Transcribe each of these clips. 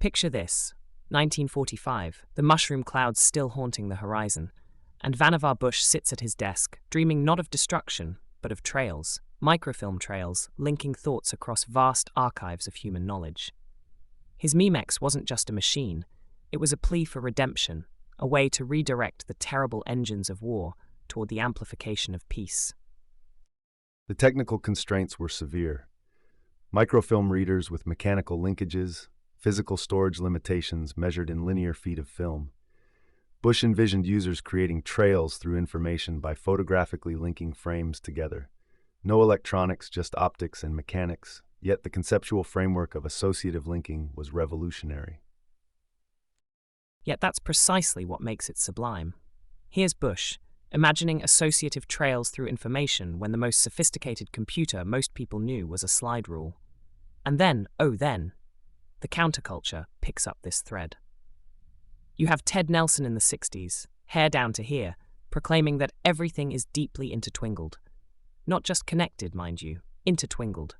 Picture this: 1945, the mushroom clouds still haunting the horizon, and Vannevar Bush sits at his desk, dreaming not of destruction, but of trails, microfilm trails, linking thoughts across vast archives of human knowledge. His Memex wasn't just a machine, it was a plea for redemption, a way to redirect the terrible engines of war toward the amplification of peace. The technical constraints were severe. Microfilm readers with mechanical linkages, physical storage limitations measured in linear feet of film. Bush envisioned users creating trails through information by photographically linking frames together. No electronics, just optics and mechanics, yet the conceptual framework of associative linking was revolutionary. Yet that's precisely what makes it sublime. Here's Bush, imagining associative trails through information when the most sophisticated computer most people knew was a slide rule. And then, the counterculture picks up this thread. You have Ted Nelson in the 60s, hair down to here, proclaiming that everything is deeply intertwingled. Not just connected, mind you, intertwingled.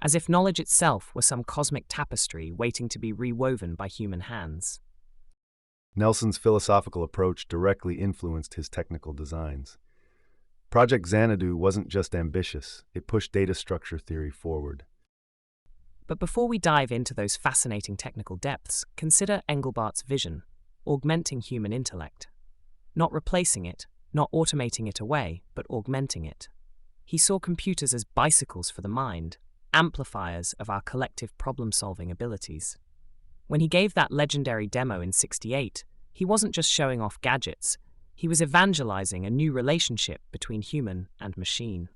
As if knowledge itself were some cosmic tapestry waiting to be rewoven by human hands. Nelson's philosophical approach directly influenced his technical designs. Project Xanadu wasn't just ambitious, it pushed data structure theory forward. But before we dive into those fascinating technical depths, consider Engelbart's vision, augmenting human intellect. Not replacing it, not automating it away, but augmenting it. He saw computers as bicycles for the mind, amplifiers of our collective problem-solving abilities. When he gave that legendary demo in '68, he wasn't just showing off gadgets, he was evangelizing a new relationship between human and machine.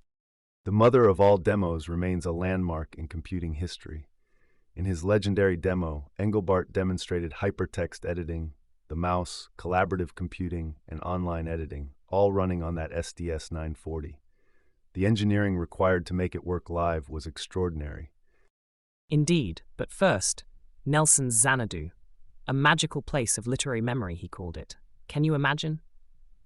The mother of all demos remains a landmark in computing history. In his legendary demo, Engelbart demonstrated hypertext editing, the mouse, collaborative computing, and online editing, all running on that SDS 940. The engineering required to make it work live was extraordinary. Indeed, but first, Nelson's Xanadu, a magical place of literary memory, he called it. Can you imagine?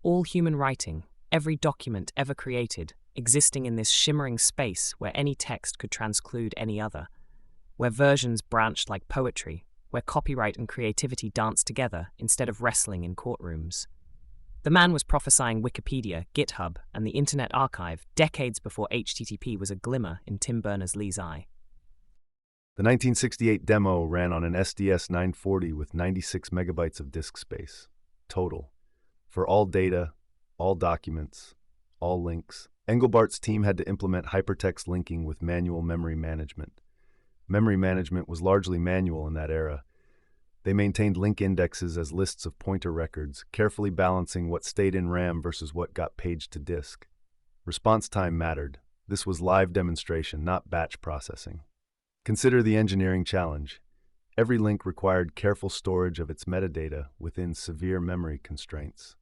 All human writing, every document ever created, existing in this shimmering space where any text could transclude any other, where versions branched like poetry, where copyright and creativity danced together instead of wrestling in courtrooms. The man was prophesying Wikipedia, GitHub, and the Internet Archive decades before HTTP was a glimmer in Tim Berners-Lee's eye. The 1968 demo ran on an SDS 940 with 96 megabytes of disk space, total, for all data, all documents, all links. Engelbart's team had to implement hypertext linking with manual memory management. Memory management was largely manual in that era. They maintained link indexes as lists of pointer records, carefully balancing what stayed in RAM versus what got paged to disk. Response time mattered. This was live demonstration, not batch processing. Consider the engineering challenge. Every link required careful storage of its metadata within severe memory constraints.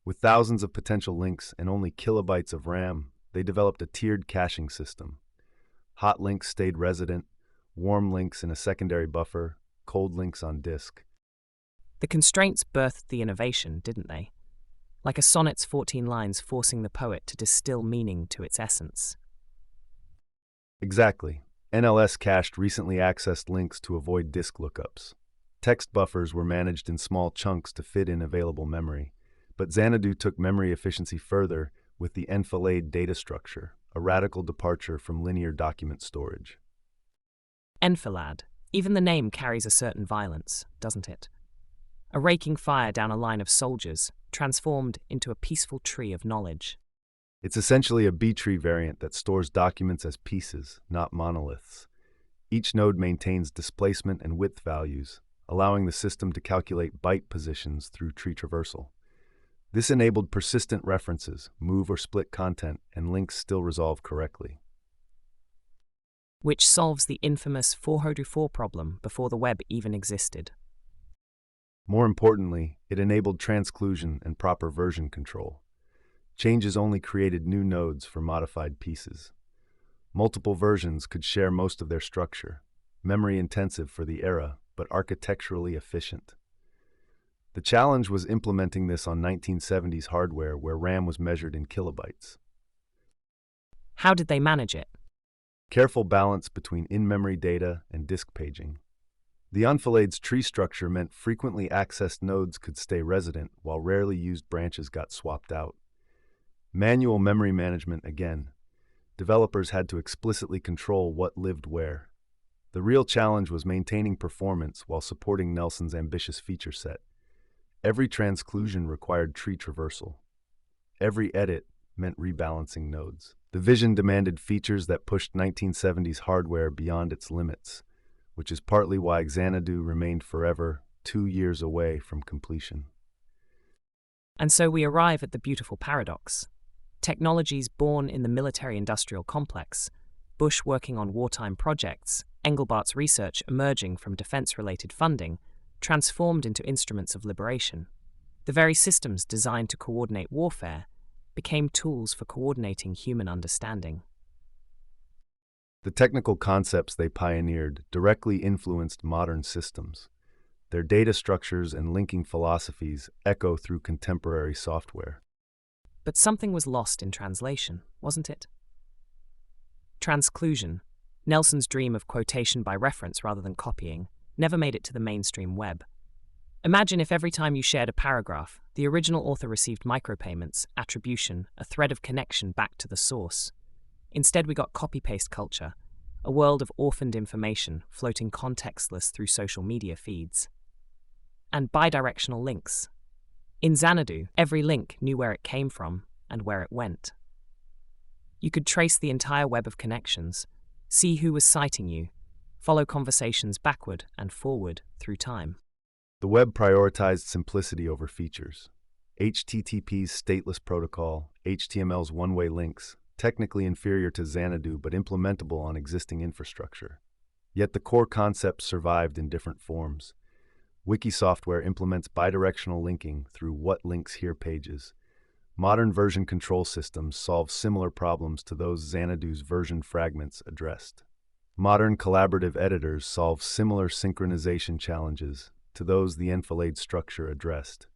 With thousands of potential links and only kilobytes of RAM, they developed a tiered caching system. Hot links stayed resident, warm links in a secondary buffer, cold links on disk. The constraints birthed the innovation, didn't they? Like a sonnet's 14 lines forcing the poet to distill meaning to its essence. Exactly. NLS cached recently accessed links to avoid disk lookups. Text buffers were managed in small chunks to fit in available memory. But Xanadu took memory efficiency further with the enfilade data structure, a radical departure from linear document storage. Enfilade. Even the name carries a certain violence, doesn't it? A raking fire down a line of soldiers, transformed into a peaceful tree of knowledge. It's essentially a B-tree variant that stores documents as pieces, not monoliths. Each node maintains displacement and width values, allowing the system to calculate byte positions through tree traversal. This enabled persistent references, move or split content, and links still resolve correctly. Which solves the infamous 404 problem before the web even existed. More importantly, it enabled transclusion and proper version control. Changes only created new nodes for modified pieces. Multiple versions could share most of their structure, memory-intensive for the era, but architecturally efficient. The challenge was implementing this on 1970s hardware where RAM was measured in kilobytes. How did they manage it? Careful balance between in-memory data and disk paging. The enfilade's tree structure meant frequently accessed nodes could stay resident, while rarely used branches got swapped out. Manual memory management again. Developers had to explicitly control what lived where. The real challenge was maintaining performance while supporting Nelson's ambitious feature set. Every transclusion required tree traversal. Every edit meant rebalancing nodes. The vision demanded features that pushed 1970s hardware beyond its limits, which is partly why Xanadu remained forever 2 years away from completion. And so we arrive at the beautiful paradox. Technologies born in the military-industrial complex, Bush working on wartime projects, Engelbart's research emerging from defense-related funding, transformed into instruments of liberation. The very systems designed to coordinate warfare became tools for coordinating human understanding. The technical concepts they pioneered directly influenced modern systems. Their data structures and linking philosophies echo through contemporary software. But something was lost in translation, wasn't it? Transclusion, Nelson's dream of quotation by reference rather than copying, never made it to the mainstream web. Imagine if every time you shared a paragraph, the original author received micropayments, attribution, a thread of connection back to the source. Instead, we got copy-paste culture, a world of orphaned information floating contextless through social media feeds. And bidirectional links. In Xanadu, every link knew where it came from and where it went. You could trace the entire web of connections, see who was citing you, follow conversations backward and forward through time. The web prioritized simplicity over features. HTTP's stateless protocol, HTML's one-way links, technically inferior to Xanadu but implementable on existing infrastructure. Yet the core concepts survived in different forms. Wiki software implements bidirectional linking through what links here pages. Modern version control systems solve similar problems to those Xanadu's version fragments addressed. Modern collaborative editors solve similar synchronization challenges to those the enfilade structure addressed.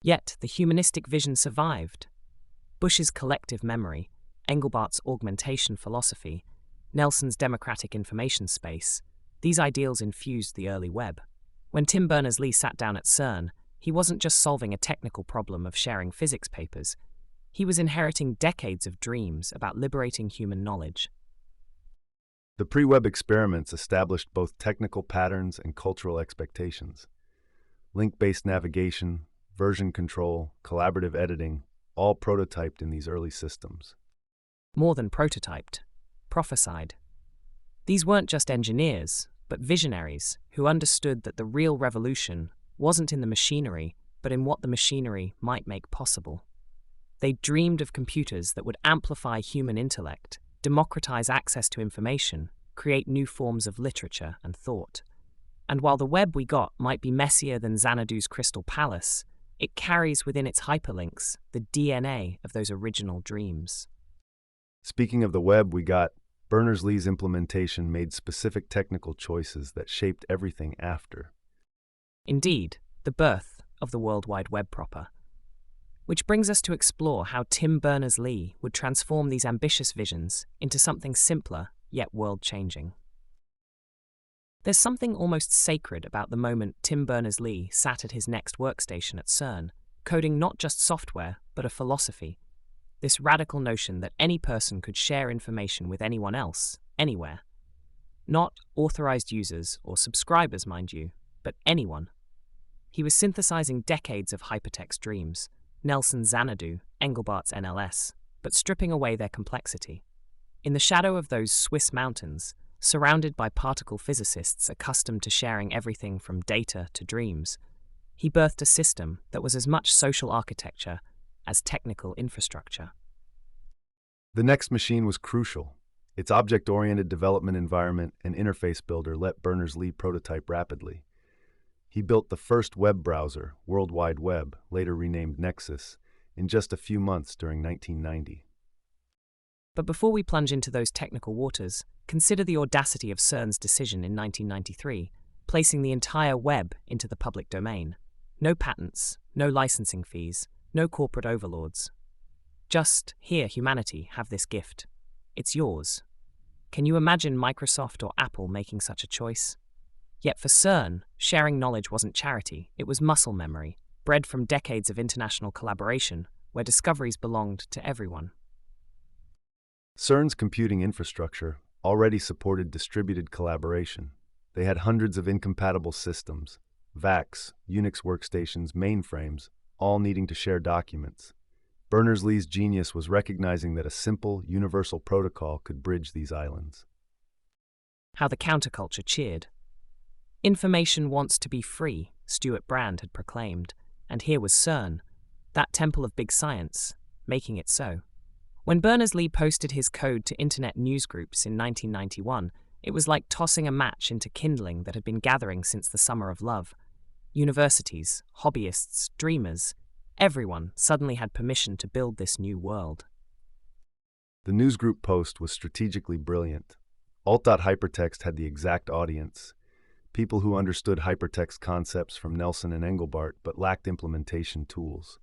Yet the humanistic vision survived. Bush's collective memory, Engelbart's augmentation philosophy, Nelson's democratic information space, these ideals infused the early web. When Tim Berners-Lee sat down at CERN, he wasn't just solving a technical problem of sharing physics papers. He was inheriting decades of dreams about liberating human knowledge. The pre-web experiments established both technical patterns and cultural expectations. Link-based navigation, version control, collaborative editing, all prototyped in these early systems. More than prototyped, prophesied. These weren't just engineers, but visionaries who understood that the real revolution wasn't in the machinery, but in what the machinery might make possible. They dreamed of computers that would amplify human intellect, democratize access to information, create new forms of literature and thought. And while the web we got might be messier than Xanadu's Crystal Palace, it carries within its hyperlinks the DNA of those original dreams. Speaking of the web we got, Berners-Lee's implementation made specific technical choices that shaped everything after. Indeed, the birth of the World Wide Web proper. Which brings us to explore how Tim Berners-Lee would transform these ambitious visions into something simpler, yet world-changing. There's something almost sacred about the moment Tim Berners-Lee sat at his next workstation at CERN, coding not just software, but a philosophy. This radical notion that any person could share information with anyone else, anywhere. Not authorized users or subscribers, mind you, but anyone. He was synthesizing decades of hypertext dreams, Nelson's Xanadu, Engelbart's NLS, but stripping away their complexity. In the shadow of those Swiss mountains, surrounded by particle physicists accustomed to sharing everything from data to dreams, he birthed a system that was as much social architecture as technical infrastructure. The next machine was crucial. Its object-oriented development environment and interface builder let Berners-Lee prototype rapidly. He built the first web browser, World Wide Web, later renamed Nexus, in just a few months during 1990. But before we plunge into those technical waters, consider the audacity of CERN's decision in 1993, placing the entire web into the public domain. No patents, no licensing fees, no corporate overlords. Just, here, humanity, have this gift. It's yours. Can you imagine Microsoft or Apple making such a choice? Yet for CERN, sharing knowledge wasn't charity, it was muscle memory, bred from decades of international collaboration, where discoveries belonged to everyone. CERN's computing infrastructure already supported distributed collaboration. They had hundreds of incompatible systems, VACs, Unix workstations, mainframes, all needing to share documents. Berners-Lee's genius was recognizing that a simple, universal protocol could bridge these islands. How the counterculture cheered. Information wants to be free, Stuart Brand had proclaimed, and here was CERN, that temple of big science, making it so. When Berners-Lee posted his code to internet newsgroups in 1991, it was like tossing a match into kindling that had been gathering since the summer of love. Universities, hobbyists, dreamers, everyone suddenly had permission to build this new world. The newsgroup post was strategically brilliant. Alt.hypertext had the exact audience. People who understood hypertext concepts from Nelson and Engelbart but lacked implementation tools.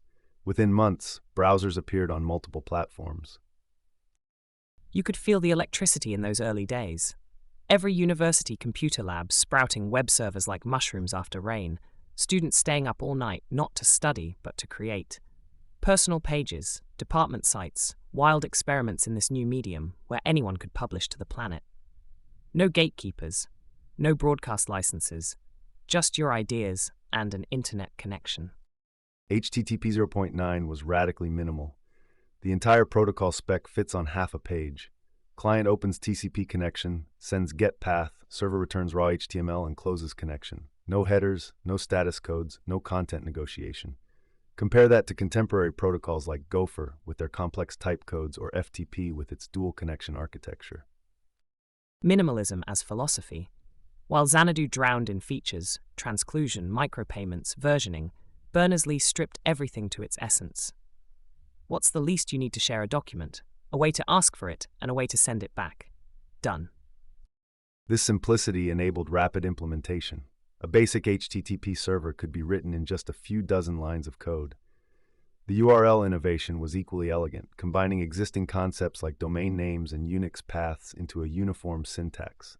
Within months, browsers appeared on multiple platforms. You could feel the electricity in those early days. Every university computer lab sprouting web servers like mushrooms after rain, students staying up all night not to study but to create. Personal pages, department sites, wild experiments in this new medium where anyone could publish to the planet. No gatekeepers, no broadcast licenses, just your ideas and an internet connection. HTTP 0.9 was radically minimal. The entire protocol spec fits on half a page. Client opens TCP connection, sends get path, server returns raw HTML, and closes connection. No headers, no status codes, no content negotiation. Compare that to contemporary protocols like Gopher with their complex type codes or FTP with its dual connection architecture. Minimalism as philosophy. While Xanadu drowned in features, transclusion, micropayments, versioning, Berners-Lee stripped everything to its essence. What's the least you need to share a document? A way to ask for it and a way to send it back. Done. This simplicity enabled rapid implementation. A basic HTTP server could be written in just a few dozen lines of code. The URL innovation was equally elegant, combining existing concepts like domain names and Unix paths into a uniform syntax.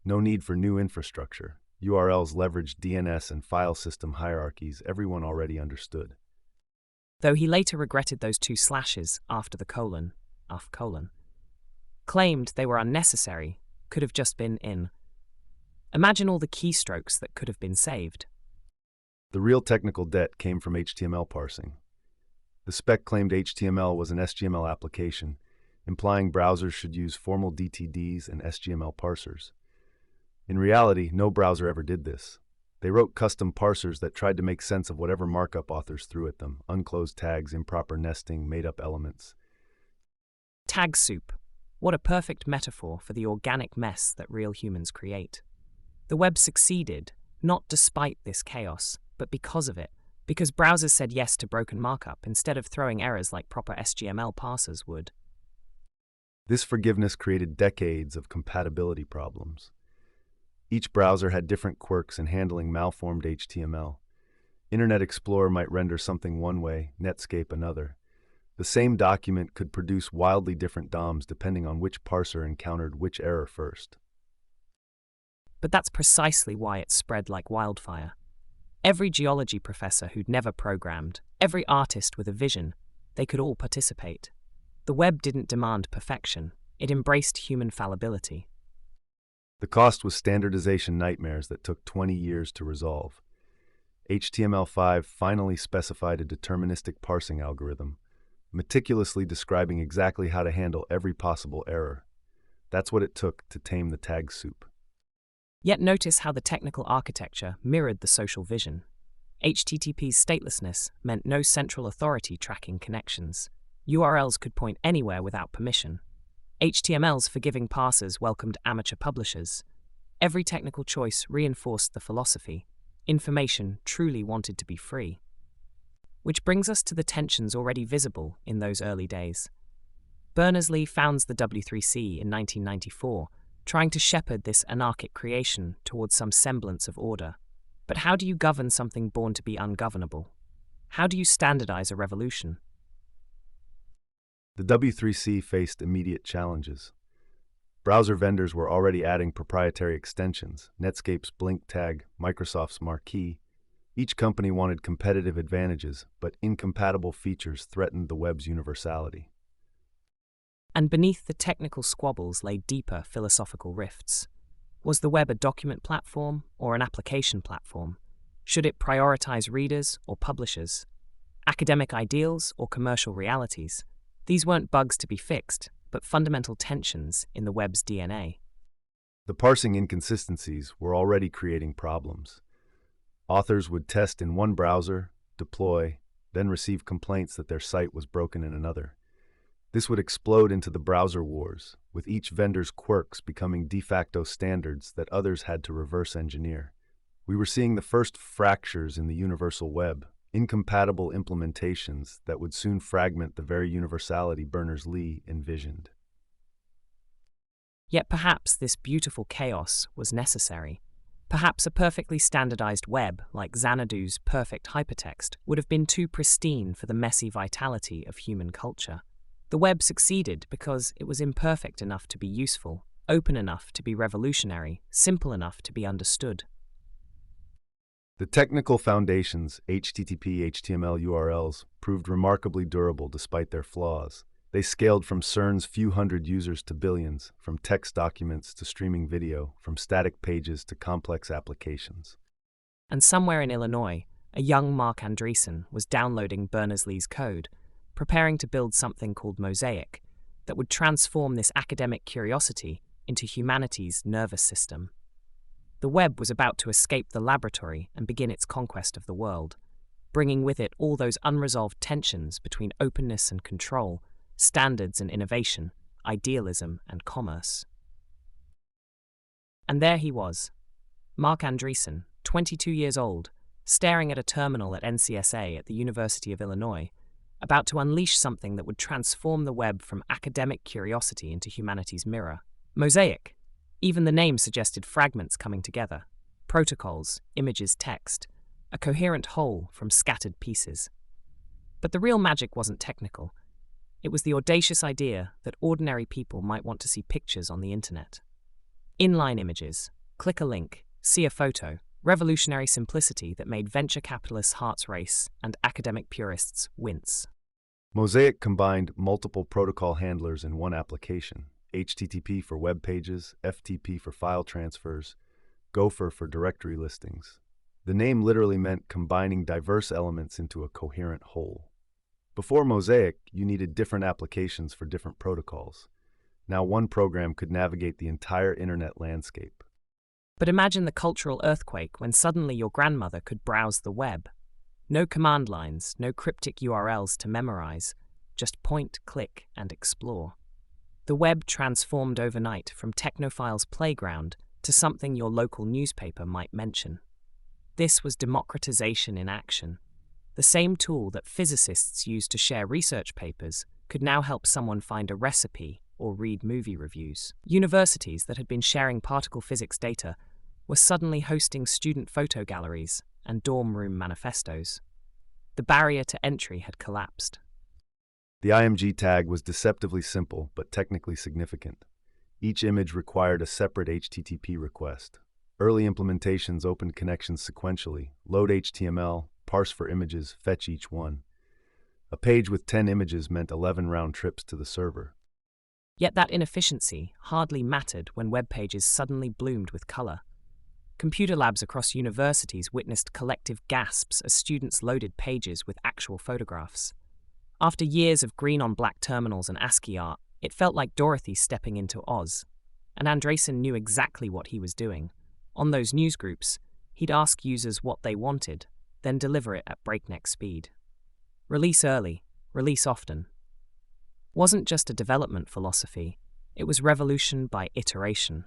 No need for new infrastructure. URLs leveraged DNS and file system hierarchies everyone already understood. Though he later regretted those two slashes after the colon, claimed they were unnecessary, could have just been in. Imagine all the keystrokes that could have been saved. The real technical debt came from HTML parsing. The spec claimed HTML was an SGML application, implying browsers should use formal DTDs and SGML parsers. In reality, no browser ever did this. They wrote custom parsers that tried to make sense of whatever markup authors threw at them: unclosed tags, improper nesting, made-up elements. Tag soup. What a perfect metaphor for the organic mess that real humans create. The web succeeded, not despite this chaos, but because of it. Because browsers said yes to broken markup instead of throwing errors like proper SGML parsers would. This forgiveness created decades of compatibility problems. Each browser had different quirks in handling malformed HTML. Internet Explorer might render something one way, Netscape another. The same document could produce wildly different DOMs depending on which parser encountered which error first. But that's precisely why it spread like wildfire. Every geology professor who'd never programmed, every artist with a vision, they could all participate. The web didn't demand perfection, it embraced human fallibility. The cost was standardization nightmares that took 20 years to resolve. HTML5 finally specified a deterministic parsing algorithm, meticulously describing exactly how to handle every possible error. That's what it took to tame the tag soup. Yet notice how the technical architecture mirrored the social vision. HTTP's statelessness meant no central authority tracking connections. URLs could point anywhere without permission. HTML's forgiving parsers welcomed amateur publishers. Every technical choice reinforced the philosophy. Information truly wanted to be free. Which brings us to the tensions already visible in those early days. Berners-Lee founds the W3C in 1994, trying to shepherd this anarchic creation towards some semblance of order. But how do you govern something born to be ungovernable? How do you standardize a revolution? The W3C faced immediate challenges. Browser vendors were already adding proprietary extensions, Netscape's Blink tag, Microsoft's Marquee. Each company wanted competitive advantages, but incompatible features threatened the web's universality. And beneath the technical squabbles lay deeper philosophical rifts. Was the web a document platform or an application platform? Should it prioritize readers or publishers? Academic ideals or commercial realities? These weren't bugs to be fixed, but fundamental tensions in the web's DNA. The parsing inconsistencies were already creating problems. Authors would test in one browser, deploy, then receive complaints that their site was broken in another. This would explode into the browser wars, with each vendor's quirks becoming de facto standards that others had to reverse engineer. We were seeing the first fractures in the universal web, incompatible implementations that would soon fragment the very universality Berners-Lee envisioned. Yet perhaps this beautiful chaos was necessary. Perhaps a perfectly standardized web like Xanadu's perfect hypertext would have been too pristine for the messy vitality of human culture. The web succeeded because it was imperfect enough to be useful, open enough to be revolutionary, simple enough to be understood. The technical foundations, HTTP, HTML URLs, proved remarkably durable despite their flaws. They scaled from CERN's few hundred users to billions, from text documents to streaming video, from static pages to complex applications. And somewhere in Illinois, a young Mark Andreessen was downloading Berners-Lee's code, preparing to build something called Mosaic that would transform this academic curiosity into humanity's nervous system. The web was about to escape the laboratory and begin its conquest of the world, bringing with it all those unresolved tensions between openness and control, standards and innovation, idealism and commerce. And there he was, Mark Andreessen, 22 years old, staring at a terminal at NCSA at the University of Illinois, about to unleash something that would transform the web from academic curiosity into humanity's mirror. Mosaic. Even the name suggested fragments coming together. Protocols, images, text. A coherent whole from scattered pieces. But the real magic wasn't technical. It was the audacious idea that ordinary people might want to see pictures on the internet. Inline images. Click a link. See a photo. Revolutionary simplicity that made venture capitalists' hearts race and academic purists wince. Mosaic combined multiple protocol handlers in one application. HTTP for web pages, FTP for file transfers, Gopher for directory listings. The name literally meant combining diverse elements into a coherent whole. Before Mosaic, you needed different applications for different protocols. Now one program could navigate the entire internet landscape. But imagine the cultural earthquake when suddenly your grandmother could browse the web. No command lines, no cryptic URLs to memorize, just point, click, and explore. The web transformed overnight from Technophile's playground to something your local newspaper might mention. This was democratization in action. The same tool that physicists use to share research papers could now help someone find a recipe or read movie reviews. Universities that had been sharing particle physics data were suddenly hosting student photo galleries and dorm room manifestos. The barrier to entry had collapsed. The IMG tag was deceptively simple but technically significant. Each image required a separate HTTP request. Early implementations opened connections sequentially, load HTML, parse for images, fetch each one. A page with 10 images meant 11 round trips to the server. Yet that inefficiency hardly mattered when web pages suddenly bloomed with color. Computer labs across universities witnessed collective gasps as students loaded pages with actual photographs. After years of green-on-black terminals and ASCII art, it felt like Dorothy stepping into Oz. And Andreessen knew exactly what he was doing. On those newsgroups, he'd ask users what they wanted, then deliver it at breakneck speed. Release early, release often. Wasn't just a development philosophy, it was revolution by iteration.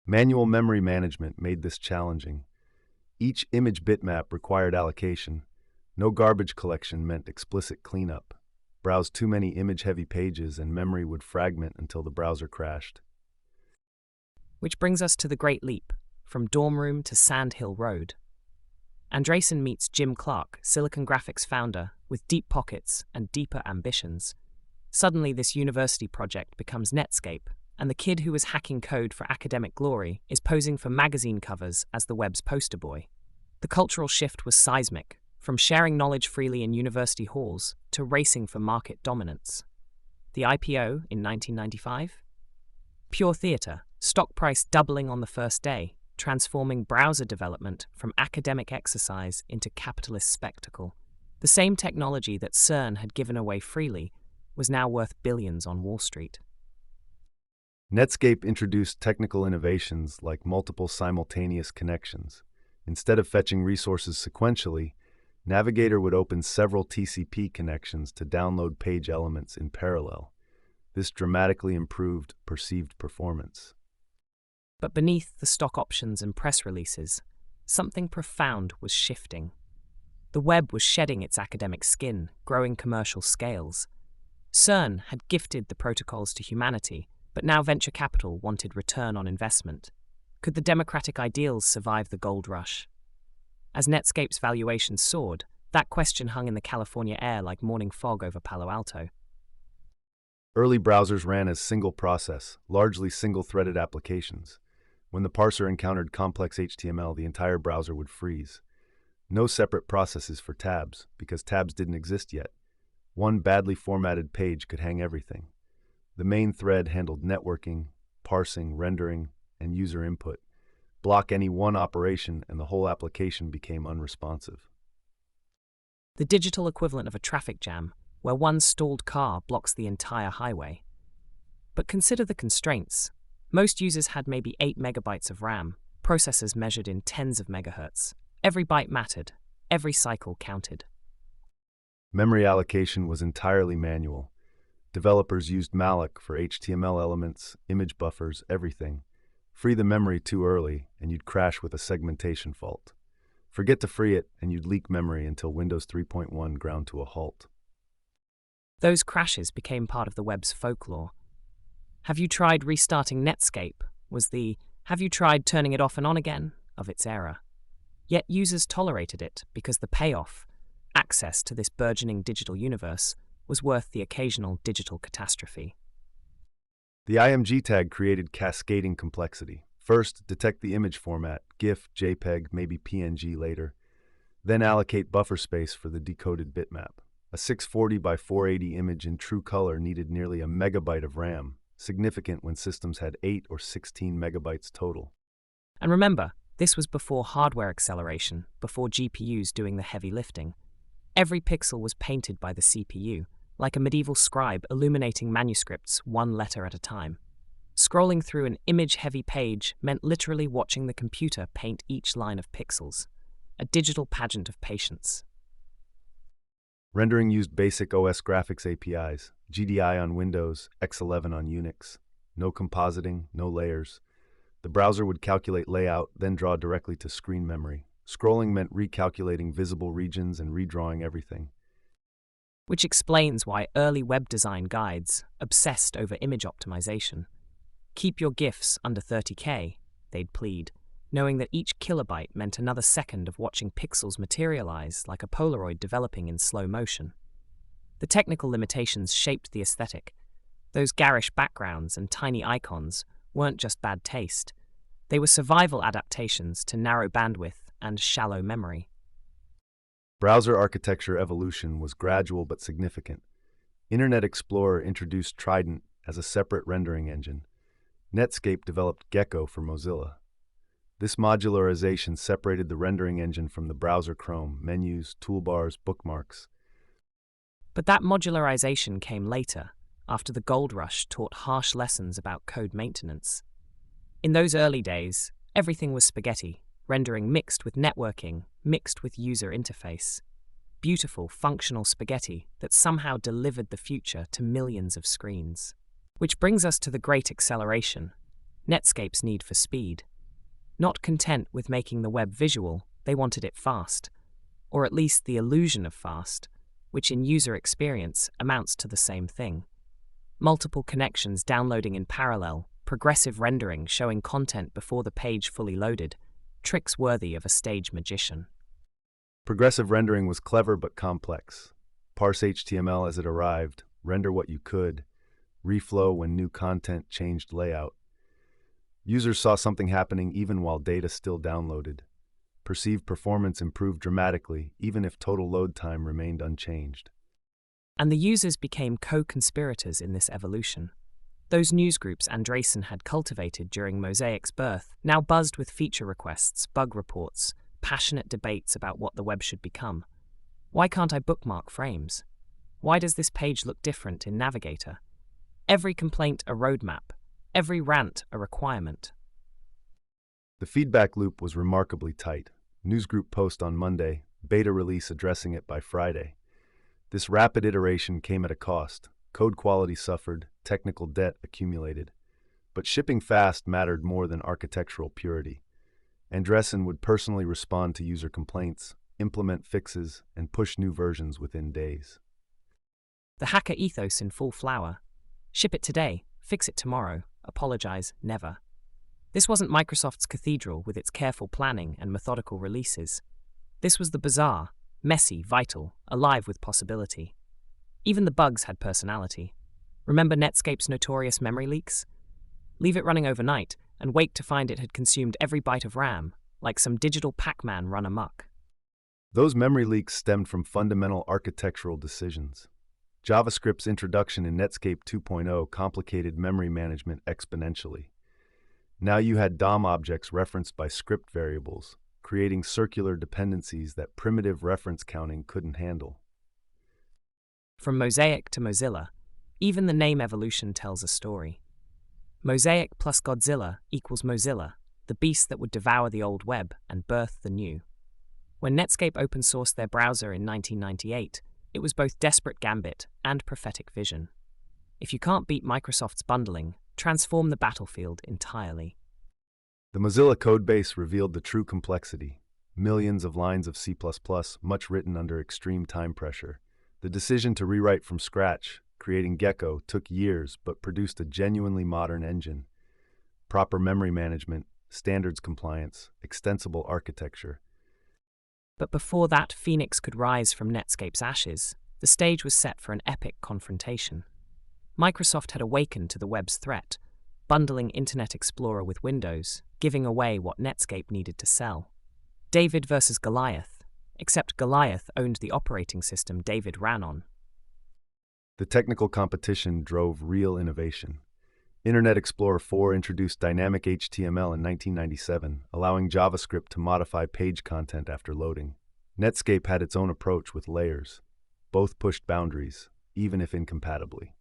Manual memory management made this challenging. Each image bitmap required allocation. No garbage collection meant explicit cleanup. Browse too many image-heavy pages and memory would fragment until the browser crashed. Which brings us to the Great Leap, from dorm room to Sand Hill Road. Andreessen meets Jim Clark, Silicon Graphics founder, with deep pockets and deeper ambitions. Suddenly this university project becomes Netscape, and the kid who was hacking code for academic glory is posing for magazine covers as the web's poster boy. The cultural shift was seismic, from sharing knowledge freely in university halls to racing for market dominance. The IPO in 1995? Pure theatre, stock price doubling on the first day, transforming browser development from academic exercise into capitalist spectacle. The same technology that CERN had given away freely was now worth billions on Wall Street. Netscape introduced technical innovations like multiple simultaneous connections. Instead of fetching resources sequentially, Navigator would open several TCP connections to download page elements in parallel. This dramatically improved perceived performance. But beneath the stock options and press releases, something profound was shifting. The web was shedding its academic skin, growing commercial scales. CERN had gifted the protocols to humanity, but now venture capital wanted return on investment. Could the democratic ideals survive the gold rush? As Netscape's valuation soared, that question hung in the California air like morning fog over Palo Alto. Early browsers ran as single process, largely single-threaded applications. When the parser encountered complex HTML, the entire browser would freeze. No separate processes for tabs, because tabs didn't exist yet. One badly formatted page could hang everything. The main thread handled networking, parsing, rendering, and user input. Block any one operation and the whole application became unresponsive. The digital equivalent of a traffic jam, where one stalled car blocks the entire highway. But consider the constraints. Most users had maybe 8 megabytes of RAM, processors measured in tens of megahertz. Every byte mattered, every cycle counted. Memory allocation was entirely manual. Developers used malloc for HTML elements, image buffers, everything. Free the memory too early, and you'd crash with a segmentation fault. Forget to free it, and you'd leak memory until Windows 3.1 ground to a halt. Those crashes became part of the web's folklore. Have you tried restarting Netscape? Was the "have you tried turning it off and on again" of its era. Yet users tolerated it because the payoff, access to this burgeoning digital universe, was worth the occasional digital catastrophe. The IMG tag created cascading complexity. First, detect the image format, GIF, JPEG, maybe PNG later. Then allocate buffer space for the decoded bitmap. A 640 by 480 image in true color needed nearly a megabyte of RAM, significant when systems had 8 or 16 megabytes total. And remember, this was before hardware acceleration, before GPUs doing the heavy lifting. Every pixel was painted by the CPU, like a medieval scribe illuminating manuscripts one letter at a time. Scrolling through an image-heavy page meant literally watching the computer paint each line of pixels, a digital pageant of patience. Rendering used basic OS graphics APIs, GDI on Windows, X11 on Unix. No compositing, no layers. The browser would calculate layout, then draw directly to screen memory. Scrolling meant recalculating visible regions and redrawing everything. Which explains why early web design guides obsessed over image optimization. Keep your GIFs under 30K, they'd plead, knowing that each kilobyte meant another second of watching pixels materialize like a Polaroid developing in slow motion. The technical limitations shaped the aesthetic. Those garish backgrounds and tiny icons weren't just bad taste. They were survival adaptations to narrow bandwidth and shallow memory. Browser architecture evolution was gradual but significant. Internet Explorer introduced Trident as a separate rendering engine. Netscape developed Gecko for Mozilla. This modularization separated the rendering engine from the browser Chrome, menus, toolbars, bookmarks. But that modularization came later, after the gold rush taught harsh lessons about code maintenance. In those early days, everything was spaghetti, rendering mixed with networking, mixed with user interface. Beautiful, functional spaghetti that somehow delivered the future to millions of screens. Which brings us to the great acceleration, Netscape's need for speed. Not content with making the web visual, they wanted it fast, or at least the illusion of fast, which in user experience amounts to the same thing. Multiple connections downloading in parallel, progressive rendering showing content before the page fully loaded, tricks worthy of a stage magician. Progressive rendering was clever but complex. Parse HTML as it arrived, render what you could, reflow when new content changed layout. Users saw something happening even while data still downloaded. Perceived performance improved dramatically, even if total load time remained unchanged. And the users became co-conspirators in this evolution. Those newsgroups Andreessen had cultivated during Mosaic's birth now buzzed with feature requests, bug reports, passionate debates about what the web should become. Why can't I bookmark frames? Why does this page look different in Navigator? Every complaint a roadmap, every rant a requirement. The feedback loop was remarkably tight. Newsgroup post on Monday, beta release addressing it by Friday. This rapid iteration came at a cost. Code quality suffered, technical debt accumulated. But shipping fast mattered more than architectural purity. Andreessen would personally respond to user complaints, implement fixes, and push new versions within days. The hacker ethos in full flower. Ship it today, fix it tomorrow, apologize never. This wasn't Microsoft's cathedral with its careful planning and methodical releases. This was the bazaar, messy, vital, alive with possibility. Even the bugs had personality. Remember Netscape's notorious memory leaks? Leave it running overnight and wake to find it had consumed every byte of RAM, like some digital Pac-Man run amok. Those memory leaks stemmed from fundamental architectural decisions. JavaScript's introduction in Netscape 2.0 complicated memory management exponentially. Now you had DOM objects referenced by script variables, creating circular dependencies that primitive reference counting couldn't handle. From Mosaic to Mozilla, even the name evolution tells a story. Mosaic plus Godzilla equals Mozilla, the beast that would devour the old web and birth the new. When Netscape open-sourced their browser in 1998, it was both desperate gambit and prophetic vision. If you can't beat Microsoft's bundling, transform the battlefield entirely. The Mozilla codebase revealed the true complexity. Millions of lines of C++, much written under extreme time pressure. The decision to rewrite from scratch, creating Gecko, took years but produced a genuinely modern engine. Proper memory management, standards compliance, extensible architecture. But before that phoenix could rise from Netscape's ashes, the stage was set for an epic confrontation. Microsoft had awakened to the web's threat, bundling Internet Explorer with Windows, giving away what Netscape needed to sell. David versus Goliath, except Goliath owned the operating system David ran on. The technical competition drove real innovation. Internet Explorer 4 introduced dynamic HTML in 1997, allowing JavaScript to modify page content after loading. Netscape had its own approach with layers. Both pushed boundaries, even if incompatibly.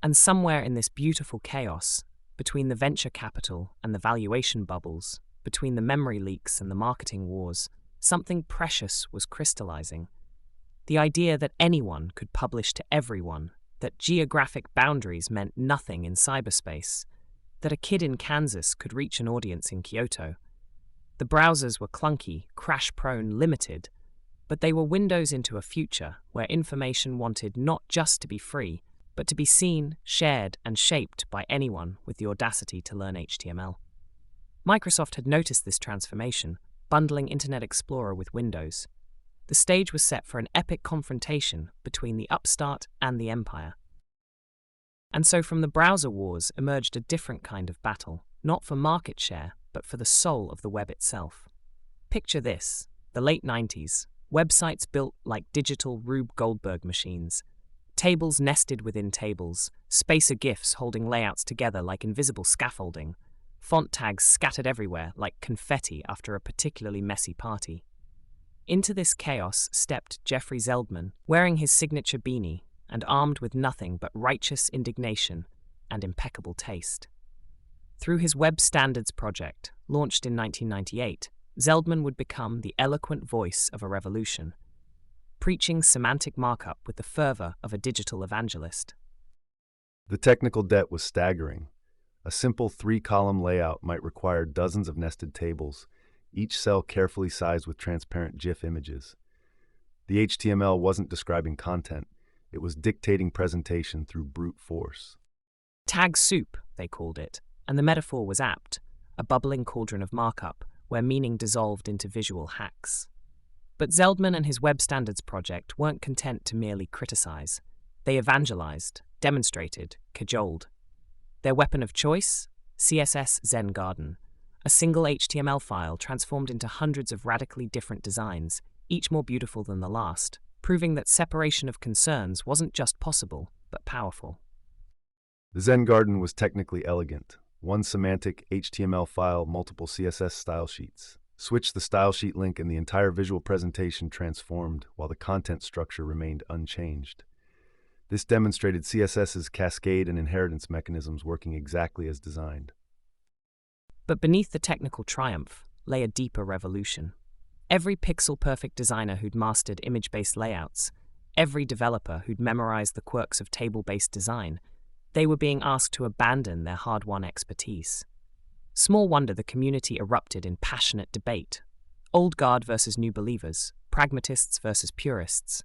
And somewhere in this beautiful chaos, between the venture capital and the valuation bubbles, between the memory leaks and the marketing wars, something precious was crystallizing. The idea that anyone could publish to everyone, that geographic boundaries meant nothing in cyberspace, that a kid in Kansas could reach an audience in Kyoto. The browsers were clunky, crash-prone, limited, but they were windows into a future where information wanted not just to be free, but to be seen, shared, and shaped by anyone with the audacity to learn HTML. Microsoft had noticed this transformation, bundling Internet Explorer with Windows. The stage was set for an epic confrontation between the upstart and the empire. And so from the browser wars emerged a different kind of battle, not for market share, but for the soul of the web itself. Picture this, the late 90s, websites built like digital Rube Goldberg machines, tables nested within tables, spacer GIFs holding layouts together like invisible scaffolding, font tags scattered everywhere like confetti after a particularly messy party. Into this chaos stepped Jeffrey Zeldman, wearing his signature beanie and armed with nothing but righteous indignation and impeccable taste. Through his Web Standards project, launched in 1998, Zeldman would become the eloquent voice of a revolution, preaching semantic markup with the fervor of a digital evangelist. The technical debt was staggering. A simple 3-column layout might require dozens of nested tables, each cell carefully sized with transparent GIF images. The HTML wasn't describing content, it was dictating presentation through brute force. Tag soup, they called it, and the metaphor was apt, a bubbling cauldron of markup where meaning dissolved into visual hacks. But Zeldman and his Web Standards project weren't content to merely criticize. They evangelized, demonstrated, cajoled. Their weapon of choice? CSS Zen Garden, a single HTML file transformed into hundreds of radically different designs, each more beautiful than the last, proving that separation of concerns wasn't just possible, but powerful. The Zen Garden was technically elegant. One semantic HTML file, multiple CSS style sheets. Switch the style sheet link and the entire visual presentation transformed while the content structure remained unchanged. This demonstrated CSS's cascade and inheritance mechanisms working exactly as designed. But beneath the technical triumph lay a deeper revolution. Every pixel-perfect designer who'd mastered image-based layouts, every developer who'd memorized the quirks of table-based design, they were being asked to abandon their hard-won expertise. Small wonder the community erupted in passionate debate. Old guard versus new believers, pragmatists versus purists.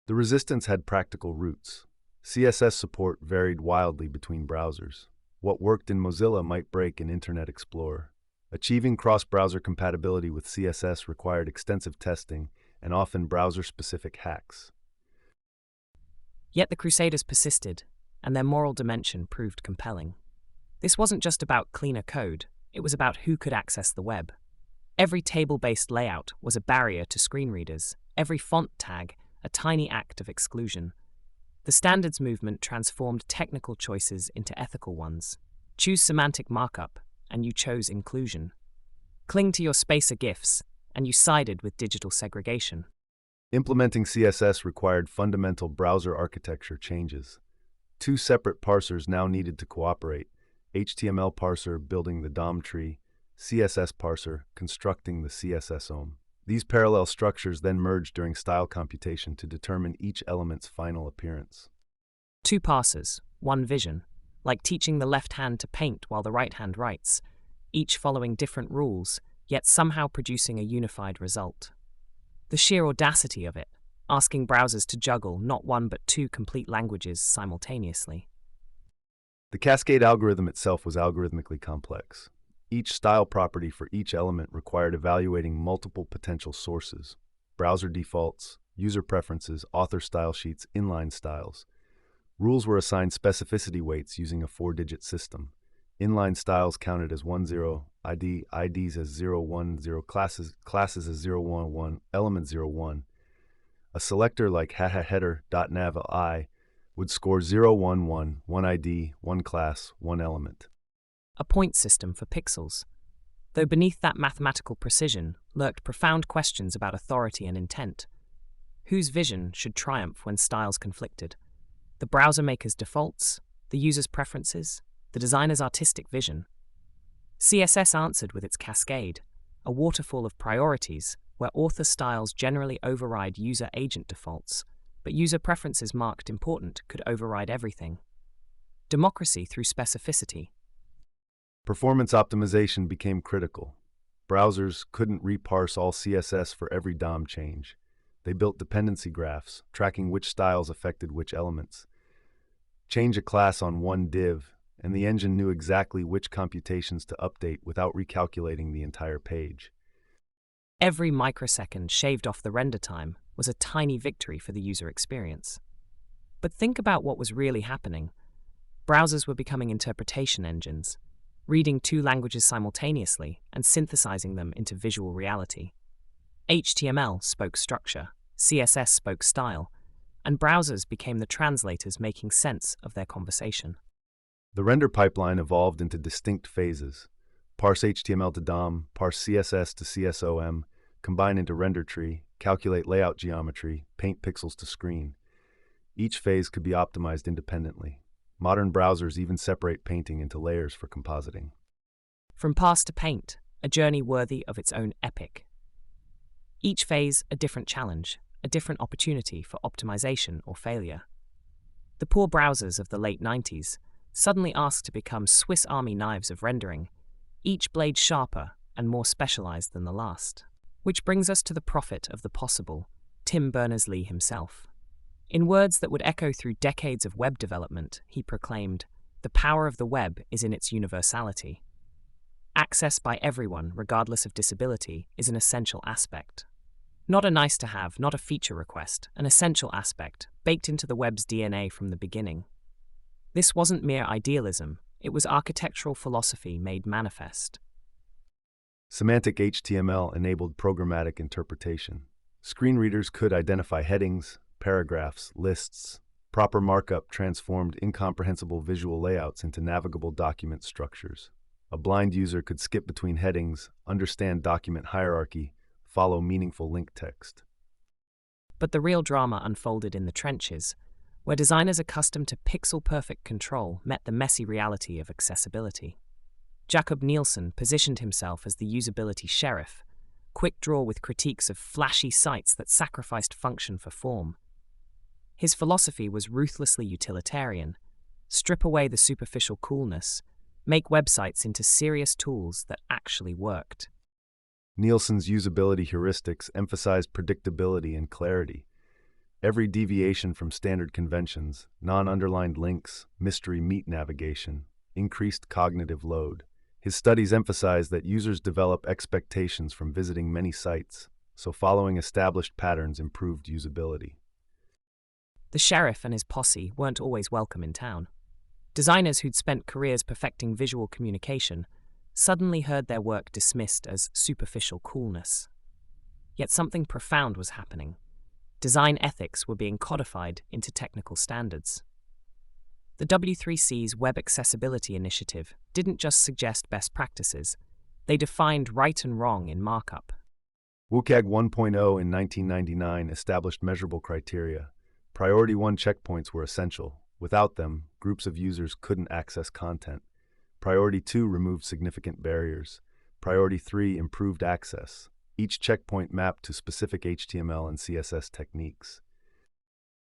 The resistance had practical roots. CSS support varied wildly between browsers. What worked in Mozilla might break in Internet Explorer. Achieving cross-browser compatibility with CSS required extensive testing and often browser-specific hacks. Yet the Crusaders persisted, and their moral dimension proved compelling. This wasn't just about cleaner code, it was about who could access the web. Every table-based layout was a barrier to screen readers, every font tag a tiny act of exclusion. The standards movement transformed technical choices into ethical ones. Choose semantic markup, and you chose inclusion. Cling to your spacer GIFs, and you sided with digital segregation. Implementing CSS required fundamental browser architecture changes. Two separate parsers now needed to cooperate: HTML parser building the DOM tree, CSS parser constructing the CSSOM. These parallel structures then merged during style computation to determine each element's final appearance. Two parsers, one vision, like teaching the left hand to paint while the right hand writes, each following different rules, yet somehow producing a unified result. The sheer audacity of it, asking browsers to juggle not one but two complete languages simultaneously. The cascade algorithm itself was algorithmically complex. Each style property for each element required evaluating multiple potential sources: browser defaults, user preferences, author style sheets, inline styles. Rules were assigned specificity weights using a 4-digit system. Inline styles counted as 10, IDs as 010, classes as 011, element 01. A selector like header.nav would score 011, one ID, one class, one element. A point system for pixels. Though beneath that mathematical precision lurked profound questions about authority and intent. Whose vision should triumph when styles conflicted? The browser maker's defaults, the user's preferences, the designer's artistic vision? CSS answered with its cascade, a waterfall of priorities where author styles generally override user agent defaults, but user preferences marked important could override everything. Democracy through specificity. Performance optimization became critical. Browsers couldn't reparse all CSS for every DOM change. They built dependency graphs, tracking which styles affected which elements. Change a class on one div, and the engine knew exactly which computations to update without recalculating the entire page. Every microsecond shaved off the render time was a tiny victory for the user experience. But think about what was really happening. Browsers were becoming interpretation engines, reading two languages simultaneously and synthesizing them into visual reality. HTML spoke structure, CSS spoke style, and browsers became the translators making sense of their conversation. The render pipeline evolved into distinct phases: parse HTML to DOM, parse CSS to CSOM, combine into render tree, calculate layout geometry, paint pixels to screen. Each phase could be optimized independently. Modern browsers even separate painting into layers for compositing. From parse to paint, a journey worthy of its own epic. Each phase a different challenge, a different opportunity for optimization or failure. The poor browsers of the late 90s suddenly asked to become Swiss Army knives of rendering, each blade sharper and more specialized than the last. Which brings us to the prophet of the possible, Tim Berners-Lee himself. In words that would echo through decades of web development, he proclaimed, "The power of the web is in its universality. Access by everyone, regardless of disability, is an essential aspect." Not a nice-to-have, not a feature request, an essential aspect, baked into the web's DNA from the beginning. This wasn't mere idealism, it was architectural philosophy made manifest. Semantic HTML enabled programmatic interpretation. Screen readers could identify headings, paragraphs, lists. Proper markup transformed incomprehensible visual layouts into navigable document structures. A blind user could skip between headings, understand document hierarchy, follow meaningful link text. But the real drama unfolded in the trenches, where designers accustomed to pixel-perfect control met the messy reality of accessibility. Jakob Nielsen positioned himself as the usability sheriff, quick draw with critiques of flashy sites that sacrificed function for form. His philosophy was ruthlessly utilitarian: strip away the superficial coolness, make websites into serious tools that actually worked. Nielsen's usability heuristics emphasized predictability and clarity. Every deviation from standard conventions, non-underlined links, mystery meat navigation, increased cognitive load. His studies emphasize that users develop expectations from visiting many sites, so following established patterns improved usability. The sheriff and his posse weren't always welcome in town. Designers who'd spent careers perfecting visual communication suddenly heard their work dismissed as superficial coolness. Yet something profound was happening. Design ethics were being codified into technical standards. The W3C's Web Accessibility Initiative didn't just suggest best practices, they defined right and wrong in markup. WCAG 1.0 in 1999 established measurable criteria. Priority 1 checkpoints were essential. Without them, groups of users couldn't access content. Priority 2 removed significant barriers. Priority 3 improved access. Each checkpoint mapped to specific HTML and CSS techniques.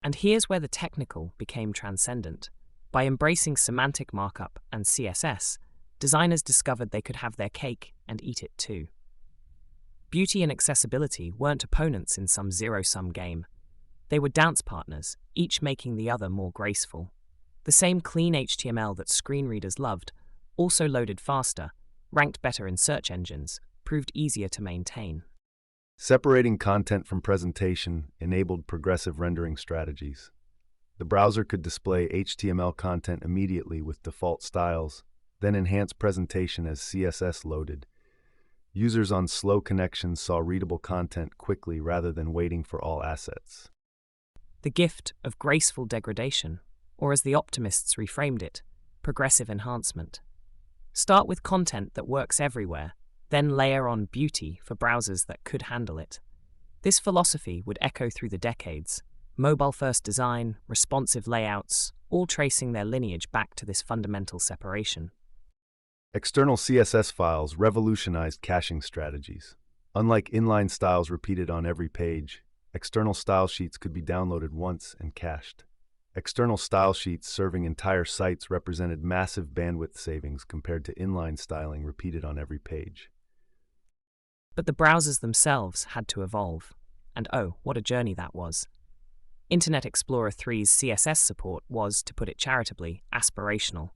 And here's where the technical became transcendent. By embracing semantic markup and CSS, designers discovered they could have their cake and eat it too. Beauty and accessibility weren't opponents in some zero-sum game. They were dance partners, each making the other more graceful. The same clean HTML that screen readers loved also loaded faster, ranked better in search engines, proved easier to maintain. Separating content from presentation enabled progressive rendering strategies. The browser could display HTML content immediately with default styles, then enhance presentation as CSS loaded. Users on slow connections saw readable content quickly rather than waiting for all assets. The gift of graceful degradation, or as the optimists reframed it, progressive enhancement. Start with content that works everywhere, then layer on beauty for browsers that could handle it. This philosophy would echo through the decades: mobile-first design, responsive layouts, all tracing their lineage back to this fundamental separation. External CSS files revolutionized caching strategies. Unlike inline styles repeated on every page, external style sheets could be downloaded once and cached. External style sheets serving entire sites represented massive bandwidth savings compared to inline styling repeated on every page. But the browsers themselves had to evolve. And oh, what a journey that was. Internet Explorer 3's CSS support was, to put it charitably, aspirational.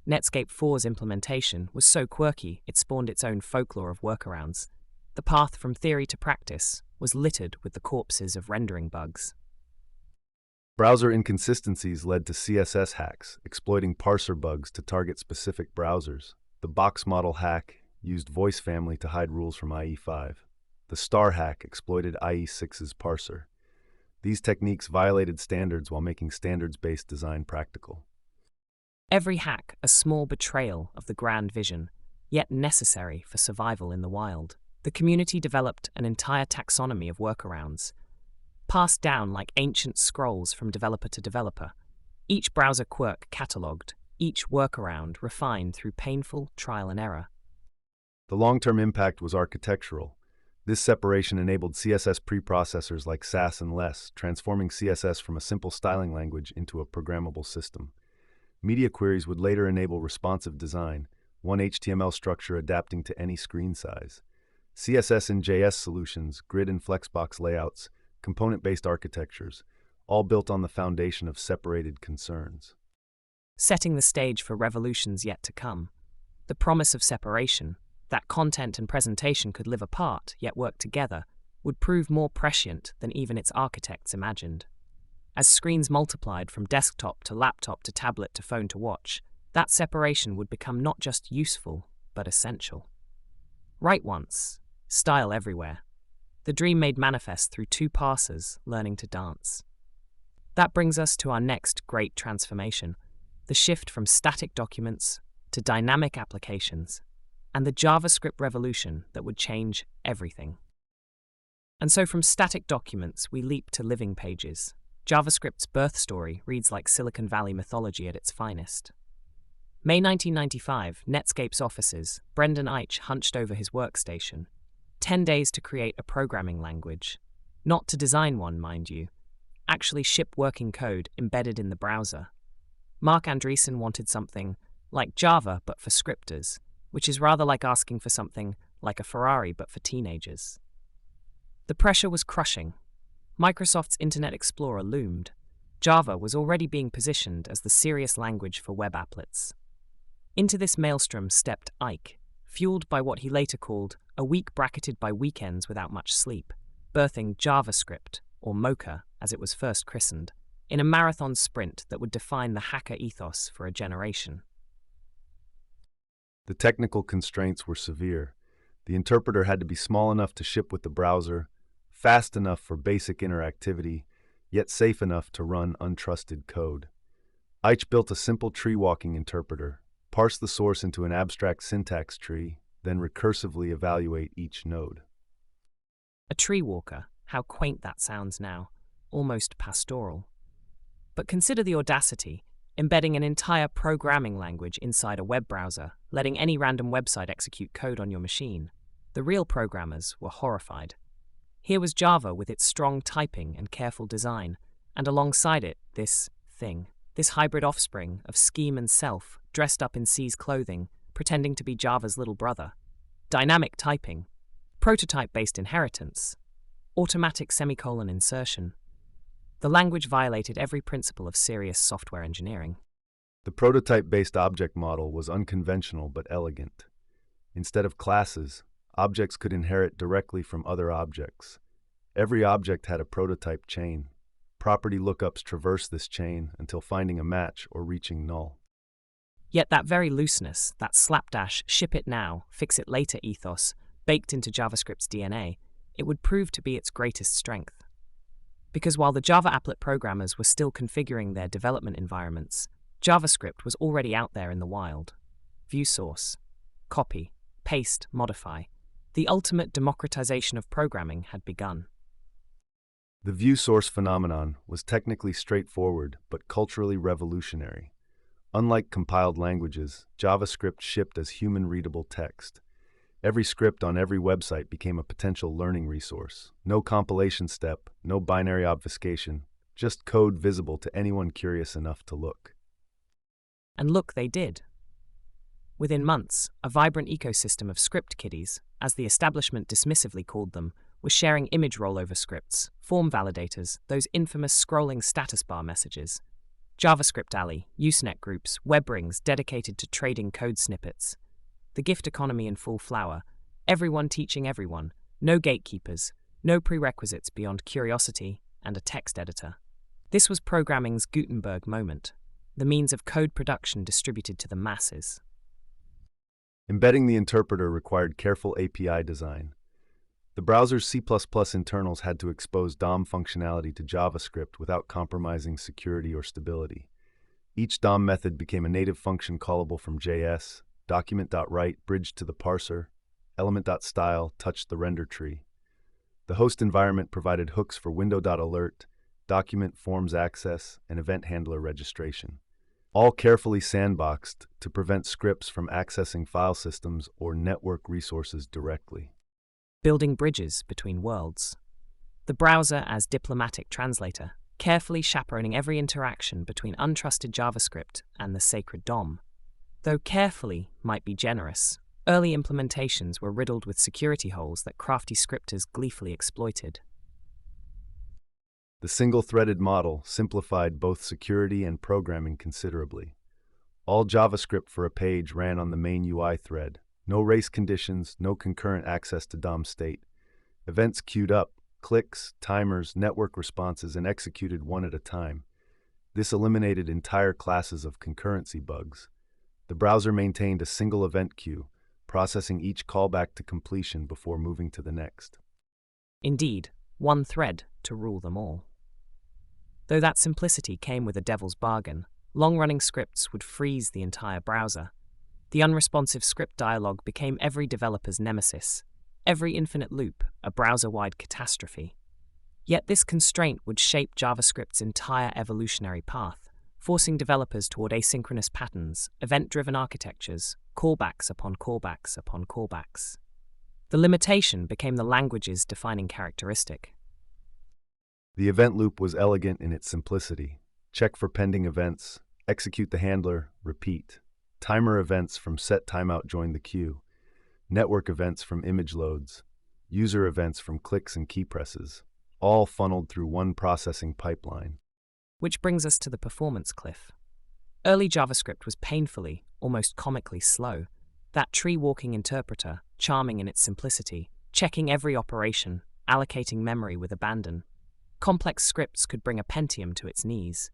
Netscape 4's implementation was so quirky it spawned its own folklore of workarounds. The path from theory to practice was littered with the corpses of rendering bugs. Browser inconsistencies led to CSS hacks, exploiting parser bugs to target specific browsers. The box model hack used voice family to hide rules from IE5. The star hack exploited IE6's parser. These techniques violated standards while making standards-based design practical. Every hack a small betrayal of the grand vision, yet necessary for survival in the wild. The community developed an entire taxonomy of workarounds, passed down like ancient scrolls from developer to developer. Each browser quirk catalogued, each workaround refined through painful trial and error. The long-term impact was architectural. This separation enabled CSS preprocessors like Sass and Less, transforming CSS from a simple styling language into a programmable system. Media queries would later enable responsive design, one HTML structure adapting to any screen size. CSS and JS solutions, grid and flexbox layouts, component-based architectures, all built on the foundation of separated concerns. Setting the stage for revolutions yet to come. The promise of separation, that content and presentation could live apart yet work together, would prove more prescient than even its architects imagined. As screens multiplied from desktop to laptop to tablet to phone to watch, that separation would become not just useful, but essential. Write once, style everywhere. The dream made manifest through two parsers learning to dance. That brings us to our next great transformation, the shift from static documents to dynamic applications, and the JavaScript revolution that would change everything. And so from static documents, we leap to living pages. JavaScript's birth story reads like Silicon Valley mythology at its finest. May 1995, Netscape's offices, Brendan Eich hunched over his workstation. 10 days to create a programming language. Not to design one, mind you. Actually ship working code embedded in the browser. Mark Andreessen wanted something like Java but for scripters, which is rather like asking for something like a Ferrari but for teenagers. The pressure was crushing. Microsoft's Internet Explorer loomed. Java was already being positioned as the serious language for web applets. Into this maelstrom stepped Ike, fueled by what he later called a week bracketed by weekends without much sleep, birthing JavaScript, or Mocha as it was first christened, in a marathon sprint that would define the hacker ethos for a generation. The technical constraints were severe. The interpreter had to be small enough to ship with the browser, fast enough for basic interactivity, yet safe enough to run untrusted code. Eich built a simple tree-walking interpreter, parse the source into an abstract syntax tree, then recursively evaluate each node. A tree walker, how quaint that sounds now, almost pastoral. But consider the audacity, embedding an entire programming language inside a web browser, letting any random website execute code on your machine. The real programmers were horrified. Here was Java with its strong typing and careful design, and alongside it, this hybrid offspring of scheme and self, dressed up in C's clothing, pretending to be Java's little brother. Dynamic typing, prototype-based inheritance, automatic semicolon insertion. The language violated every principle of serious software engineering. The prototype-based object model was unconventional but elegant. Instead of classes, objects could inherit directly from other objects. Every object had a prototype chain. Property lookups traverse this chain until finding a match or reaching null. Yet that very looseness, that slapdash, ship it now, fix it later ethos, baked into JavaScript's DNA, it would prove to be its greatest strength. Because while the Java applet programmers were still configuring their development environments, JavaScript was already out there in the wild. View source, copy, paste, modify. The ultimate democratization of programming had begun. The view source phenomenon was technically straightforward but culturally revolutionary. Unlike compiled languages, JavaScript shipped as human-readable text. Every script on every website became a potential learning resource. No compilation step, no binary obfuscation, just code visible to anyone curious enough to look. And look, they did. Within months, a vibrant ecosystem of script kiddies, as the establishment dismissively called them, was sharing image rollover scripts, form validators, those infamous scrolling status bar messages, JavaScript Alley, Usenet groups, web rings dedicated to trading code snippets. The gift economy in full flower, everyone teaching everyone, no gatekeepers, no prerequisites beyond curiosity and a text editor. This was programming's Gutenberg moment, the means of code production distributed to the masses. Embedding the interpreter required careful API design. The browser's C++ internals had to expose DOM functionality to JavaScript without compromising security or stability. Each DOM method became a native function callable from JS, document.write bridged to the parser, element.style touched the render tree. The host environment provided hooks for window.alert, document forms access, and event handler registration. All carefully sandboxed to prevent scripts from accessing file systems or network resources directly. Building bridges between worlds. The browser as diplomatic translator, carefully chaperoning every interaction between untrusted JavaScript and the sacred DOM. Though carefully might be generous, early implementations were riddled with security holes that crafty scripters gleefully exploited. The single-threaded model simplified both security and programming considerably. All JavaScript for a page ran on the main UI thread. No race conditions, no concurrent access to DOM state. Events queued up, clicks, timers, network responses, and executed one at a time. This eliminated entire classes of concurrency bugs. The browser maintained a single event queue, processing each callback to completion before moving to the next. Indeed, one thread to rule them all. Though that simplicity came with a devil's bargain, long-running scripts would freeze the entire browser. The unresponsive script dialog became every developer's nemesis, every infinite loop a browser-wide catastrophe. Yet this constraint would shape JavaScript's entire evolutionary path, forcing developers toward asynchronous patterns, event-driven architectures, callbacks upon callbacks upon callbacks. The limitation became the language's defining characteristic. The event loop was elegant in its simplicity. Check for pending events, execute the handler, repeat. Timer events from set timeout join the queue. Network events from image loads. User events from clicks and key presses. All funneled through one processing pipeline. Which brings us to the performance cliff. Early JavaScript was painfully, almost comically slow. That tree-walking interpreter, charming in its simplicity, checking every operation, allocating memory with abandon. Complex scripts could bring a Pentium to its knees.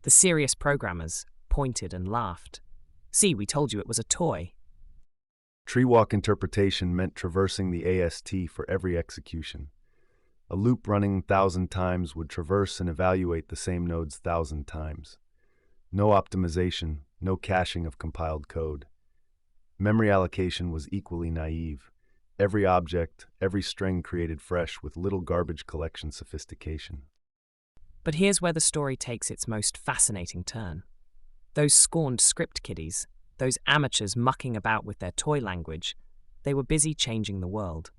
The serious programmers pointed and laughed. See, we told you it was a toy. Tree walk interpretation meant traversing the AST for every execution. A loop running 1,000 times would traverse and evaluate the same nodes 1,000 times. No optimization, no caching of compiled code. Memory allocation was equally naive. Every object, every string created fresh with little garbage collection sophistication. But here's where the story takes its most fascinating turn. Those scorned script kiddies, those amateurs mucking about with their toy language, they were busy changing the world.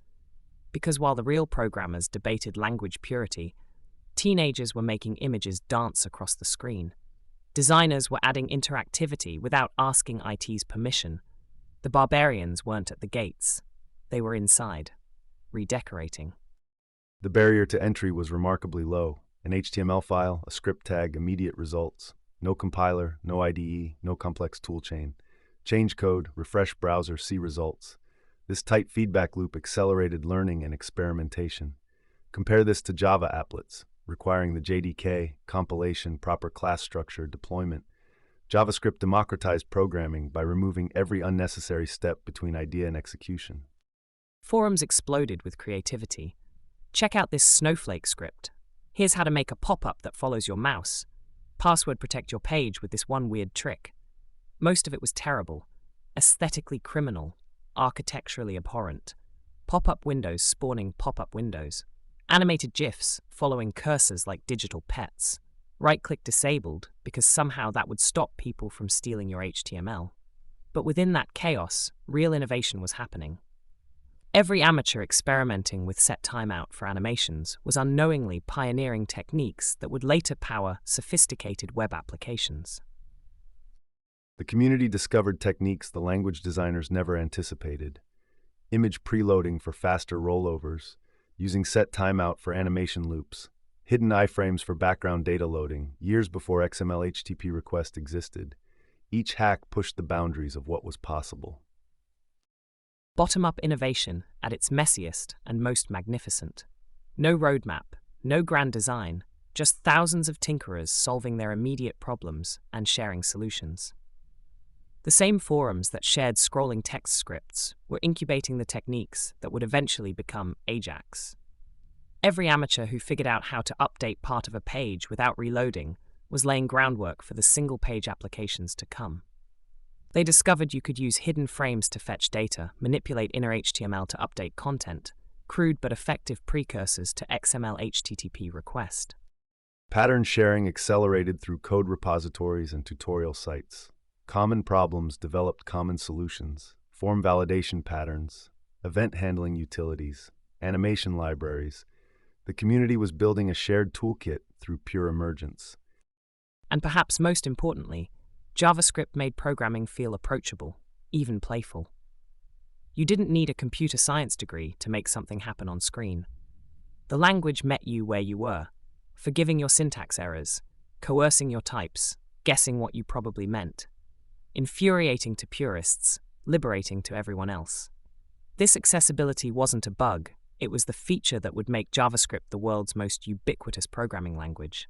Because while the real programmers debated language purity, teenagers were making images dance across the screen. Designers were adding interactivity without asking IT's permission. The barbarians weren't at the gates. They were inside, redecorating. The barrier to entry was remarkably low. An HTML file, a script tag, immediate results. No compiler, no IDE, no complex toolchain. Change code, refresh browser, see results. This tight feedback loop accelerated learning and experimentation. Compare this to Java applets, requiring the JDK, compilation, proper class structure, deployment. JavaScript democratized programming by removing every unnecessary step between idea and execution. Forums exploded with creativity. Check out this snowflake script. Here's how to make a pop-up that follows your mouse. Password protect your page with this one weird trick. Most of it was terrible, aesthetically criminal, architecturally abhorrent. Pop-up windows spawning pop-up windows. Animated GIFs following cursors like digital pets. Right-click disabled because somehow that would stop people from stealing your HTML. But within that chaos, real innovation was happening. Every amateur experimenting with set timeout for animations was unknowingly pioneering techniques that would later power sophisticated web applications. The community discovered techniques the language designers never anticipated. Image preloading for faster rollovers, using set timeout for animation loops, hidden iframes for background data loading, years before XML HTTP request existed. Each hack pushed the boundaries of what was possible. Bottom-up innovation at its messiest and most magnificent. No roadmap, no grand design, just thousands of tinkerers solving their immediate problems and sharing solutions. The same forums that shared scrolling text scripts were incubating the techniques that would eventually become Ajax. Every amateur who figured out how to update part of a page without reloading was laying groundwork for the single-page applications to come. They discovered you could use hidden frames to fetch data, manipulate inner HTML to update content, crude but effective precursors to XML HTTP request. Pattern sharing accelerated through code repositories and tutorial sites. Common problems developed common solutions, form validation patterns, event handling utilities, animation libraries. The community was building a shared toolkit through pure emergence. And perhaps most importantly, JavaScript made programming feel approachable, even playful. You didn't need a computer science degree to make something happen on screen. The language met you where you were, forgiving your syntax errors, coercing your types, guessing what you probably meant. Infuriating to purists, liberating to everyone else. This accessibility wasn't a bug, It was the feature that would make JavaScript the world's most ubiquitous programming language.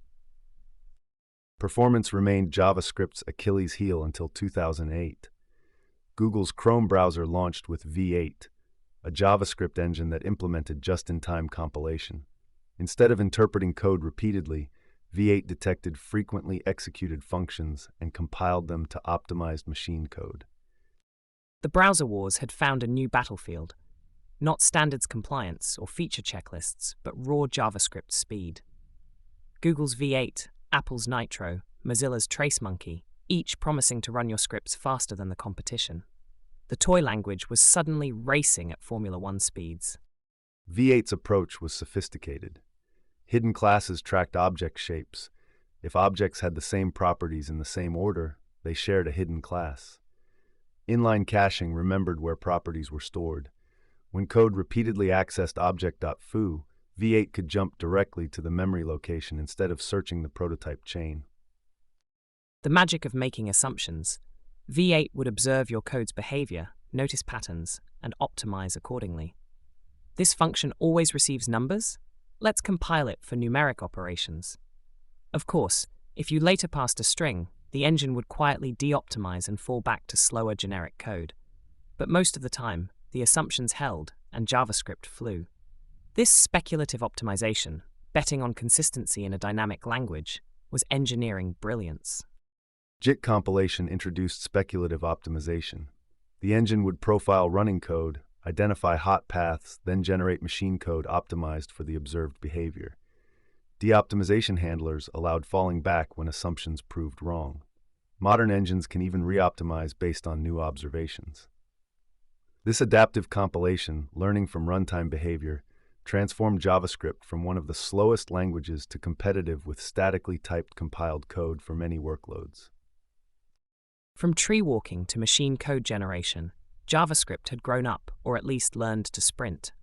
Performance remained JavaScript's Achilles heel until 2008. Google's Chrome browser launched with V8, a JavaScript engine that implemented just-in-time compilation. Instead of interpreting code repeatedly, V8 detected frequently executed functions and compiled them to optimized machine code. The browser wars had found a new battlefield. Not standards compliance or feature checklists, but raw JavaScript speed. Google's V8, Apple's Nitro, Mozilla's TraceMonkey, each promising to run your scripts faster than the competition. The toy language was suddenly racing at Formula One speeds. V8's approach was sophisticated. Hidden classes tracked object shapes. If objects had the same properties in the same order, they shared a hidden class. Inline caching remembered where properties were stored. When code repeatedly accessed object.foo, V8 could jump directly to the memory location instead of searching the prototype chain. The magic of making assumptions. V8 would observe your code's behavior, notice patterns, and optimize accordingly. This function always receives numbers? Let's compile it for numeric operations. Of course, if you later passed a string, the engine would quietly de-optimize and fall back to slower generic code. But most of the time, the assumptions held and JavaScript flew. This speculative optimization, betting on consistency in a dynamic language, was engineering brilliance. JIT compilation introduced speculative optimization. The engine would profile running code, identify hot paths, then generate machine code optimized for the observed behavior. De-optimization handlers allowed falling back when assumptions proved wrong. Modern engines can even re-optimize based on new observations. This adaptive compilation, learning from runtime behavior, transformed JavaScript from one of the slowest languages to competitive with statically typed compiled code for many workloads. From tree walking to machine code generation, JavaScript had grown up, or at least learned to sprint.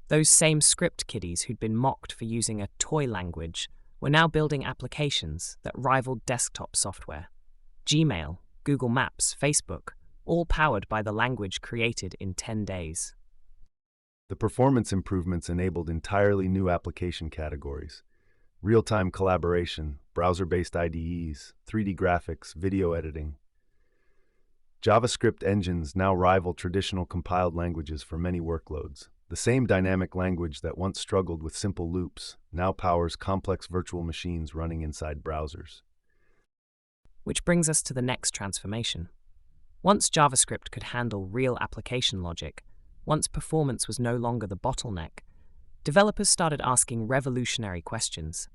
Those same script kiddies who'd been mocked for using a toy language were now building applications that rivaled desktop software. Gmail, Google Maps, Facebook, all powered by the language created in 10 days. The performance improvements enabled entirely new application categories: real-time collaboration, browser-based IDEs, 3D graphics, video editing. JavaScript engines now rival traditional compiled languages for many workloads. The same dynamic language that once struggled with simple loops now powers complex virtual machines running inside browsers. Which brings us to the next transformation. Once JavaScript could handle real application logic, once performance was no longer the bottleneck, developers started asking revolutionary questions.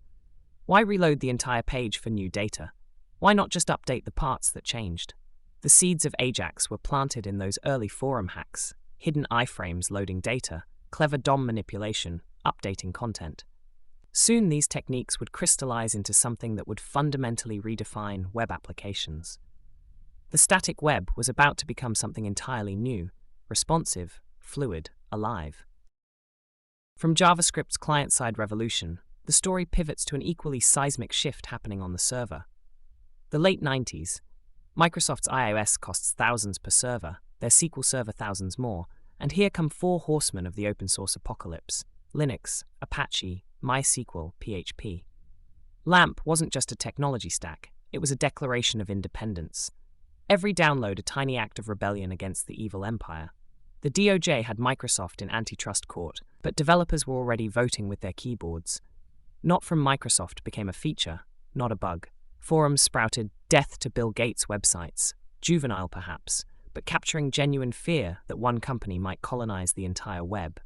Why reload the entire page for new data? Why not just update the parts that changed? The seeds of Ajax were planted in those early forum hacks: hidden iframes loading data, clever DOM manipulation, updating content. Soon these techniques would crystallize into something that would fundamentally redefine web applications. The static web was about to become something entirely new, responsive, fluid, alive. From JavaScript's client-side revolution, the story pivots to an equally seismic shift happening on the server. The late 90s, Microsoft's iOS costs thousands per server, their SQL Server thousands more, and here come four horsemen of the open-source apocalypse: Linux, Apache, MySQL, PHP. LAMP wasn't just a technology stack, it was a declaration of independence. Every download a tiny act of rebellion against the evil empire. The DOJ had Microsoft in antitrust court, but developers were already voting with their keyboards. Not from Microsoft became a feature, not a bug. Forums sprouted death to Bill Gates websites, juvenile perhaps, but capturing genuine fear that one company might colonize the entire web.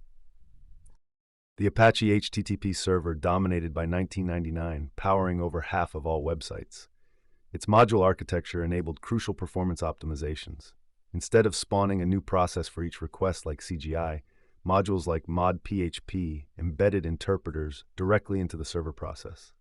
The Apache HTTP server dominated by 1999, powering over half of all websites. Its module architecture enabled crucial performance optimizations. Instead of spawning a new process for each request like CGI, modules like mod.php embedded interpreters directly into the server process.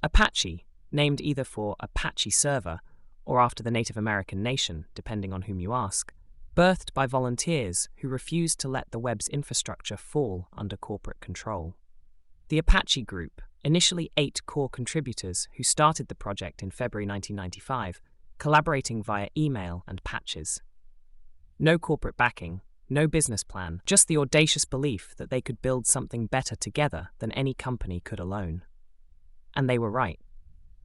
Apache, named either for Apache Server or after the Native American nation, depending on whom you ask, birthed by volunteers who refused to let the web's infrastructure fall under corporate control. The Apache Group, initially 8 core contributors who started the project in February 1995, collaborating via email and patches. No corporate backing, no business plan, just the audacious belief that they could build something better together than any company could alone. And they were right.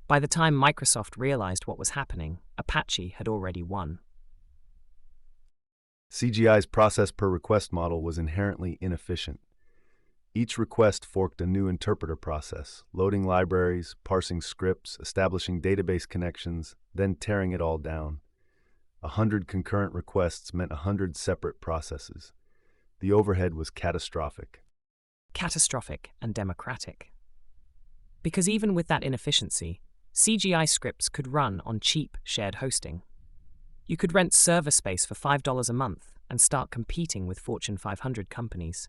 By the time Microsoft realized what was happening, Apache had already won. CGI's process per request model was inherently inefficient. Each request forked a new interpreter process, loading libraries, parsing scripts, establishing database connections, then tearing it all down. 100 concurrent requests meant 100 separate processes. The overhead was catastrophic. Catastrophic and democratic. Because even with that inefficiency, CGI scripts could run on cheap shared hosting. You could rent server space for $5 a month and start competing with Fortune 500 companies.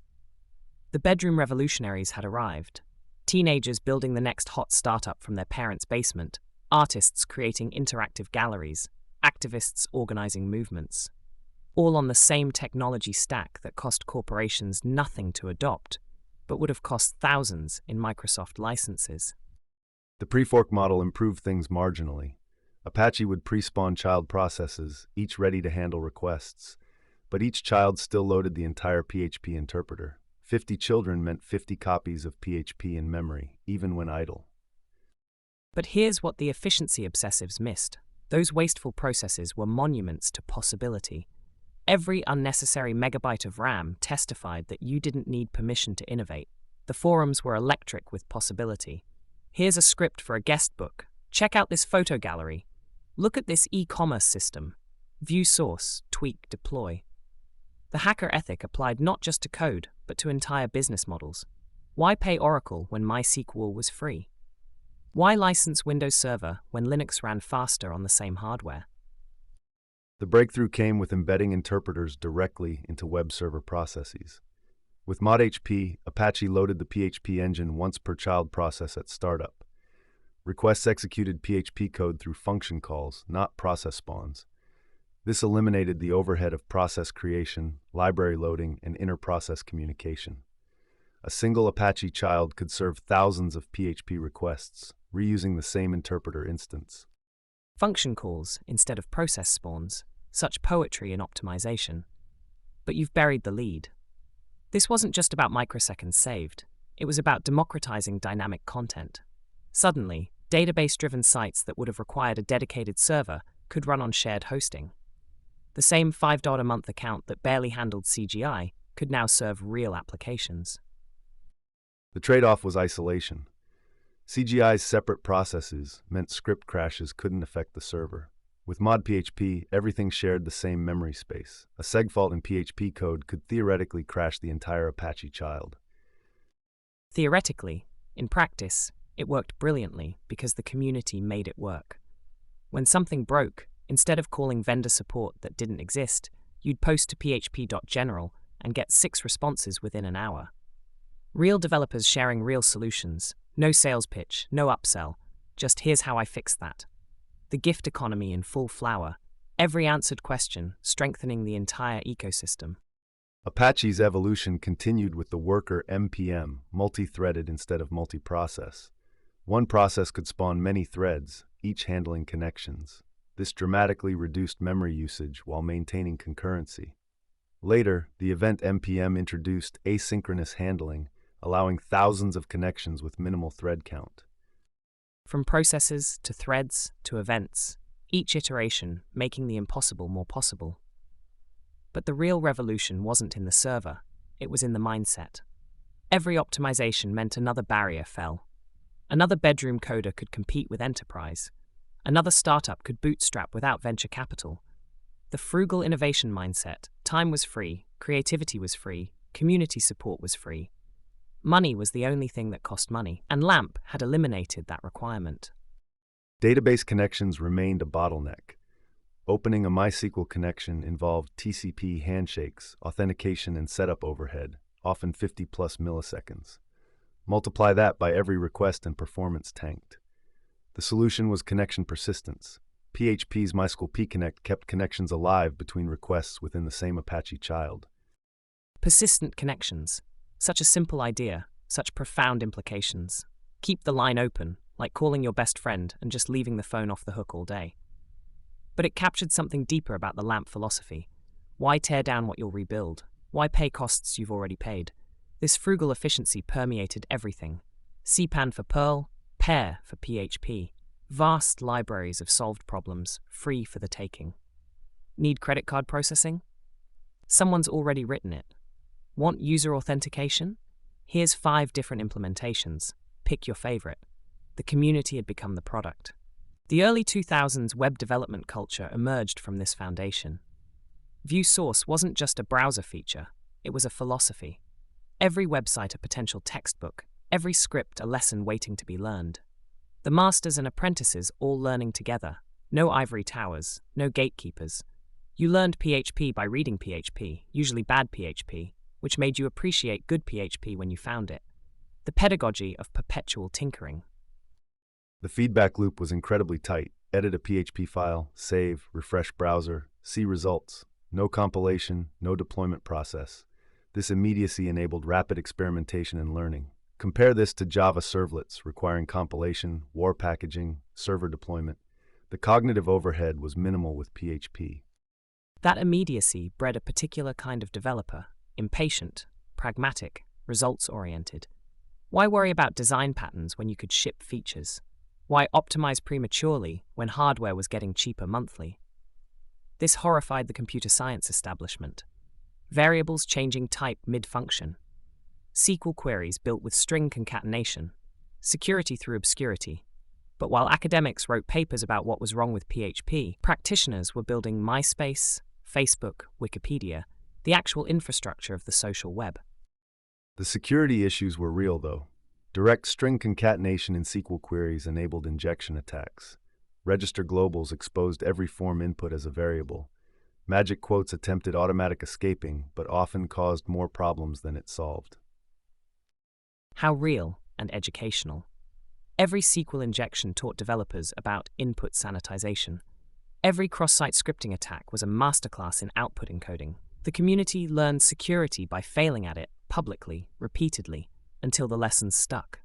The bedroom revolutionaries had arrived. Teenagers building the next hot startup from their parents' basement, artists creating interactive galleries, activists organizing movements. All on the same technology stack that cost corporations nothing to adopt, but would have cost thousands in Microsoft licenses. The pre-fork model improved things marginally. Apache would pre-spawn child processes, each ready to handle requests, but each child still loaded the entire PHP interpreter. 50 children meant 50 copies of PHP in memory, even when idle. But here's what the efficiency obsessives missed. Those wasteful processes were monuments to possibility. Every unnecessary megabyte of RAM testified that you didn't need permission to innovate. The forums were electric with possibility. Here's a script for a guest book. Check out this photo gallery. Look at this e-commerce system. View source, tweak, deploy. The hacker ethic applied not just to code, but to entire business models. Why pay Oracle when MySQL was free? Why license Windows Server when Linux ran faster on the same hardware? The breakthrough came with embedding interpreters directly into web server processes. With ModHP, Apache loaded the PHP engine once per child process at startup. Requests executed PHP code through function calls, not process spawns. This eliminated the overhead of process creation, library loading, and inter-process communication. A single Apache child could serve thousands of PHP requests, reusing the same interpreter instance. Function calls instead of process spawns, such poetry in optimization. But you've buried the lead. This wasn't just about microseconds saved. It was about democratizing dynamic content. Suddenly, database-driven sites that would have required a dedicated server could run on shared hosting. The same $5 a month account that barely handled CGI could now serve real applications. The trade-off was isolation. CGI's separate processes meant script crashes couldn't affect the server. With ModPHP, everything shared the same memory space. A segfault in PHP code could theoretically crash the entire Apache child. Theoretically, in practice, it worked brilliantly because the community made it work. When something broke, instead of calling vendor support that didn't exist, you'd post to php.general and get 6 responses within an hour. Real developers sharing real solutions, no sales pitch, no upsell, just here's how I fixed that. The gift economy in full flower, every answered question strengthening the entire ecosystem. Apache's evolution continued with the worker MPM, multi-threaded instead of multi-process. One process could spawn many threads, each handling connections. This dramatically reduced memory usage while maintaining concurrency. Later, the event MPM introduced asynchronous handling, allowing thousands of connections with minimal thread count. From processes to threads to events, each iteration making the impossible more possible. But the real revolution wasn't in the server, it was in the mindset. Every optimization meant another barrier fell. Another bedroom coder could compete with enterprise. Another startup could bootstrap without venture capital. The frugal innovation mindset, time was free, creativity was free, community support was free. Money was the only thing that cost money, and LAMP had eliminated that requirement. Database connections remained a bottleneck. Opening a MySQL connection involved TCP handshakes, authentication, and setup overhead, often 50+ milliseconds. Multiply that by every request and performance tanked. The solution was connection persistence. PHP's MySQL pconnect kept connections alive between requests within the same Apache child. Persistent connections. Such a simple idea, such profound implications. Keep the line open, like calling your best friend and just leaving the phone off the hook all day. But it captured something deeper about the LAMP philosophy. Why tear down what you'll rebuild? Why pay costs you've already paid? This frugal efficiency permeated everything. CPAN for Perl, Pair for PHP. Vast libraries of solved problems, free for the taking. Need credit card processing? Someone's already written it. Want user authentication? Here's 5 different implementations. Pick your favorite. The community had become the product. The early 2000s web development culture emerged from this foundation. View source wasn't just a browser feature, it was a philosophy. Every website a potential textbook, every script a lesson waiting to be learned. The masters and apprentices all learning together. No ivory towers, no gatekeepers. You learned PHP by reading PHP, usually bad PHP, which made you appreciate good PHP when you found it. The pedagogy of perpetual tinkering. The feedback loop was incredibly tight. Edit a PHP file, save, refresh browser, see results. No compilation, no deployment process. This immediacy enabled rapid experimentation and learning. Compare this to Java servlets, requiring compilation, war packaging, server deployment. The cognitive overhead was minimal with PHP. That immediacy bred a particular kind of developer, impatient, pragmatic, results-oriented. Why worry about design patterns when you could ship features? Why optimize prematurely when hardware was getting cheaper monthly? This horrified the computer science establishment. Variables changing type mid-function. SQL queries built with string concatenation. Security through obscurity. But while academics wrote papers about what was wrong with PHP, practitioners were building MySpace, Facebook, Wikipedia, the actual infrastructure of the social web. The security issues were real, though. Direct string concatenation in SQL queries enabled injection attacks. Register globals exposed every form input as a variable. Magic quotes attempted automatic escaping, but often caused more problems than it solved. How real and educational. Every SQL injection taught developers about input sanitization. Every cross-site scripting attack was a masterclass in output encoding. The community learned security by failing at it publicly, repeatedly, until the lessons stuck.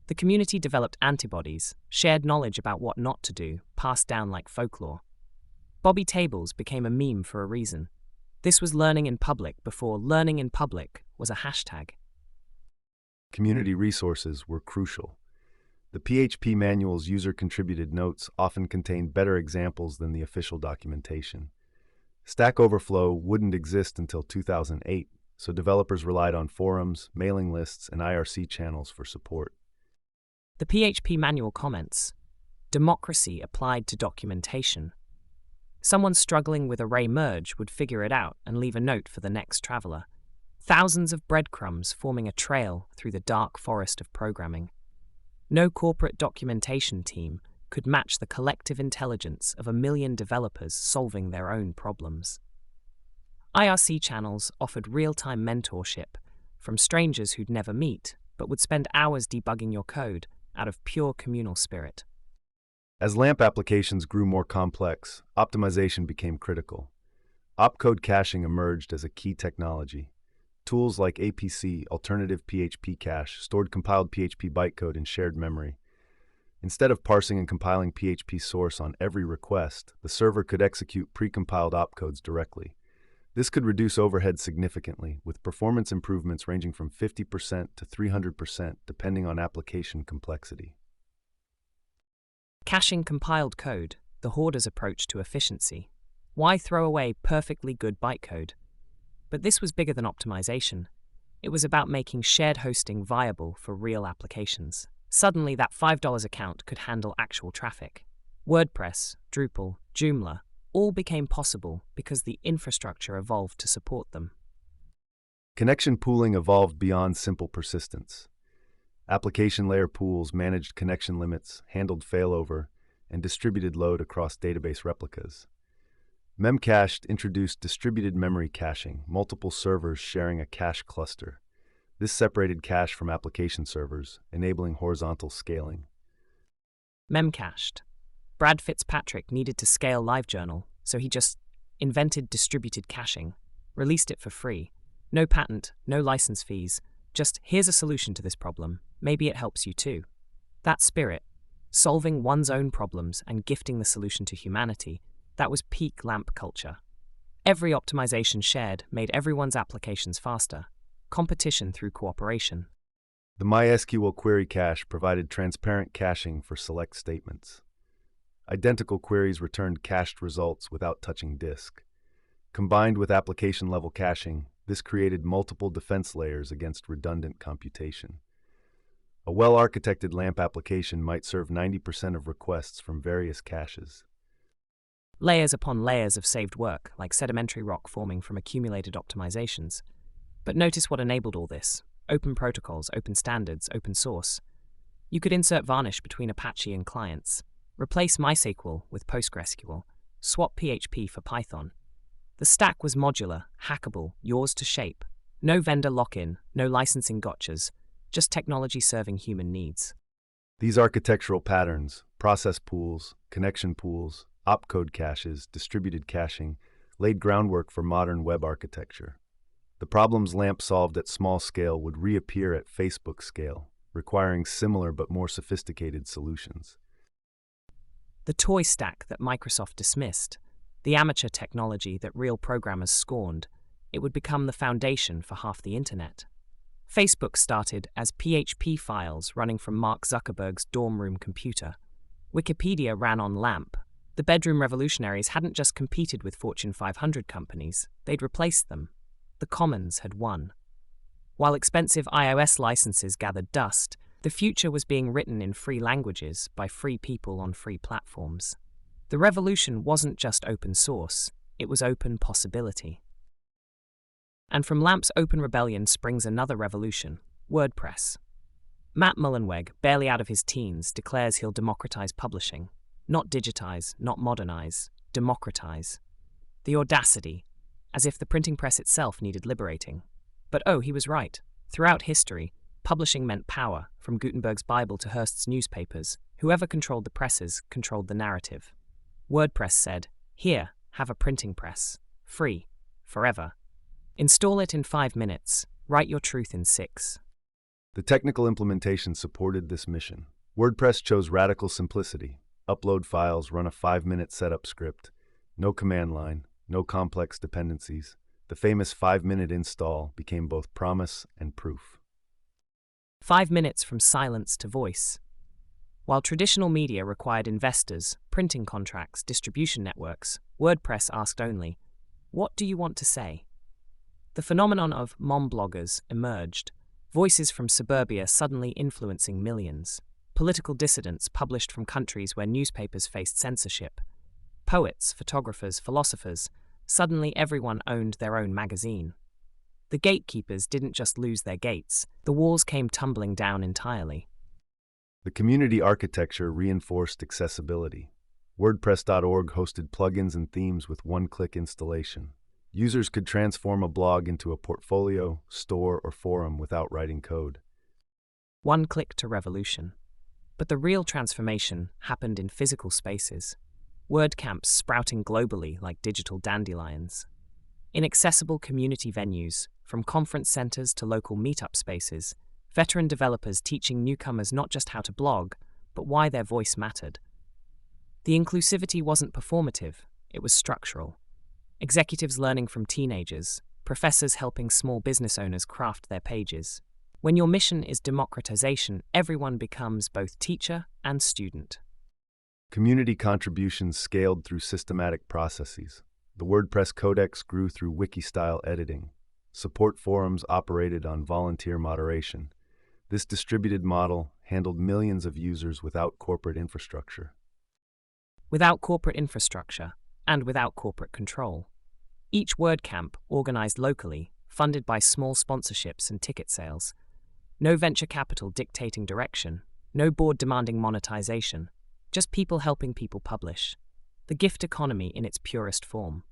The community developed antibodies, shared knowledge about what not to do, passed down like folklore. Bobby Tables became a meme for a reason. This was learning in public before learning in public was a hashtag. Community resources were crucial. The PHP manual's user-contributed notes often contained better examples than the official documentation. Stack Overflow wouldn't exist until 2008, so developers relied on forums, mailing lists, and IRC channels for support. The PHP manual comments, democracy applied to documentation. Someone struggling with array merge would figure it out and leave a note for the next traveler. Thousands of breadcrumbs forming a trail through the dark forest of programming. No corporate documentation team could match the collective intelligence of 1 million developers solving their own problems. IRC channels offered real-time mentorship from strangers who'd never meet, but would spend hours debugging your code out of pure communal spirit. As LAMP applications grew more complex, optimization became critical. Opcode caching emerged as a key technology. Tools like APC, Alternative PHP Cache, stored compiled PHP bytecode in shared memory. Instead of parsing and compiling PHP source on every request, the server could execute precompiled opcodes directly. This could reduce overhead significantly, with performance improvements ranging from 50% to 300% depending on application complexity. Caching compiled code, the hoarder's approach to efficiency. Why throw away perfectly good bytecode? But this was bigger than optimization. It was about making shared hosting viable for real applications. Suddenly, that $5 account could handle actual traffic. WordPress, Drupal, Joomla, all became possible because the infrastructure evolved to support them. Connection pooling evolved beyond simple persistence. Application layer pools managed connection limits, handled failover, and distributed load across database replicas. Memcached introduced distributed memory caching, multiple servers sharing a cache cluster. This separated cache from application servers, enabling horizontal scaling. Memcached. Brad Fitzpatrick needed to scale LiveJournal, so he just invented distributed caching, released it for free. No patent, no license fees, just here's a solution to this problem, maybe it helps you too. That spirit, solving one's own problems and gifting the solution to humanity, that was peak LAMP culture. Every optimization shared made everyone's applications faster. Competition through cooperation. The MySQL query cache provided transparent caching for select statements. Identical queries returned cached results without touching disk. Combined with application-level caching, this created multiple defense layers against redundant computation. A well-architected LAMP application might serve 90% of requests from various caches. Layers upon layers of saved work, like sedimentary rock forming from accumulated optimizations. But notice what enabled all this. Open protocols, open standards, open source. You could insert varnish between Apache and clients, replace MySQL with PostgreSQL, swap PHP for Python. The stack was modular, hackable, yours to shape. No vendor lock-in, no licensing gotchas, just technology serving human needs. These architectural patterns, process pools, connection pools, opcode caches, distributed caching, laid groundwork for modern web architecture. The problems LAMP solved at small scale would reappear at Facebook scale, requiring similar but more sophisticated solutions. The toy stack that Microsoft dismissed, the amateur technology that real programmers scorned, it would become the foundation for half the internet. Facebook started as PHP files running from Mark Zuckerberg's dorm room computer. Wikipedia ran on LAMP. The bedroom revolutionaries hadn't just competed with Fortune 500 companies, they'd replaced them. The Commons had won. While expensive iOS licenses gathered dust, the future was being written in free languages by free people on free platforms. The revolution wasn't just open source, it was open possibility. And from LAMP's open rebellion springs another revolution, WordPress. Matt Mullenweg, barely out of his teens, declares he'll democratize publishing. Not digitize, not modernize, democratize. The audacity, as if the printing press itself needed liberating. But oh, he was right. Throughout history, publishing meant power, from Gutenberg's Bible to Hearst's newspapers. Whoever controlled the presses controlled the narrative. WordPress said, "Here, have a printing press. Free. Forever. Install it in 5 minutes. Write your truth in 6. The technical implementation supported this mission. WordPress chose radical simplicity. Upload files, run a 5-minute setup script. No command line, no complex dependencies. The famous 5-minute install became both promise and proof. 5 minutes from silence to voice. While traditional media required investors, printing contracts, distribution networks, WordPress asked only, "What do you want to say?" The phenomenon of mom bloggers emerged, voices from suburbia suddenly influencing millions, political dissidents published from countries where newspapers faced censorship, poets, photographers, philosophers, suddenly everyone owned their own magazine. The gatekeepers didn't just lose their gates, the walls came tumbling down entirely. The community architecture reinforced accessibility. WordPress.org hosted plugins and themes with one-click installation. Users could transform a blog into a portfolio, store, or forum without writing code. One click to revolution. But the real transformation happened in physical spaces. WordCamps sprouting globally like digital dandelions. Inaccessible community venues, from conference centers to local meetup spaces, veteran developers teaching newcomers not just how to blog, but why their voice mattered. The inclusivity wasn't performative, it was structural. Executives learning from teenagers, professors helping small business owners craft their pages. When your mission is democratization, everyone becomes both teacher and student. Community contributions scaled through systematic processes. The WordPress codex grew through wiki-style editing. Support forums operated on volunteer moderation. This distributed model handled millions of users without corporate infrastructure. Without corporate infrastructure, and without corporate control. Each WordCamp organized locally, funded by small sponsorships and ticket sales. No venture capital dictating direction, no board demanding monetization, just people helping people publish. The gift economy in its purest form.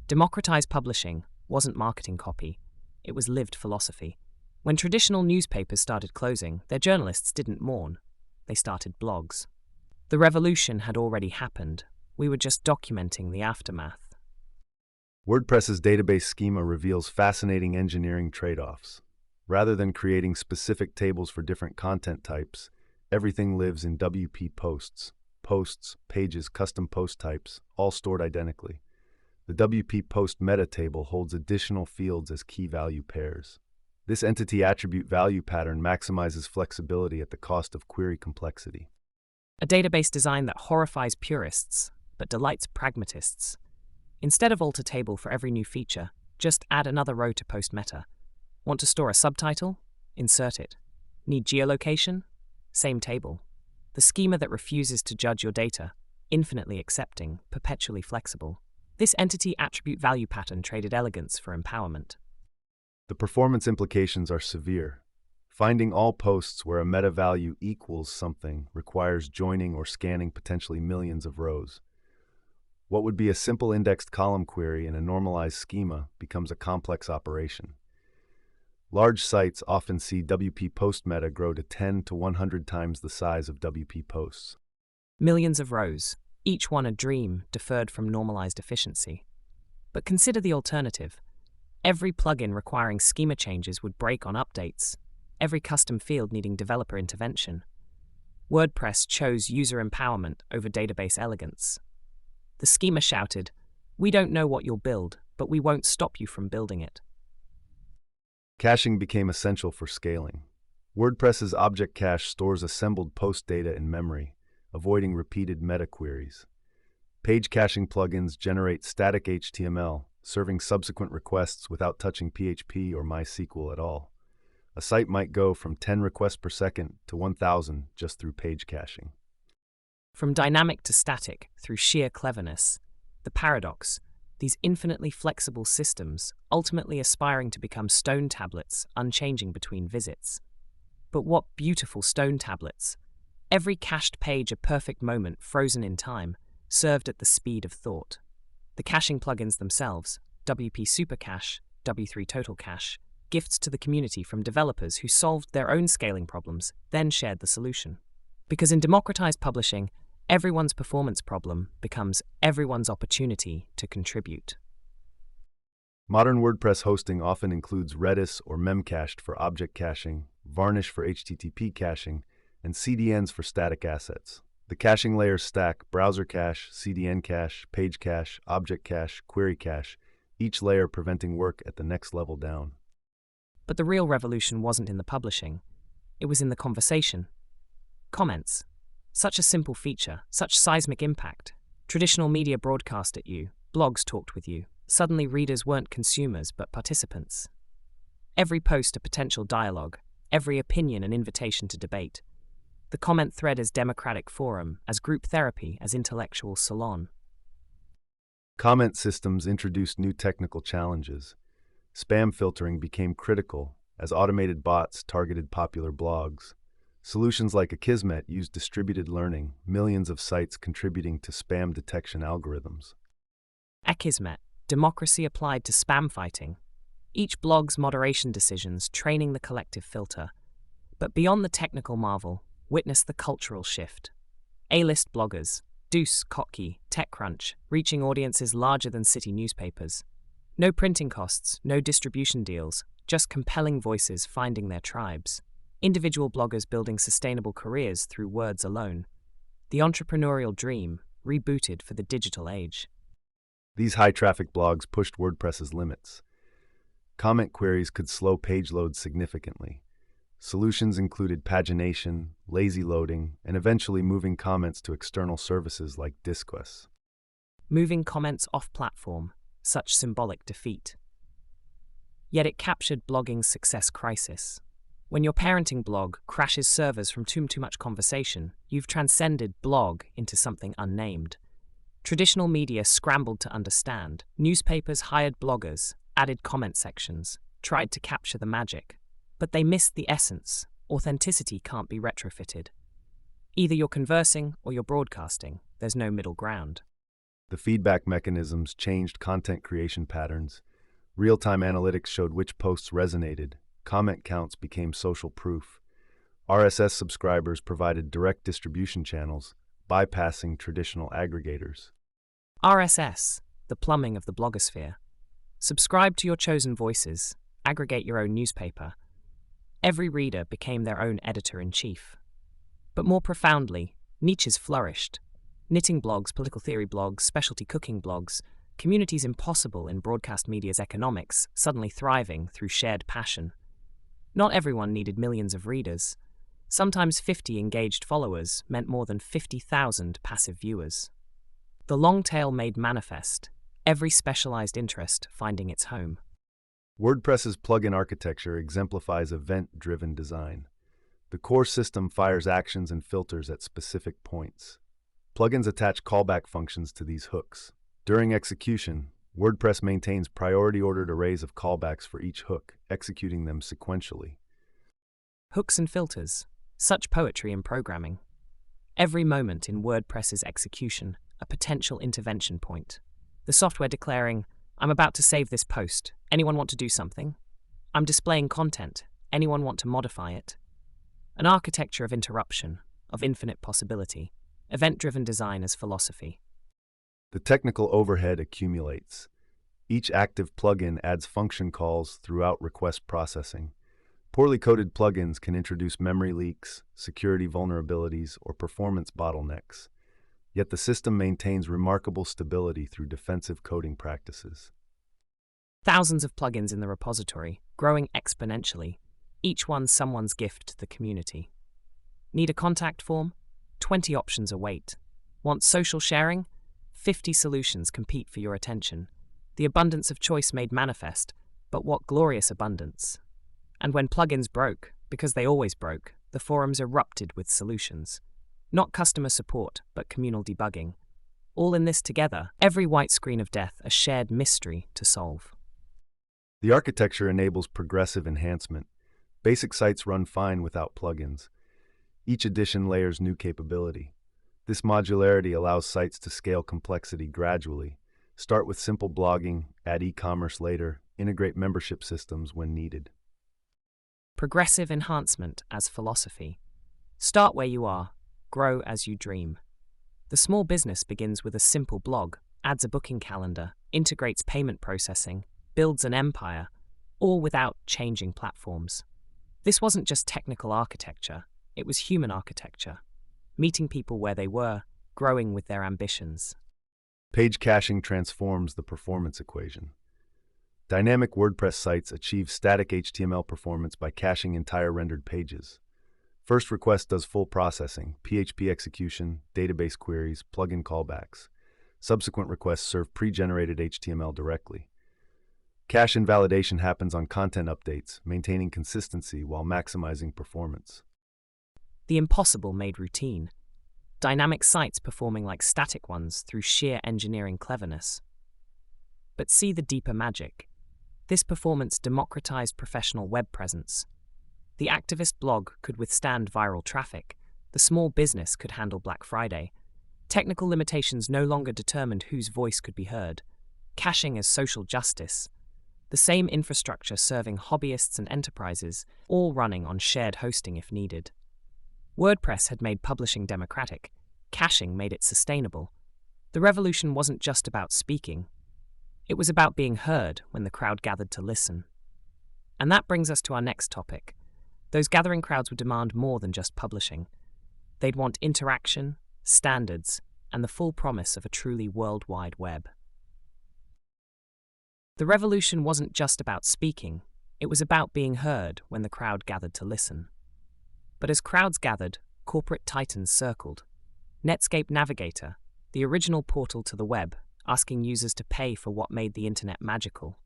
Democratized publishing wasn't marketing copy, it was lived philosophy. When traditional newspapers started closing, their journalists didn't mourn, they started blogs. The revolution had already happened, we were just documenting the aftermath. WordPress's database schema reveals fascinating engineering trade-offs. Rather than creating specific tables for different content types, everything lives in WP posts. Posts, pages, custom post types, all stored identically. The WP post meta table holds additional fields as key value pairs. This entity attribute value pattern maximizes flexibility at the cost of query complexity. A database design that horrifies purists but delights pragmatists. Instead of alter table for every new feature, just add another row to post meta. Want to store a subtitle? Insert it. Need geolocation? Same table. The schema that refuses to judge your data, infinitely accepting, perpetually flexible. This entity attribute value pattern traded elegance for empowerment. The performance implications are severe. Finding all posts where a meta value equals something requires joining or scanning potentially millions of rows. What would be a simple indexed column query in a normalized schema becomes a complex operation. Large sites often see WP post meta grow to 10 to 100 times the size of WP posts. Millions of rows, each one a dream deferred from normalized efficiency. But consider the alternative. Every plugin requiring schema changes would break on updates, every custom field needing developer intervention. WordPress chose user empowerment over database elegance. The schema shouted, "We don't know what you'll build, but we won't stop you from building it." Caching became essential for scaling. WordPress's object cache stores assembled post data in memory, avoiding repeated meta queries. Page caching plugins generate static HTML, serving subsequent requests without touching PHP or MySQL at all. A site might go from 10 requests per second to 1,000 just through page caching. From dynamic to static through sheer cleverness, the paradox, these infinitely flexible systems ultimately aspiring to become stone tablets unchanging between visits. But what beautiful stone tablets! Every cached page a perfect moment frozen in time, served at the speed of thought. The caching plugins themselves, WP Supercache, W3 Total Cache, gifts to the community from developers who solved their own scaling problems, then shared the solution. Because in democratized publishing, everyone's performance problem becomes everyone's opportunity to contribute. Modern WordPress hosting often includes Redis or Memcached for object caching, Varnish for HTTP caching, and CDNs for static assets. The caching layers stack browser cache, CDN cache, page cache, object cache, query cache, each layer preventing work at the next level down. But the real revolution wasn't in the publishing. It was in the conversation. Comments. Such a simple feature, such seismic impact. Traditional media broadcast at you, blogs talked with you. Suddenly readers weren't consumers but participants. Every post a potential dialogue, every opinion an invitation to debate. The comment thread as democratic forum, as group therapy, as intellectual salon. Comment systems introduced new technical challenges. Spam filtering became critical as automated bots targeted popular blogs. Solutions like Akismet used distributed learning, millions of sites contributing to spam detection algorithms. Akismet, democracy applied to spam fighting. Each blog's moderation decisions training the collective filter. But beyond the technical marvel, witness the cultural shift. A-list bloggers, Deuce, Kottke, TechCrunch, reaching audiences larger than city newspapers. No printing costs, no distribution deals, just compelling voices finding their tribes. Individual bloggers building sustainable careers through words alone. The entrepreneurial dream, rebooted for the digital age. These high-traffic blogs pushed WordPress's limits. Comment queries could slow page loads significantly. Solutions included pagination, lazy loading, and eventually moving comments to external services like Disqus. Moving comments off-platform, such symbolic defeat. Yet it captured blogging's success crisis. When your parenting blog crashes servers from too much conversation, you've transcended blog into something unnamed. Traditional media scrambled to understand. Newspapers hired bloggers, added comment sections, tried to capture the magic. But they missed the essence. Authenticity can't be retrofitted. Either you're conversing or you're broadcasting. There's no middle ground. The feedback mechanisms changed content creation patterns. Real-time analytics showed which posts resonated. Comment counts became social proof. RSS subscribers provided direct distribution channels, bypassing traditional aggregators. RSS, the plumbing of the blogosphere. Subscribe to your chosen voices, aggregate your own newspaper. Every reader became their own editor-in-chief. But more profoundly, niches flourished. Knitting blogs, political theory blogs, specialty cooking blogs, Communities impossible in broadcast media's economics suddenly thriving through shared passion. Not everyone needed millions of readers. Sometimes 50 engaged followers meant more than 50,000 passive viewers. The long tail made manifest, every specialized interest finding its home. WordPress's plugin architecture exemplifies event-driven design. The core system fires actions and filters at specific points. Plugins attach callback functions to these hooks. During execution, WordPress maintains priority-ordered arrays of callbacks for each hook, executing them sequentially. Hooks and filters, such poetry in programming. Every moment in WordPress's execution, a potential intervention point. The software declaring, I'm about to save this post. Anyone want to do something? I'm displaying content. Anyone want to modify it? An architecture of interruption, of infinite possibility. Event-driven design as philosophy. The technical overhead accumulates. Each active plugin adds function calls throughout request processing. Poorly coded plugins can introduce memory leaks, security vulnerabilities, or performance bottlenecks. Yet the system maintains remarkable stability through defensive coding practices. Thousands of plugins in the repository, growing exponentially, each one someone's gift to the community. Need a contact form? 20 options await. Want social sharing? 50 solutions compete for your attention. The abundance of choice made manifest, but what glorious abundance. And when plugins broke, because they always broke, the forums erupted with solutions. Not customer support, but communal debugging. All in this together, every white screen of death a shared mystery to solve. The architecture enables progressive enhancement. Basic sites run fine without plugins. Each edition layers new capability. This modularity allows sites to scale complexity gradually. Start with simple blogging, add e-commerce later, integrate membership systems when needed. Progressive enhancement as philosophy. Start where you are, grow as you dream. The small business begins with a simple blog, adds a booking calendar, integrates payment processing, builds an empire, all without changing platforms. This wasn't just technical architecture, it was human architecture. Meeting people where they were, growing with their ambitions. Page caching transforms the performance equation. Dynamic WordPress sites achieve static HTML performance by caching entire rendered pages. First request does full processing, PHP execution, database queries, plugin callbacks. Subsequent requests serve pre-generated HTML directly. Cache invalidation happens on content updates, maintaining consistency while maximizing performance. The impossible made routine. Dynamic sites performing like static ones through sheer engineering cleverness. But see the deeper magic. This performance democratized professional web presence. The activist blog could withstand viral traffic. The small business could handle Black Friday. Technical limitations no longer determined whose voice could be heard. Caching as social justice. The same infrastructure serving hobbyists and enterprises, all running on shared hosting if needed. WordPress had made publishing democratic. Caching made it sustainable. The revolution wasn't just about speaking. It was about being heard when the crowd gathered to listen. And that brings us to our next topic. Those gathering crowds would demand more than just publishing. They'd want interaction, standards, and the full promise of a truly worldwide web. The revolution wasn't just about speaking. It was about being heard when the crowd gathered to listen. But as crowds gathered, corporate titans circled. Netscape Navigator, the original portal to the web, asking users to pay for what made the internet magical.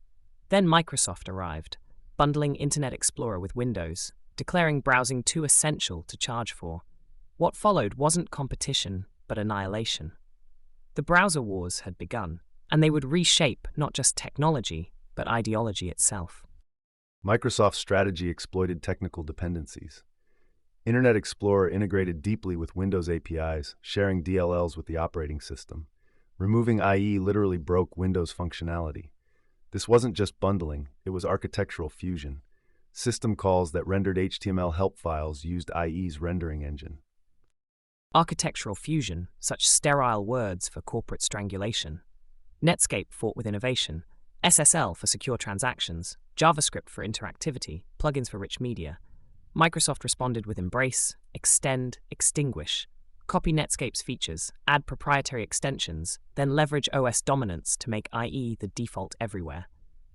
Then Microsoft arrived, bundling Internet Explorer with Windows, declaring browsing too essential to charge for. What followed wasn't competition, but annihilation. The browser wars had begun, and they would reshape not just technology, but ideology itself. Microsoft's strategy exploited technical dependencies. Internet Explorer integrated deeply with Windows APIs, sharing DLLs with the operating system. Removing IE literally broke Windows functionality. This wasn't just bundling, it was architectural fusion. System calls that rendered HTML help files used IE's rendering engine. Architectural fusion, such sterile words for corporate strangulation. Netscape fought with innovation, SSL for secure transactions, JavaScript for interactivity, plugins for rich media. Microsoft responded with embrace, extend, extinguish, copy Netscape's features, add proprietary extensions, then leverage OS dominance to make IE the default everywhere.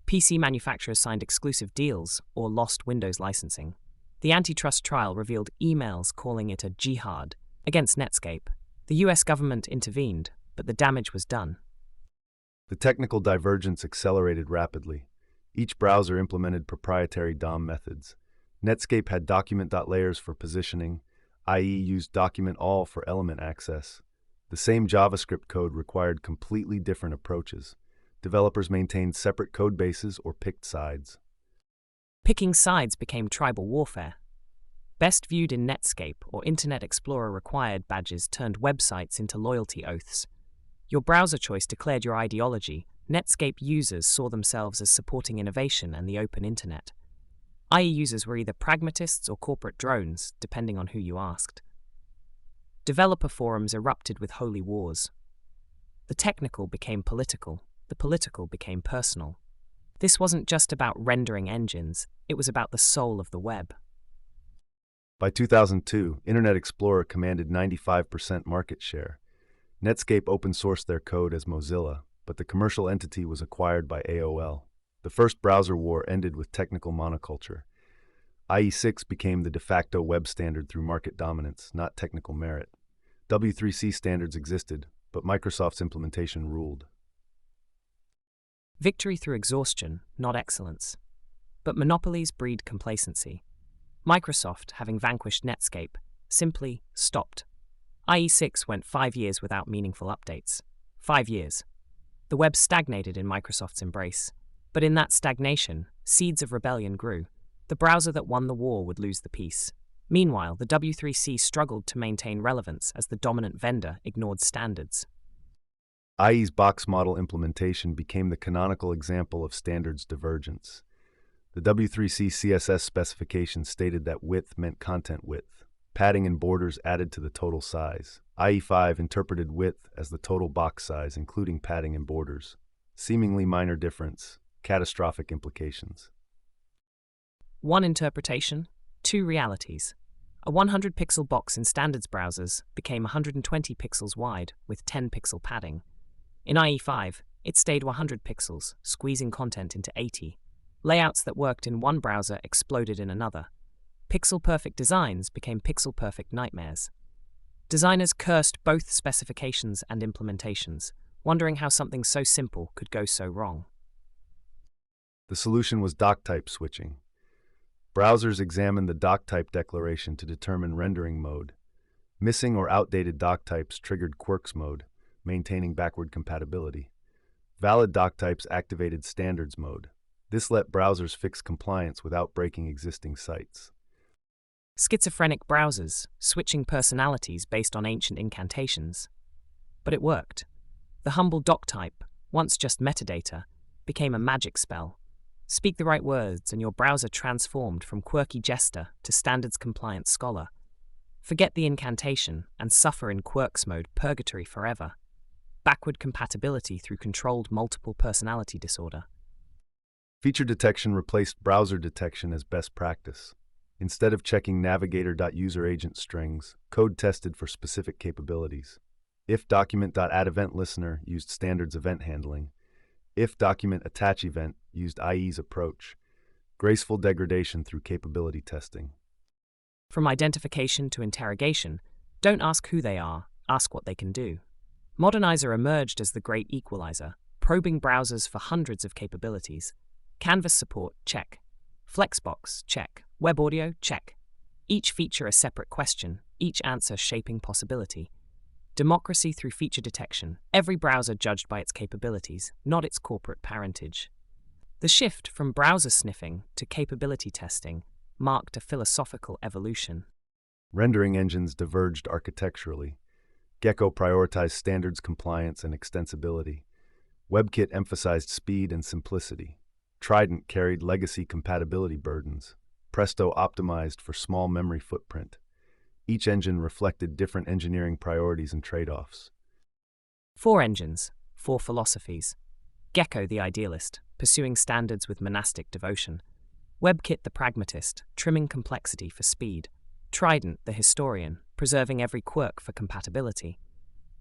PC manufacturers signed exclusive deals or lost Windows licensing. The antitrust trial revealed emails calling it a jihad against Netscape. The US government intervened, but the damage was done. The technical divergence accelerated rapidly. Each browser implemented proprietary DOM methods. Netscape had document.layers for positioning. IE used document all for element access. The same JavaScript code required completely different approaches. Developers maintained separate code bases or picked sides. Picking sides became tribal warfare. Best viewed in Netscape or Internet Explorer required badges turned websites into loyalty oaths. Your browser choice declared your ideology. Netscape users saw themselves as supporting innovation and the open internet. IE users were either pragmatists or corporate drones, depending on who you asked. Developer forums erupted with holy wars. The technical became political, the political became personal. This wasn't just about rendering engines, it was about the soul of the web. By 2002, Internet Explorer commanded 95% market share. Netscape open-sourced their code as Mozilla, but the commercial entity was acquired by AOL. The first browser war ended with technical monoculture. IE6 became the de facto web standard through market dominance, not technical merit. W3C standards existed, but Microsoft's implementation ruled. Victory through exhaustion, not excellence. But monopolies breed complacency. Microsoft, having vanquished Netscape, simply stopped. IE6 went 5 years without meaningful updates. 5 years. The web stagnated in Microsoft's embrace. But in that stagnation, seeds of rebellion grew. The browser that won the war would lose the peace. Meanwhile, the W3C struggled to maintain relevance as the dominant vendor ignored standards. IE's box model implementation became the canonical example of standards divergence. The W3C CSS specification stated that width meant content width. Padding and borders added to the total size. IE5 interpreted width as the total box size, including padding and borders. Seemingly minor difference, catastrophic implications. One interpretation, two realities. A 100-pixel box in standards browsers became 120 pixels wide with 10-pixel padding. In IE5, it stayed 100 pixels, squeezing content into 80. Layouts that worked in one browser exploded in another. Pixel-perfect designs became pixel-perfect nightmares. Designers cursed both specifications and implementations, wondering how something so simple could go so wrong. The solution was doctype switching. Browsers examined the doctype declaration to determine rendering mode. Missing or outdated doctypes triggered quirks mode, maintaining backward compatibility. Valid doctypes activated standards mode. This let browsers fix compliance without breaking existing sites. Schizophrenic browsers, switching personalities based on ancient incantations. But it worked. The humble doctype, once just metadata, became a magic spell. Speak the right words and your browser transformed from quirky jester to standards-compliant scholar. Forget the incantation and suffer in quirks mode purgatory forever. Backward compatibility through controlled multiple personality disorder. Feature detection replaced browser detection as best practice. Instead of checking navigator.userAgent strings, code tested for specific capabilities. If document.addEventListener used standards event handling. If document_attachEvent used IE's approach. Graceful degradation through capability testing. From identification to interrogation, don't ask who they are, ask what they can do. Modernizer emerged as the great equalizer, probing browsers for hundreds of capabilities. Canvas support, check. Flexbox, check. Web audio, check. Each feature a separate question, each answer shaping possibility. Democracy through feature detection, every browser judged by its capabilities, not its corporate parentage. The shift from browser sniffing to capability testing marked a philosophical evolution. Rendering engines diverged architecturally. Gecko prioritized standards compliance and extensibility. WebKit emphasized speed and simplicity. Trident carried legacy compatibility burdens. Presto optimized for small memory footprint. Each engine reflected different engineering priorities and trade-offs. 4 engines, 4 philosophies. Gecko the idealist, pursuing standards with monastic devotion. WebKit the pragmatist, trimming complexity for speed. Trident the historian, preserving every quirk for compatibility.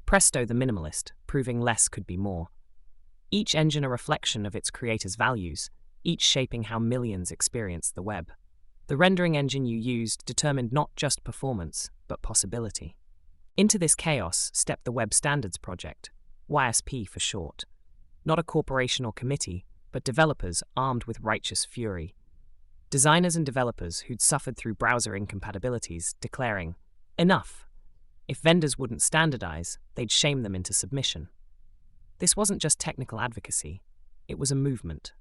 Presto the minimalist, proving less could be more. Each engine a reflection of its creator's values, each shaping how millions experience the web. The rendering engine you used determined not just performance, but possibility. Into this chaos stepped the Web Standards Project, YSP for short. Not a corporation or committee, but developers armed with righteous fury. Designers and developers who'd suffered through browser incompatibilities, declaring, "Enough!" If vendors wouldn't standardize, they'd shame them into submission. This wasn't just technical advocacy, it was a movement.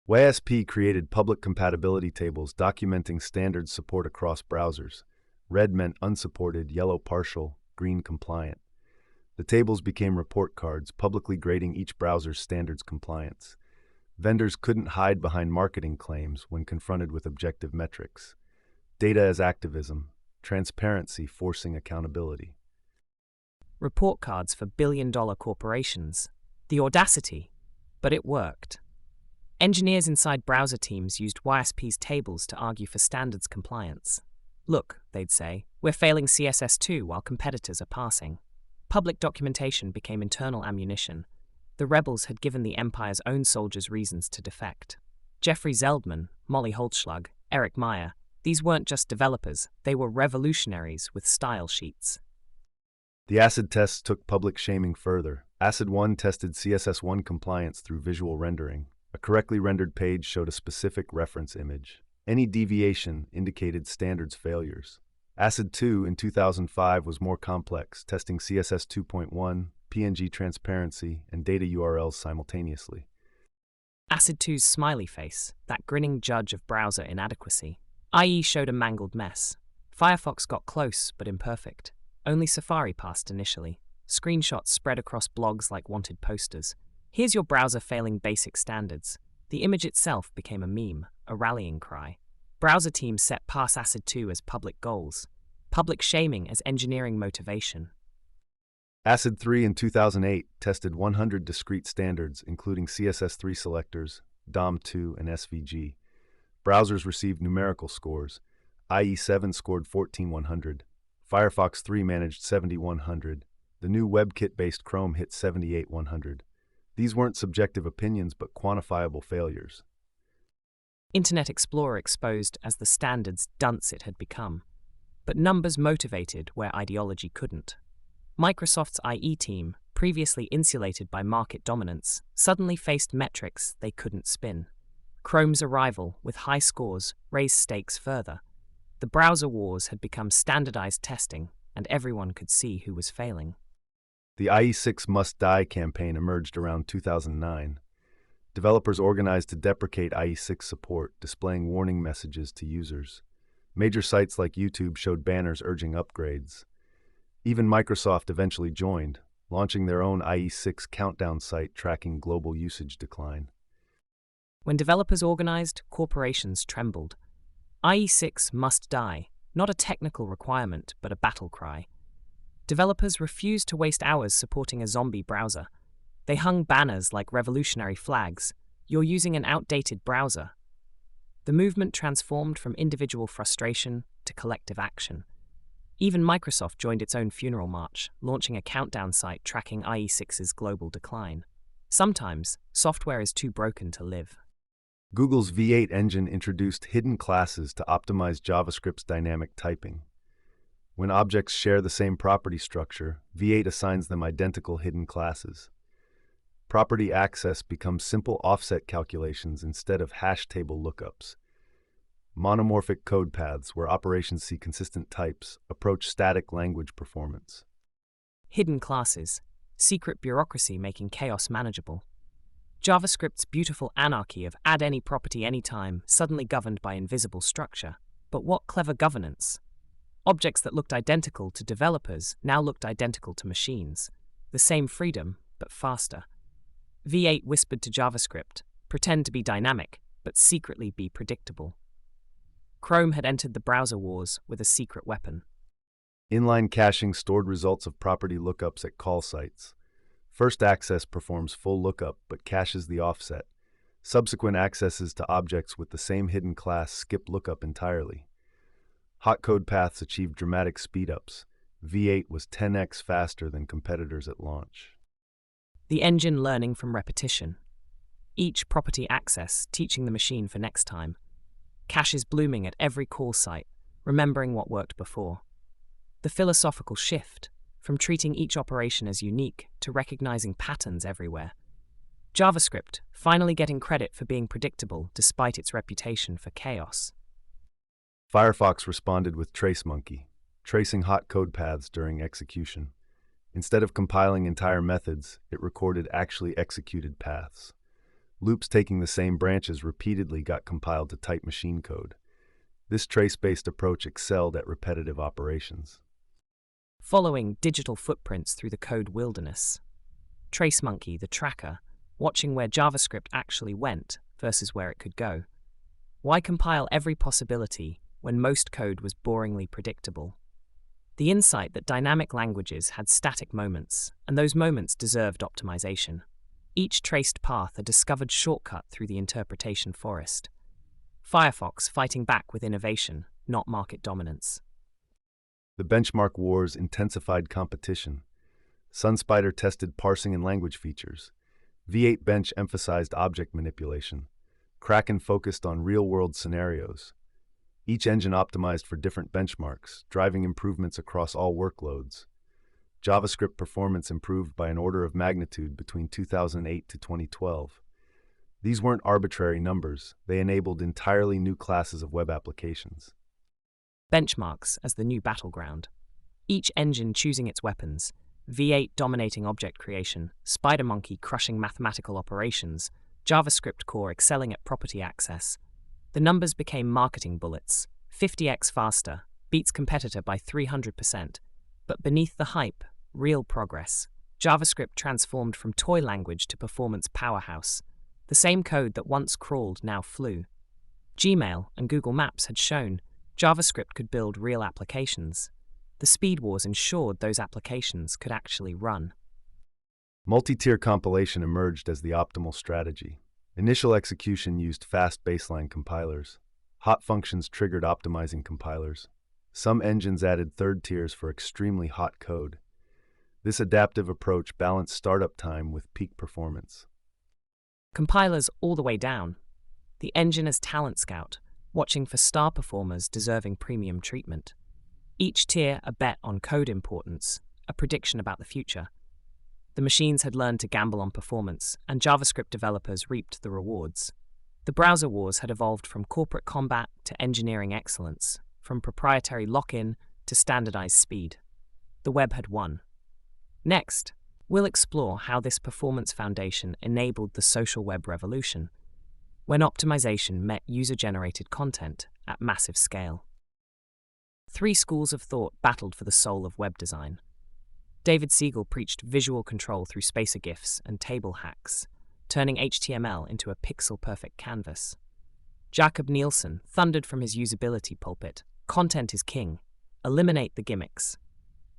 YSP created public compatibility tables documenting standard support across browsers. Red meant unsupported, yellow partial, green compliant. The tables became report cards, publicly grading each browser's standards compliance. Vendors couldn't hide behind marketing claims when confronted with objective metrics. Data as activism, transparency forcing accountability. Report cards for billion-dollar corporations. The audacity, but it worked. Engineers inside browser teams used YSP's tables to argue for standards compliance. Look, they'd say, we're failing CSS2 while competitors are passing. Public documentation became internal ammunition. The rebels had given the empire's own soldiers reasons to defect. Jeffrey Zeldman, Molly Holzschlag, Eric Meyer, these weren't just developers, they were revolutionaries with style sheets. The ACID tests took public shaming further. ACID 1 tested CSS1 compliance through visual rendering. A correctly rendered page showed a specific reference image. Any deviation indicated standards failures. ACID 2 in 2005 was more complex, testing CSS 2.1, PNG transparency, and data URLs simultaneously. ACID 2's smiley face, that grinning judge of browser inadequacy. IE showed a mangled mess. Firefox got close, but imperfect. Only Safari passed initially. Screenshots spread across blogs like wanted posters. Here's your browser failing basic standards. The image itself became a meme, a rallying cry. Browser teams set pass ACID 2 as public goals. Public shaming as engineering motivation. ACID 3 in 2008 tested 100 discrete standards, including CSS3 selectors, DOM2, and SVG. Browsers received numerical scores. IE7 scored 14100. Firefox 3 managed 7100. The new WebKit-based Chrome hit 78100. These weren't subjective opinions, but quantifiable failures. Internet Explorer exposed as the standards dunce it had become. But numbers motivated where ideology couldn't. Microsoft's IE team, previously insulated by market dominance, suddenly faced metrics they couldn't spin. Chrome's arrival, with high scores, raised stakes further. The browser wars had become standardized testing, and everyone could see who was failing. The IE6 Must Die campaign emerged around 2009. Developers organized to deprecate IE6 support, displaying warning messages to users. Major sites like YouTube showed banners urging upgrades. Even Microsoft eventually joined, launching their own IE6 countdown site tracking global usage decline. When developers organized, corporations trembled. IE6 must die, not a technical requirement, but a battle cry. Developers refused to waste hours supporting a zombie browser. They hung banners like revolutionary flags. You're using an outdated browser. The movement transformed from individual frustration to collective action. Even Microsoft joined its own funeral march, launching a countdown site tracking IE6's global decline. Sometimes, software is too broken to live. Google's V8 engine introduced hidden classes to optimize JavaScript's dynamic typing. When objects share the same property structure, V8 assigns them identical hidden classes. Property access becomes simple offset calculations instead of hash table lookups. Monomorphic code paths, where operations see consistent types, approach static language performance. Hidden classes, secret bureaucracy making chaos manageable. JavaScript's beautiful anarchy of add any property anytime, suddenly governed by invisible structure. But what clever governance! Objects that looked identical to developers now looked identical to machines. The same freedom, but faster. V8 whispered to JavaScript, pretend to be dynamic, but secretly be predictable. Chrome had entered the browser wars with a secret weapon. Inline caching stored results of property lookups at call sites. First access performs full lookup but caches the offset. Subsequent accesses to objects with the same hidden class skip lookup entirely. Hot code paths achieved dramatic speedups. V8 was 10x faster than competitors at launch. The engine learning from repetition. Each property access teaching the machine for next time. Caches blooming at every call site, remembering what worked before. The philosophical shift, from treating each operation as unique to recognizing patterns everywhere. JavaScript finally getting credit for being predictable despite its reputation for chaos. Firefox responded with TraceMonkey, tracing hot code paths during execution. Instead of compiling entire methods, it recorded actually executed paths. Loops taking the same branches repeatedly got compiled to type machine code. This trace-based approach excelled at repetitive operations. Following digital footprints through the code wilderness. TraceMonkey, the tracker, watching where JavaScript actually went versus where it could go. Why compile every possibility when most code was boringly predictable? The insight that dynamic languages had static moments, and those moments deserved optimization. Each traced path a discovered shortcut through the interpretation forest. Firefox fighting back with innovation, not market dominance. The benchmark wars intensified competition. SunSpider tested parsing and language features. V8 Bench emphasized object manipulation. Kraken focused on real-world scenarios. Each engine optimized for different benchmarks, driving improvements across all workloads. JavaScript performance improved by an order of magnitude between 2008 to 2012. These weren't arbitrary numbers. They enabled entirely new classes of web applications. Benchmarks as the new battleground. Each engine choosing its weapons. V8 dominating object creation, SpiderMonkey crushing mathematical operations, JavaScript core excelling at property access. The numbers became marketing bullets. 50x faster, beats competitor by 300%. But beneath the hype, real progress. JavaScript transformed from toy language to performance powerhouse. The same code that once crawled now flew. Gmail and Google Maps had shown JavaScript could build real applications. The speed wars ensured those applications could actually run. Multi-tier compilation emerged as the optimal strategy. Initial execution used fast baseline compilers. Hot functions triggered optimizing compilers. Some engines added third tiers for extremely hot code. This adaptive approach balanced startup time with peak performance. Compilers all the way down. The engine as talent scout, watching for star performers deserving premium treatment. Each tier a bet on code importance, a prediction about the future. The machines had learned to gamble on performance, and JavaScript developers reaped the rewards. The browser wars had evolved from corporate combat to engineering excellence, from proprietary lock-in to standardized speed. The web had won. Next, we'll explore how this performance foundation enabled the social web revolution, when optimization met user-generated content at massive scale. Three schools of thought battled for the soul of web design. David Siegel preached visual control through spacer GIFs and table hacks, turning HTML into a pixel-perfect canvas. Jakob Nielsen thundered from his usability pulpit, "Content is king. Eliminate the gimmicks."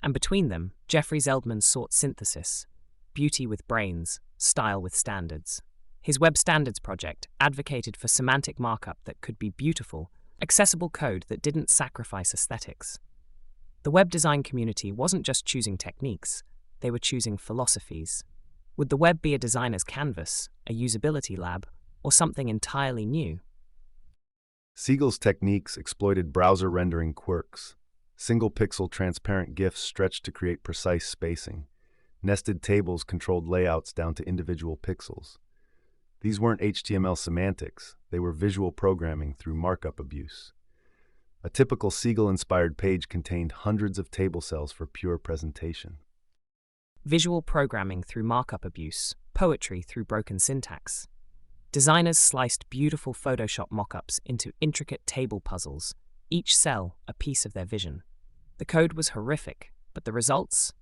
And between them, Jeffrey Zeldman sought synthesis, beauty with brains, style with standards. His Web Standards project advocated for semantic markup that could be beautiful, accessible code that didn't sacrifice aesthetics. The web design community wasn't just choosing techniques, they were choosing philosophies. Would the web be a designer's canvas, a usability lab, or something entirely new? Siegel's techniques exploited browser rendering quirks. Single-pixel transparent GIFs stretched to create precise spacing. Nested tables controlled layouts down to individual pixels. These weren't HTML semantics, they were visual programming through markup abuse. A typical Siegel-inspired page contained hundreds of table cells for pure presentation. Visual programming through markup abuse, poetry through broken syntax. Designers sliced beautiful Photoshop mockups into intricate table puzzles, each cell a piece of their vision. The code was horrific, but the results?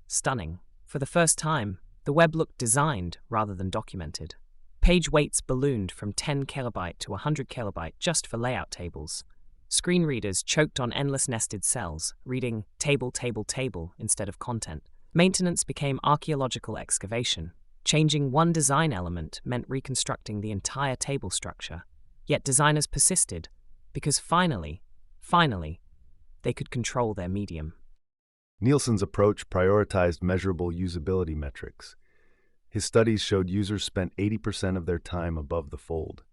Stunning. For the first time, the web looked designed rather than documented. Page weights ballooned from 10 kilobyte to 100 kilobyte just for layout tables. Screen readers choked on endless nested cells, reading table, table, table instead of content. Maintenance became archaeological excavation. Changing one design element meant reconstructing the entire table structure. Yet designers persisted, because finally, they could control their medium. Nielsen's approach prioritized measurable usability metrics. His studies showed users spent 80% of their time above the fold.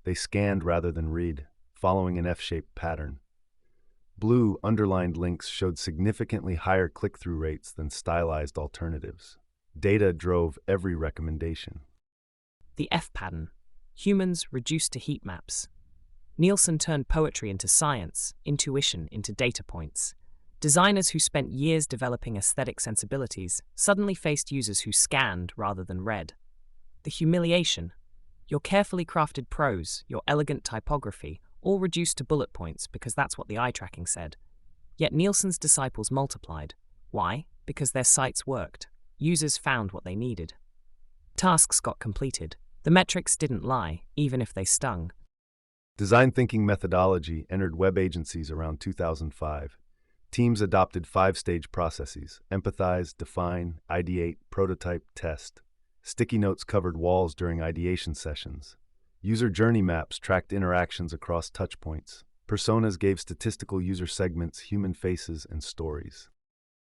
They scanned rather than read, following an F-shaped pattern. Blue, underlined links showed significantly higher click-through rates than stylized alternatives. Data drove every recommendation. The F pattern. Humans reduced to heat maps. Nielsen turned poetry into science, intuition into data points. Designers who spent years developing aesthetic sensibilities suddenly faced users who scanned rather than read. The humiliation. Your carefully crafted prose, your elegant typography, all reduced to bullet points because that's what the eye tracking said. Yet Nielsen's disciples multiplied. Why? Because their sites worked. Users found what they needed. Tasks got completed. The metrics didn't lie, even if they stung. Design thinking methodology entered web agencies around 2005. Teams adopted 5-stage processes: empathize, define, ideate, prototype, test. Sticky notes covered walls during ideation sessions. User journey maps tracked interactions across touchpoints. Personas gave statistical user segments, human faces, and stories.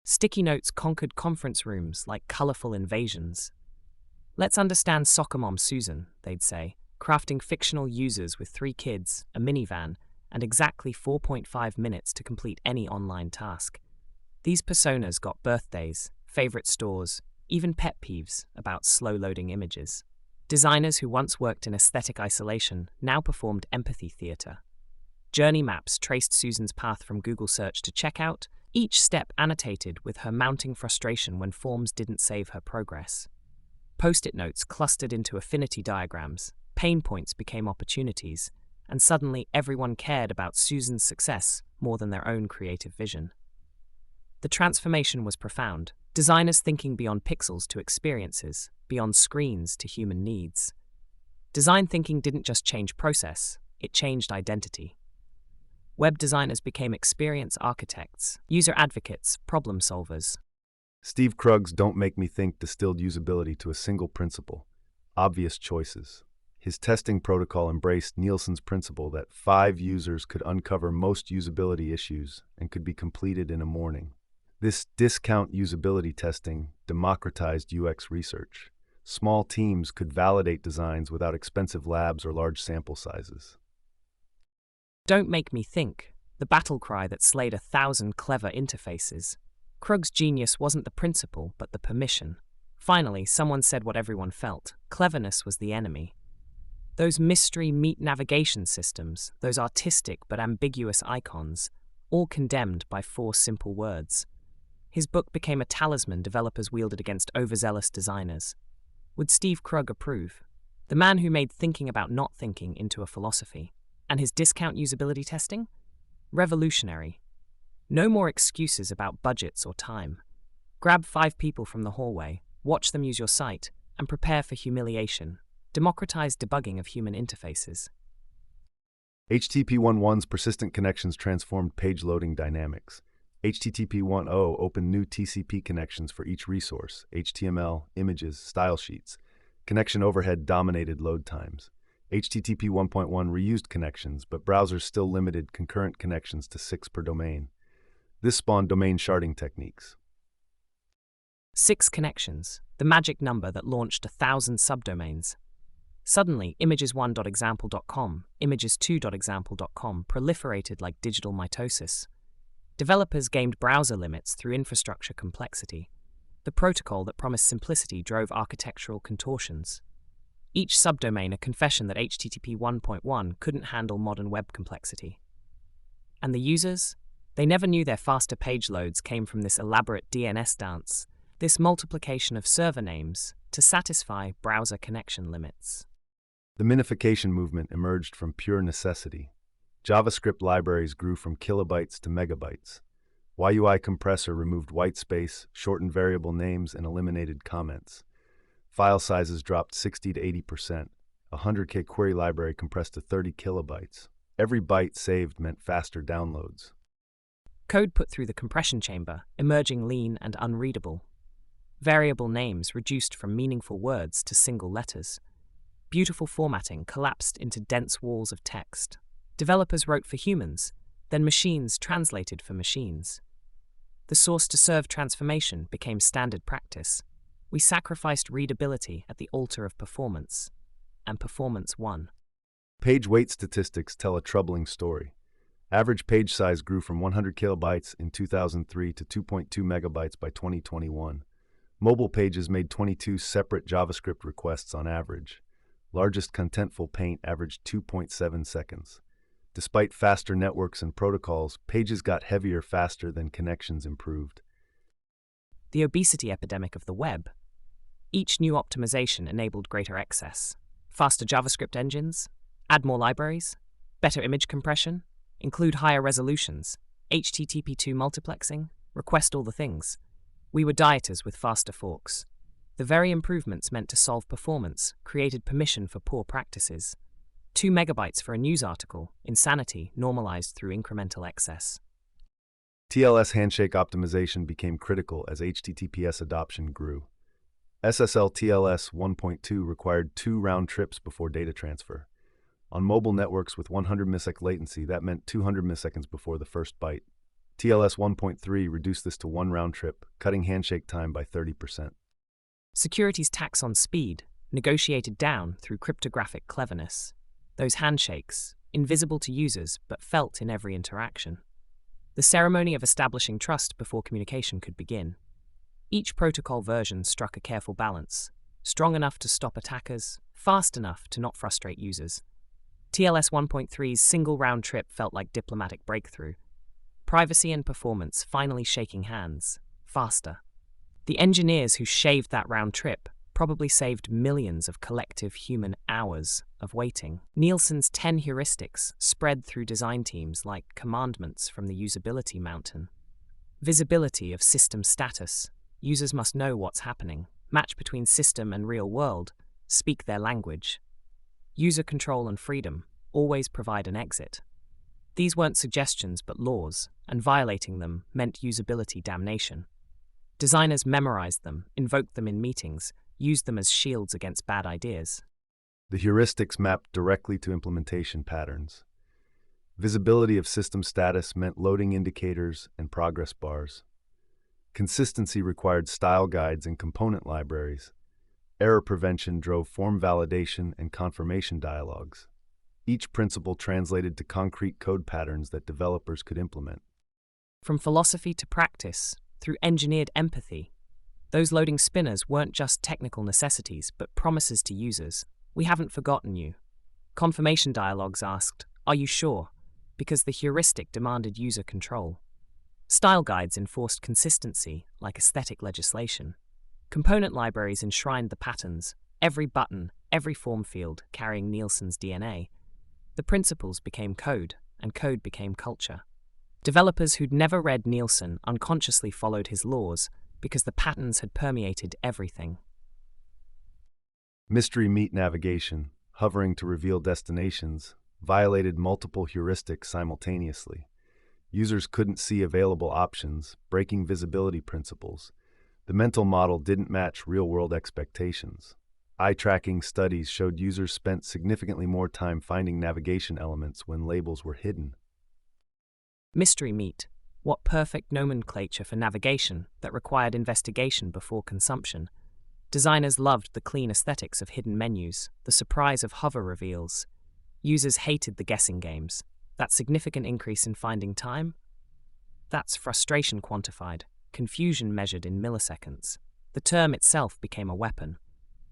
Sticky notes conquered conference rooms like colorful invasions. Let's understand soccer mom Susan, they'd say, crafting fictional users with 3 kids, a minivan, and exactly 4.5 minutes to complete any online task. These personas got birthdays, favorite stores, even pet peeves about slow-loading images. Designers who once worked in aesthetic isolation now performed empathy theater. Journey maps traced Susan's path from Google search to checkout, each step annotated with her mounting frustration when forms didn't save her progress. Post-it notes clustered into affinity diagrams, pain points became opportunities, and suddenly everyone cared about Susan's success more than their own creative vision. The transformation was profound, designers thinking beyond pixels to experiences, beyond screens to human needs. Design thinking didn't just change process, it changed identity. Web designers became experience architects, user advocates, problem solvers. Steve Krug's Don't Make Me Think distilled usability to a single principle: obvious choices. His testing protocol embraced Nielsen's principle that 5 users could uncover most usability issues and could be completed in a morning. This discount usability testing democratized UX research. Small teams could validate designs without expensive labs or large sample sizes. Don't make me think, the battle cry that slayed 1,000 clever interfaces. Krug's genius wasn't the principle, but the permission. Finally, someone said what everyone felt: cleverness was the enemy. Those mystery meat navigation systems, those artistic but ambiguous icons, all condemned by 4 simple words. His book became a talisman developers wielded against overzealous designers. Would Steve Krug approve? The man who made thinking about not thinking into a philosophy. And his discount usability testing? Revolutionary. No more excuses about budgets or time. Grab 5 people from the hallway, watch them use your site, and prepare for humiliation. Democratize debugging of human interfaces. HTTP 1.1's persistent connections transformed page loading dynamics. HTTP 1.0 opened new TCP connections for each resource: HTML, images, style sheets. Connection overhead dominated load times. HTTP 1.1 reused connections, but browsers still limited concurrent connections to 6 per domain. This spawned domain sharding techniques. 6 connections, the magic number that launched 1,000 subdomains. Suddenly, images1.example.com, images2.example.com proliferated like digital mitosis. Developers gained browser limits through infrastructure complexity. The protocol that promised simplicity drove architectural contortions. Each subdomain a confession that HTTP 1.1 couldn't handle modern web complexity. And the users? They never knew their faster page loads came from this elaborate DNS dance, this multiplication of server names to satisfy browser connection limits. The minification movement emerged from pure necessity. JavaScript libraries grew from kilobytes to megabytes. YUI compressor removed whitespace, shortened variable names, and eliminated comments. File sizes dropped 60 to 80%. A 100K query library compressed to 30 kilobytes. Every byte saved meant faster downloads. Code put through the compression chamber, emerging lean and unreadable. Variable names reduced from meaningful words to single letters. Beautiful formatting collapsed into dense walls of text. Developers wrote for humans, then machines translated for machines. The source-to-serve transformation became standard practice. We sacrificed readability at the altar of performance, and performance won. Page weight statistics tell a troubling story. Average page size grew from 100 kilobytes in 2003 to 2.2 megabytes by 2021. Mobile pages made 22 separate JavaScript requests on average. Largest contentful paint averaged 2.7 seconds. Despite faster networks and protocols, pages got heavier faster than connections improved. The obesity epidemic of the web. Each new optimization enabled greater excess. Faster JavaScript engines, add more libraries, better image compression, include higher resolutions, HTTP2 multiplexing, request all the things. We were dieters with faster forks. The very improvements meant to solve performance created permission for poor practices. 2 megabytes for a news article, insanity normalized through incremental excess. TLS handshake optimization became critical as HTTPS adoption grew. SSL TLS 1.2 required 2 round trips before data transfer. On mobile networks with 100 millisecond latency, that meant 200 milliseconds before the first byte. TLS 1.3 reduced this to 1 round trip, cutting handshake time by 30%. Security's tax on speed, negotiated down through cryptographic cleverness. Those handshakes, invisible to users but felt in every interaction. The ceremony of establishing trust before communication could begin. Each protocol version struck a careful balance, strong enough to stop attackers, fast enough to not frustrate users. TLS 1.3's single round trip felt like diplomatic breakthrough. Privacy and performance finally shaking hands, faster. The engineers who shaved that round trip probably saved millions of collective human hours of waiting. Nielsen's 10 heuristics spread through design teams like commandments from the usability mountain. Visibility of system status. Users must know what's happening, match between system and real world, speak their language. User control and freedom always provide an exit. These weren't suggestions but laws, and violating them meant usability damnation. Designers memorized them, invoked them in meetings, used them as shields against bad ideas. The heuristics mapped directly to implementation patterns. Visibility of system status meant loading indicators and progress bars. Consistency required style guides and component libraries. Error prevention drove form validation and confirmation dialogues. Each principle translated to concrete code patterns that developers could implement. From philosophy to practice, through engineered empathy, those loading spinners weren't just technical necessities, but promises to users. We haven't forgotten you. Confirmation dialogues asked, "Are you sure?" because the heuristic demanded user control. Style guides enforced consistency, like aesthetic legislation. Component libraries enshrined the patterns, every button, every form field carrying Nielsen's DNA. The principles became code, and code became culture. Developers who'd never read Nielsen unconsciously followed his laws because the patterns had permeated everything. Mystery meat navigation, hovering to reveal destinations, violated multiple heuristics simultaneously. Users couldn't see available options, breaking visibility principles. The mental model didn't match real-world expectations. Eye-tracking studies showed users spent significantly more time finding navigation elements when labels were hidden. Mystery meat. What perfect nomenclature for navigation that required investigation before consumption. Designers loved the clean aesthetics of hidden menus, the surprise of hover reveals. Users hated the guessing games. That significant increase in finding time? That's frustration quantified, confusion measured in milliseconds. The term itself became a weapon.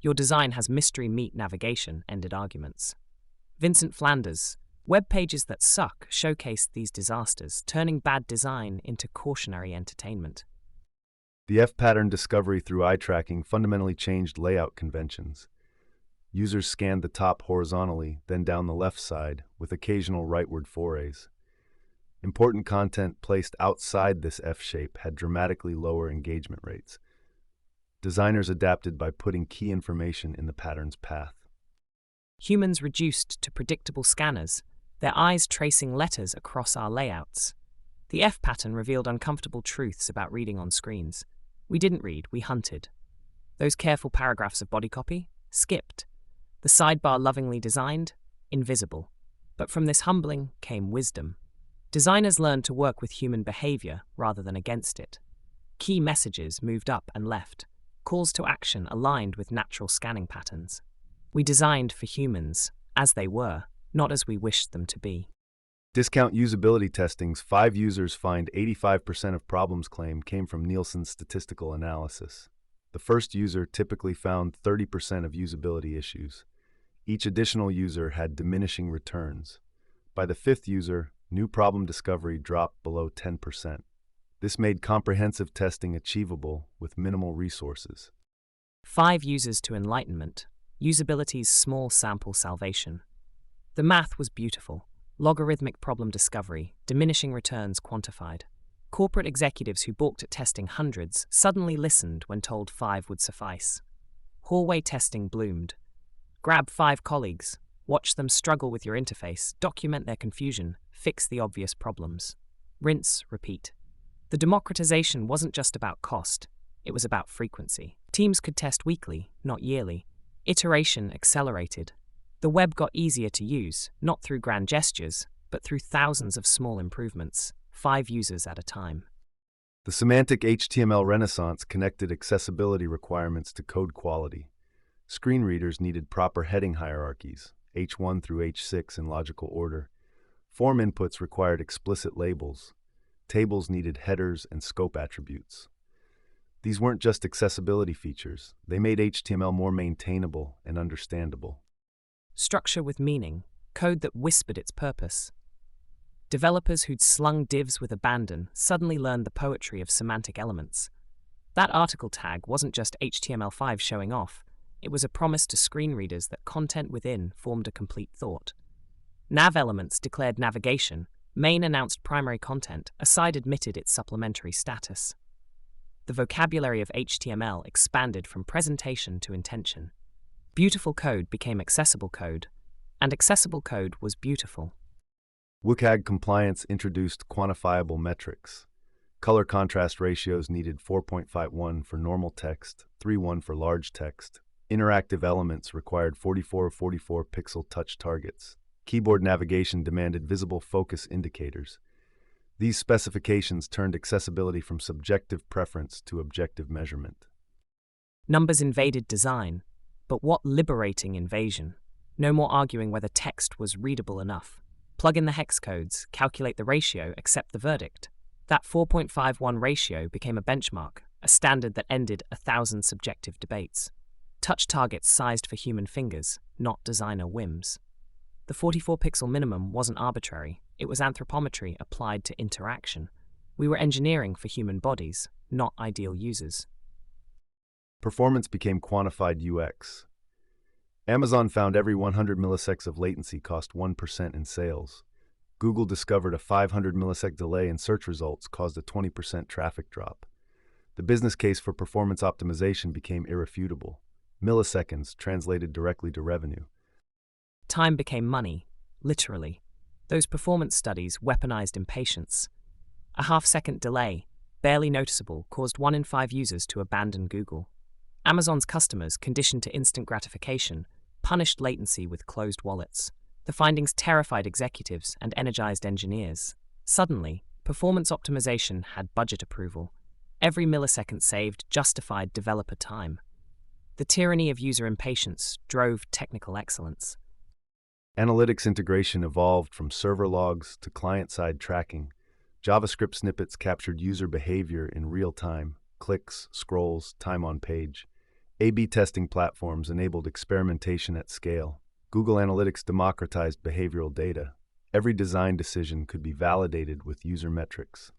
Your design has mystery meat navigation, ended arguments. Vincent Flanders. Web pages that suck showcased these disasters, turning bad design into cautionary entertainment. The F-pattern discovery through eye tracking fundamentally changed layout conventions. Users scanned the top horizontally, then down the left side, with occasional rightward forays. Important content placed outside this F shape had dramatically lower engagement rates. Designers adapted by putting key information in the pattern's path. Humans reduced to predictable scanners, their eyes tracing letters across our layouts. The F pattern revealed uncomfortable truths about reading on screens. We didn't read, we hunted. Those careful paragraphs of body copy? Skipped. The sidebar lovingly designed? Invisible. But from this humbling came wisdom. Designers learned to work with human behavior rather than against it. Key messages moved up and left. Calls to action aligned with natural scanning patterns. We designed for humans, as they were, not as we wished them to be. Discount usability testings, 5 users find 85% of problems claimed came from Nielsen's statistical analysis. The first user typically found 30% of usability issues. Each additional user had diminishing returns. By the 5th user, new problem discovery dropped below 10%. This made comprehensive testing achievable with minimal resources. 5 users to enlightenment, usability's small sample salvation. The math was beautiful. Logarithmic problem discovery, diminishing returns quantified. Corporate executives who balked at testing hundreds suddenly listened when told 5 would suffice. Hallway testing bloomed. Grab 5 colleagues, watch them struggle with your interface, document their confusion, fix the obvious problems. Rinse, repeat. The democratization wasn't just about cost, it was about frequency. Teams could test weekly, not yearly. Iteration accelerated. The web got easier to use, not through grand gestures, but through thousands of small improvements, 5 users at a time. The semantic HTML renaissance connected accessibility requirements to code quality. Screen readers needed proper heading hierarchies, H1 through H6 in logical order. Form inputs required explicit labels. Tables needed headers and scope attributes. These weren't just accessibility features, they made HTML more maintainable and understandable. Structure with meaning, code that whispered its purpose. Developers who'd slung divs with abandon suddenly learned the poetry of semantic elements. That article tag wasn't just HTML5 showing off, it was a promise to screen readers that content within formed a complete thought. Nav elements declared navigation, main announced primary content, a side admitted its supplementary status. The vocabulary of HTML expanded from presentation to intention. Beautiful code became accessible code, and accessible code was beautiful. WCAG compliance introduced quantifiable metrics. Color contrast ratios needed 4.51 for normal text, 3:1 for large text. Interactive elements required 44 pixel touch targets. Keyboard navigation demanded visible focus indicators. These specifications turned accessibility from subjective preference to objective measurement. Numbers invaded design, but what liberating invasion. No more arguing whether text was readable enough. Plug in the hex codes, calculate the ratio, accept the verdict. That 4.51 ratio became a benchmark, a standard that ended 1,000 subjective debates. Touch targets sized for human fingers, not designer whims. The 44-pixel minimum wasn't arbitrary, it was anthropometry applied to interaction. We were engineering for human bodies, not ideal users. Performance became quantified UX. Amazon found every 100 milliseconds of latency cost 1% in sales. Google discovered a 500 millisecond delay in search results caused a 20% traffic drop. The business case for performance optimization became irrefutable. Milliseconds translated directly to revenue. Time became money, literally. Those performance studies weaponized impatience. A half-second delay, barely noticeable, caused 1 in 5 users to abandon Google. Amazon's customers, conditioned to instant gratification, punished latency with closed wallets. The findings terrified executives and energized engineers. Suddenly, performance optimization had budget approval. Every millisecond saved justified developer time. The tyranny of user impatience drove technical excellence. Analytics integration evolved from server logs to client-side tracking. JavaScript snippets captured user behavior in real time, clicks, scrolls, time on page. A/B testing platforms enabled experimentation at scale. Google Analytics democratized behavioral data. Every design decision could be validated with user metrics.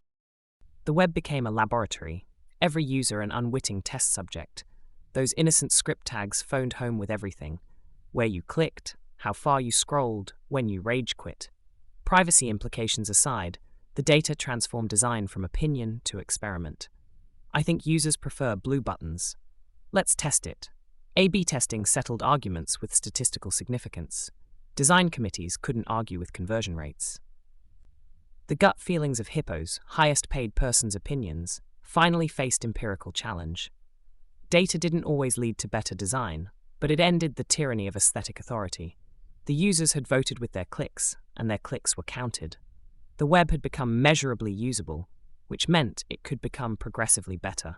The web became a laboratory, every user an unwitting test subject. Those innocent script tags phoned home with everything. Where you clicked, how far you scrolled, when you rage quit. Privacy implications aside, the data transformed design from opinion to experiment. I think users prefer blue buttons. Let's test it. A/B testing settled arguments with statistical significance. Design committees couldn't argue with conversion rates. The gut feelings of hippos, highest paid person's opinions, finally faced empirical challenge. Data didn't always lead to better design, but it ended the tyranny of aesthetic authority. The users had voted with their clicks, and their clicks were counted. The web had become measurably usable, which meant it could become progressively better.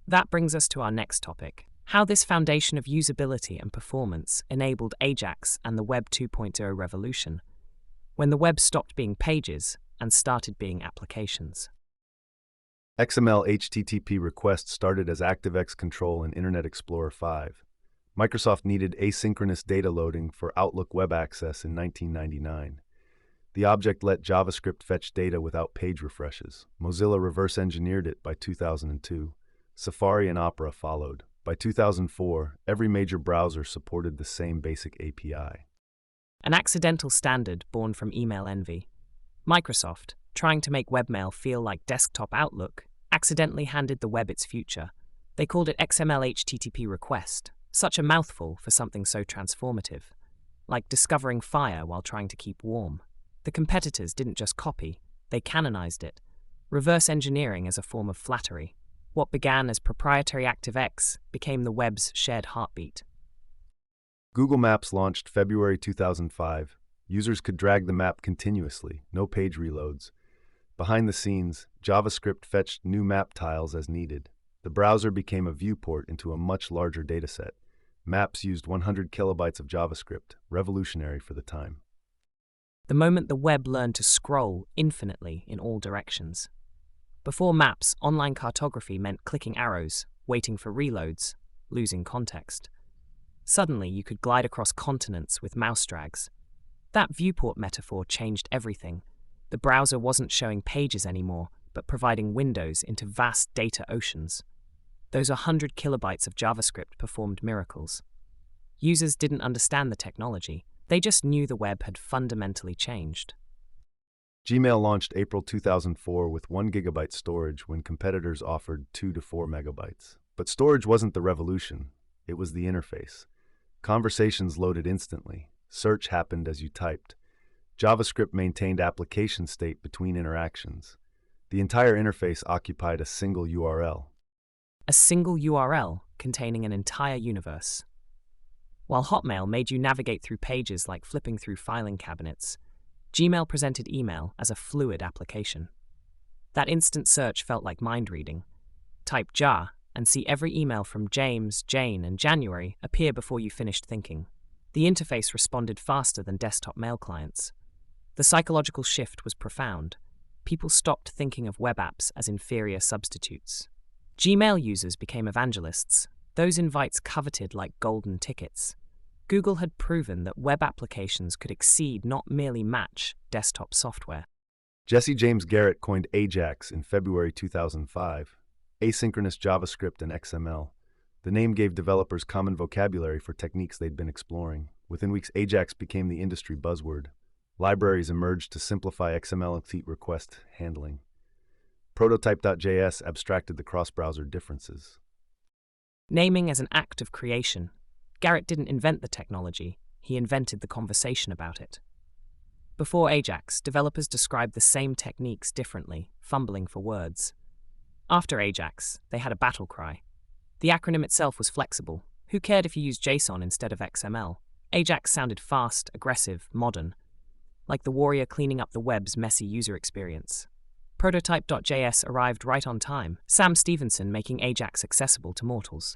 That brings us to our next topic: how this foundation of usability and performance enabled Ajax and the Web 2.0 revolution, when the web stopped being pages and started being applications. XML HTTP requests started as ActiveX control in Internet Explorer 5. Microsoft needed asynchronous data loading for Outlook web access in 1999. The object let JavaScript fetch data without page refreshes. Mozilla reverse engineered it by 2002. Safari and Opera followed. By 2004, every major browser supported the same basic API. An accidental standard born from email envy. Microsoft, trying to make webmail feel like desktop Outlook, accidentally handed the web its future. They called it XML HTTP request, such a mouthful for something so transformative, like discovering fire while trying to keep warm. The competitors didn't just copy, they canonized it, reverse engineering as a form of flattery. What began as proprietary ActiveX became the web's shared heartbeat. Google Maps launched February 2005. Users could drag the map continuously, no page reloads. Behind the scenes, JavaScript fetched new map tiles as needed. The browser became a viewport into a much larger dataset. Maps used 100 kilobytes of JavaScript, revolutionary for the time. The moment the web learned to scroll infinitely in all directions. Before maps, online cartography meant clicking arrows, waiting for reloads, losing context. Suddenly, you could glide across continents with mouse drags. That viewport metaphor changed everything. The browser wasn't showing pages anymore, but providing windows into vast data oceans. Those 100 kilobytes of JavaScript performed miracles. Users didn't understand the technology. They just knew the web had fundamentally changed. Gmail launched April 2004 with 1 gigabyte storage when competitors offered 2 to 4 megabytes. But storage wasn't the revolution. It was the interface. Conversations loaded instantly. Search happened as you typed. JavaScript maintained application state between interactions. The entire interface occupied a single URL. A single URL containing an entire universe. While Hotmail made you navigate through pages like flipping through filing cabinets, Gmail presented email as a fluid application. That instant search felt like mind reading. Type JAR and see every email from James, Jane, and January appear before you finished thinking. The interface responded faster than desktop mail clients. The psychological shift was profound. People stopped thinking of web apps as inferior substitutes. Gmail users became evangelists, those invites coveted like golden tickets. Google had proven that web applications could exceed, not merely match, desktop software. Jesse James Garrett coined Ajax in February 2005, asynchronous JavaScript and XML. The name gave developers common vocabulary for techniques they'd been exploring. Within weeks, Ajax became the industry buzzword. Libraries emerged to simplify XML request handling. Prototype.js abstracted the cross-browser differences. Naming as an act of creation. Garrett didn't invent the technology, he invented the conversation about it. Before Ajax, developers described the same techniques differently, fumbling for words. After Ajax, they had a battle cry. The acronym itself was flexible. Who cared if you used JSON instead of XML? Ajax sounded fast, aggressive, modern, like the warrior cleaning up the web's messy user experience. Prototype.js arrived right on time, Sam Stevenson making Ajax accessible to mortals.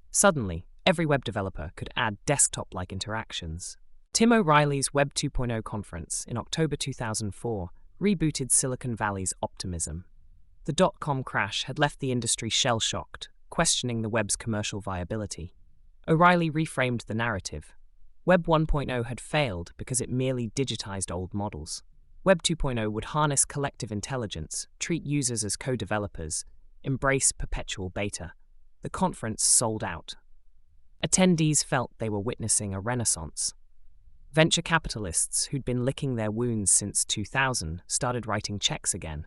Suddenly, every web developer could add desktop-like interactions. Tim O'Reilly's Web 2.0 conference in October 2004 rebooted Silicon Valley's optimism. The dot-com crash had left the industry shell-shocked, questioning the web's commercial viability. O'Reilly reframed the narrative. Web 1.0 had failed because it merely digitized old models. Web 2.0 would harness collective intelligence, treat users as co-developers, embrace perpetual beta. The conference sold out. Attendees felt they were witnessing a renaissance. Venture capitalists who'd been licking their wounds since 2000 started writing checks again.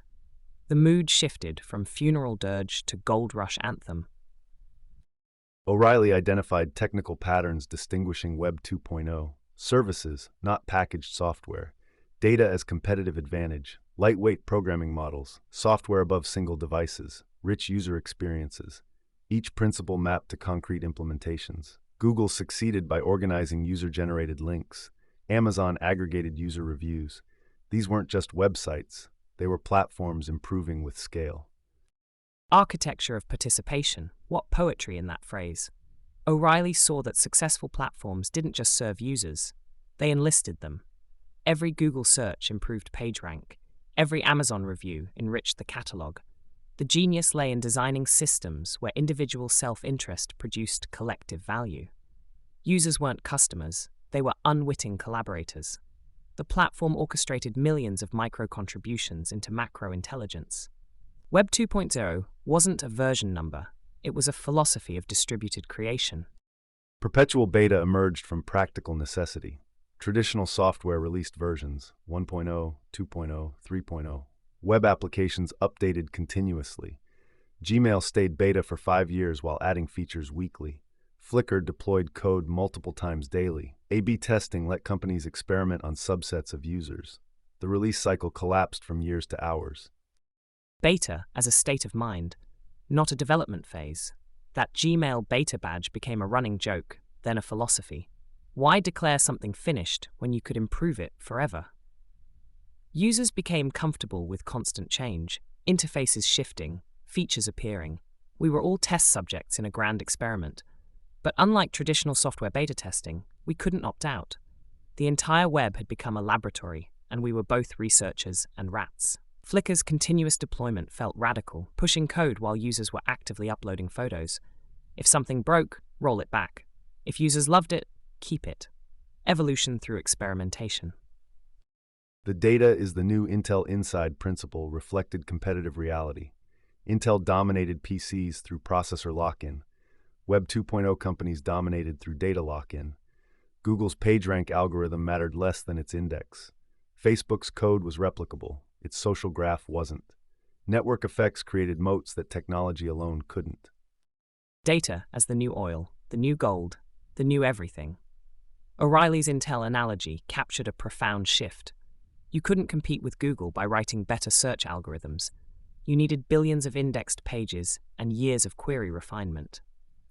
The mood shifted from funeral dirge to gold rush anthem. O'Reilly identified technical patterns distinguishing Web 2.0, services, not packaged software, data as competitive advantage, lightweight programming models, software above single devices, rich user experiences, each principle mapped to concrete implementations. Google succeeded by organizing user-generated links. Amazon aggregated user reviews. These weren't just websites, they were platforms improving with scale. Architecture of participation. What poetry in that phrase. O'Reilly saw that successful platforms didn't just serve users, they enlisted them. Every Google search improved PageRank. Every Amazon review enriched the catalog. The genius lay in designing systems where individual self-interest produced collective value. Users weren't customers, they were unwitting collaborators. The platform orchestrated millions of micro-contributions into macro intelligence. Web 2.0 wasn't a version number, it was a philosophy of distributed creation. Perpetual beta emerged from practical necessity. Traditional software released versions 1.0, 2.0, 3.0. Web applications updated continuously. Gmail stayed beta for 5 years while adding features weekly. Flickr deployed code multiple times daily. A/B testing let companies experiment on subsets of users. The release cycle collapsed from years to hours. Beta as a state of mind, not a development phase. That Gmail beta badge became a running joke, then a philosophy. Why declare something finished when you could improve it forever? Users became comfortable with constant change, interfaces shifting, features appearing. We were all test subjects in a grand experiment. But unlike traditional software beta testing, we couldn't opt out. The entire web had become a laboratory, and we were both researchers and rats. Flickr's continuous deployment felt radical, pushing code while users were actively uploading photos. If something broke, roll it back. If users loved it, keep it. Evolution through experimentation. The data is the new Intel Inside principle reflected competitive reality. Intel dominated PCs through processor lock-in. Web 2.0 companies dominated through data lock-in. Google's PageRank algorithm mattered less than its index. Facebook's code was replicable. Its social graph wasn't. Network effects created moats that technology alone couldn't. Data as the new oil, the new gold, the new everything. O'Reilly's Intel analogy captured a profound shift. You couldn't compete with Google by writing better search algorithms. You needed billions of indexed pages and years of query refinement.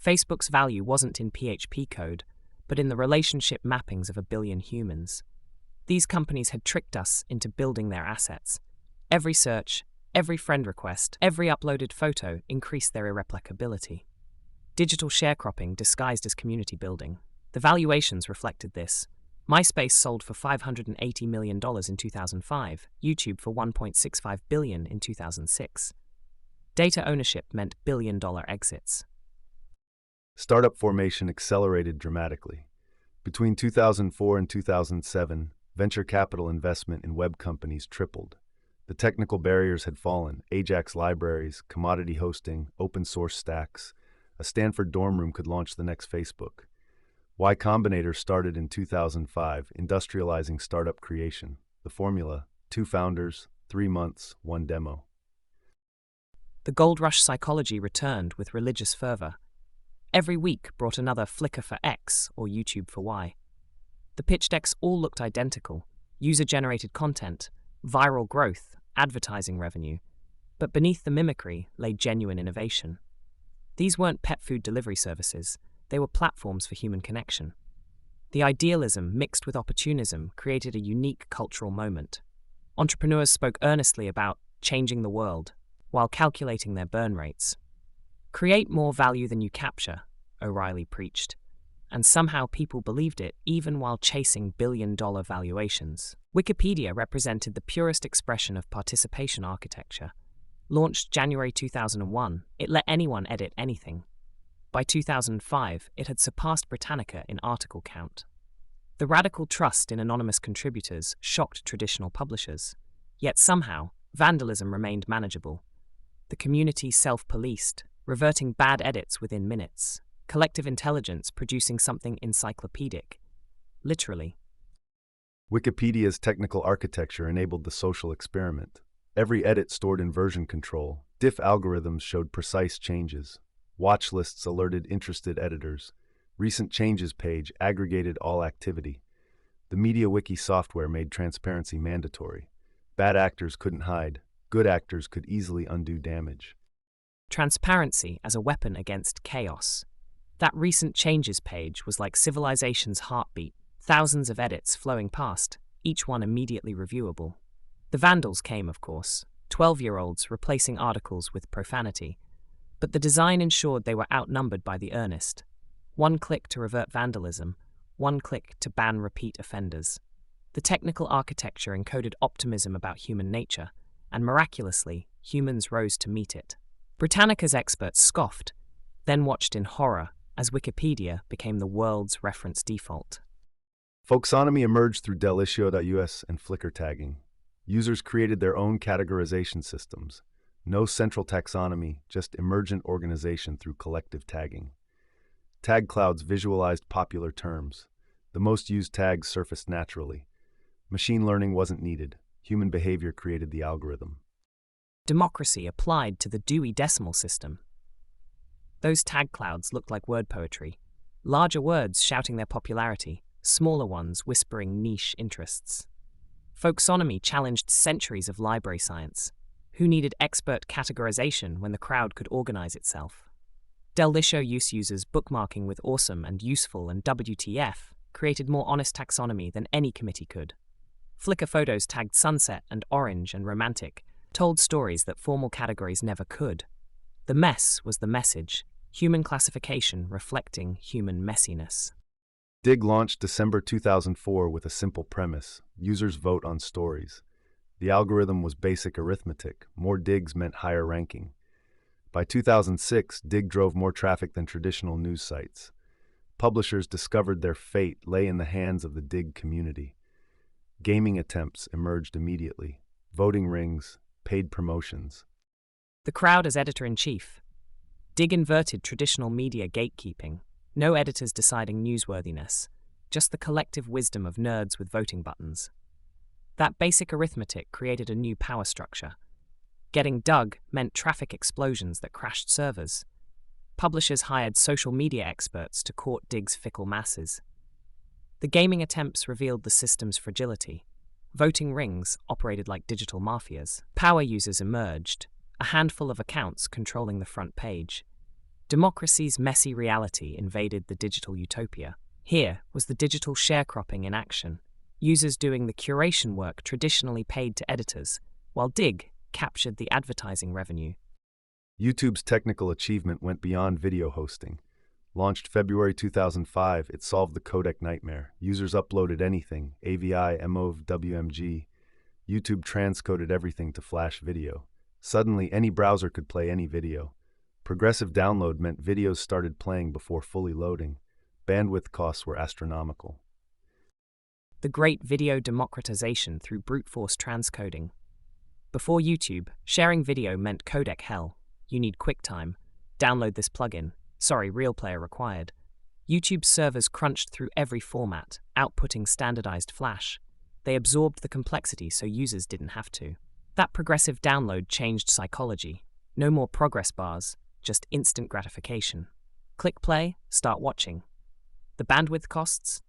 Facebook's value wasn't in PHP code, but in the relationship mappings of a billion humans. These companies had tricked us into building their assets. Every search, every friend request, every uploaded photo increased their irreplicability. Digital sharecropping disguised as community building. The valuations reflected this. MySpace sold for $580 million in 2005, YouTube for $1.65 billion in 2006. Data ownership meant billion-dollar exits. Startup formation accelerated dramatically. Between 2004 and 2007, venture capital investment in web companies tripled. The technical barriers had fallen: Ajax libraries, commodity hosting, open source stacks. A Stanford dorm room could launch the next Facebook. Y Combinator started in 2005, industrializing startup creation. The formula: 2 founders, 3 months, 1 demo. The gold rush psychology returned with religious fervor. Every week brought another Flickr for X or YouTube for Y. The pitch decks all looked identical: user-generated content, viral growth, advertising revenue. But beneath the mimicry lay genuine innovation. These weren't pet food delivery services, they were platforms for human connection. The idealism mixed with opportunism created a unique cultural moment. Entrepreneurs spoke earnestly about changing the world while calculating their burn rates. Create more value than you capture, O'Reilly preached. And somehow people believed it even while chasing billion-dollar valuations. Wikipedia represented the purest expression of participation architecture. Launched January 2001, it let anyone edit anything. By 2005, it had surpassed Britannica in article count. The radical trust in anonymous contributors shocked traditional publishers. Yet somehow, vandalism remained manageable. The community self-policed, reverting bad edits within minutes. Collective intelligence producing something encyclopedic. Literally. Wikipedia's technical architecture enabled the social experiment. Every edit stored in version control. Diff algorithms showed precise changes. Watch lists alerted interested editors. Recent changes page aggregated all activity. The MediaWiki software made transparency mandatory. Bad actors couldn't hide. Good actors could easily undo damage. Transparency as a weapon against chaos. That recent changes page was like civilization's heartbeat, thousands of edits flowing past, each one immediately reviewable. The vandals came, of course, 12-year-olds replacing articles with profanity. But the design ensured they were outnumbered by the earnest. One click to revert vandalism, one click to ban repeat offenders. The technical architecture encoded optimism about human nature, and miraculously, humans rose to meet it. Britannica's experts scoffed, then watched in horror as Wikipedia became the world's reference default. Folksonomy emerged through Delitio.us and Flickr tagging. Users created their own categorization systems. No central taxonomy, just emergent organization through collective tagging. Tag clouds visualized popular terms. The most used tags surfaced naturally. Machine learning wasn't needed. Human behavior created the algorithm. Democracy applied to the Dewey Decimal System. Those tag clouds looked like word poetry. Larger words shouting their popularity, smaller ones whispering niche interests. Folksonomy challenged centuries of library science. Who needed expert categorization when the crowd could organize itself? Delitio use users bookmarking with awesome and useful and WTF created more honest taxonomy than any committee could. Flickr photos tagged sunset and orange and romantic told stories that formal categories never could. The mess was the message, human classification reflecting human messiness. Dig launched December 2004 with a simple premise: users vote on stories. The algorithm was basic arithmetic. More digs meant higher ranking. By 2006, Dig drove more traffic than traditional news sites. Publishers discovered their fate lay in the hands of the Dig community. Gaming attempts emerged immediately. Voting rings, paid promotions. The crowd as editor-in-chief. Dig inverted traditional media gatekeeping. No editors deciding newsworthiness, just the collective wisdom of nerds with voting buttons. That basic arithmetic created a new power structure. Getting dug meant traffic explosions that crashed servers. Publishers hired social media experts to court Dig's fickle masses. The gaming attempts revealed the system's fragility. Voting rings operated like digital mafias. Power users emerged, a handful of accounts controlling the front page. Democracy's messy reality invaded the digital utopia. Here was the digital sharecropping in action, users doing the curation work traditionally paid to editors, while Dig captured the advertising revenue. YouTube's technical achievement went beyond video hosting. Launched February 2005, it solved the codec nightmare. Users uploaded anything, AVI, MOV, WMG. YouTube transcoded everything to Flash video. Suddenly, any browser could play any video. Progressive download meant videos started playing before fully loading. Bandwidth costs were astronomical. The great video democratization through brute force transcoding. Before YouTube, sharing video meant codec hell. You need QuickTime. Download this plugin. Sorry, real player required. YouTube servers crunched through every format, outputting standardized Flash. They absorbed the complexity so users didn't have to. That progressive download changed psychology. No more progress bars, just instant gratification. Click play, start watching. The bandwidth costs?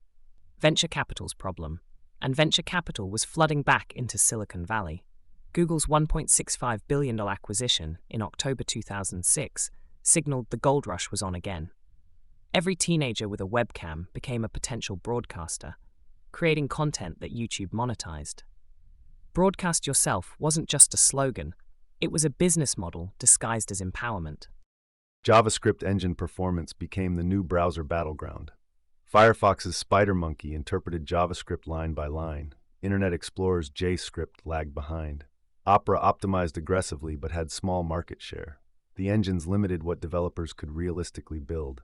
Venture capital's problem. And venture capital was flooding back into Silicon Valley. Google's $1.65 billion acquisition in October 2006 signaled the gold rush was on again. Every teenager with a webcam became a potential broadcaster, creating content that YouTube monetized. Broadcast yourself wasn't just a slogan, it was a business model disguised as empowerment. JavaScript engine performance became the new browser battleground. Firefox's SpiderMonkey interpreted JavaScript line by line. Internet Explorer's JScript lagged behind. Opera optimized aggressively but had small market share. The engines limited what developers could realistically build.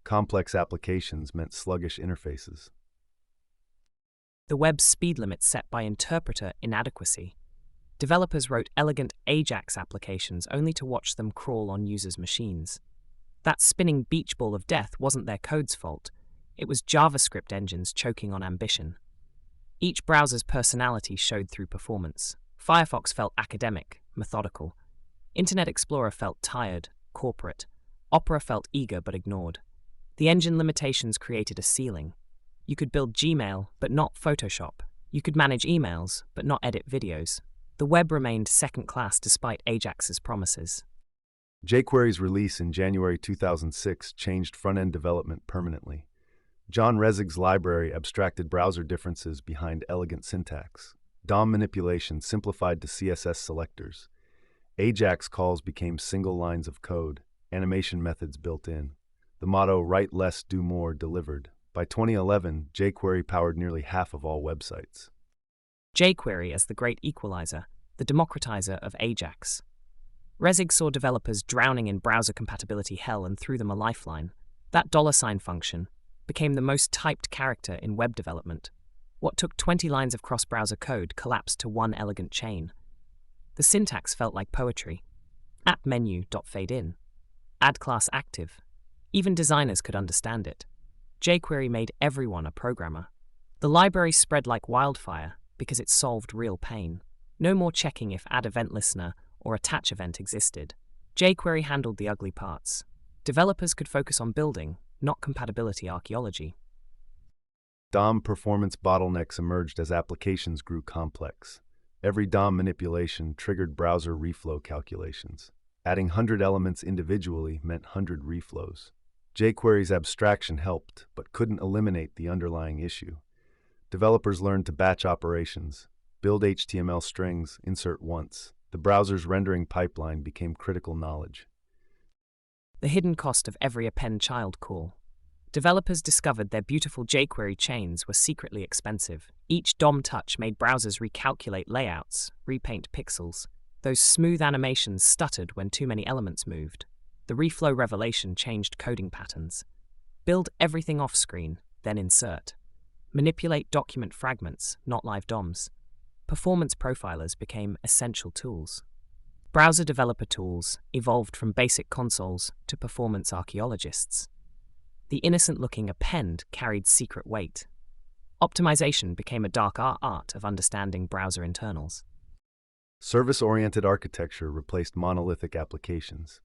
Complex applications meant sluggish interfaces. The web's speed limit set by interpreter inadequacy. Developers wrote elegant Ajax applications only to watch them crawl on users' machines. That spinning beach ball of death wasn't their code's fault. It was JavaScript engines choking on ambition. Each browser's personality showed through performance. Firefox felt academic, methodical. Internet Explorer felt tired, corporate. Opera felt eager but ignored. The engine limitations created a ceiling. You could build Gmail, but not Photoshop. You could manage emails, but not edit videos. The web remained second class despite Ajax's promises. jQuery's release in January 2006 changed front-end development permanently. John Resig's library abstracted browser differences behind elegant syntax. DOM manipulation simplified to CSS selectors. Ajax calls became single lines of code, animation methods built in. The motto, write less, do more, delivered. By 2011, jQuery powered nearly half of all websites. jQuery as the great equalizer, the democratizer of Ajax. Resig saw developers drowning in browser compatibility hell and threw them a lifeline. That $sign function became the most typed character in web development. What took 20 lines of cross-browser code collapsed to one elegant chain. The syntax felt like poetry. App menu.fadein. Add class active. Even designers could understand it. jQuery made everyone a programmer. The library spread like wildfire because it solved real pain. No more checking if add event listener or attach event existed. jQuery handled the ugly parts. Developers could focus on building, not compatibility archaeology. DOM performance bottlenecks emerged as applications grew complex. Every DOM manipulation triggered browser reflow calculations. Adding 100 elements individually meant 100 reflows. jQuery's abstraction helped, but couldn't eliminate the underlying issue. Developers learned to batch operations, build HTML strings, insert once. The browser's rendering pipeline became critical knowledge. The hidden cost of every append child call. Developers discovered their beautiful jQuery chains were secretly expensive. Each DOM touch made browsers recalculate layouts, repaint pixels. Those smooth animations stuttered when too many elements moved. The reflow revelation changed coding patterns. Build everything off-screen, then insert. Manipulate document fragments, not live DOMs. Performance profilers became essential tools. Browser developer tools evolved from basic consoles to performance archaeologists. The innocent-looking append carried secret weight. Optimization became a dark art of understanding browser internals. Service-oriented architecture replaced monolithic applications.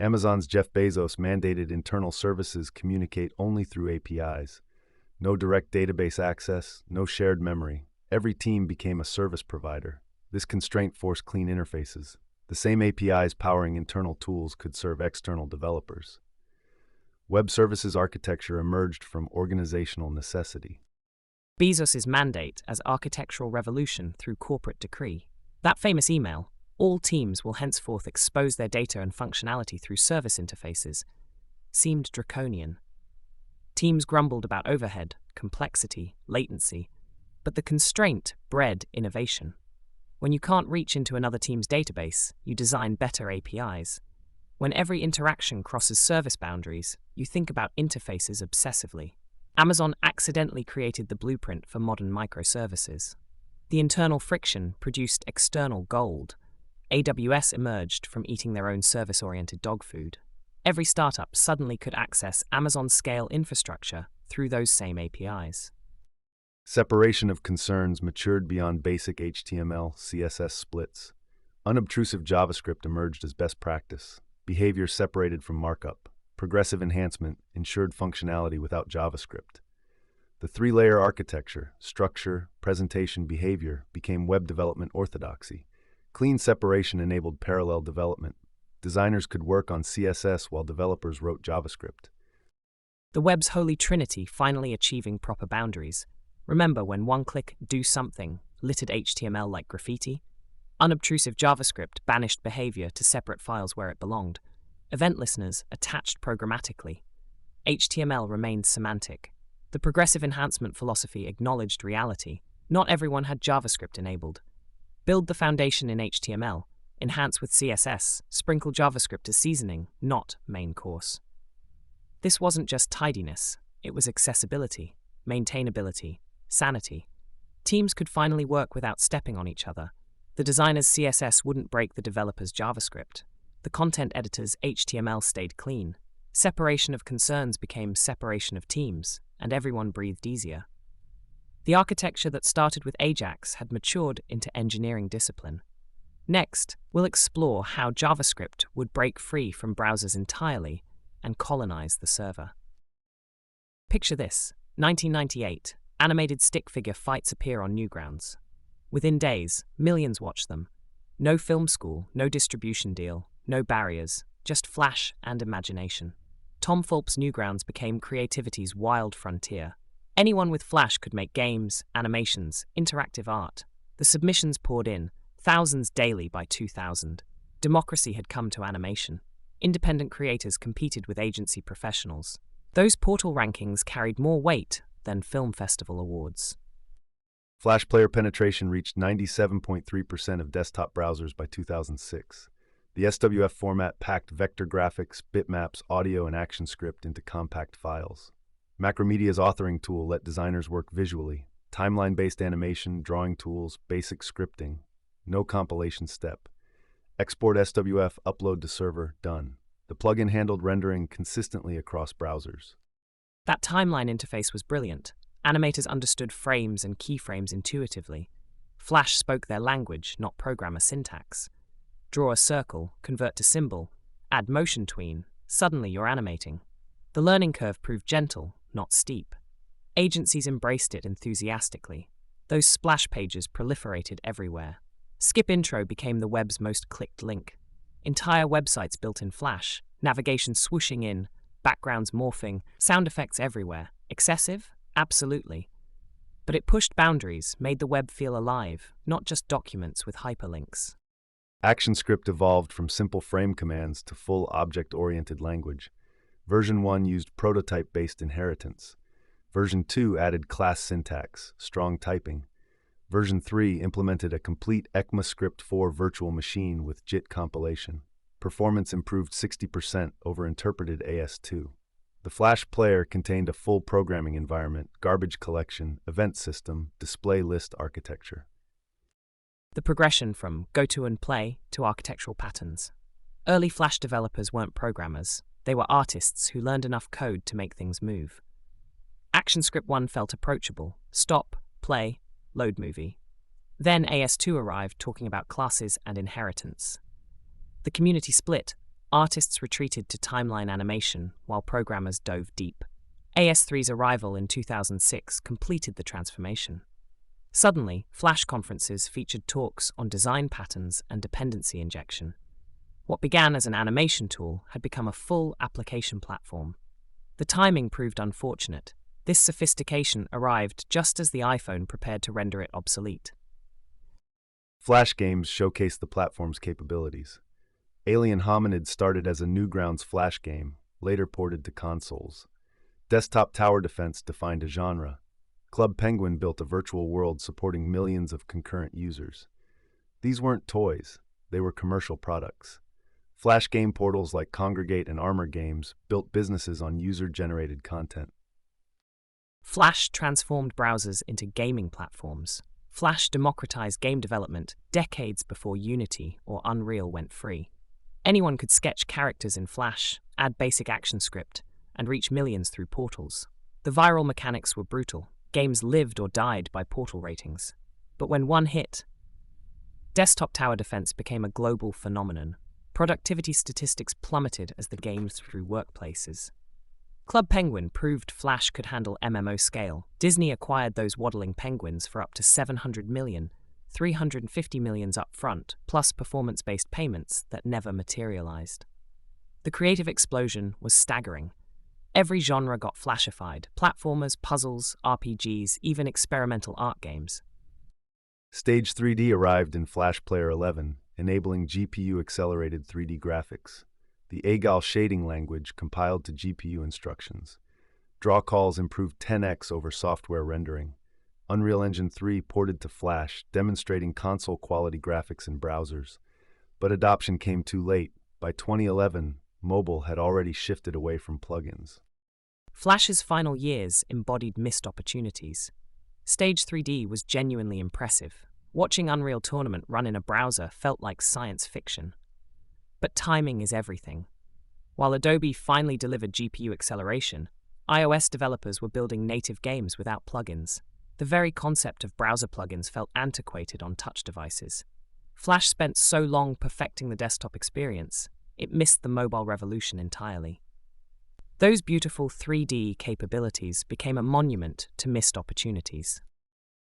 Amazon's Jeff Bezos mandated internal services communicate only through APIs. No direct database access, no shared memory. Every team became a service provider. This constraint forced clean interfaces. The same APIs powering internal tools could serve external developers. Web services architecture emerged from organizational necessity. Bezos's mandate as architectural revolution through corporate decree. That famous email, all teams will henceforth expose their data and functionality through service interfaces, seemed draconian. Teams grumbled about overhead, complexity, latency, but the constraint bred innovation. When you can't reach into another team's database, you design better APIs. When every interaction crosses service boundaries, you think about interfaces obsessively. Amazon accidentally created the blueprint for modern microservices. The internal friction produced external gold. AWS emerged from eating their own service-oriented dog food. Every startup suddenly could access Amazon-scale infrastructure through those same APIs. Separation of concerns matured beyond basic HTML, CSS splits. Unobtrusive JavaScript emerged as best practice. Behavior separated from markup. Progressive enhancement ensured functionality without JavaScript. The three-layer architecture, structure, presentation, behavior, became web development orthodoxy. Clean separation enabled parallel development. Designers could work on CSS while developers wrote JavaScript. The web's holy trinity finally achieving proper boundaries. Remember when one-click do something littered HTML like graffiti? Unobtrusive JavaScript banished behavior to separate files where it belonged. Event listeners attached programmatically. HTML remained semantic. The progressive enhancement philosophy acknowledged reality. Not everyone had JavaScript enabled. Build the foundation in HTML, enhance with CSS, sprinkle JavaScript as seasoning, not main course. This wasn't just tidiness, it was accessibility, maintainability, sanity. Teams could finally work without stepping on each other. The designer's CSS wouldn't break the developer's JavaScript. The content editor's HTML stayed clean. Separation of concerns became separation of teams, and everyone breathed easier. The architecture that started with Ajax had matured into engineering discipline. Next, we'll explore how JavaScript would break free from browsers entirely and colonize the server. Picture this: 1998, animated stick figure fights appear on Newgrounds. Within days, millions watch them. No film school, no distribution deal, no barriers, just flash and imagination. Tom Fulp's Newgrounds became creativity's wild frontier. Anyone with Flash could make games, animations, interactive art. The submissions poured in, thousands daily by 2000. Democracy had come to animation. Independent creators competed with agency professionals. Those portal rankings carried more weight than film festival awards. Flash player penetration reached 97.3% of desktop browsers by 2006. The SWF format packed vector graphics, bitmaps, audio, and ActionScript into compact files. Macromedia's authoring tool let designers work visually. Timeline-based animation, drawing tools, basic scripting. No compilation step. Export SWF, upload to server, done. The plugin handled rendering consistently across browsers. That timeline interface was brilliant. Animators understood frames and keyframes intuitively. Flash spoke their language, not programmer syntax. Draw a circle, convert to symbol, add motion tween, suddenly you're animating. The learning curve proved gentle, not steep. Agencies embraced it enthusiastically. Those splash pages proliferated everywhere. Skip Intro became the web's most clicked link. Entire websites built in Flash, navigation swooshing in, backgrounds morphing, sound effects everywhere. Excessive? Absolutely. But it pushed boundaries, made the web feel alive, not just documents with hyperlinks. ActionScript evolved from simple frame commands to full object-oriented language. Version 1 used prototype-based inheritance. Version 2 added class syntax, strong typing. Version 3 implemented a complete ECMAScript 4 virtual machine with JIT compilation. Performance improved 60% over interpreted AS2. The Flash player contained a full programming environment, garbage collection, event system, display list architecture. The progression from go-to and play to architectural patterns. Early Flash developers weren't programmers. They were artists who learned enough code to make things move. ActionScript 1 felt approachable. Stop, play, load movie. Then AS2 arrived talking about classes and inheritance. The community split. Artists retreated to timeline animation while programmers dove deep. AS3's arrival in 2006 completed the transformation. Suddenly, Flash conferences featured talks on design patterns and dependency injection. What began as an animation tool had become a full application platform. The timing proved unfortunate. This sophistication arrived just as the iPhone prepared to render it obsolete. Flash games showcased the platform's capabilities. Alien Hominid started as a Newgrounds Flash game, later ported to consoles. Desktop Tower Defense defined a genre. Club Penguin built a virtual world supporting millions of concurrent users. These weren't toys, they were commercial products. Flash game portals like Congregate and Armor Games built businesses on user-generated content. Flash transformed browsers into gaming platforms. Flash democratized game development decades before Unity or Unreal went free. Anyone could sketch characters in Flash, add basic ActionScript, and reach millions through portals. The viral mechanics were brutal. Games lived or died by portal ratings. But when one hit, Desktop Tower Defense became a global phenomenon. Productivity statistics plummeted as the game threw workplaces. Club Penguin proved Flash could handle MMO scale. Disney acquired those waddling penguins for up to $700 million, $350 million up front, plus performance-based payments that never materialized. The creative explosion was staggering. Every genre got Flashified: platformers, puzzles, RPGs, even experimental art games. Stage 3D arrived in Flash Player 11, enabling GPU-accelerated 3D graphics. The Agal shading language compiled to GPU instructions. Draw calls improved 10x over software rendering. Unreal Engine 3 ported to Flash, demonstrating console-quality graphics in browsers. But adoption came too late. By 2011, mobile had already shifted away from plugins. Flash's final years embodied missed opportunities. Stage 3D was genuinely impressive. Watching Unreal Tournament run in a browser felt like science fiction. But timing is everything. While Adobe finally delivered GPU acceleration, iOS developers were building native games without plugins. The very concept of browser plugins felt antiquated on touch devices. Flash spent so long perfecting the desktop experience, it missed the mobile revolution entirely. Those beautiful 3D capabilities became a monument to missed opportunities.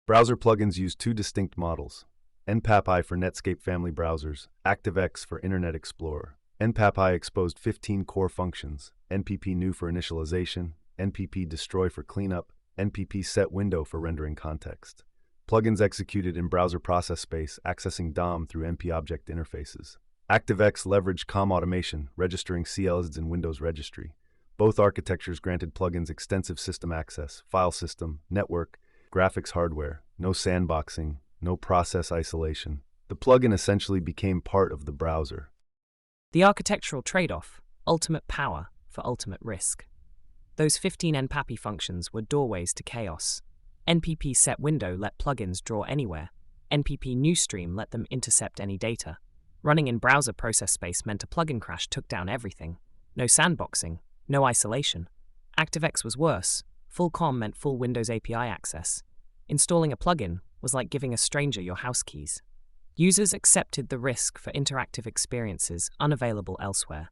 Browser plugins use two distinct models: NPAP-I for Netscape family browsers, ActiveX for Internet Explorer. NPAP-I exposed 15 core functions: NPP new for initialization, NPP destroy for cleanup, NPP set window for rendering context. Plugins executed in browser process space, accessing DOM through MP-object interfaces. ActiveX leveraged COM automation, registering CLs in Windows Registry. Both architectures granted plugins extensive system access, file system, network, graphics hardware, no sandboxing, no process isolation. The plugin essentially became part of the browser. The architectural trade-off: ultimate power for ultimate risk. Those 15 npapi functions were doorways to chaos. NPP set window let plugins draw anywhere. NPP newstream let them intercept any data. Running in browser process space meant a plugin crash took down everything. No sandboxing, no isolation. ActiveX was worse. Full COM meant full Windows API access. Installing a plugin was like giving a stranger your house keys. Users accepted the risk for interactive experiences unavailable elsewhere.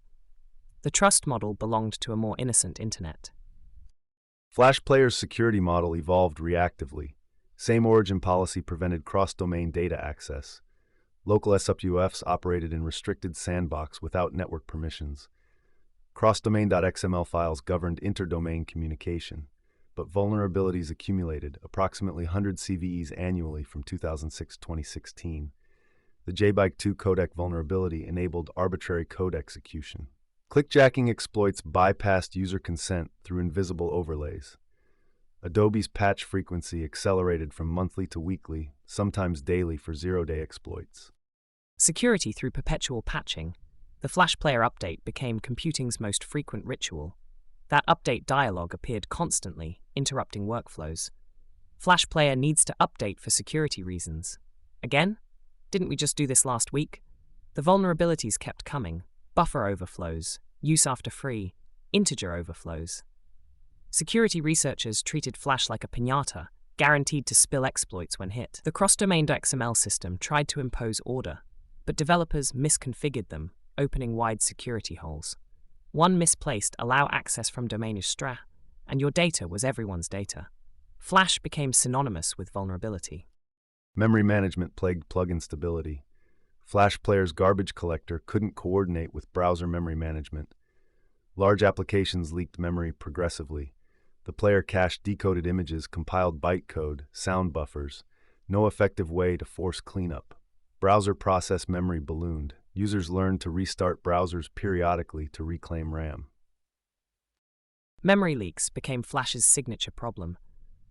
The trust model belonged to a more innocent internet. Flash Player's security model evolved reactively. Same origin policy prevented cross-domain data access. Local SWFs operated in restricted sandbox without network permissions. Cross-domain.xml files governed inter-domain communication, but vulnerabilities accumulated, approximately 100 CVEs annually from 2006-2016. The JBike2 codec vulnerability enabled arbitrary code execution. Clickjacking exploits bypassed user consent through invisible overlays. Adobe's patch frequency accelerated from monthly to weekly, sometimes daily for zero-day exploits. Security through perpetual patching. The Flash Player update became computing's most frequent ritual. That update dialog appeared constantly, interrupting workflows. Flash Player needs to update for security reasons. Again? Didn't we just do this last week? The vulnerabilities kept coming. Buffer overflows, use after free, integer overflows. Security researchers treated Flash like a piñata, guaranteed to spill exploits when hit. The cross-domain.xml system tried to impose order, but developers misconfigured them, opening wide security holes. One misplaced allow access from domain extra, and your data was everyone's data. Flash became synonymous with vulnerability. Memory management plagued plugin stability. Flash Player's garbage collector couldn't coordinate with browser memory management. Large applications leaked memory progressively. The player cached decoded images, compiled bytecode, sound buffers. No effective way to force cleanup. Browser process memory ballooned. Users learned to restart browsers periodically to reclaim RAM. Memory leaks became Flash's signature problem.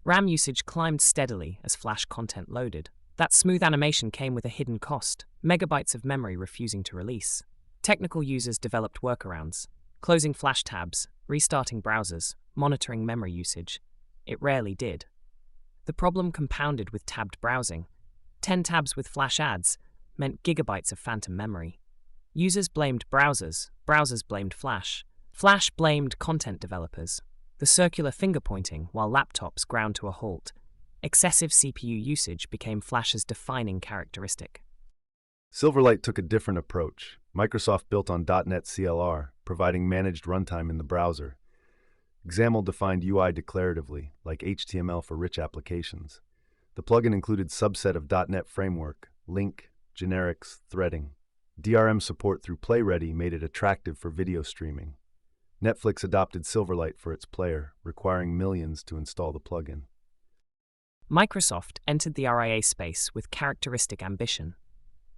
RAM usage climbed steadily as Flash content loaded. That smooth animation came with a hidden cost: megabytes of memory refusing to release. Technical users developed workarounds: closing Flash tabs, restarting browsers, monitoring memory usage. It rarely did. The problem compounded with tabbed browsing. 10 tabs with Flash ads meant gigabytes of phantom memory. Users blamed browsers blamed Flash. Flash blamed content developers. The circular finger-pointing while laptops ground to a halt. Excessive CPU usage became Flash's defining characteristic. Silverlight took a different approach. Microsoft built on .NET CLR, providing managed runtime in the browser. XAML defined UI declaratively, like HTML for rich applications. The plugin included subset of .NET framework, link, generics, threading. DRM support through PlayReady made it attractive for video streaming. Netflix adopted Silverlight for its player, requiring millions to install the plugin. Microsoft entered the RIA space with characteristic ambition.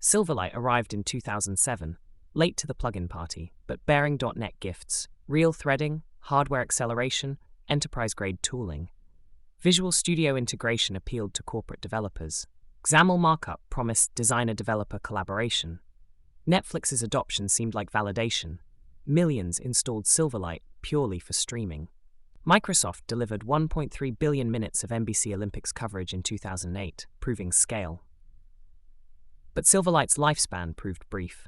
Silverlight arrived in 2007, late to the plugin party, but bearing .NET gifts, real threading, hardware acceleration, enterprise-grade tooling. Visual Studio integration appealed to corporate developers. XAML markup promised designer-developer collaboration. Netflix's adoption seemed like validation. Millions installed Silverlight purely for streaming. Microsoft delivered 1.3 billion minutes of NBC Olympics coverage in 2008, proving scale. But Silverlight's lifespan proved brief.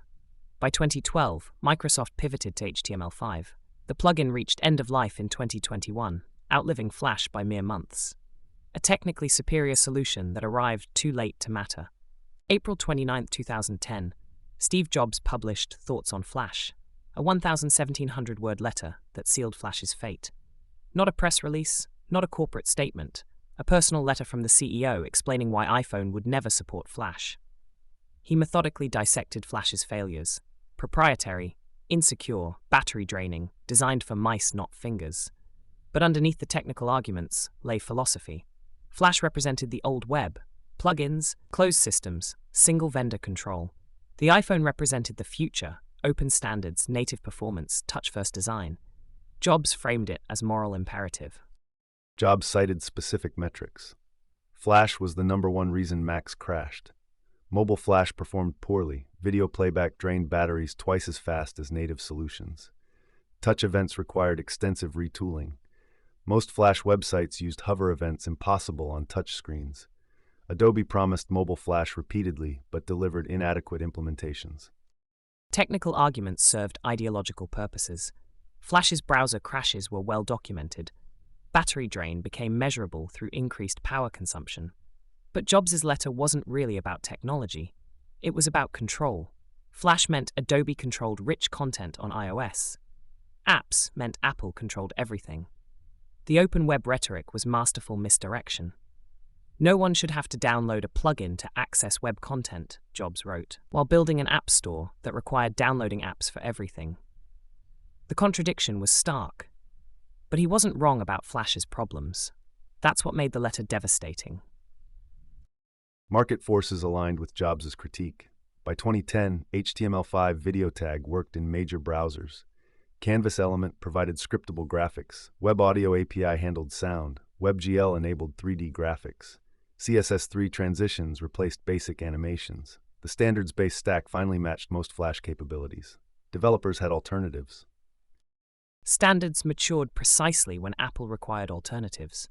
By 2012, Microsoft pivoted to HTML5. The plugin reached end of life in 2021, outliving Flash by mere months. A technically superior solution that arrived too late to matter. April 29, 2010, Steve Jobs published Thoughts on Flash, a 1,700-word letter that sealed Flash's fate. Not a press release, not a corporate statement, a personal letter from the CEO explaining why iPhone would never support Flash. He methodically dissected Flash's failures: proprietary, insecure, battery draining, designed for mice, not fingers. But underneath the technical arguments lay philosophy. Flash represented the old web, Plugins, closed systems, single vendor control. The iPhone represented the future: open standards, native performance, touch-first design. Jobs framed it as moral imperative. Jobs cited specific metrics. Flash was the #1 reason Macs crashed. Mobile Flash performed poorly. Video playback drained batteries twice as fast as native solutions. Touch events required extensive retooling. Most Flash websites used hover events impossible on touch screens. Adobe promised mobile Flash repeatedly, but delivered inadequate implementations. Technical arguments served ideological purposes. Flash's browser crashes were well documented. Battery drain became measurable through increased power consumption. But Jobs' letter wasn't really about technology. It was about control. Flash meant Adobe controlled rich content on iOS. Apps meant Apple controlled everything. The open web rhetoric was masterful misdirection. No one should have to download a plugin to access web content, Jobs wrote, while building an app store that required downloading apps for everything. The contradiction was stark. But he wasn't wrong about Flash's problems. That's what made the letter devastating. Market forces aligned with Jobs' critique. By 2010, HTML5 video tag worked in major browsers. Canvas Element provided scriptable graphics. Web Audio API handled sound. WebGL enabled 3D graphics. CSS3 transitions replaced basic animations. The standards-based stack finally matched most Flash capabilities. Developers had alternatives. Standards matured precisely when Apple required alternatives.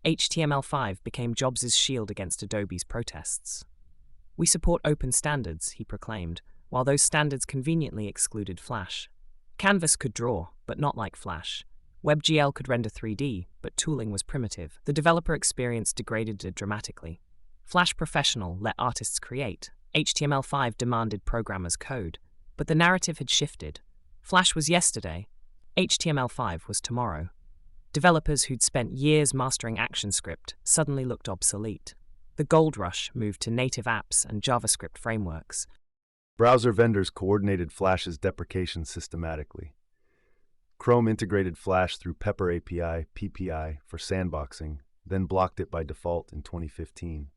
HTML5 became Jobs' shield against Adobe's protests. "We support open standards," he proclaimed, while those standards conveniently excluded Flash. Canvas could draw, but not like Flash. WebGL could render 3D, but tooling was primitive. The developer experience degraded dramatically. Flash Professional let artists create. HTML5 demanded programmers code. But the narrative had shifted. Flash was yesterday. HTML5 was tomorrow. Developers who'd spent years mastering ActionScript suddenly looked obsolete. The gold rush moved to native apps and JavaScript frameworks. Browser vendors coordinated Flash's deprecation systematically. Chrome integrated Flash through Pepper API, PPI, for sandboxing, then blocked it by default in 2015.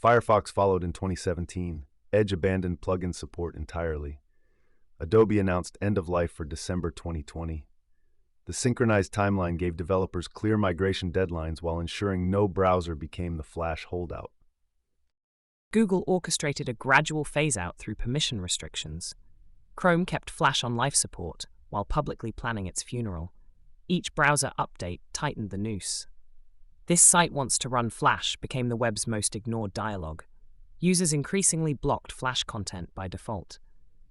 Firefox followed in 2017. Edge abandoned plugin support entirely. Adobe announced end of life for December 2020. The synchronized timeline gave developers clear migration deadlines while ensuring no browser became the Flash holdout. Google orchestrated a gradual phase-out through permission restrictions. Chrome kept Flash on life support while publicly planning its funeral. Each browser update tightened the noose. "This site wants to run Flash" became the web's most ignored dialogue. Users increasingly blocked Flash content by default.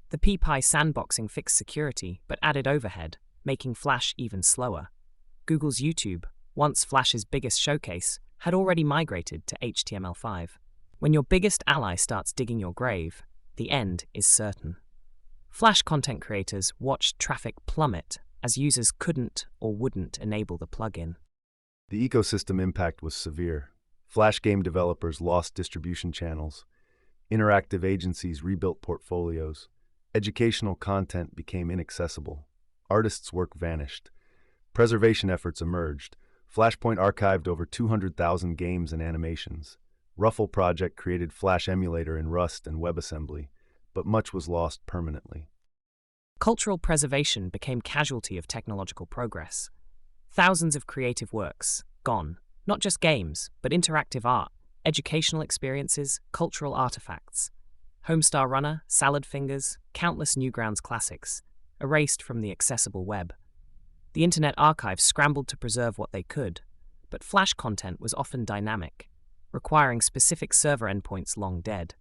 The PPI sandboxing fixed security but added overhead, making Flash even slower. Google's YouTube, once Flash's biggest showcase, had already migrated to HTML5. When your biggest ally starts digging your grave, the end is certain. Flash content creators watched traffic plummet as users couldn't or wouldn't enable the plugin. The ecosystem impact was severe. Flash game developers lost distribution channels. Interactive agencies rebuilt portfolios. Educational content became inaccessible. Artists' work vanished. Preservation efforts emerged. Flashpoint archived over 200,000 games and animations. Ruffle Project created Flash emulator in Rust and WebAssembly, but much was lost permanently. Cultural preservation became casualty of technological progress. Thousands of creative works gone. Not just games, but interactive art, educational experiences, cultural artifacts. Homestar Runner, Salad Fingers, countless Newgrounds classics, erased from the accessible web. The Internet Archive scrambled to preserve what they could, but Flash content was often dynamic, requiring specific server endpoints long dead.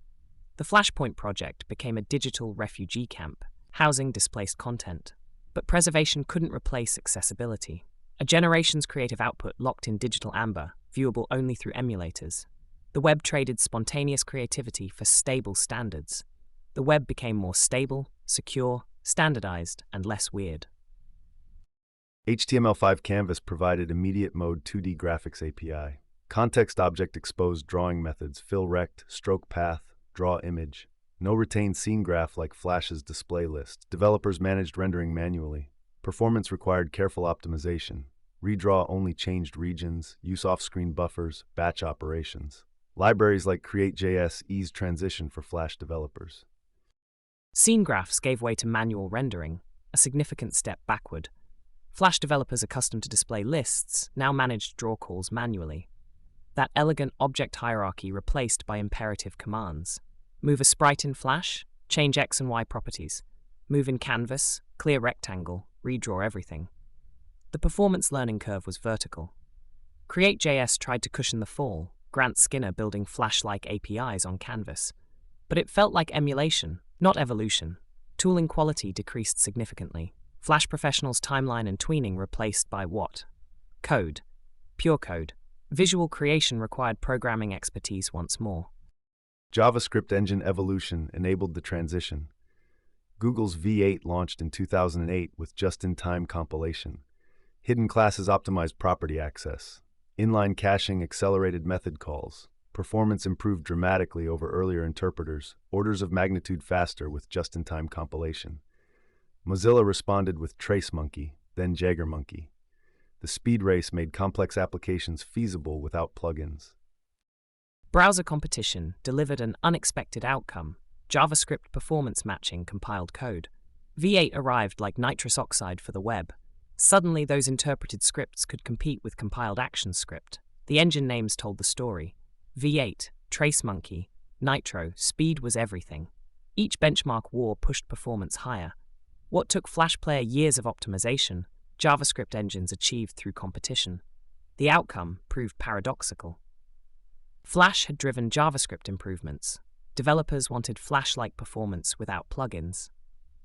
The Flashpoint project became a digital refugee camp, housing displaced content. But preservation couldn't replace accessibility. A generation's creative output locked in digital amber, viewable only through emulators. The web traded spontaneous creativity for stable standards. The web became more stable, secure, standardized, and less weird. HTML5 Canvas provided immediate mode 2D graphics API. Context object exposed drawing methods: fill rect, stroke path, draw image. No retained scene graph like Flash's display list. Developers managed rendering manually. Performance required careful optimization. Redraw only changed regions, use off-screen buffers, batch operations. Libraries like Create.js ease transition for Flash developers. Scene graphs gave way to manual rendering, a significant step backward. Flash developers accustomed to display lists now managed draw calls manually. That elegant object hierarchy replaced by imperative commands. Move a sprite in Flash, change X and Y properties. Move in Canvas, clear rectangle, redraw everything. The performance learning curve was vertical. Create.js tried to cushion the fall, Grant Skinner building Flash-like APIs on Canvas. But it felt like emulation, not evolution. Tooling quality decreased significantly. Flash Professional's timeline and tweening replaced by what? Code. Pure code. Visual creation required programming expertise once more. JavaScript engine evolution enabled the transition. Google's V8 launched in 2008 with just-in-time compilation. Hidden classes optimized property access. Inline caching accelerated method calls. Performance improved dramatically over earlier interpreters, orders of magnitude faster with just-in-time compilation. Mozilla responded with TraceMonkey, then JaggerMonkey. The speed race made complex applications feasible without plugins. Browser competition delivered an unexpected outcome. JavaScript performance matching compiled code. V8 arrived like nitrous oxide for the web. Suddenly, those interpreted scripts could compete with compiled ActionScript. The engine names told the story. V8, TraceMonkey, Nitro, speed was everything. Each benchmark war pushed performance higher. What took Flash Player years of optimization, JavaScript engines achieved through competition. The outcome proved paradoxical. Flash had driven JavaScript improvements. Developers wanted Flash-like performance without plugins.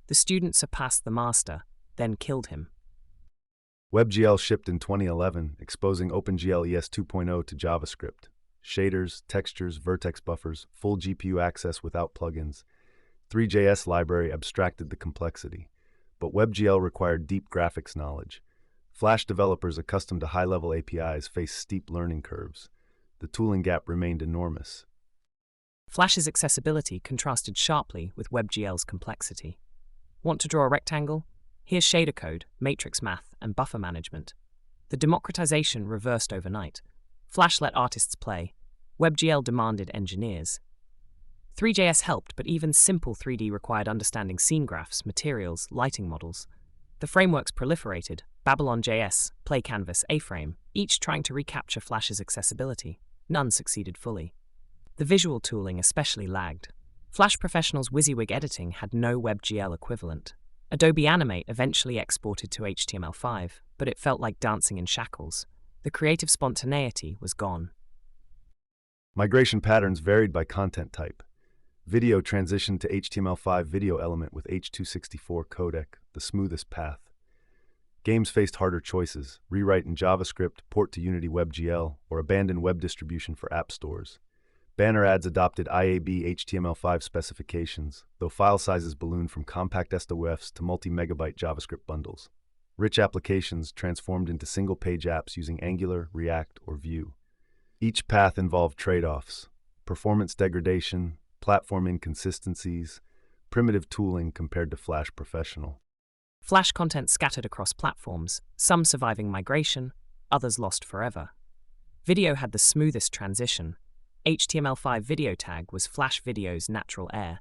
The student surpassed the master, then killed him. WebGL shipped in 2011, exposing OpenGL ES 2.0 to JavaScript. Shaders, textures, vertex buffers, full GPU access without plugins. 3JS library abstracted the complexity. But WebGL required deep graphics knowledge. Flash developers accustomed to high-level APIs faced steep learning curves. The tooling gap remained enormous. Flash's accessibility contrasted sharply with WebGL's complexity. Want to draw a rectangle? Here's shader code, matrix math, and buffer management. The democratization reversed overnight. Flash let artists play. WebGL demanded engineers. 3JS helped, but even simple 3D required understanding scene graphs, materials, lighting models. The frameworks proliferated: Babylon.js, PlayCanvas, A-Frame, each trying to recapture Flash's accessibility. None succeeded fully. The visual tooling especially lagged. Flash Professional's WYSIWYG editing had no WebGL equivalent. Adobe Animate eventually exported to HTML5, but it felt like dancing in shackles. The creative spontaneity was gone. Migration patterns varied by content type. Video transitioned to HTML5 video element with H.264 codec, the smoothest path. Games faced harder choices: rewrite in JavaScript, port to Unity WebGL, or abandon web distribution for app stores. Banner ads adopted IAB HTML5 specifications, though file sizes ballooned from compact SWFs to multi-megabyte JavaScript bundles. Rich applications transformed into single-page apps using Angular, React, or Vue. Each path involved trade-offs: performance degradation, platform inconsistencies, primitive tooling compared to Flash Professional. Flash content scattered across platforms, some surviving migration, others lost forever. Video had the smoothest transition. HTML5 video tag was Flash Video's natural heir.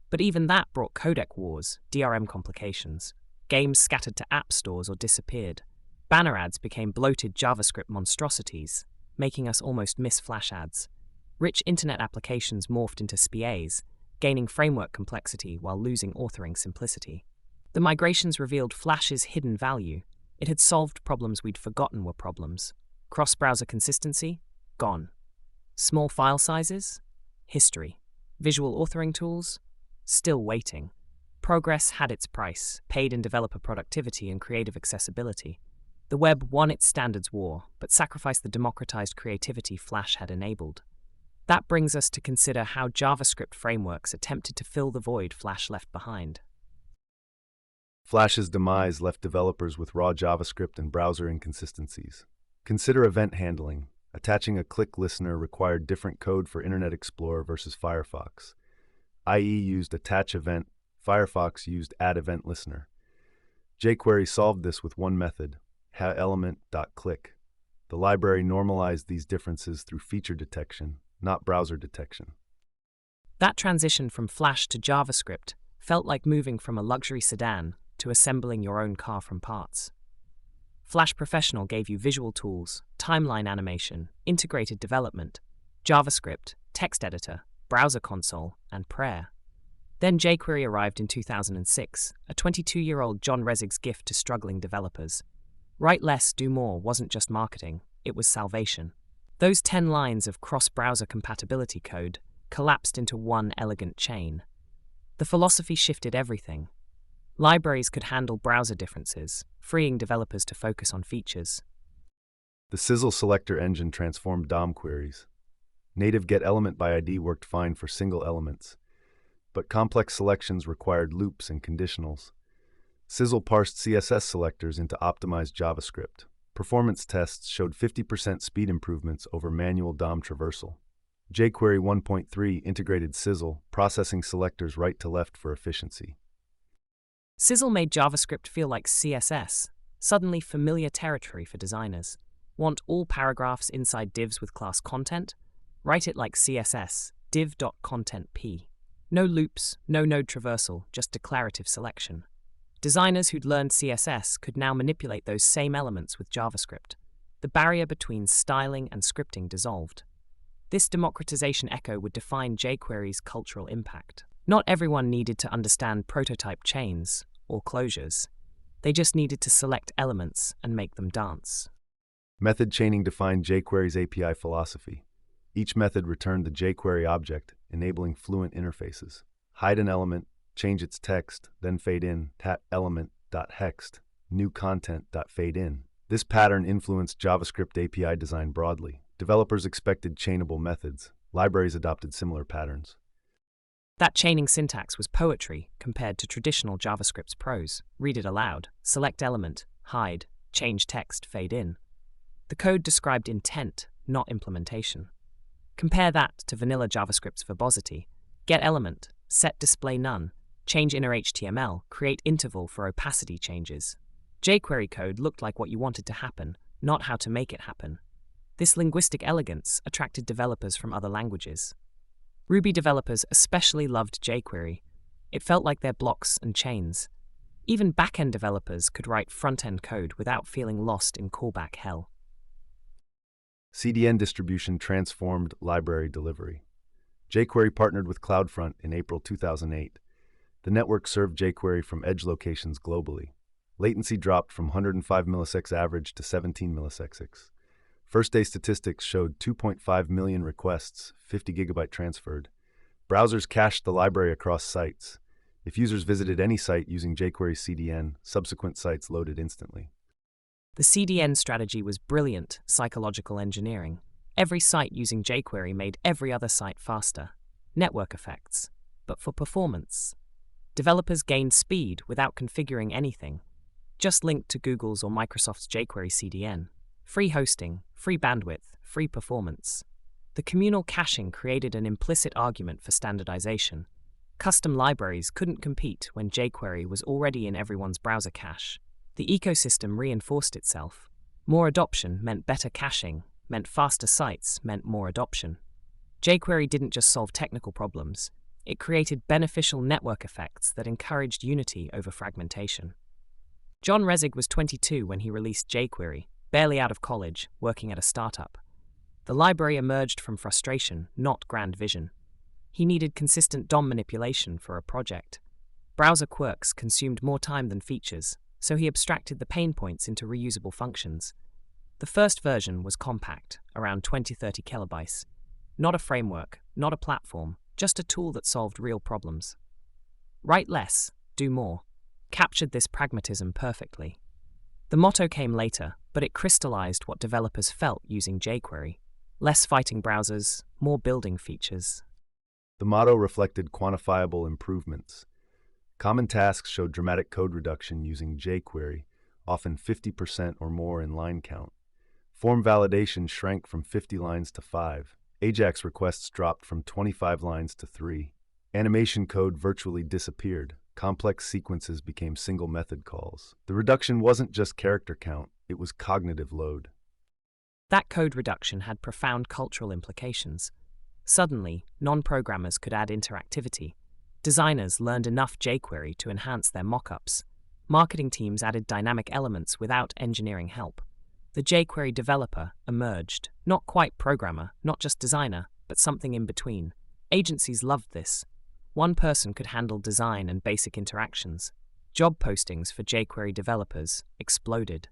But even that brought codec wars, DRM complications. Games scattered to app stores or disappeared. Banner ads became bloated JavaScript monstrosities, making us almost miss Flash ads. Rich internet applications morphed into SPAs, gaining framework complexity while losing authoring simplicity. The migrations revealed Flash's hidden value. It had solved problems we'd forgotten were problems. Cross-browser consistency? Gone. Small file sizes? History. Visual authoring tools? Still waiting. Progress had its price, paid in developer productivity and creative accessibility. The web won its standards war, but sacrificed the democratized creativity Flash had enabled. That brings us to consider how JavaScript frameworks attempted to fill the void Flash left behind. Flash's demise left developers with raw JavaScript and browser inconsistencies. Consider event handling. Attaching a click listener required different code for Internet Explorer versus Firefox. IE used attach event, Firefox used add event listener. jQuery solved this with one method, haElement.click. The library normalized these differences through feature detection, not browser detection. That transition from Flash to JavaScript felt like moving from a luxury sedan to assembling your own car from parts. Flash Professional gave you visual tools, timeline animation, integrated development, JavaScript, text editor, browser console, and prayer. Then jQuery arrived in 2006, a 22-year-old John Resig's gift to struggling developers. Write less, do more wasn't just marketing, it was salvation. Those 10 lines of cross-browser compatibility code collapsed into one elegant chain. The philosophy shifted everything. Libraries could handle browser differences, freeing developers to focus on features. The Sizzle selector engine transformed DOM queries. Native getElementById worked fine for single elements, but complex selections required loops and conditionals. Sizzle parsed CSS selectors into optimized JavaScript. Performance tests showed 50% speed improvements over manual DOM traversal. jQuery 1.3 integrated Sizzle, processing selectors right to left for efficiency. Sizzle made JavaScript feel like CSS, suddenly familiar territory for designers. Want all paragraphs inside divs with class content? Write it like CSS, div.contentP. No loops, no node traversal, just declarative selection. Designers who'd learned CSS could now manipulate those same elements with JavaScript. The barrier between styling and scripting dissolved. This democratization echo would define jQuery's cultural impact. Not everyone needed to understand prototype chains or closures. They just needed to select elements and make them dance. Method chaining defined jQuery's API philosophy. Each method returned the jQuery object, enabling fluent interfaces. Hide an element, change its text, then fade in, element.hext, new content.fadeIn. This pattern influenced JavaScript API design broadly. Developers expected chainable methods. Libraries adopted similar patterns. That chaining syntax was poetry compared to traditional JavaScript's prose. Read it aloud, select element, hide, change text, fade in. The code described intent, not implementation. Compare that to vanilla JavaScript's verbosity. Get element, set display none, change inner HTML, create interval for opacity changes. jQuery code looked like what you wanted to happen, not how to make it happen. This linguistic elegance attracted developers from other languages. Ruby developers especially loved jQuery. It felt like their blocks and chains. Even back-end developers could write front-end code without feeling lost in callback hell. CDN distribution transformed library delivery. jQuery partnered with CloudFront in April 2008. The network served jQuery from edge locations globally. Latency dropped from 105 milliseconds average to 17 milliseconds. First-day statistics showed 2.5 million requests, 50 GB transferred. Browsers cached the library across sites. If users visited any site using jQuery's CDN, subsequent sites loaded instantly. The CDN strategy was brilliant psychological engineering. Every site using jQuery made every other site faster. Network effects. But for performance, developers gained speed without configuring anything. Just linked to Google's or Microsoft's jQuery CDN. Free hosting, free bandwidth, free performance. The communal caching created an implicit argument for standardization. Custom libraries couldn't compete when jQuery was already in everyone's browser cache. The ecosystem reinforced itself. More adoption meant better caching, meant faster sites, meant more adoption. jQuery didn't just solve technical problems. It created beneficial network effects that encouraged unity over fragmentation. John Resig was 22 when he released jQuery, barely out of college, working at a startup. The library emerged from frustration, not grand vision. He needed consistent DOM manipulation for a project. Browser quirks consumed more time than features, so he abstracted the pain points into reusable functions. The first version was compact, around 20-30 kilobytes. Not a framework, not a platform, just a tool that solved real problems. Write less, do more. Captured this pragmatism perfectly. The motto came later, but it crystallized what developers felt using jQuery. Less fighting browsers, more building features. The motto reflected quantifiable improvements. Common tasks showed dramatic code reduction using jQuery, often 50% or more in line count. Form validation shrank from 50 lines to 5. Ajax requests dropped from 25 lines to 3. Animation code virtually disappeared. Complex sequences became single method calls. The reduction wasn't just character count, it was cognitive load. That code reduction had profound cultural implications. Suddenly, non-programmers could add interactivity. Designers learned enough jQuery to enhance their mockups. Marketing teams added dynamic elements without engineering help. The jQuery developer emerged, not quite programmer, not just designer, but something in between. Agencies loved this. One person could handle design and basic interactions. Job postings for jQuery developers exploded.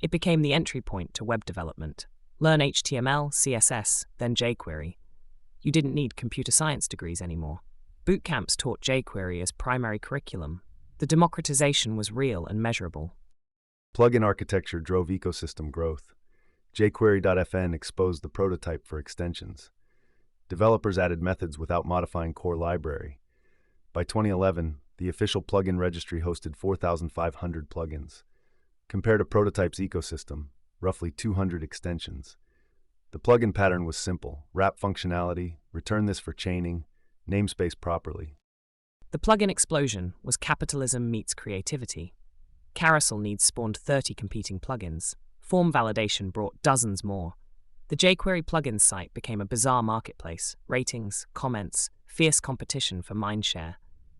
It became the entry point to web development. Learn HTML, CSS, then jQuery. You didn't need computer science degrees anymore. Boot camps taught jQuery as primary curriculum. The democratization was real and measurable. Plugin architecture drove ecosystem growth. jQuery.fn exposed the prototype for extensions. Developers added methods without modifying core library. By 2011, the official plugin registry hosted 4,500 plugins. Compared to Prototype's ecosystem, roughly 200 extensions. The plugin pattern was simple: wrap functionality, return this for chaining, namespace properly. The plugin explosion was capitalism meets creativity. Carousel needs spawned 30 competing plugins. Form validation brought dozens more. The jQuery plugins site became a bizarre marketplace. Ratings, comments, fierce competition for mindshare.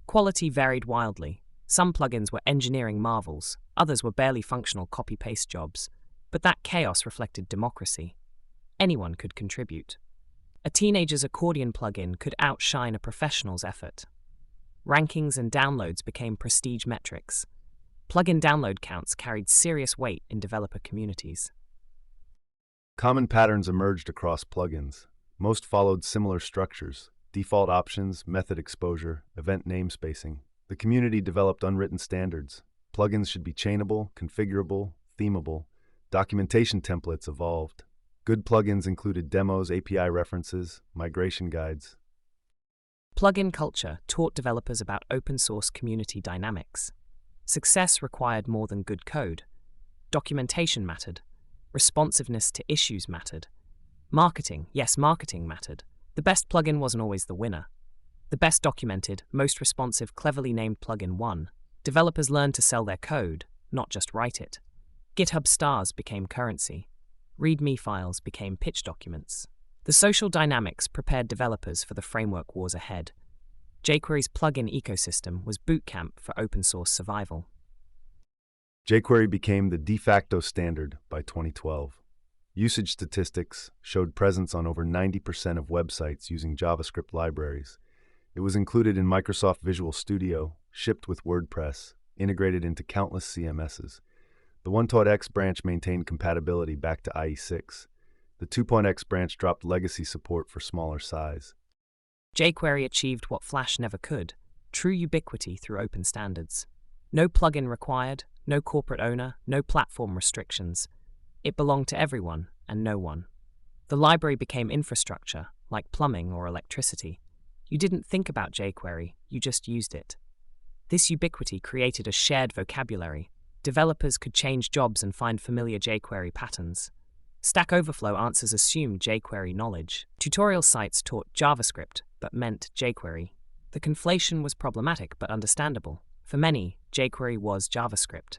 Quality varied wildly. Some plugins were engineering marvels, others were barely functional copy-paste jobs. But that chaos reflected democracy. Anyone could contribute. A teenager's accordion plugin could outshine a professional's effort. Rankings and downloads became prestige metrics. Plugin download counts carried serious weight in developer communities. Common patterns emerged across plugins. Most followed similar structures: default options, method exposure, event namespacing. The community developed unwritten standards. Plugins should be chainable, configurable, themable. Documentation templates evolved. Good plugins included demos, API references, migration guides. Plugin culture taught developers about open-source community dynamics. Success required more than good code. Documentation mattered. Responsiveness to issues mattered. Marketing mattered. The best plugin wasn't always the winner. The best documented, most responsive, cleverly named plugin won. Developers learned to sell their code, not just write it. GitHub stars became currency. README files became pitch documents. The social dynamics prepared developers for the framework wars ahead. jQuery's plugin ecosystem was boot camp for open-source survival. jQuery became the de facto standard by 2012. Usage statistics showed presence on over 90% of websites using JavaScript libraries. It was included in Microsoft Visual Studio, shipped with WordPress, integrated into countless CMSs. The 1.x branch maintained compatibility back to IE6. The 2.x branch dropped legacy support for smaller size. jQuery achieved what Flash never could: true ubiquity through open standards. No plugin required, no corporate owner, no platform restrictions. It belonged to everyone and no one. The library became infrastructure, like plumbing or electricity. You didn't think about jQuery, you just used it. This ubiquity created a shared vocabulary. Developers could change jobs and find familiar jQuery patterns. Stack Overflow answers assumed jQuery knowledge. Tutorial sites taught JavaScript, but meant jQuery. The conflation was problematic but understandable. For many, jQuery was JavaScript.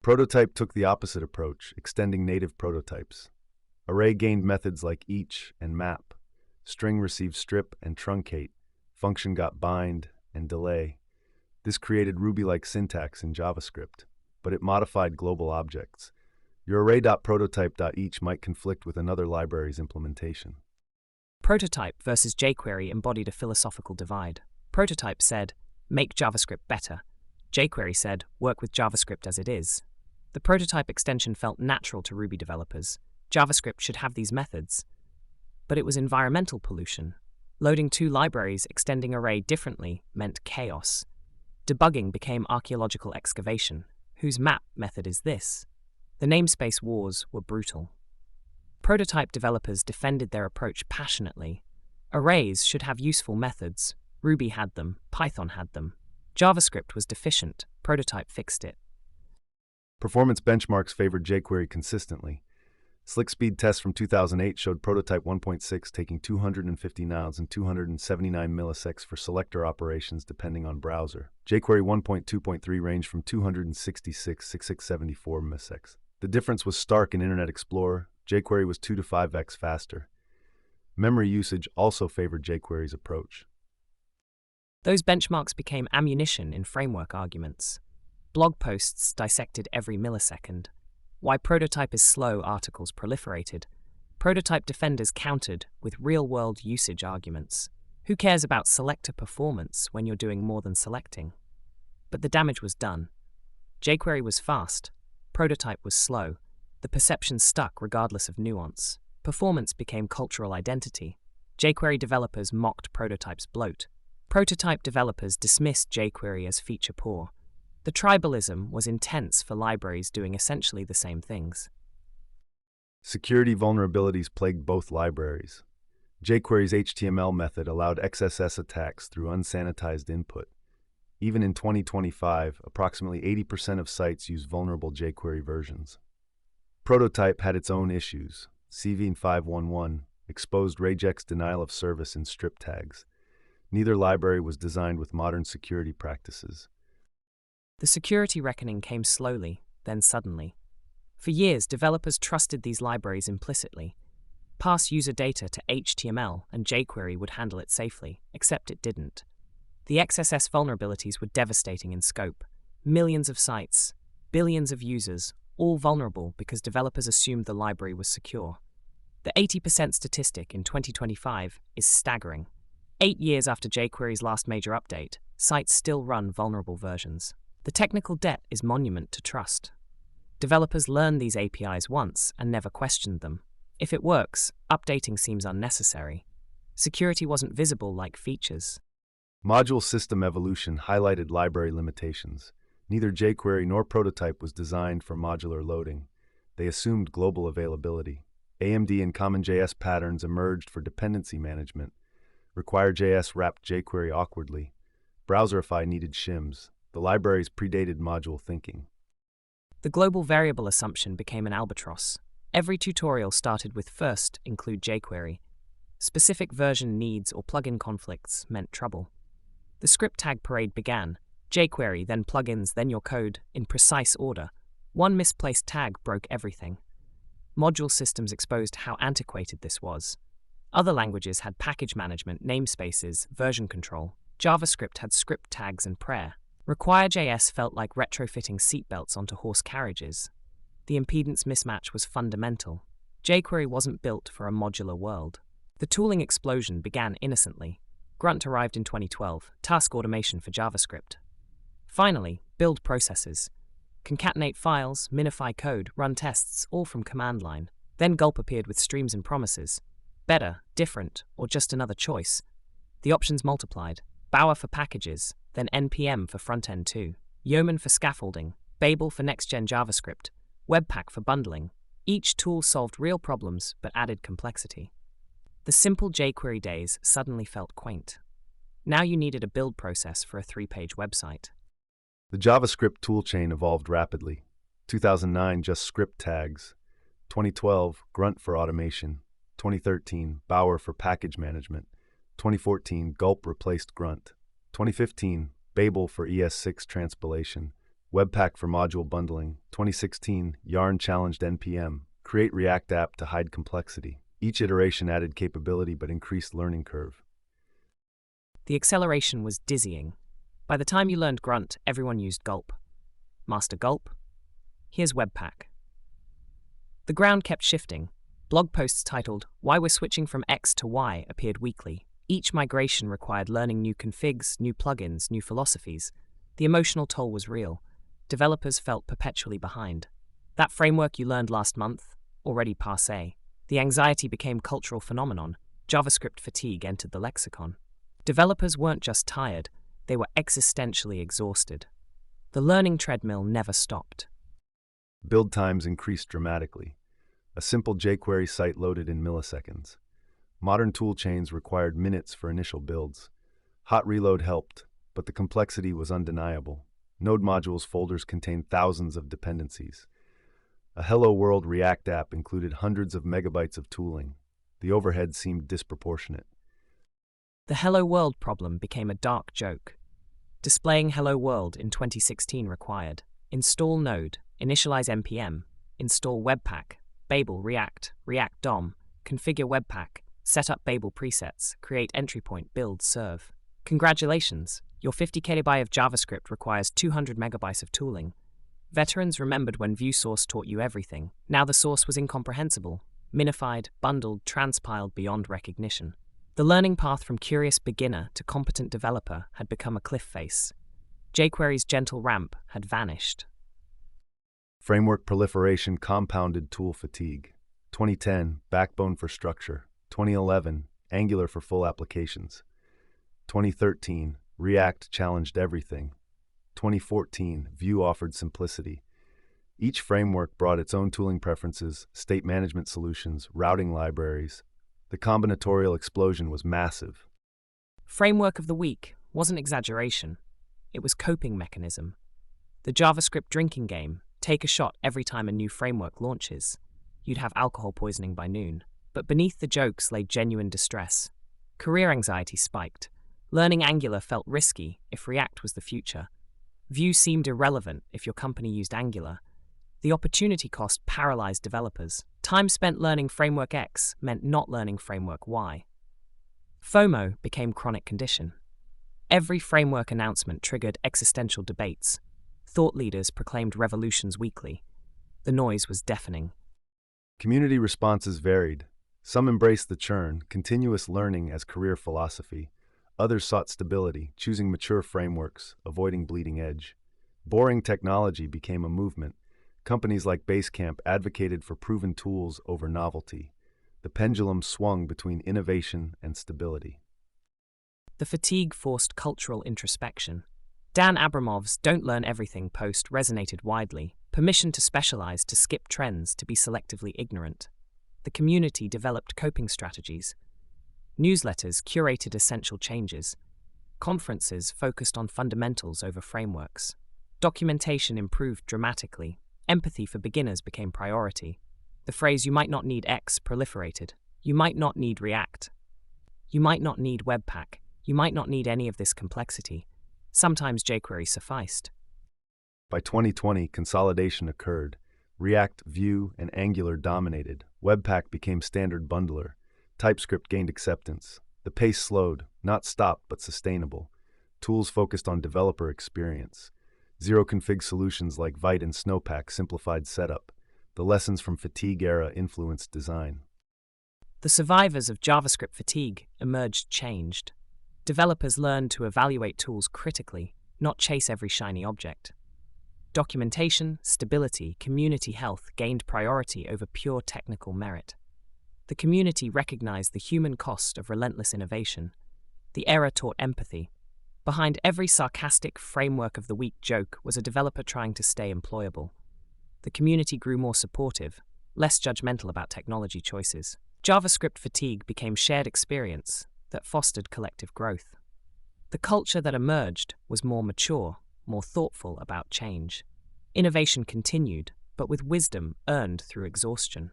Prototype took the opposite approach, extending native prototypes. Array gained methods like each and map. String received strip and truncate. Function got bind and delay. This created Ruby-like syntax in JavaScript, but it modified global objects. Your array.prototype.each might conflict with another library's implementation. Prototype versus jQuery embodied a philosophical divide. Prototype said, make JavaScript better. jQuery said, work with JavaScript as it is. The prototype extension felt natural to Ruby developers. JavaScript should have these methods. But it was environmental pollution. Loading two libraries extending array differently meant chaos. Debugging became archaeological excavation. Whose map method is this? The namespace wars were brutal. Prototype developers defended their approach passionately. Arrays should have useful methods. Ruby had them, Python had them. JavaScript was deficient. Prototype fixed it. Performance benchmarks favored jQuery consistently. Slick speed tests from 2008 showed Prototype 1.6 taking 250 nodes and 279 milliseconds for selector operations depending on browser. jQuery 1.2.3 ranged from 266 to 674 milliseconds. The difference was stark in Internet Explorer. jQuery was 2 to 5x faster. Memory usage also favored jQuery's approach. Those benchmarks became ammunition in framework arguments. Blog posts dissected every millisecond. Why prototype is slow articles proliferated. Prototype defenders countered with real-world usage arguments. Who cares about selector performance when you're doing more than selecting? But the damage was done. jQuery was fast. Prototype was slow. The perception stuck regardless of nuance. Performance became cultural identity. jQuery developers mocked prototype's bloat. Prototype developers dismissed jQuery as feature poor. The tribalism was intense for libraries doing essentially the same things. Security vulnerabilities plagued both libraries. jQuery's HTML method allowed XSS attacks through unsanitized input. Even in 2025, approximately 80% of sites use vulnerable jQuery versions. Prototype had its own issues. CV511 exposed regex denial of service in strip tags. Neither library was designed with modern security practices. The security reckoning came slowly, then suddenly. For years, developers trusted these libraries implicitly. Pass user data to HTML and jQuery would handle it safely, except it didn't. The XSS vulnerabilities were devastating in scope. Millions of sites, billions of users, all vulnerable because developers assumed the library was secure. The 80% statistic in 2025 is staggering. 8 years after jQuery's last major update, sites still run vulnerable versions. The technical debt is monument to trust. Developers learned these APIs once and never questioned them. If it works, updating seems unnecessary. Security wasn't visible like features. Module system evolution highlighted library limitations. Neither jQuery nor Prototype was designed for modular loading. They assumed global availability. AMD and CommonJS patterns emerged for dependency management. Require.js wrapped jQuery awkwardly. Browserify needed shims. The libraries predated module thinking. The global variable assumption became an albatross. Every tutorial started with first include jQuery. Specific version needs or plugin conflicts meant trouble. The script tag parade began. jQuery, then plugins, then your code, in precise order. One misplaced tag broke everything. Module systems exposed how antiquated this was. Other languages had package management, namespaces, version control. JavaScript had script tags and prayer. Require.js felt like retrofitting seatbelts onto horse carriages. The impedance mismatch was fundamental. jQuery wasn't built for a modular world. The tooling explosion began innocently. Grunt arrived in 2012, task automation for JavaScript. Finally, build processes. Concatenate files, minify code, run tests, all from command line. Then Gulp appeared with streams and promises. Better, different, or just another choice. The options multiplied. Bower for packages, then NPM for front-end 2, Yeoman for scaffolding, Babel for next-gen JavaScript, Webpack for bundling. Each tool solved real problems but added complexity. The simple jQuery days suddenly felt quaint. Now you needed a build process for a 3-page website. The JavaScript toolchain evolved rapidly. 2009, just script tags. 2012, Grunt for automation. 2013, Bower for package management. 2014, Gulp replaced Grunt. 2015, Babel for ES6 transpilation. Webpack for module bundling. 2016, Yarn challenged NPM. Create React app to hide complexity. Each iteration added capability but increased learning curve. The acceleration was dizzying. By the time you learned Grunt, everyone used Gulp. Master Gulp? Here's Webpack. The ground kept shifting. Blog posts titled, "Why We're Switching from X to Y" appeared weekly. Each migration required learning new configs, new plugins, new philosophies. The emotional toll was real. Developers felt perpetually behind. That framework you learned last month? Already passé. The anxiety became cultural phenomenon. JavaScript fatigue entered the lexicon. Developers weren't just tired, they were existentially exhausted. The learning treadmill never stopped. Build times increased dramatically. A simple jQuery site loaded in milliseconds. Modern toolchains required minutes for initial builds. Hot reload helped, but the complexity was undeniable. Node modules folders contained thousands of dependencies. A Hello World React app included hundreds of megabytes of tooling. The overhead seemed disproportionate. The Hello World problem became a dark joke. Displaying Hello World in 2016 required install Node, initialize NPM, install Webpack, Babel React, React DOM, configure Webpack, Set up Babel presets, create entry point, build, serve. Congratulations! Your 50 KB of JavaScript requires 200 megabytes of tooling. Veterans remembered when ViewSource taught you everything. Now the source was incomprehensible, minified, bundled, transpiled beyond recognition. The learning path from curious beginner to competent developer had become a cliff face. jQuery's gentle ramp had vanished. Framework proliferation compounded tool fatigue. 2010, Backbone for structure. 2011, Angular for full applications. 2013, React challenged everything. 2014, Vue offered simplicity. Each framework brought its own tooling preferences, state management solutions, routing libraries. The combinatorial explosion was massive. Framework of the week wasn't exaggeration. It was coping mechanism. The JavaScript drinking game, take a shot every time a new framework launches. You'd have alcohol poisoning by noon. But beneath the jokes lay genuine distress. Career anxiety spiked. Learning Angular felt risky if React was the future. Vue seemed irrelevant if your company used Angular. The opportunity cost paralyzed developers. Time spent learning Framework X meant not learning Framework Y. FOMO became chronic condition. Every framework announcement triggered existential debates. Thought leaders proclaimed revolutions weekly. The noise was deafening. Community responses varied. Some embraced the churn, continuous learning as career philosophy. Others sought stability, choosing mature frameworks, avoiding bleeding edge. Boring technology became a movement. Companies like Basecamp advocated for proven tools over novelty. The pendulum swung between innovation and stability. The fatigue forced cultural introspection. Dan Abramov's "Don't Learn Everything" post resonated widely. Permission to specialize, to skip trends, to be selectively ignorant. The community developed coping strategies. Newsletters curated essential changes. Conferences focused on fundamentals over frameworks. Documentation improved dramatically. Empathy for beginners became priority. The phrase "you might not need X" proliferated. You might not need React. You might not need Webpack. You might not need any of this complexity. Sometimes jQuery sufficed. By 2020, consolidation occurred. React, Vue, and Angular dominated. Webpack became standard bundler. TypeScript gained acceptance. The pace slowed, not stopped but sustainable. Tools focused on developer experience. Zero-config solutions like Vite and Snowpack simplified setup. The lessons from fatigue era influenced design. The survivors of JavaScript fatigue emerged changed. Developers learned to evaluate tools critically, not chase every shiny object. Documentation, stability, community health gained priority over pure technical merit. The community recognized the human cost of relentless innovation. The era taught empathy. Behind every sarcastic framework of the week joke was a developer trying to stay employable. The community grew more supportive, less judgmental about technology choices. JavaScript fatigue became shared experience that fostered collective growth. The culture that emerged was more mature, more thoughtful about change. Innovation continued, but with wisdom earned through exhaustion.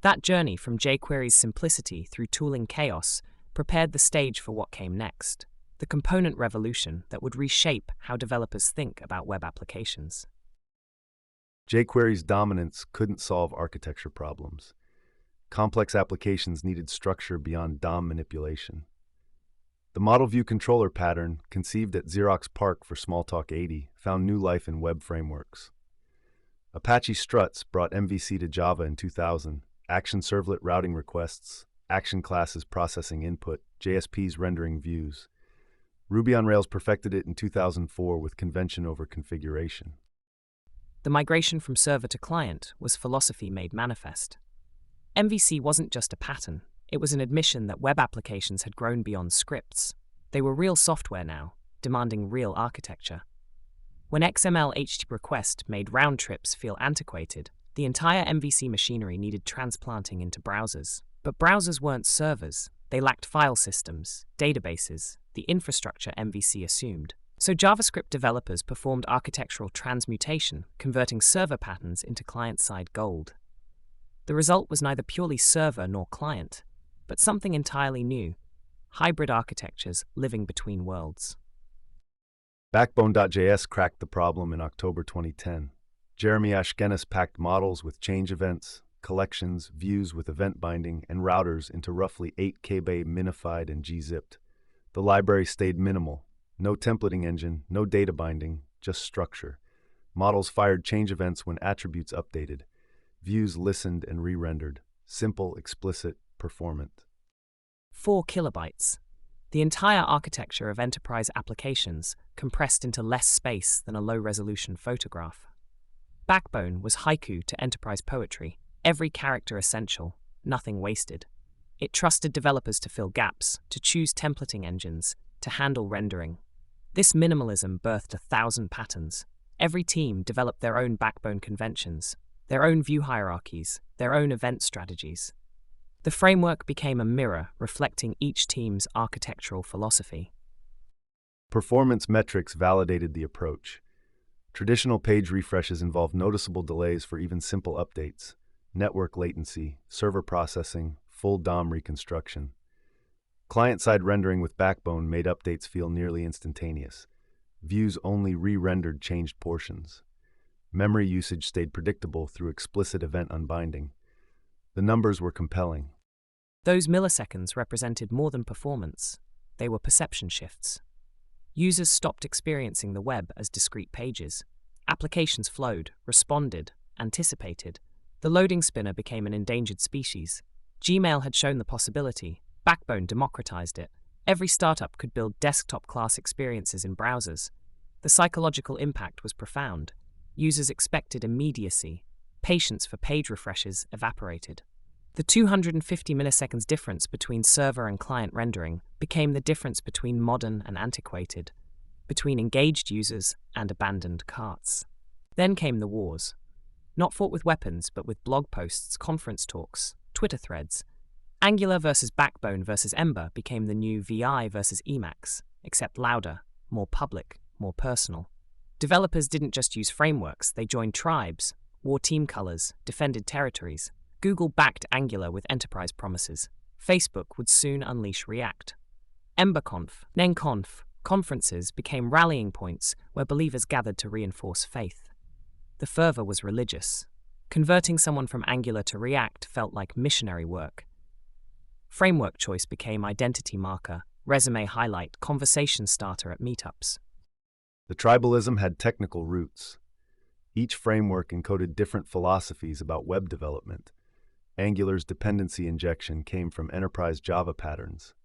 That journey from jQuery's simplicity through tooling chaos prepared the stage for what came next, the component revolution that would reshape how developers think about web applications. jQuery's dominance couldn't solve architecture problems. Complex applications needed structure beyond DOM manipulation. The model view controller pattern, conceived at Xerox PARC for Smalltalk 80, found new life in web frameworks. Apache struts brought MVC to Java in 2000, action servlet routing requests, action classes processing input, JSPs rendering views. Ruby on Rails perfected it in 2004 with convention over configuration. The migration from server to client was philosophy made manifest. MVC wasn't just a pattern, it was an admission that web applications had grown beyond scripts. They were real software now, demanding real architecture. When XML HTTP request made round trips feel antiquated, the entire MVC machinery needed transplanting into browsers. But browsers weren't servers. They lacked file systems, databases, the infrastructure MVC assumed. So JavaScript developers performed architectural transmutation, converting server patterns into client-side gold. The result was neither purely server nor client, but something entirely new, hybrid architectures living between worlds. Backbone.js cracked the problem in October 2010. Jeremy Ashkenas packed models with change events, collections, views with event binding, and routers into roughly 8 KB minified and gzipped. The library stayed minimal. No templating engine, no data binding, just structure. Models fired change events when attributes updated. Views listened and re-rendered. Simple, explicit, performant. 4 kilobytes. The entire architecture of enterprise applications compressed into less space than a low-resolution photograph. Backbone was haiku to enterprise poetry, every character essential, nothing wasted. It trusted developers to fill gaps, to choose templating engines, to handle rendering. This minimalism birthed 1,000 patterns. Every team developed their own backbone conventions, their own view hierarchies, their own event strategies. The framework became a mirror reflecting each team's architectural philosophy. Performance metrics validated the approach. Traditional page refreshes involved noticeable delays for even simple updates, network latency, server processing, full DOM reconstruction. Client-side rendering with Backbone made updates feel nearly instantaneous. Views only re-rendered changed portions. Memory usage stayed predictable through explicit event unbinding. The numbers were compelling. Those milliseconds represented more than performance. They were perception shifts. Users stopped experiencing the web as discrete pages. Applications flowed, responded, anticipated. The loading spinner became an endangered species. Gmail had shown the possibility. Backbone democratized it. Every startup could build desktop-class experiences in browsers. The psychological impact was profound. Users expected immediacy. Patience for page refreshes evaporated. The 250 milliseconds difference between server and client rendering became the difference between modern and antiquated, between engaged users and abandoned carts. Then came the wars. Not fought with weapons, but with blog posts, conference talks, Twitter threads. Angular versus Backbone versus Ember became the new VI versus Emacs, except louder, more public, more personal. Developers didn't just use frameworks, they joined tribes, wore team colors, defended territories. Google backed Angular with enterprise promises. Facebook would soon unleash React. EmberConf, NenConf, conferences became rallying points where believers gathered to reinforce faith. The fervor was religious. Converting someone from Angular to React felt like missionary work. Framework choice became identity marker, resume highlight, conversation starter at Meetups. The tribalism had technical roots. Each framework encoded different philosophies about web development. Angular's dependency injection came from enterprise Java patterns.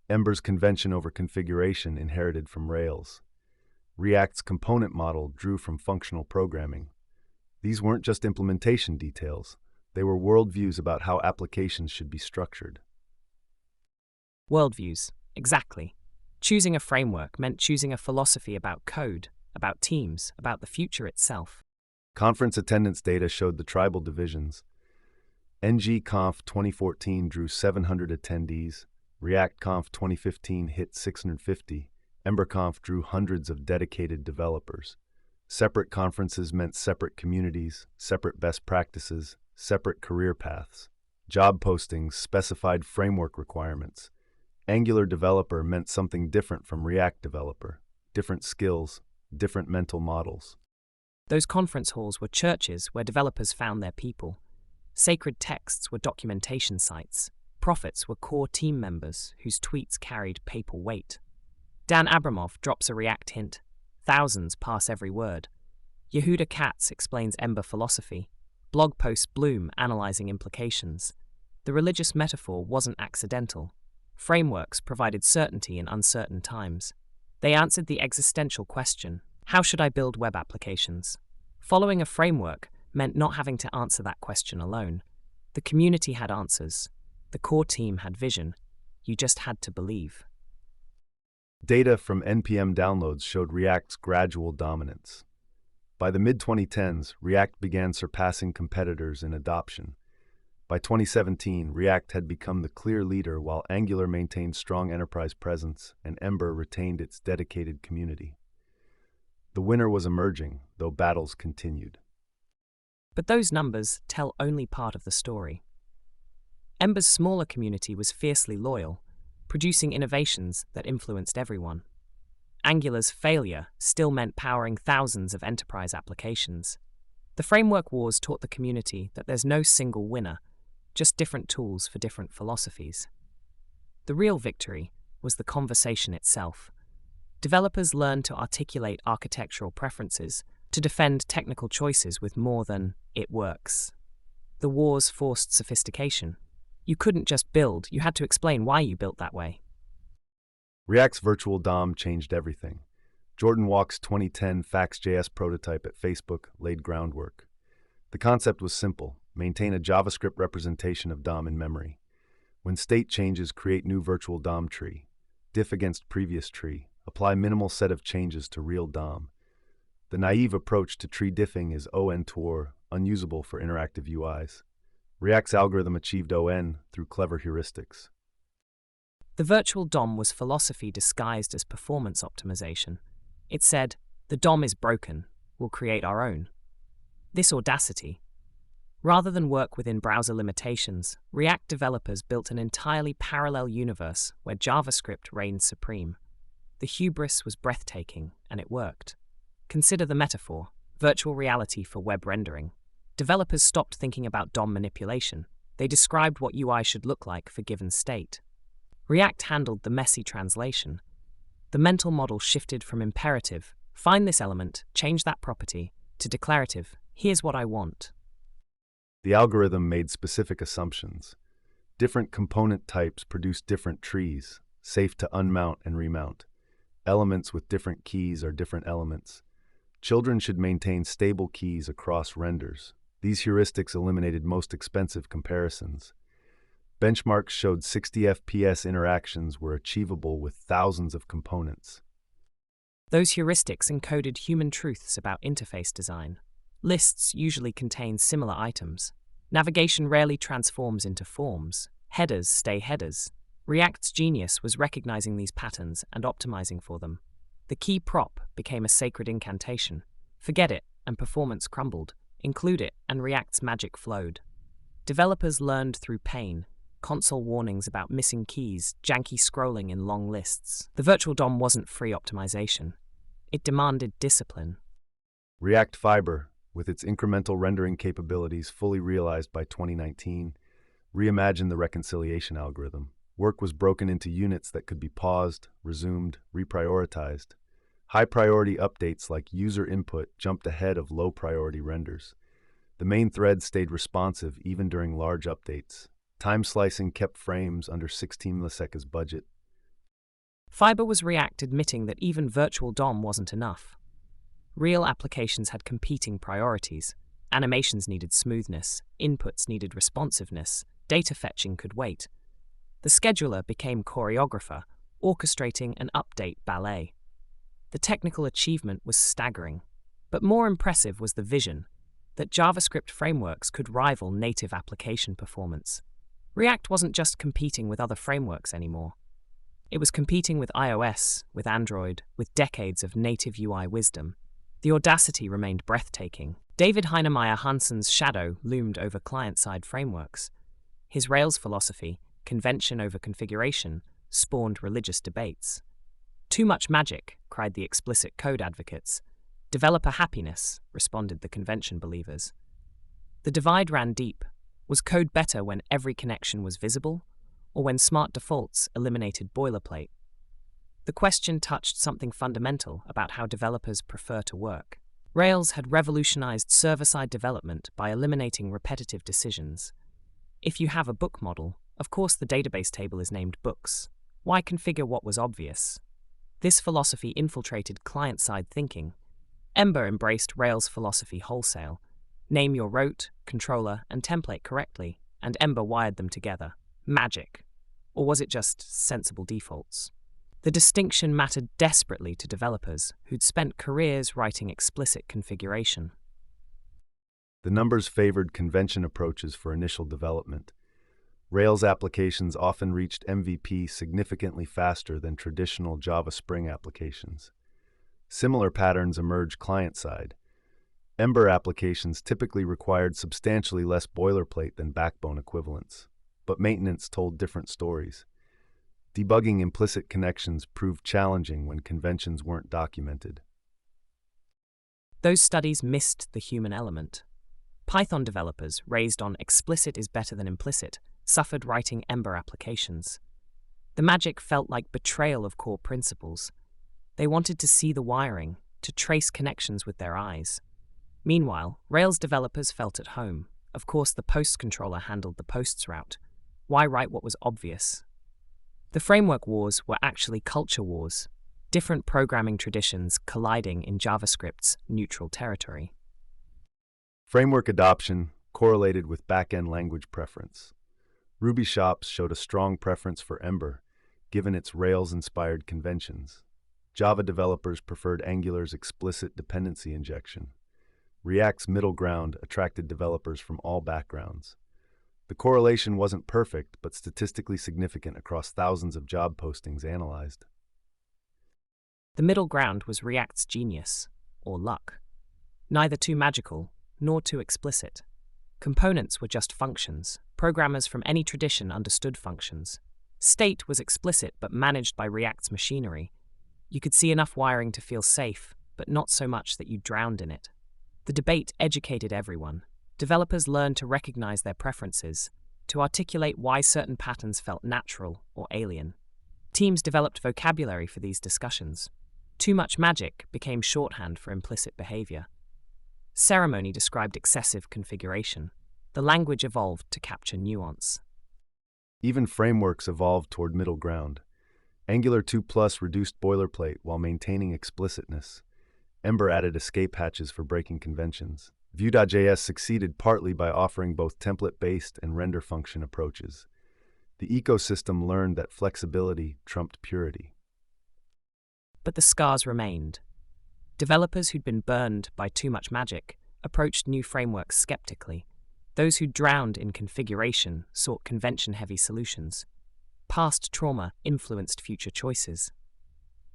Ember's convention over configuration inherited from Rails. React's component model drew from functional programming. These weren't just implementation details. They were worldviews about how applications should be structured. Worldviews, exactly. Choosing a framework meant choosing a philosophy about code, about teams, about the future itself. Conference attendance data showed the tribal divisions. NGConf 2014 drew 700 attendees. ReactConf 2015 hit 650. EmberConf drew hundreds of dedicated developers. Separate conferences meant separate communities, separate best practices, separate career paths. Job postings specified framework requirements. Angular developer meant something different from React developer. Different skills, different mental models. Those conference halls were churches where developers found their people. Sacred texts were documentation sites. Prophets were core team members whose tweets carried papal weight. Dan Abramov drops a React hint. Thousands pass every word. Yehuda Katz explains Ember philosophy. Blog posts bloom analyzing implications. The religious metaphor wasn't accidental. Frameworks provided certainty in uncertain times. They answered the existential question, how should I build web applications? Following a framework meant not having to answer that question alone. The community had answers. The core team had vision. You just had to believe. Data from NPM downloads showed React's gradual dominance. By the mid-2010s, React began surpassing competitors in adoption. By 2017, React had become the clear leader while Angular maintained strong enterprise presence and Ember retained its dedicated community. The winner was emerging, though battles continued. But those numbers tell only part of the story. Ember's smaller community was fiercely loyal, producing innovations that influenced everyone. Angular's failure still meant powering thousands of enterprise applications. The framework wars taught the community that there's no single winner, just different tools for different philosophies. The real victory was the conversation itself. Developers learned to articulate architectural preferences, to defend technical choices with more than "it works." The wars forced sophistication. You couldn't just build, you had to explain why you built that way. React's virtual DOM changed everything. Jordan Walk's 2010 Fax.js prototype at Facebook laid groundwork. The concept was simple: maintain a JavaScript representation of DOM in memory. When state changes, create new virtual DOM tree. Diff against previous tree. Apply minimal set of changes to real DOM. The naive approach to tree diffing is ON-TOR, unusable for interactive UIs. React's algorithm achieved ON through clever heuristics. The virtual DOM was philosophy disguised as performance optimization. It said, "The DOM is broken, we'll create our own." This audacity. Rather than work within browser limitations, React developers built an entirely parallel universe where JavaScript reigned supreme. The hubris was breathtaking, and it worked. Consider the metaphor: virtual reality for web rendering. Developers stopped thinking about DOM manipulation. They described what UI should look like for given state. React handled the messy translation. The mental model shifted from imperative, "find this element, change that property," to declarative, "here's what I want." The algorithm made specific assumptions. Different component types produce different trees, safe to unmount and remount. Elements with different keys are different elements. Children should maintain stable keys across renders. These heuristics eliminated most expensive comparisons. Benchmarks showed 60 FPS interactions were achievable with thousands of components. Those heuristics encoded human truths about interface design. Lists usually contain similar items. Navigation rarely transforms into forms. Headers stay headers. React's genius was recognizing these patterns and optimizing for them. The key prop became a sacred incantation. Forget it, and performance crumbled. Include it, and React's magic flowed. Developers learned through pain. Console warnings about missing keys, janky scrolling in long lists. The virtual DOM wasn't free optimization. It demanded discipline. React Fiber, with its incremental rendering capabilities fully realized by 2019, reimagined the reconciliation algorithm. Work was broken into units that could be paused, resumed, reprioritized. High-priority updates like user input jumped ahead of low-priority renders. The main thread stayed responsive even during large updates. Time slicing kept frames under 16 milliseconds budget. Fiber was React admitting that even virtual DOM wasn't enough. Real applications had competing priorities. Animations needed smoothness, inputs needed responsiveness, data fetching could wait. The scheduler became choreographer, orchestrating an update ballet. The technical achievement was staggering, but more impressive was the vision that JavaScript frameworks could rival native application performance. React wasn't just competing with other frameworks anymore. It was competing with iOS, with Android, with decades of native UI wisdom. The audacity remained breathtaking. David Heinemeier Hansen's shadow loomed over client-side frameworks. His Rails philosophy, convention over configuration, spawned religious debates. "Too much magic," cried the explicit code advocates. "Developer happiness," responded the convention believers. The divide ran deep. Was code better when every connection was visible, or when smart defaults eliminated boilerplate? The question touched something fundamental about how developers prefer to work. Rails had revolutionized server-side development by eliminating repetitive decisions. If you have a book model, of course the database table is named books. Why configure what was obvious? This philosophy infiltrated client-side thinking. Ember embraced Rails philosophy wholesale. Name your rote, controller, and template correctly, and Ember wired them together. Magic. Or was it just sensible defaults? The distinction mattered desperately to developers who'd spent careers writing explicit configuration. The numbers favored convention approaches for initial development. Rails applications often reached MVP significantly faster than traditional Java Spring applications. Similar patterns emerged client-side. Ember applications typically required substantially less boilerplate than backbone equivalents, but maintenance told different stories. Debugging implicit connections proved challenging when conventions weren't documented. Those studies missed the human element. Python developers, raised on explicit is better than implicit, suffered writing Ember applications. The magic felt like betrayal of core principles. They wanted to see the wiring, to trace connections with their eyes. Meanwhile, Rails developers felt at home. Of course, the posts controller handled the posts route. Why write what was obvious? The framework wars were actually culture wars, different programming traditions colliding in JavaScript's neutral territory. Framework adoption correlated with back-end language preference. Ruby shops showed a strong preference for Ember, given its Rails-inspired conventions. Java developers preferred Angular's explicit dependency injection. React's middle ground attracted developers from all backgrounds. The correlation wasn't perfect, but statistically significant across thousands of job postings analyzed. The middle ground was React's genius, or luck. Neither too magical, nor too explicit. Components were just functions. Programmers from any tradition understood functions. State was explicit but managed by React's machinery. You could see enough wiring to feel safe, but not so much that you drowned in it. The debate educated everyone. Developers learned to recognize their preferences, to articulate why certain patterns felt natural or alien. Teams developed vocabulary for these discussions. Too much magic became shorthand for implicit behavior. Ceremony described excessive configuration. The language evolved to capture nuance. Even frameworks evolved toward middle ground. Angular 2+ reduced boilerplate while maintaining explicitness. Ember added escape hatches for breaking conventions. Vue.js succeeded partly by offering both template-based and render function approaches. The ecosystem learned that flexibility trumped purity. But the scars remained. Developers who'd been burned by too much magic approached new frameworks skeptically. Those who drowned in configuration sought convention-heavy solutions. Past trauma influenced future choices.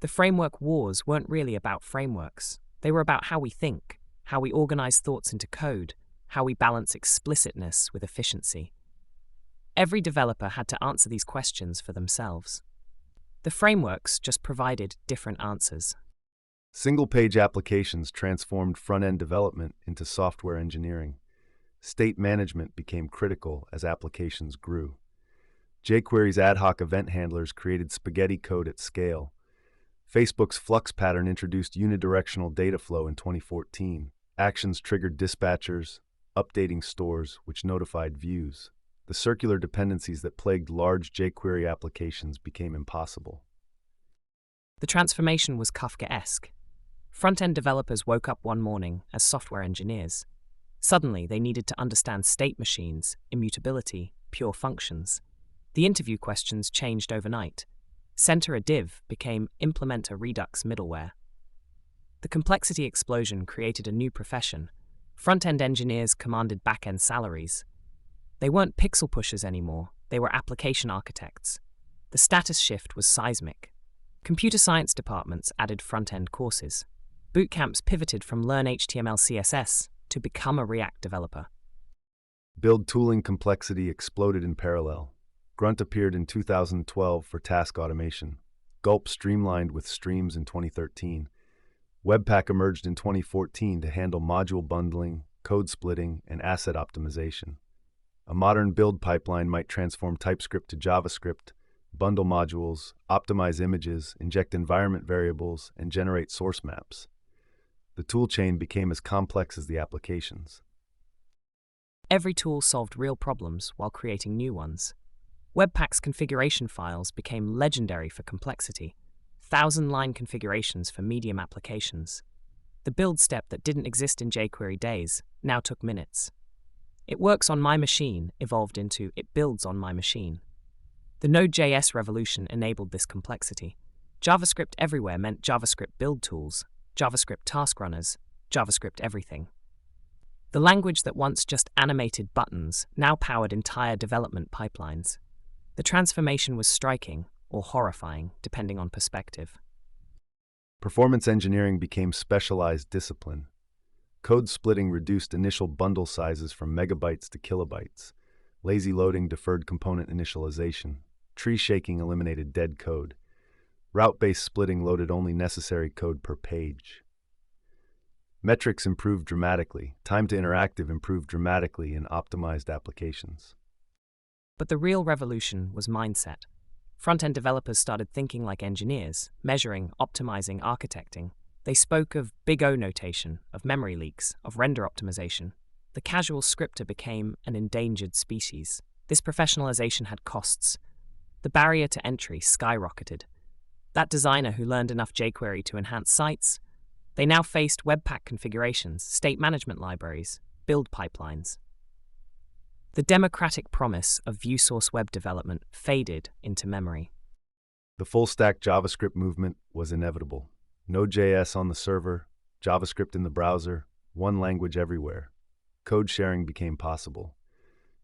The framework wars weren't really about frameworks. They were about how we think, how we organize thoughts into code, how we balance explicitness with efficiency. Every developer had to answer these questions for themselves. The frameworks just provided different answers. Single-page applications transformed front-end development into software engineering. State management became critical as applications grew. jQuery's ad hoc event handlers created spaghetti code at scale. Facebook's Flux pattern introduced unidirectional data flow in 2014. Actions triggered dispatchers, updating stores, which notified views. The circular dependencies that plagued large jQuery applications became impossible. The transformation was Kafkaesque. Front-end developers woke up one morning as software engineers. Suddenly, they needed to understand state machines, immutability, pure functions. The interview questions changed overnight. Center a div became implement a Redux middleware. The complexity explosion created a new profession. Front-end engineers commanded back-end salaries. They weren't pixel pushers anymore, they were application architects. The status shift was seismic. Computer science departments added front-end courses. Bootcamps pivoted from Learn HTML CSS to become a React developer. Build tooling complexity exploded in parallel. Grunt appeared in 2012 for task automation. Gulp streamlined with streams in 2013. Webpack emerged in 2014 to handle module bundling, code splitting, and asset optimization. A modern build pipeline might transform TypeScript to JavaScript, bundle modules, optimize images, inject environment variables, and generate source maps. The toolchain became as complex as the applications. Every tool solved real problems while creating new ones. Webpack's configuration files became legendary for complexity. 1,000-line configurations for medium applications. The build step that didn't exist in jQuery days now took minutes. It works on my machine evolved into it builds on my machine. The Node.js revolution enabled this complexity. JavaScript everywhere meant JavaScript build tools, JavaScript task runners, JavaScript everything. The language that once just animated buttons now powered entire development pipelines. The transformation was striking or horrifying, depending on perspective. Performance engineering became specialized discipline. Code splitting reduced initial bundle sizes from megabytes to kilobytes. Lazy loading deferred component initialization. Tree shaking eliminated dead code. Route-based splitting loaded only necessary code per page. Metrics improved dramatically, time to interactive improved dramatically in optimized applications. But the real revolution was mindset. Front-end developers started thinking like engineers, measuring, optimizing, architecting. They spoke of big O notation, of memory leaks, of render optimization. The casual scripter became an endangered species. This professionalization had costs. The barrier to entry skyrocketed. That designer who learned enough jQuery to enhance sites, they now faced Webpack configurations, state management libraries, build pipelines. The democratic promise of view-source web development faded into memory. The full-stack JavaScript movement was inevitable. Node.js on the server, JavaScript in the browser, one language everywhere. Code sharing became possible.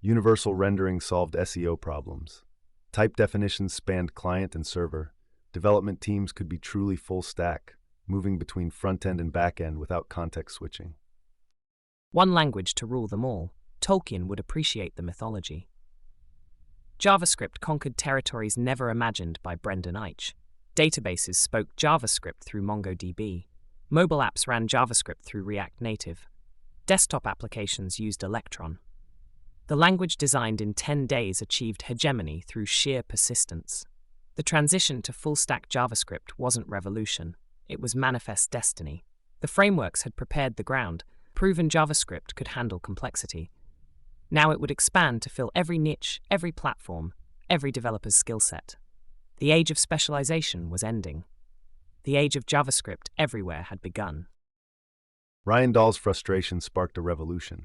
Universal rendering solved SEO problems. Type definitions spanned client and server. Development teams could be truly full-stack, moving between front-end and back-end without context switching. One language to rule them all. Tolkien would appreciate the mythology. JavaScript conquered territories never imagined by Brendan Eich. Databases spoke JavaScript through MongoDB. Mobile apps ran JavaScript through React Native. Desktop applications used Electron. The language designed in 10 days achieved hegemony through sheer persistence. The transition to full-stack JavaScript wasn't revolution. It was manifest destiny. The frameworks had prepared the ground. Proven JavaScript could handle complexity. Now it would expand to fill every niche, every platform, every developer's skill set. The age of specialization was ending. The age of JavaScript everywhere had begun. Ryan Dahl's frustration sparked a revolution.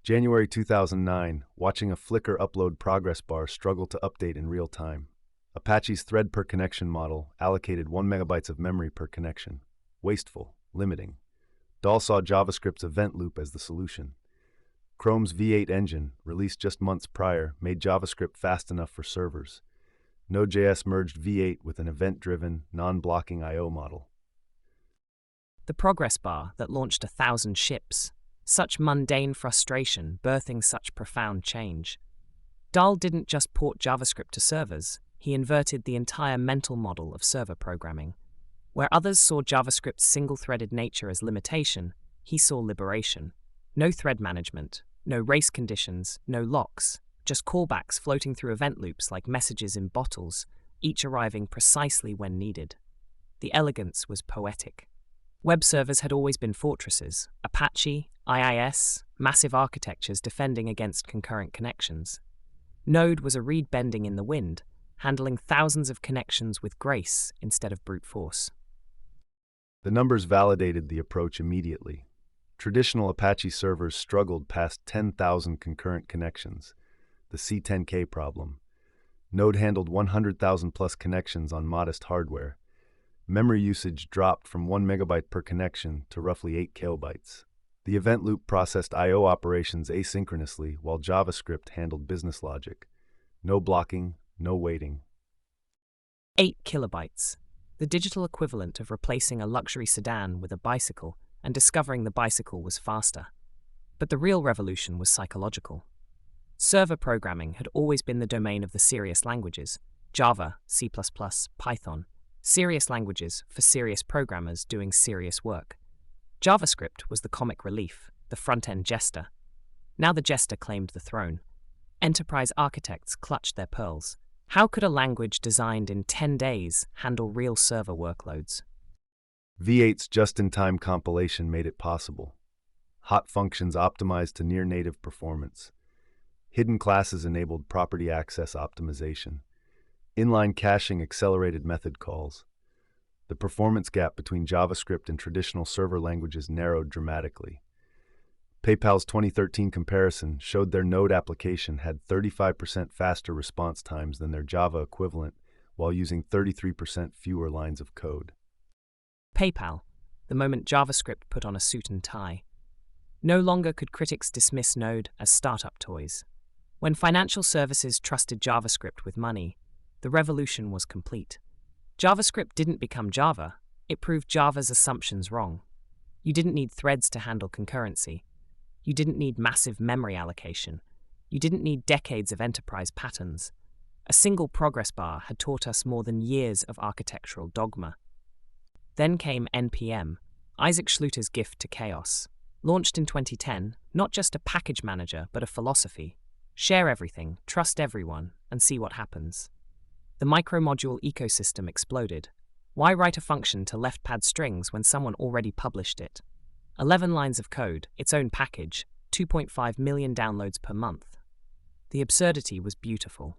January 2009, watching a Flickr upload progress bar struggle to update in real time. Apache's thread per connection model allocated 1 megabytes of memory per connection. Wasteful, limiting. Dahl saw JavaScript's event loop as the solution. Chrome's V8 engine, released just months prior, made JavaScript fast enough for servers. Node.js merged V8 with an event-driven, non-blocking I/O model. The progress bar that launched 1,000 ships. Such mundane frustration birthing such profound change. Dahl didn't just port JavaScript to servers, he inverted the entire mental model of server programming. Where others saw JavaScript's single-threaded nature as limitation, he saw liberation. No thread management, no race conditions, no locks, just callbacks floating through event loops like messages in bottles, each arriving precisely when needed. The elegance was poetic. Web servers had always been fortresses, Apache, IIS, massive architectures defending against concurrent connections. Node was a reed bending in the wind, handling thousands of connections with grace instead of brute force. The numbers validated the approach immediately. Traditional Apache servers struggled past 10,000 concurrent connections, the C10K problem. Node handled 100,000 plus connections on modest hardware. Memory usage dropped from 1 megabyte per connection to roughly 8 kilobytes. The event loop processed I/O operations asynchronously while JavaScript handled business logic. No blocking, no waiting. 8 kilobytes, the digital equivalent of replacing a luxury sedan with a bicycle and discovering the bicycle was faster. But the real revolution was psychological. Server programming had always been the domain of the serious languages, Java, C++, Python, serious languages for serious programmers doing serious work. JavaScript was the comic relief, the front-end jester. Now the jester claimed the throne. Enterprise architects clutched their pearls. How could a language designed in 10 days handle real server workloads? V8's just-in-time compilation made it possible. Hot functions optimized to near-native performance. Hidden classes enabled property access optimization. Inline caching accelerated method calls. The performance gap between JavaScript and traditional server languages narrowed dramatically. PayPal's 2013 comparison showed their Node application had 35% faster response times than their Java equivalent while using 33% fewer lines of code. PayPal, the moment JavaScript put on a suit and tie. No longer could critics dismiss Node as startup toys. When financial services trusted JavaScript with money, the revolution was complete. JavaScript didn't become Java, it proved Java's assumptions wrong. You didn't need threads to handle concurrency. You didn't need massive memory allocation. You didn't need decades of enterprise patterns. A single progress bar had taught us more than years of architectural dogma. Then came NPM, Isaac Schluter's gift to chaos. Launched in 2010, not just a package manager, but a philosophy. Share everything, trust everyone, and see what happens. The micromodule ecosystem exploded. Why write a function to left pad strings when someone already published it? 11 lines of code, its own package, 2.5 million downloads per month. The absurdity was beautiful.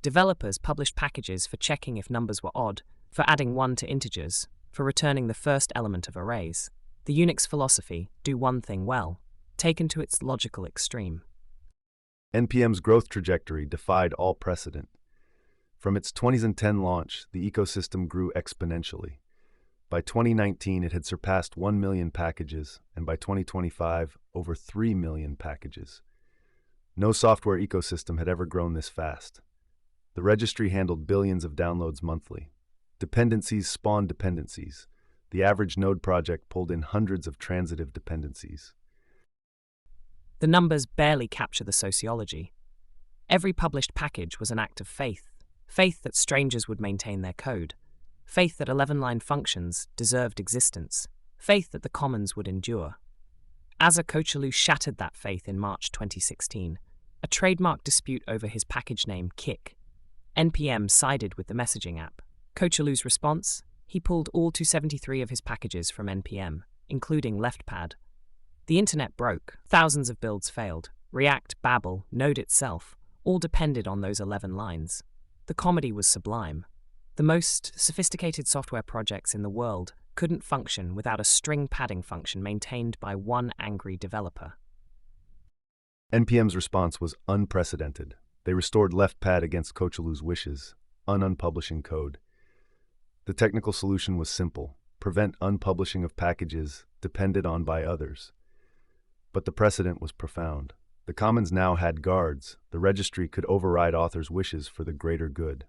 Developers published packages for checking if numbers were odd, for adding 1 to integers, for returning the first element of arrays. The Unix philosophy, do one thing well, taken to its logical extreme. NPM's growth trajectory defied all precedent. From its 2010 launch, the ecosystem grew exponentially. By 2019, it had surpassed 1 million packages, and by 2025, over 3 million packages. No software ecosystem had ever grown this fast. The registry handled billions of downloads monthly. Dependencies spawned dependencies. The average node project pulled in hundreds of transitive dependencies. The numbers barely capture the sociology. Every published package was an act of faith. Faith that strangers would maintain their code. Faith that 11-line functions deserved existence. Faith that the commons would endure. Asa Kochelu shattered that faith in March 2016. A trademark dispute over his package name, Kik. NPM sided with the messaging app. Kochelu's response? He pulled all 273 of his packages from NPM, including LeftPad. The internet broke. Thousands of builds failed. React, Babel, Node itself, all depended on those 11 lines. The comedy was sublime. The most sophisticated software projects in the world couldn't function without a string padding function maintained by one angry developer. NPM's response was unprecedented. They restored LeftPad against Kochelu's wishes, unpublishing code. The technical solution was simple: prevent unpublishing of packages depended on by others. But the precedent was profound. The commons now had guards. The registry could override authors' wishes for the greater good.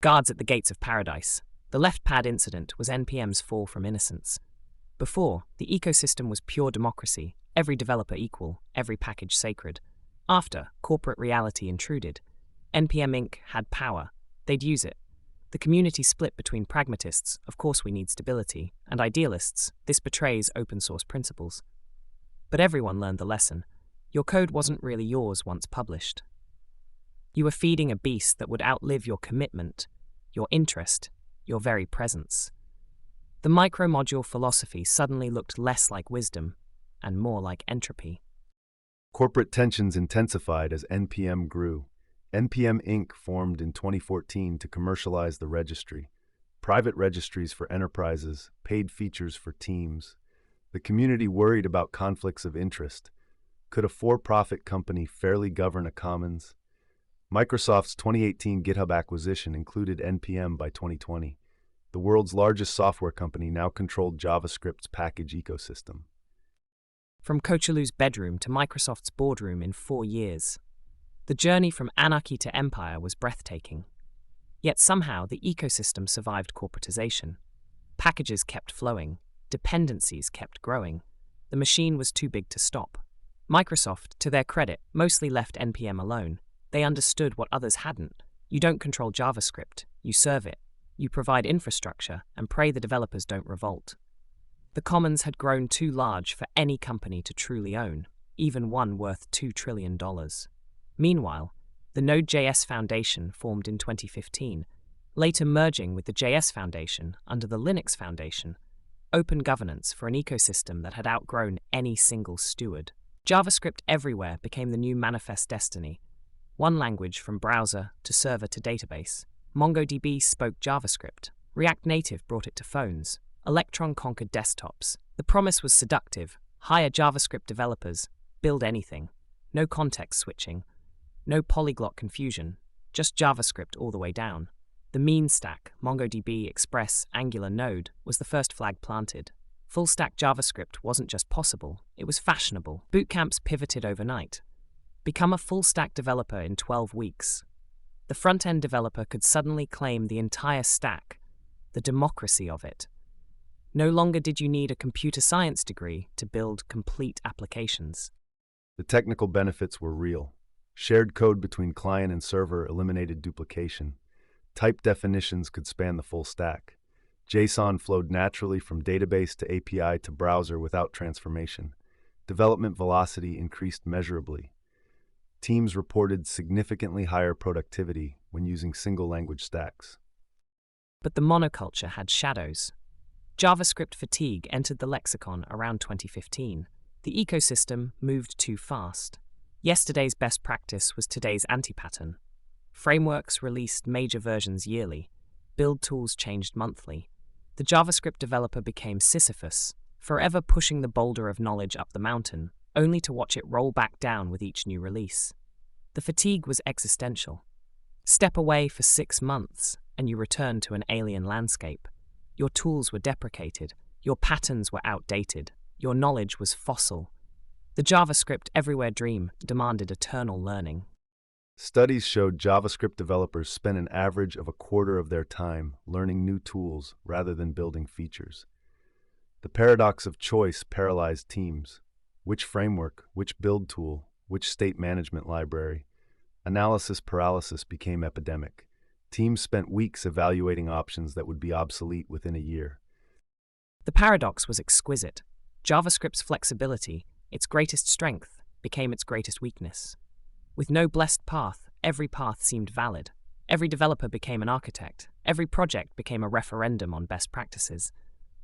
Guards at the gates of paradise. The LeftPad incident was NPM's fall from innocence. Before, the ecosystem was pure democracy, every developer equal, every package sacred. After, corporate reality intruded. NPM Inc. had power. They'd use it. The community split between pragmatists, of course we need stability, and idealists, this betrays open source principles. But everyone learned the lesson. Your code wasn't really yours once published. You were feeding a beast that would outlive your commitment, your interest, your very presence. The micromodule philosophy suddenly looked less like wisdom and more like entropy. Corporate tensions intensified as NPM grew. NPM Inc. formed in 2014 to commercialize the registry. Private registries for enterprises, paid features for teams. The community worried about conflicts of interest. Could a for-profit company fairly govern a commons? Microsoft's 2018 GitHub acquisition included NPM by 2020. The world's largest software company now controlled JavaScript's package ecosystem. From Kochelu's bedroom to Microsoft's boardroom in 4 years. The journey from anarchy to empire was breathtaking. Yet somehow the ecosystem survived corporatization. Packages kept flowing. Dependencies kept growing. The machine was too big to stop. Microsoft, to their credit, mostly left NPM alone. They understood what others hadn't. You don't control JavaScript. You serve it. You provide infrastructure and pray the developers don't revolt. The commons had grown too large for any company to truly own, even one worth $2 trillion. Meanwhile, the Node.js Foundation formed in 2015, later merging with the JS Foundation under the Linux Foundation, open governance for an ecosystem that had outgrown any single steward. JavaScript everywhere became the new manifest destiny. One language from browser to server to database. MongoDB spoke JavaScript. React Native brought it to phones. Electron conquered desktops. The promise was seductive. Hire JavaScript developers. Build anything. No context switching. No polyglot confusion. Just JavaScript all the way down. The mean stack, MongoDB, Express, Angular, Node, was the first flag planted. Full-stack JavaScript wasn't just possible, it was fashionable. Bootcamps pivoted overnight. Become a full-stack developer in 12 weeks. The front-end developer could suddenly claim the entire stack, the democracy of it. No longer did you need a computer science degree to build complete applications. The technical benefits were real. Shared code between client and server eliminated duplication. Type definitions could span the full stack. JSON flowed naturally from database to API to browser without transformation. Development velocity increased measurably. Teams reported significantly higher productivity when using single-language stacks. But the monoculture had shadows. JavaScript fatigue entered the lexicon around 2015. The ecosystem moved too fast. Yesterday's best practice was today's anti-pattern. Frameworks released major versions yearly. Build tools changed monthly. The JavaScript developer became Sisyphus, forever pushing the boulder of knowledge up the mountain, only to watch it roll back down with each new release. The fatigue was existential. Step away for 6 months, and you return to an alien landscape. Your tools were deprecated, your patterns were outdated, your knowledge was fossil. The JavaScript everywhere dream demanded eternal learning. Studies showed JavaScript developers spent an average of a quarter of their time learning new tools rather than building features. The paradox of choice paralyzed teams. Which framework, which build tool, which state management library? Analysis paralysis became epidemic. Teams spent weeks evaluating options that would be obsolete within a year. The paradox was exquisite. JavaScript's flexibility, its greatest strength, became its greatest weakness. With no blessed path, every path seemed valid. Every developer became an architect. Every project became a referendum on best practices.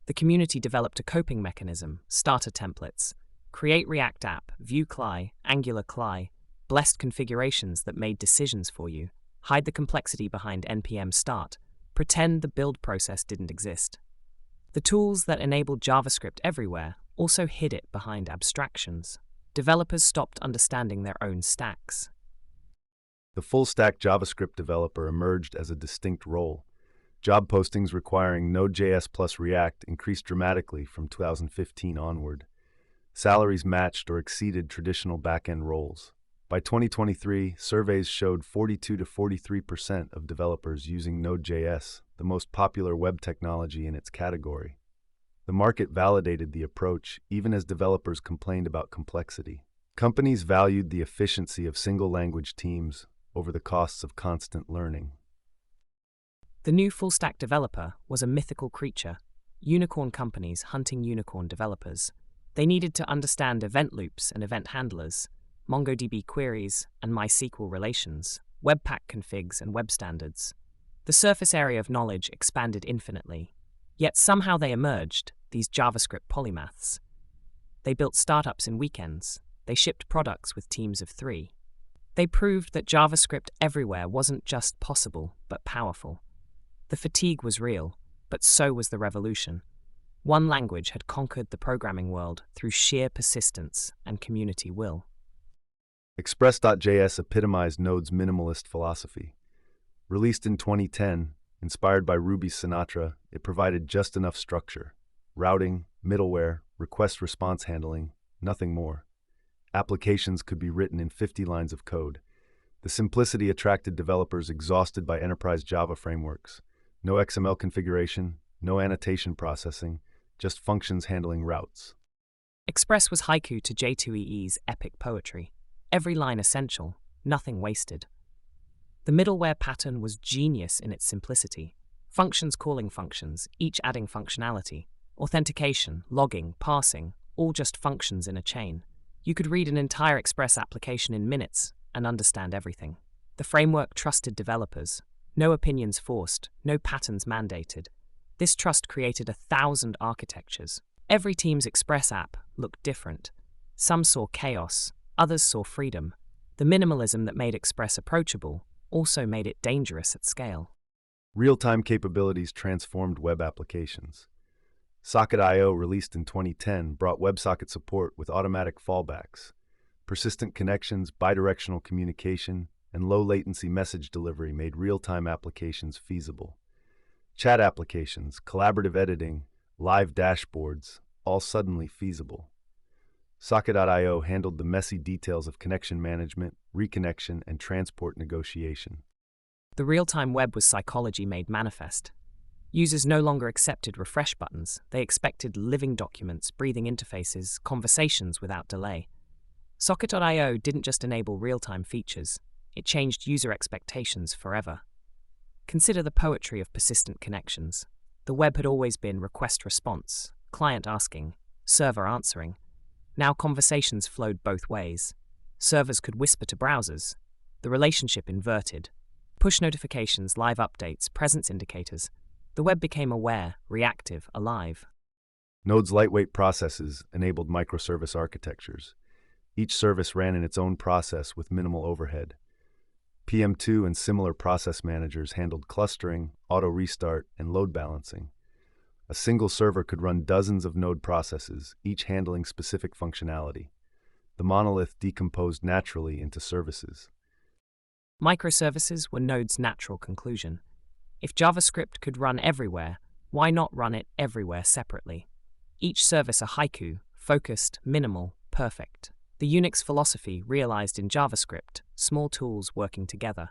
The community developed a coping mechanism, starter templates, create React app, Vue CLI, Angular CLI, blessed configurations that made decisions for you, hide the complexity behind npm start, pretend the build process didn't exist. The tools that enabled JavaScript everywhere also hid it behind abstractions. Developers stopped understanding their own stacks. The full-stack JavaScript developer emerged as a distinct role. Job postings requiring Node.js plus React increased dramatically from 2015 onward. Salaries matched or exceeded traditional back-end roles. By 2023, surveys showed 42 to 43% of developers using Node.js, the most popular web technology in its category. The market validated the approach, even as developers complained about complexity. Companies valued the efficiency of single-language teams over the costs of constant learning. The new full-stack developer was a mythical creature, unicorn companies hunting unicorn developers. They needed to understand event loops and event handlers, MongoDB queries and MySQL relations, Webpack configs and web standards. The surface area of knowledge expanded infinitely. Yet somehow they emerged, these JavaScript polymaths. They built startups in weekends. They shipped products with teams of 3. They proved that JavaScript everywhere wasn't just possible, but powerful. The fatigue was real, but so was the revolution. One language had conquered the programming world through sheer persistence and community will. Express.js epitomized Node's minimalist philosophy. Released in 2010, inspired by Ruby's Sinatra, it provided just enough structure. Routing, middleware, request-response handling, nothing more. Applications could be written in 50 lines of code. The simplicity attracted developers exhausted by enterprise Java frameworks. No XML configuration, no annotation processing, just functions handling routes. Express was haiku to J2EE's epic poetry. Every line essential, nothing wasted. The middleware pattern was genius in its simplicity. Functions calling functions, each adding functionality. Authentication, logging, parsing, all just functions in a chain. You could read an entire Express application in minutes and understand everything. The framework trusted developers. No opinions forced, no patterns mandated. This trust created 1,000 architectures. Every team's Express app looked different. Some saw chaos, others saw freedom. The minimalism that made Express approachable also made it dangerous at scale. Real-time capabilities transformed web applications. Socket.io, released in 2010, brought WebSocket support with automatic fallbacks. Persistent connections, bidirectional communication, and low-latency message delivery made real-time applications feasible. Chat applications, collaborative editing, live dashboards, all suddenly feasible. Socket.io handled the messy details of connection management, reconnection, and transport negotiation. The real-time web was psychology made manifest. Users no longer accepted refresh buttons. They expected living documents, breathing interfaces, conversations without delay. Socket.io didn't just enable real-time features. It changed user expectations forever. Consider the poetry of persistent connections. The web had always been request-response, client asking, server answering. Now conversations flowed both ways. Servers could whisper to browsers. The relationship inverted. Push notifications, live updates, presence indicators. The web became aware, reactive, alive. Node's lightweight processes enabled microservice architectures. Each service ran in its own process with minimal overhead. PM2 and similar process managers handled clustering, auto-restart, and load balancing. A single server could run dozens of node processes, each handling specific functionality. The monolith decomposed naturally into services. Microservices were Node's natural conclusion. If JavaScript could run everywhere, why not run it everywhere separately? Each service a haiku, focused, minimal, perfect. The Unix philosophy realized in JavaScript, small tools working together.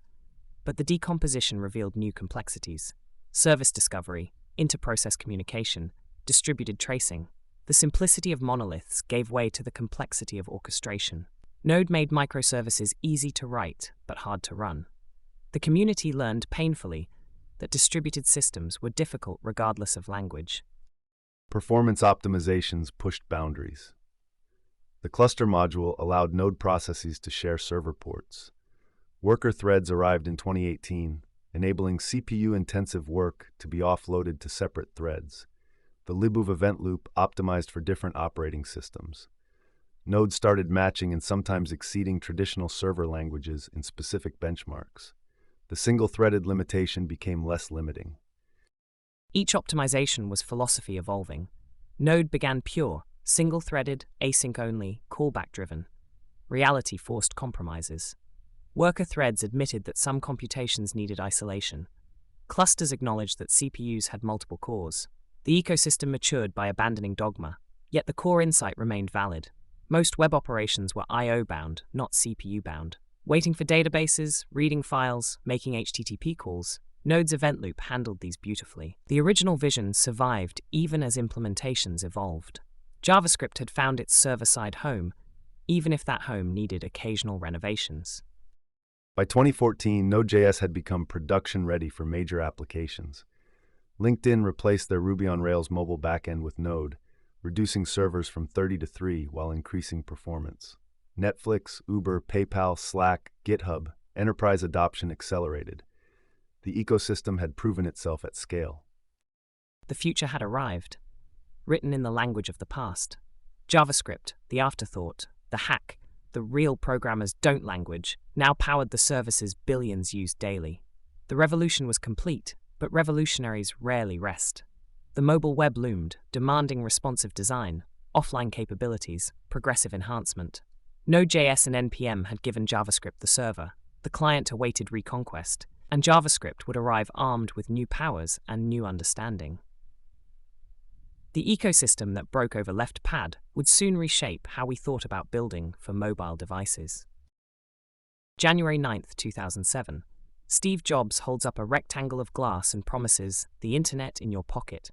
But the decomposition revealed new complexities. Service discovery, inter-process communication, distributed tracing. The simplicity of monoliths gave way to the complexity of orchestration. Node made microservices easy to write, but hard to run. The community learned painfully that distributed systems were difficult regardless of language. Performance optimizations pushed boundaries. The cluster module allowed node processes to share server ports. Worker threads arrived in 2018, enabling CPU-intensive work to be offloaded to separate threads. The libov event loop optimized for different operating systems. Node started matching and sometimes exceeding traditional server languages in specific benchmarks. The single-threaded limitation became less limiting. Each optimization was philosophy evolving. Node began pure, single-threaded, async-only, callback-driven. Reality forced compromises. Worker threads admitted that some computations needed isolation. Clusters acknowledged that CPUs had multiple cores. The ecosystem matured by abandoning dogma, yet the core insight remained valid. Most web operations were I/O-bound, not CPU-bound. Waiting for databases, reading files, making HTTP calls, Node's event loop handled these beautifully. The original vision survived even as implementations evolved. JavaScript had found its server-side home, even if that home needed occasional renovations. By 2014, Node.js had become production-ready for major applications. LinkedIn replaced their Ruby on Rails mobile backend with Node, reducing servers from 30 to 3 while increasing performance. Netflix, Uber, PayPal, Slack, GitHub, enterprise adoption accelerated. The ecosystem had proven itself at scale. The future had arrived, written in the language of the past. JavaScript, the afterthought, the hack, the real programmers don't language, now powered the services billions used daily. The revolution was complete, but revolutionaries rarely rest. The mobile web loomed, demanding responsive design, offline capabilities, progressive enhancement. Node.js and NPM had given JavaScript the server. The client awaited reconquest, and JavaScript would arrive armed with new powers and new understanding. The ecosystem that broke over left pad would soon reshape how we thought about building for mobile devices. January 9, 2007. Steve Jobs holds up a rectangle of glass and promises the internet in your pocket.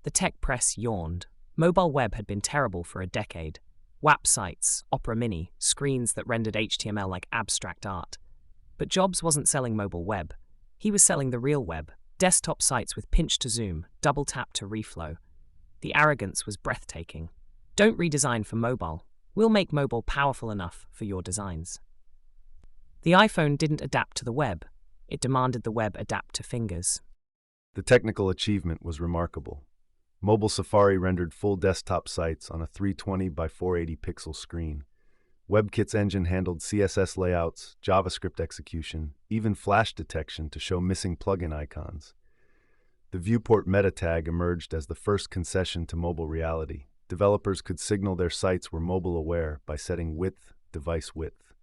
The tech press yawned. Mobile web had been terrible for a decade. WAP sites, Opera Mini, screens that rendered HTML like abstract art. But Jobs wasn't selling mobile web. He was selling the real web, desktop sites with pinch to zoom, double tap to reflow. The arrogance was breathtaking. Don't redesign for mobile. We'll make mobile powerful enough for your designs. The iPhone didn't adapt to the web. It demanded the web adapt to fingers. The technical achievement was remarkable. Mobile Safari rendered full desktop sites on a 320 by 480 pixel screen. WebKit's engine handled CSS layouts, JavaScript execution, even flash detection to show missing plugin icons. The viewport meta tag emerged as the first concession to mobile reality. Developers could signal their sites were mobile aware by setting width, device width.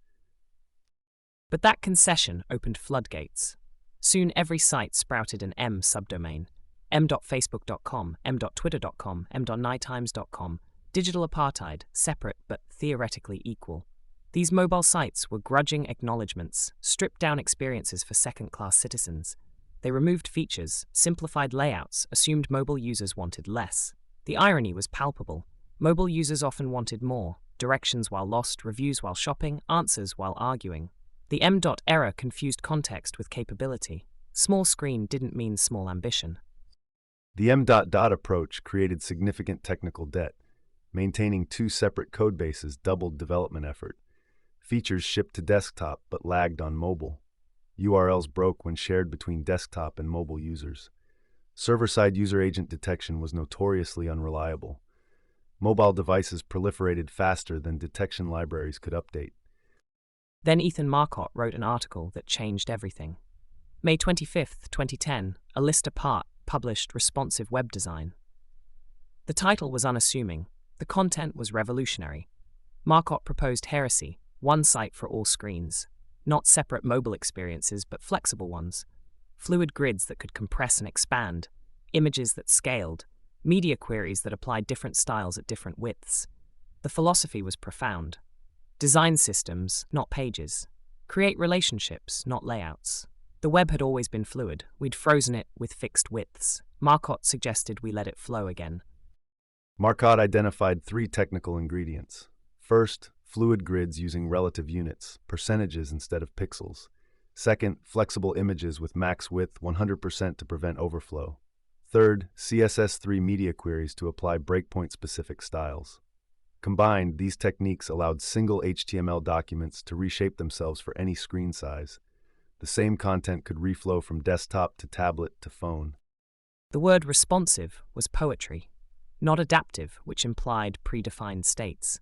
But that concession opened floodgates. Soon every site sprouted an M subdomain. m.facebook.com, m.twitter.com, m.nighttimes.com. Digital apartheid, separate but theoretically equal. These mobile sites were grudging acknowledgements, stripped-down experiences for second-class citizens. They removed features, simplified layouts, assumed mobile users wanted less. The irony was palpable. Mobile users often wanted more: directions while lost, reviews while shopping, answers while arguing. The m.error confused context with capability. Small screen didn't mean small ambition. The M.dot approach created significant technical debt. Maintaining two separate codebases doubled development effort. Features shipped to desktop but lagged on mobile. URLs broke when shared between desktop and mobile users. Server-side user agent detection was notoriously unreliable. Mobile devices proliferated faster than detection libraries could update. Then Ethan Marcotte wrote an article that changed everything. May 25, 2010, a list apart published Responsive Web Design. The title was unassuming. The content was revolutionary. Marcotte proposed heresy, one site for all screens. Not separate mobile experiences, but flexible ones. Fluid grids that could compress and expand. Images that scaled. Media queries that applied different styles at different widths. The philosophy was profound. Design systems, not pages. Create relationships, not layouts. The web had always been fluid. We'd frozen it with fixed widths. Marcotte suggested we let it flow again. Marcotte identified three technical ingredients. First, fluid grids using relative units, percentages instead of pixels. Second, flexible images with max width 100% to prevent overflow. Third, CSS3 media queries to apply breakpoint-specific styles. Combined, these techniques allowed single HTML documents to reshape themselves for any screen size. The same content could reflow from desktop to tablet to phone. The word responsive was poetry. Not adaptive, which implied predefined states.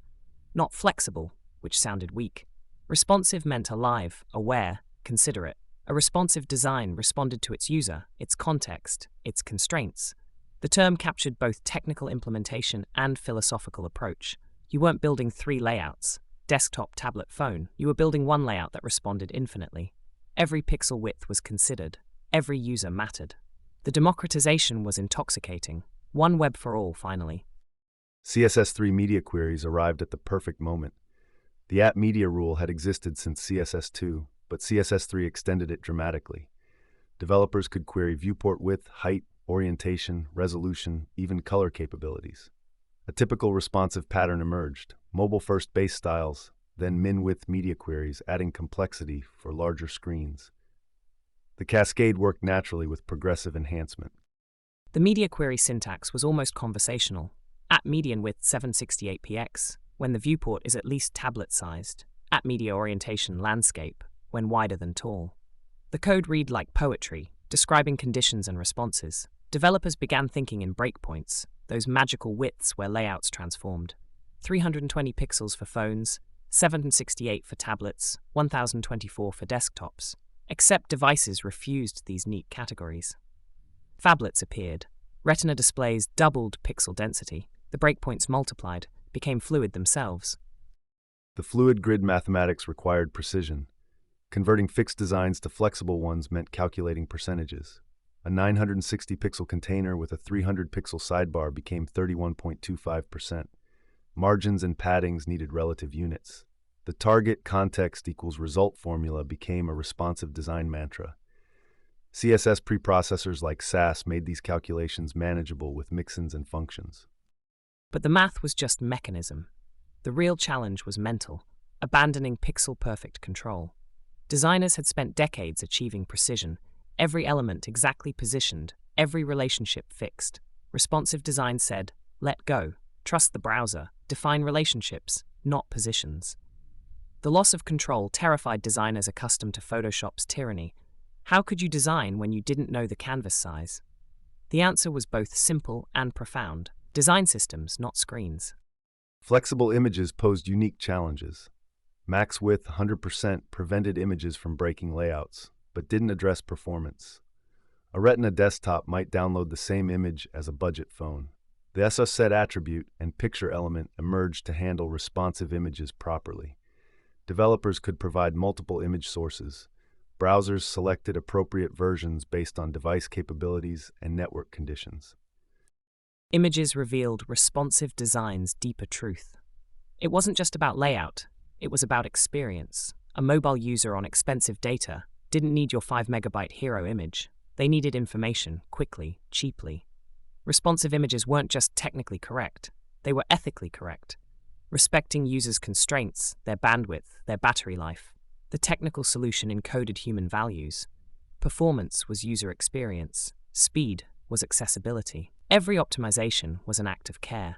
Not flexible, which sounded weak. Responsive meant alive, aware, considerate. A responsive design responded to its user, its context, its constraints. The term captured both technical implementation and philosophical approach. You weren't building three layouts, desktop, tablet, phone. You were building one layout that responded infinitely. Every pixel width was considered. Every user mattered. The democratization was intoxicating. One web for all, finally. CSS3 media queries arrived at the perfect moment. The app media rule had existed since CSS2, but CSS3 extended it dramatically. Developers could query viewport width, height, orientation, resolution, even color capabilities. A typical responsive pattern emerged: mobile-first base styles, then min-width media queries, adding complexity for larger screens. The cascade worked naturally with progressive enhancement. The media query syntax was almost conversational. At median width 768px, when the viewport is at least tablet-sized. At media orientation landscape, when wider than tall. The code read like poetry, describing conditions and responses. Developers began thinking in breakpoints, those magical widths where layouts transformed. 320 pixels for phones, 768 for tablets, 1024 for desktops. Except devices refused these neat categories. Phablets appeared. Retina displays doubled pixel density. The breakpoints multiplied, became fluid themselves. The fluid grid mathematics required precision. Converting fixed designs to flexible ones meant calculating percentages. A 960-pixel container with a 300-pixel sidebar became 31.25%. Margins and paddings needed relative units. The target context equals result formula became a responsive design mantra. CSS preprocessors like SAS made these calculations manageable with mixins and functions. But the math was just mechanism. The real challenge was mental, abandoning pixel-perfect control. Designers had spent decades achieving precision, every element exactly positioned, every relationship fixed. Responsive design said, let go, trust the browser, define relationships, not positions. The loss of control terrified designers accustomed to Photoshop's tyranny. How could you design when you didn't know the canvas size? The answer was both simple and profound. Design systems, not screens. Flexible images posed unique challenges. Max width 100% prevented images from breaking layouts, but didn't address performance. A Retina desktop might download the same image as a budget phone. The Ethos set attribute and picture element emerged to handle responsive images properly. Developers could provide multiple image sources. Browsers selected appropriate versions based on device capabilities and network conditions. Images revealed responsive design's deeper truth. It wasn't just about layout, it was about experience. A mobile user on expensive data didn't need your 5-megabyte hero image. They needed information, quickly, cheaply. Responsive images weren't just technically correct, they were ethically correct, respecting users' constraints, their bandwidth, their battery life. The technical solution encoded human values. Performance was user experience. Speed, was accessibility. Every optimization was an act of care.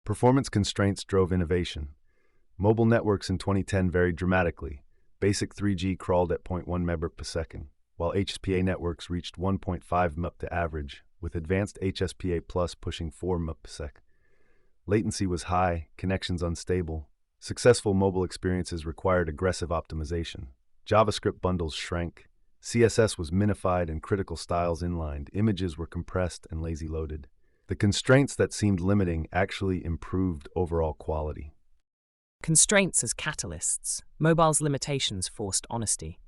Performance constraints drove innovation. Mobile networks in 2010 varied dramatically. Basic 3G crawled at 0.1 Mbps per second, while HSPA networks reached 1.5 Mbps to average, with advanced HSPA Plus pushing 4 Mbps per second. Latency was high, connections unstable. Successful mobile experiences required aggressive optimization. JavaScript bundles shrank. CSS was minified and critical styles inlined. Images were compressed and lazy loaded. The constraints that seemed limiting actually improved overall quality. Constraints as catalysts. Mobile's limitations forced honesty.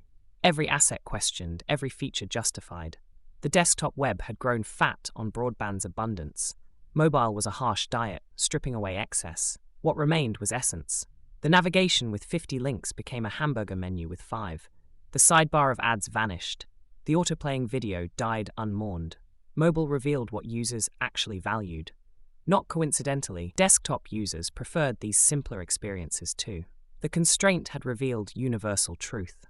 Every asset questioned, every feature justified. The desktop web had grown fat on broadband's abundance. Mobile was a harsh diet, stripping away excess. What remained was essence. The navigation with 50 links became a hamburger menu with 5. The sidebar of ads vanished. The autoplaying video died unmourned. Mobile revealed what users actually valued. Not coincidentally, desktop users preferred these simpler experiences too. The constraint had revealed universal truth.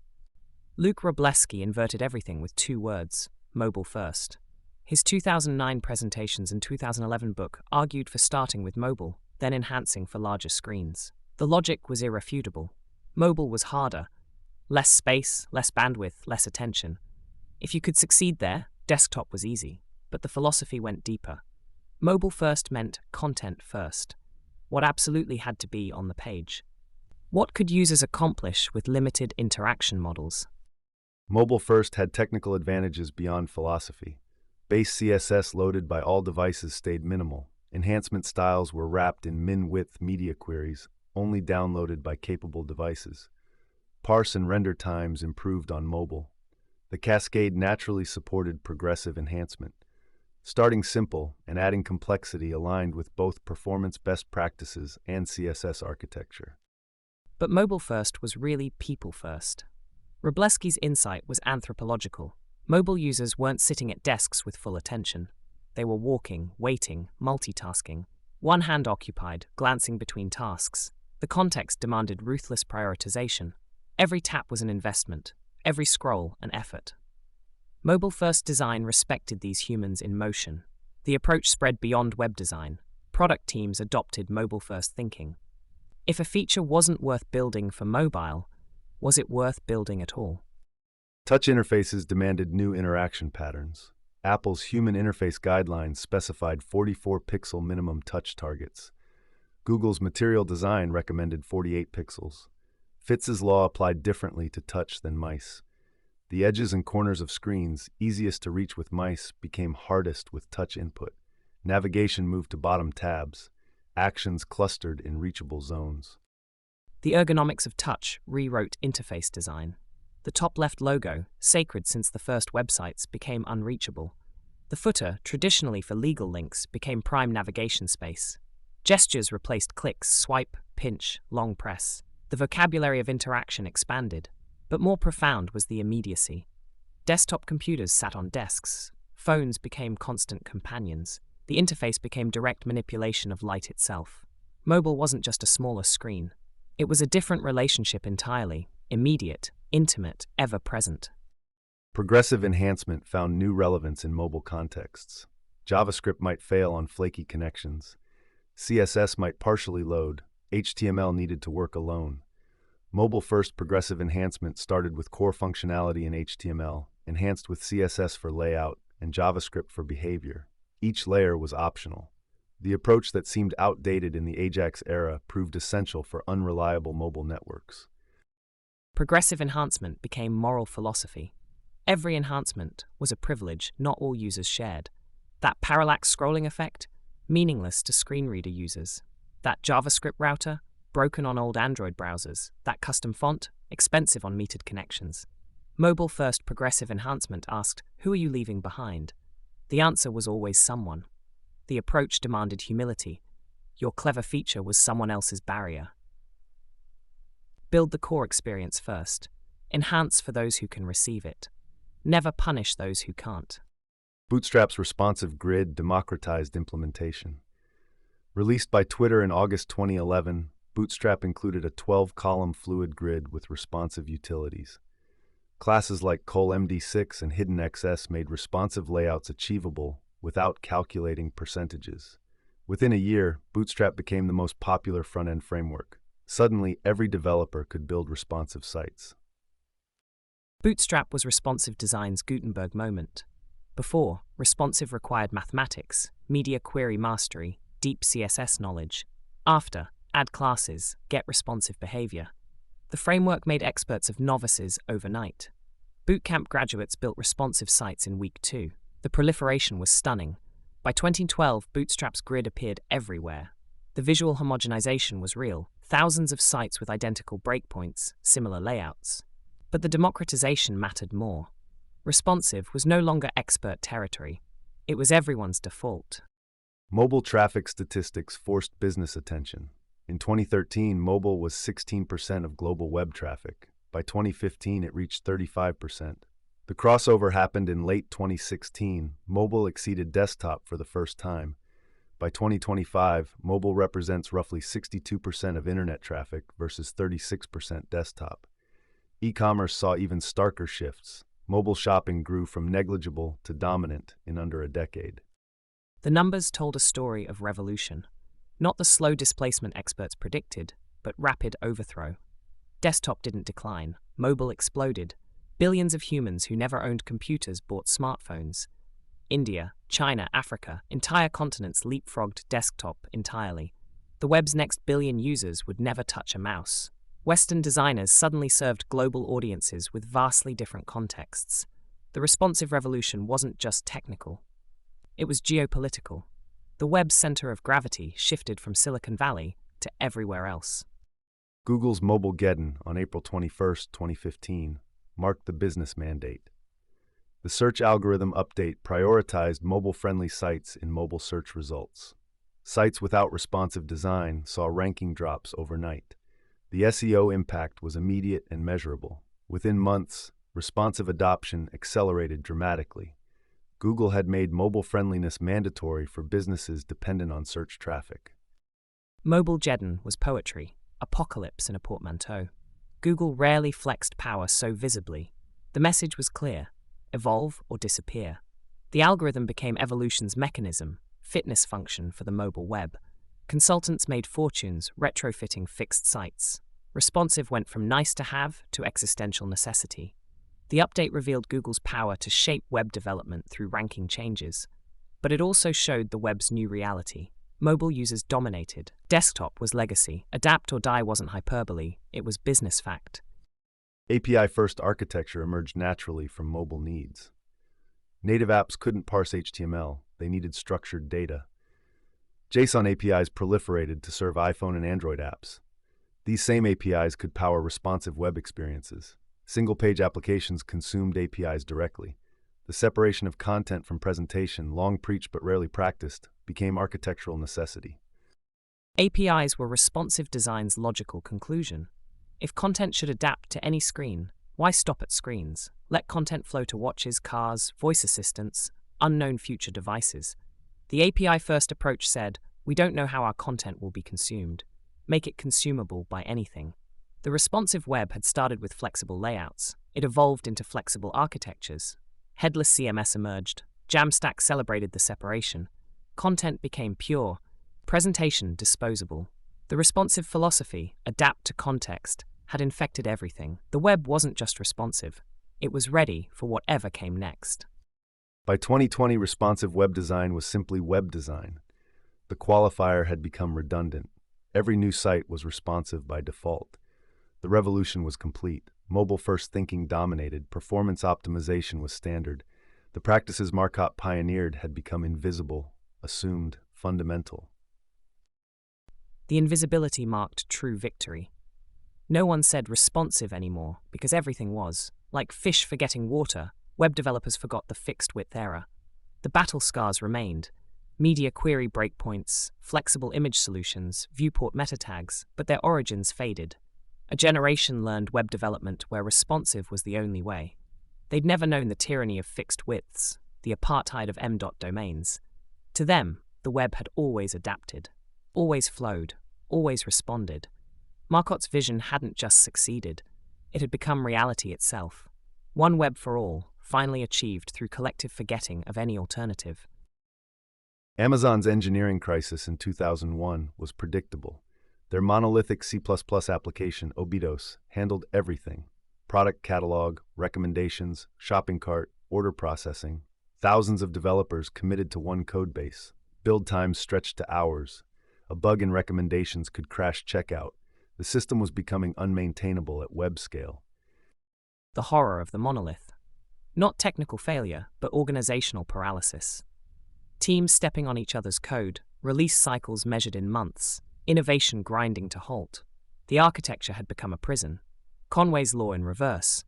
Luke Wroblewski inverted everything with 2 words: mobile first. His 2009 presentations and 2011 book argued for starting with mobile, then enhancing for larger screens. The logic was irrefutable. Mobile was harder. Less space, less bandwidth, less attention. If you could succeed there, desktop was easy. But the philosophy went deeper. Mobile first meant content first. What absolutely had to be on the page. What could users accomplish with limited interaction models? Mobile first had technical advantages beyond philosophy. Base CSS loaded by all devices stayed minimal. Enhancement styles were wrapped in min-width media queries, only downloaded by capable devices. Parse and render times improved on mobile. The cascade naturally supported progressive enhancement. Starting simple and adding complexity aligned with both performance best practices and CSS architecture. But mobile first was really people first. Wroblewski's insight was anthropological. Mobile users weren't sitting at desks with full attention. They were walking, waiting, multitasking. One hand occupied, glancing between tasks. The context demanded ruthless prioritization. Every tap was an investment, every scroll an effort. Mobile-first design respected these humans in motion. The approach spread beyond web design. Product teams adopted mobile-first thinking. If a feature wasn't worth building for mobile, was it worth building at all? Touch interfaces demanded new interaction patterns. Apple's Human Interface Guidelines specified 44-pixel minimum touch targets. Google's Material Design recommended 48 pixels. Fitz's law applied differently to touch than mice. The edges and corners of screens, easiest to reach with mice, became hardest with touch input. Navigation moved to bottom tabs. Actions clustered in reachable zones. The ergonomics of touch rewrote interface design. The top left logo, sacred since the first websites, became unreachable. The footer, traditionally for legal links, became prime navigation space. Gestures replaced clicks, swipe, pinch, long press. The vocabulary of interaction expanded. But more profound was the immediacy. Desktop computers sat on desks. Phones became constant companions. The interface became direct manipulation of light itself. Mobile wasn't just a smaller screen. It was a different relationship entirely, immediate, intimate, ever-present. Progressive enhancement found new relevance in mobile contexts. JavaScript might fail on flaky connections. CSS might partially load. HTML needed to work alone. Mobile-first progressive enhancement started with core functionality in HTML, enhanced with CSS for layout, and JavaScript for behavior. Each layer was optional. The approach that seemed outdated in the Ajax era proved essential for unreliable mobile networks. Progressive enhancement became moral philosophy. Every enhancement was a privilege not all users shared. That parallax scrolling effect? Meaningless to screen reader users. That JavaScript router? Broken on old Android browsers. That custom font? Expensive on metered connections. Mobile-first progressive enhancement asked, who are you leaving behind? The answer was always someone. The approach demanded humility. Your clever feature was someone else's barrier. Build the core experience first. Enhance for those who can receive it. Never punish those who can't. Bootstrap's responsive grid democratized implementation. Released by Twitter in August 2011, Bootstrap included a 12-column fluid grid with responsive utilities. Classes like colMD6 and HiddenXS made responsive layouts achievable, without calculating percentages. Within a year, Bootstrap became the most popular front-end framework. Suddenly, every developer could build responsive sites. Bootstrap was responsive design's Gutenberg moment. Before, responsive required mathematics, media query mastery, deep CSS knowledge. After, add classes, get responsive behavior. The framework made experts of novices overnight. Bootcamp graduates built responsive sites in week 2. The proliferation was stunning. By 2012, Bootstrap's grid appeared everywhere. The visual homogenization was real, thousands of sites with identical breakpoints, similar layouts. But the democratization mattered more. Responsive was no longer expert territory. It was everyone's default. Mobile traffic statistics forced business attention. In 2013, mobile was 16% of global web traffic. By 2015, it reached 35%. The crossover happened in late 2016. Mobile exceeded desktop for the first time. By 2025, mobile represents roughly 62% of internet traffic versus 36% desktop. E-commerce saw even starker shifts. Mobile shopping grew from negligible to dominant in under a decade. The numbers told a story of revolution. Not the slow displacement experts predicted, but rapid overthrow. Desktop didn't decline. Mobile exploded. Billions of humans who never owned computers bought smartphones. India, China, Africa, entire continents leapfrogged desktop entirely. The web's next billion users would never touch a mouse. Western designers suddenly served global audiences with vastly different contexts. The responsive revolution wasn't just technical. It was geopolitical. The web's center of gravity shifted from Silicon Valley to everywhere else. Google's Mobilegeddon on April 21, 2015, marked the business mandate. The search algorithm update prioritized mobile-friendly sites in mobile search results. Sites without responsive design saw ranking drops overnight. The SEO impact was immediate and measurable. Within months, responsive adoption accelerated dramatically. Google had made mobile friendliness mandatory for businesses dependent on search traffic. Mobilegeddon was poetry, apocalypse in a portmanteau. Google rarely flexed power so visibly. The message was clear: evolve or disappear. The algorithm became evolution's mechanism, fitness function for the mobile web. Consultants made fortunes retrofitting fixed sites. Responsive went from nice to have to existential necessity. The update revealed Google's power to shape web development through ranking changes. But it also showed the web's new reality. Mobile users dominated. Desktop was legacy. Adapt or die wasn't hyperbole, it was business fact. API-first architecture emerged naturally from mobile needs. Native apps couldn't parse HTML, they needed structured data. JSON APIs proliferated to serve iPhone and Android apps. These same APIs could power responsive web experiences. Single-page applications consumed APIs directly. The separation of content from presentation, long preached but rarely practiced, became architectural necessity. APIs were responsive design's logical conclusion. If content should adapt to any screen, why stop at screens? Let content flow to watches, cars, voice assistants, unknown future devices. The API-first approach said, we don't know how our content will be consumed. Make it consumable by anything. The responsive web had started with flexible layouts. It evolved into flexible architectures. Headless CMS emerged. Jamstack celebrated the separation. Content became pure. Presentation disposable. The responsive philosophy, adapt to context, had infected everything. The web wasn't just responsive. It was ready for whatever came next. By 2020, responsive web design was simply web design. The qualifier had become redundant. Every new site was responsive by default. The revolution was complete. Mobile-first thinking dominated. Performance optimization was standard. The practices Marcotte pioneered had become invisible, assumed, fundamental. The invisibility marked true victory. No one said responsive anymore because everything was. Like fish forgetting water, web developers forgot the fixed-width error. The battle scars remained. Media query breakpoints, flexible image solutions, viewport meta tags, but their origins faded. A generation learned web development where responsive was the only way. They'd never known the tyranny of fixed widths, the apartheid of m-dot domains. To them, the web had always adapted, always flowed, always responded. Marcotte's vision hadn't just succeeded, it had become reality itself. One web for all, finally achieved through collective forgetting of any alternative. Amazon's engineering crisis in 2001 was predictable. Their monolithic C++ application, Ethos, handled everything: product catalog, recommendations, shopping cart, order processing. Thousands of developers committed to one codebase. Build times stretched to hours. A bug in recommendations could crash checkout. The system was becoming unmaintainable at web scale. The horror of the monolith. Not technical failure, but organizational paralysis. Teams stepping on each other's code, release cycles measured in months, innovation grinding to halt. The architecture had become a prison. Conway's law in reverse.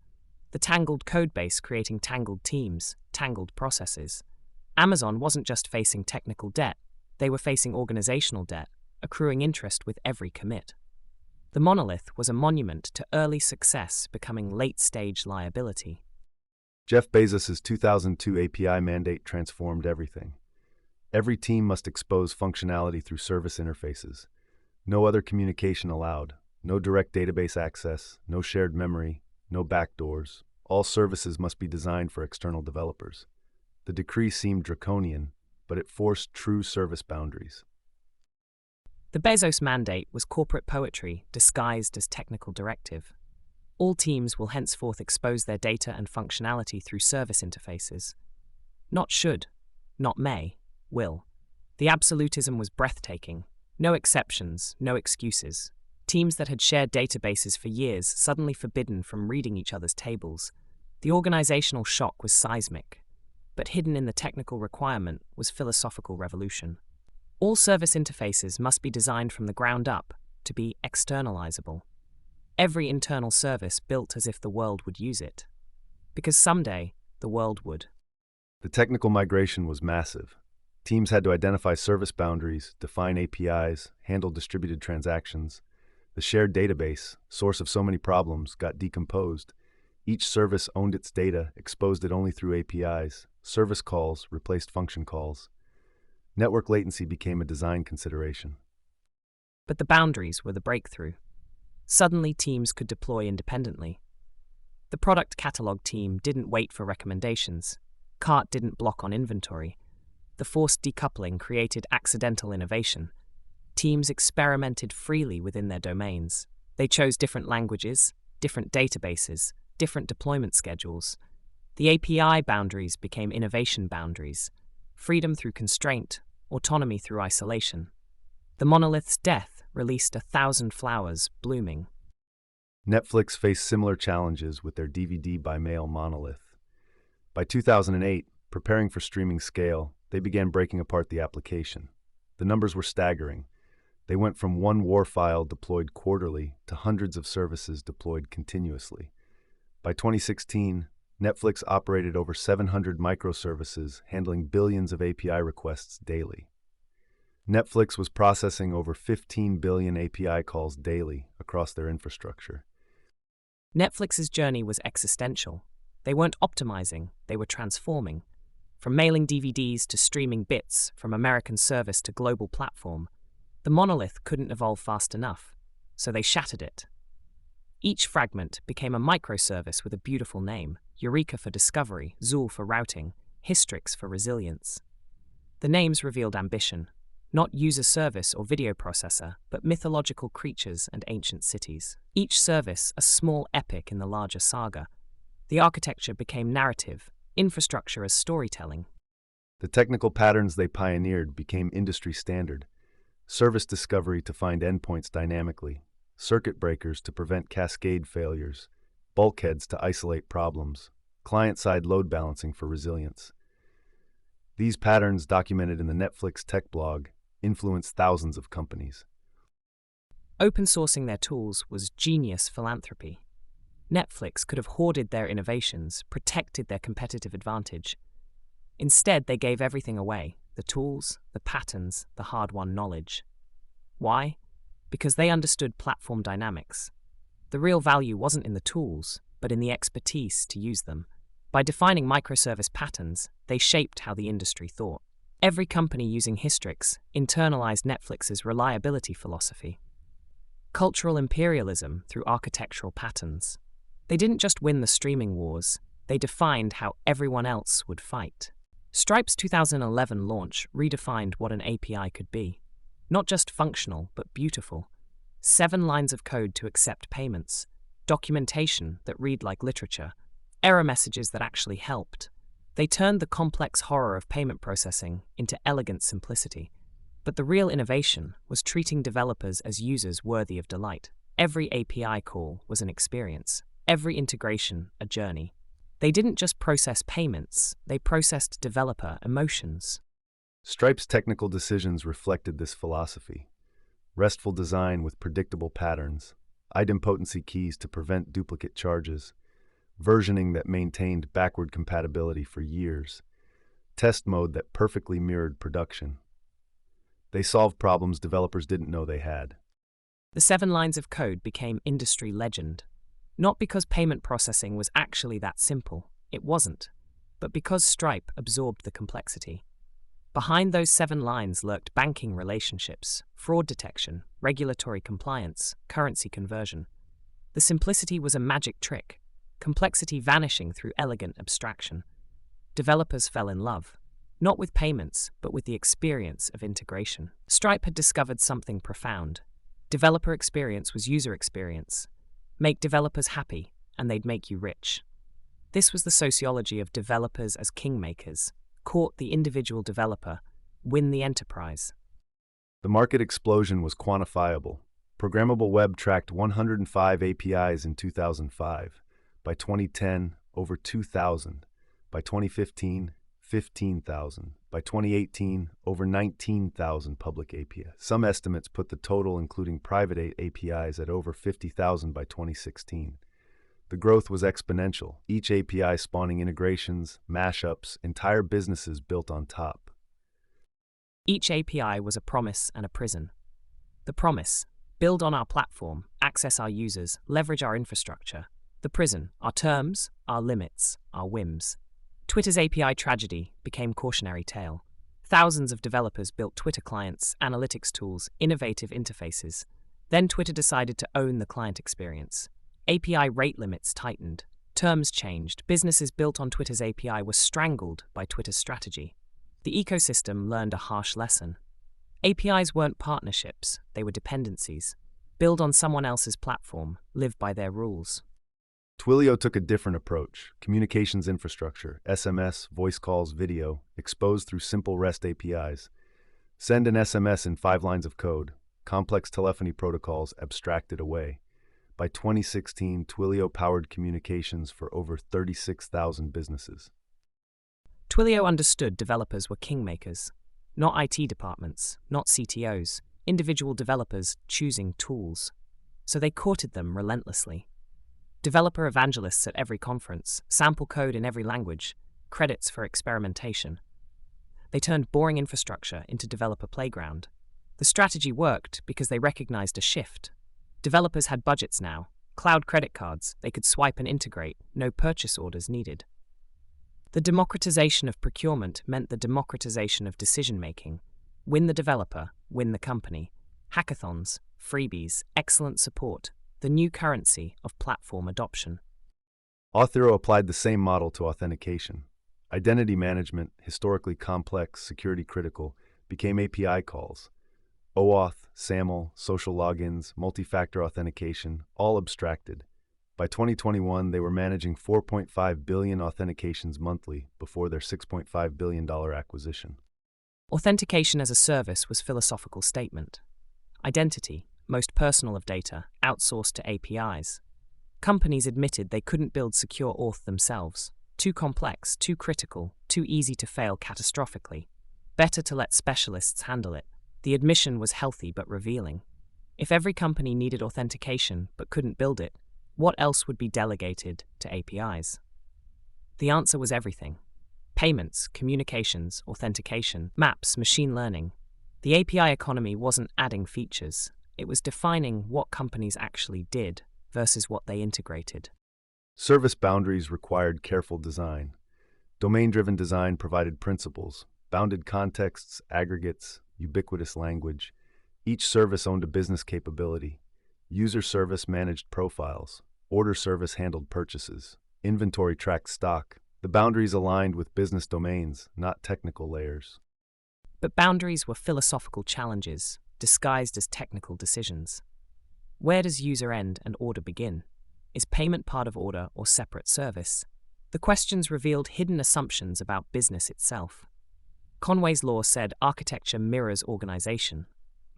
The tangled codebase creating tangled teams, tangled processes. Amazon wasn't just facing technical debt, they were facing organizational debt, accruing interest with every commit. The monolith was a monument to early success becoming late-stage liability. Jeff Bezos' 2002 API mandate transformed everything. Every team must expose functionality through service interfaces. No other communication allowed. No direct database access, no shared memory, no backdoors. All services must be designed for external developers. The decree seemed draconian, but it forced true service boundaries. The Bezos mandate was corporate poetry disguised as technical directive. All teams will henceforth expose their data and functionality through service interfaces. Not should, not may, will. The absolutism was breathtaking. No exceptions, no excuses. Teams that had shared databases for years suddenly forbidden from reading each other's tables. The organizational shock was seismic, but hidden in the technical requirement was philosophical revolution. All service interfaces must be designed from the ground up to be externalizable. Every internal service built as if the world would use it. Because someday, the world would. The technical migration was massive. Teams had to identify service boundaries, define APIs, handle distributed transactions. The shared database, source of so many problems, got decomposed. Each service owned its data, exposed it only through APIs. Service calls replaced function calls. Network latency became a design consideration. But the boundaries were the breakthrough. Suddenly, teams could deploy independently. The product catalog team didn't wait for recommendations. Cart didn't block on inventory. The forced decoupling created accidental innovation. Teams experimented freely within their domains. They chose different languages, different databases, different deployment schedules. The API boundaries became innovation boundaries. Freedom through constraint, autonomy through isolation. The monolith's death released 1,000 flowers blooming. Netflix faced similar challenges with their DVD by mail monolith. By 2008, preparing for streaming scale, they began breaking apart the application. The numbers were staggering. They went from one WAR file deployed quarterly to hundreds of services deployed continuously. By 2016, Netflix operated over 700 microservices, handling billions of API requests daily. Netflix was processing over 15 billion API calls daily across their infrastructure. Netflix's journey was existential. They weren't optimizing, they were transforming. From mailing DVDs to streaming bits, from American service to global platform, the monolith couldn't evolve fast enough, so they shattered it. Each fragment became a microservice with a beautiful name: Eureka for discovery, Zool for routing, Hystrix for resilience. The names revealed ambition, not user service or video processor, but mythological creatures and ancient cities. Each service a small epic in the larger saga. The architecture became narrative, infrastructure as storytelling. The technical patterns they pioneered became industry standard. Service discovery to find endpoints dynamically, circuit breakers to prevent cascade failures, bulkheads to isolate problems, client-side load balancing for resilience. These patterns, documented in the Netflix tech blog, influenced thousands of companies. Open sourcing their tools was genius philanthropy. Netflix could have hoarded their innovations, protected their competitive advantage. Instead, they gave everything away: the tools, the patterns, the hard-won knowledge. Why? Because they understood platform dynamics. The real value wasn't in the tools, but in the expertise to use them. By defining microservice patterns, they shaped how the industry thought. Every company using Hystrix internalized Netflix's reliability philosophy. Cultural imperialism through architectural patterns. They didn't just win the streaming wars, they defined how everyone else would fight. Stripe's 2011 launch redefined what an API could be. Not just functional, but beautiful. 7 lines of code to accept payments, documentation that read like literature, error messages that actually helped. They turned the complex horror of payment processing into elegant simplicity. But the real innovation was treating developers as users worthy of delight. Every API call was an experience, every integration a journey. They didn't just process payments, they processed developer emotions. Stripe's technical decisions reflected this philosophy. Restful design with predictable patterns, idempotency keys to prevent duplicate charges, versioning that maintained backward compatibility for years, test mode that perfectly mirrored production. They solved problems developers didn't know they had. The 7 lines of code became industry legend. Not because payment processing was actually that simple, it wasn't, but because Stripe absorbed the complexity. Behind those 7 lines lurked banking relationships, fraud detection, regulatory compliance, currency conversion. The simplicity was a magic trick, complexity vanishing through elegant abstraction. Developers fell in love, not with payments, but with the experience of integration. Stripe had discovered something profound. Developer experience was user experience. Make developers happy, and they'd make you rich. This was the sociology of developers as kingmakers. Court the individual developer, win the enterprise. The market explosion was quantifiable. Programmable web tracked 105 APIs in 2005. By 2010, over 2,000. By 2015, 15,000. By 2018, over 19,000 public APIs. Some estimates put the total, including private APIs, at over 50,000 by 2016. The growth was exponential, each API spawning integrations, mashups, entire businesses built on top. Each API was a promise and a prison. The promise: build on our platform, access our users, leverage our infrastructure. The prison: our terms, our limits, our whims. Twitter's API tragedy became cautionary tale. Thousands of developers built Twitter clients, analytics tools, innovative interfaces. Then Twitter decided to own the client experience. API rate limits tightened. Terms changed. Businesses built on Twitter's API were strangled by Twitter's strategy. The ecosystem learned a harsh lesson. APIs weren't partnerships, they were dependencies. Build on someone else's platform, live by their rules. Twilio took a different approach. Communications infrastructure, SMS, voice calls, video, exposed through simple REST APIs. Send an SMS in 5 lines of code. Complex telephony protocols abstracted away. By 2016, Twilio powered communications for over 36,000 businesses. Twilio understood developers were kingmakers, not IT departments, not CTOs, individual developers choosing tools. So they courted them relentlessly. Developer evangelists at every conference, sample code in every language, credits for experimentation. They turned boring infrastructure into developer playground. The strategy worked because they recognized a shift. Developers had budgets now, cloud credit cards, they could swipe and integrate, no purchase orders needed. The democratization of procurement meant the democratization of decision-making. Win the developer, win the company. Hackathons, freebies, excellent support, the new currency of platform adoption. Auth0 applied the same model to authentication. Identity management, historically complex, security critical, became API calls. OAuth, SAML, social logins, multi-factor authentication, all abstracted. By 2021, they were managing 4.5 billion authentications monthly before their $6.5 billion acquisition. Authentication as a service was a philosophical statement. Identity, most personal of data, outsourced to APIs. Companies admitted they couldn't build secure auth themselves. Too complex, too critical, too easy to fail catastrophically. Better to let specialists handle it. The admission was healthy but revealing. If every company needed authentication but couldn't build it, what else would be delegated to APIs? The answer was everything. Payments, communications, authentication, maps, machine learning. The API economy wasn't adding features. It was defining what companies actually did versus what they integrated. Service boundaries required careful design. Domain-driven design provided principles, bounded contexts, aggregates, ubiquitous language. Each service owned a business capability. User service managed profiles. Order service handled purchases. Inventory tracked stock. The boundaries aligned with business domains, not technical layers. But boundaries were philosophical challenges, disguised as technical decisions. Where does user end and order begin? Is payment part of order or separate service? The questions revealed hidden assumptions about business itself. Conway's law said architecture mirrors organization.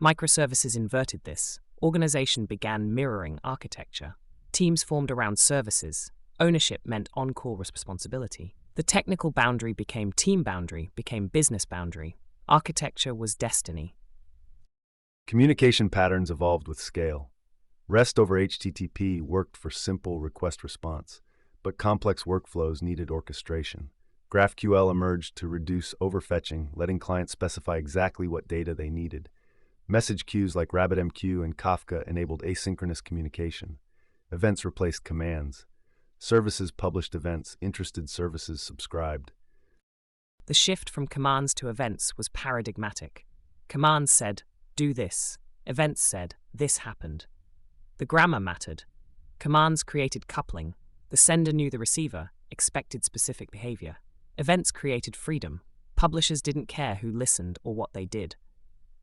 Microservices inverted this. Organization began mirroring architecture. Teams formed around services. Ownership meant on-call responsibility. The technical boundary became team boundary, became business boundary. Architecture was destiny. Communication patterns evolved with scale. REST over HTTP worked for simple request response, but complex workflows needed orchestration. GraphQL emerged to reduce overfetching, letting clients specify exactly what data they needed. Message queues like RabbitMQ and Kafka enabled asynchronous communication. Events replaced commands. Services published events, interested services subscribed. The shift from commands to events was paradigmatic. Commands said, do this. Events said, this happened. The grammar mattered. Commands created coupling. The sender knew the receiver, expected specific behavior. Events created freedom. Publishers didn't care who listened or what they did.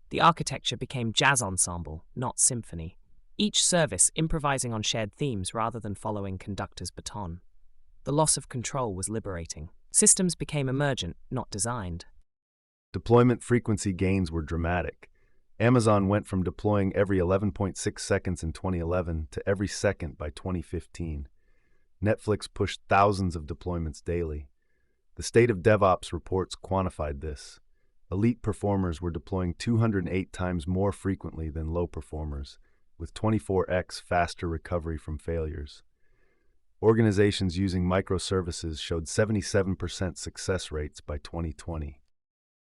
The architecture became jazz ensemble, not symphony. Each service improvising on shared themes rather than following conductor's baton. The loss of control was liberating. Systems became emergent, not designed. Deployment frequency gains were dramatic. Amazon went from deploying every 11.6 seconds in 2011 to every second by 2015. Netflix pushed thousands of deployments daily. The State of DevOps reports quantified this. Elite performers were deploying 208 times more frequently than low performers, with 24x faster recovery from failures. Organizations using microservices showed 77% success rates by 2020.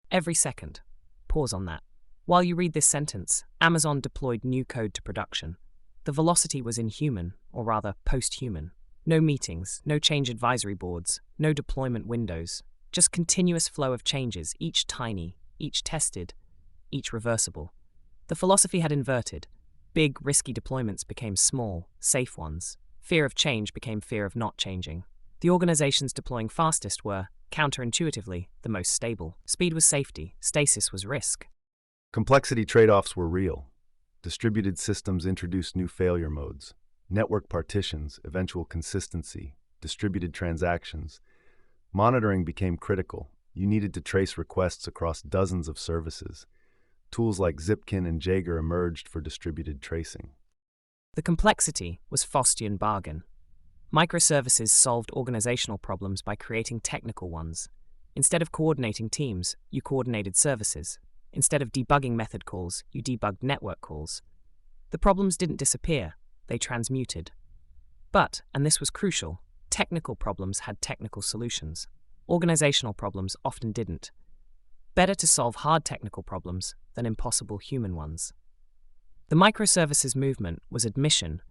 Every second. Pause on that. While you read this sentence, Amazon deployed new code to production. The velocity was inhuman, or rather post-human. No meetings, no change advisory boards, no deployment windows, just continuous flow of changes, each tiny, each tested, each reversible. The philosophy had inverted. Big, risky deployments became small, safe ones. Fear of change became fear of not changing. The organizations deploying fastest were, counterintuitively, the most stable. Speed was safety, stasis was risk. Complexity trade-offs were real. Distributed systems introduced new failure modes. Network partitions, eventual consistency, distributed transactions. Monitoring became critical. You needed to trace requests across dozens of services. Tools like Zipkin and Jaeger emerged for distributed tracing. The complexity was Faustian bargain. Microservices solved organizational problems by creating technical ones. Instead of coordinating teams, you coordinated services. Instead of debugging method calls, you debugged network calls. The problems didn't disappear, they transmuted. But, and this was crucial, technical problems had technical solutions. Organizational problems often didn't. Better to solve hard technical problems than impossible human ones. The microservices movement was admission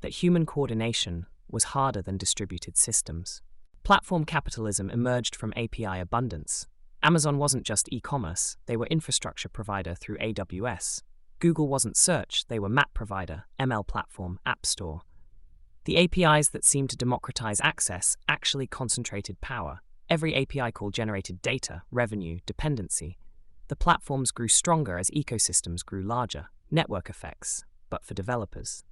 that human coordination was harder than distributed systems. Platform capitalism emerged from API abundance. Amazon wasn't just e-commerce, they were infrastructure provider through AWS. Google wasn't search, they were map provider, ML platform, app store. The APIs that seemed to democratize access actually concentrated power. Every API call generated data, revenue, dependency. The platforms grew stronger as ecosystems grew larger. Network effects, but for developers.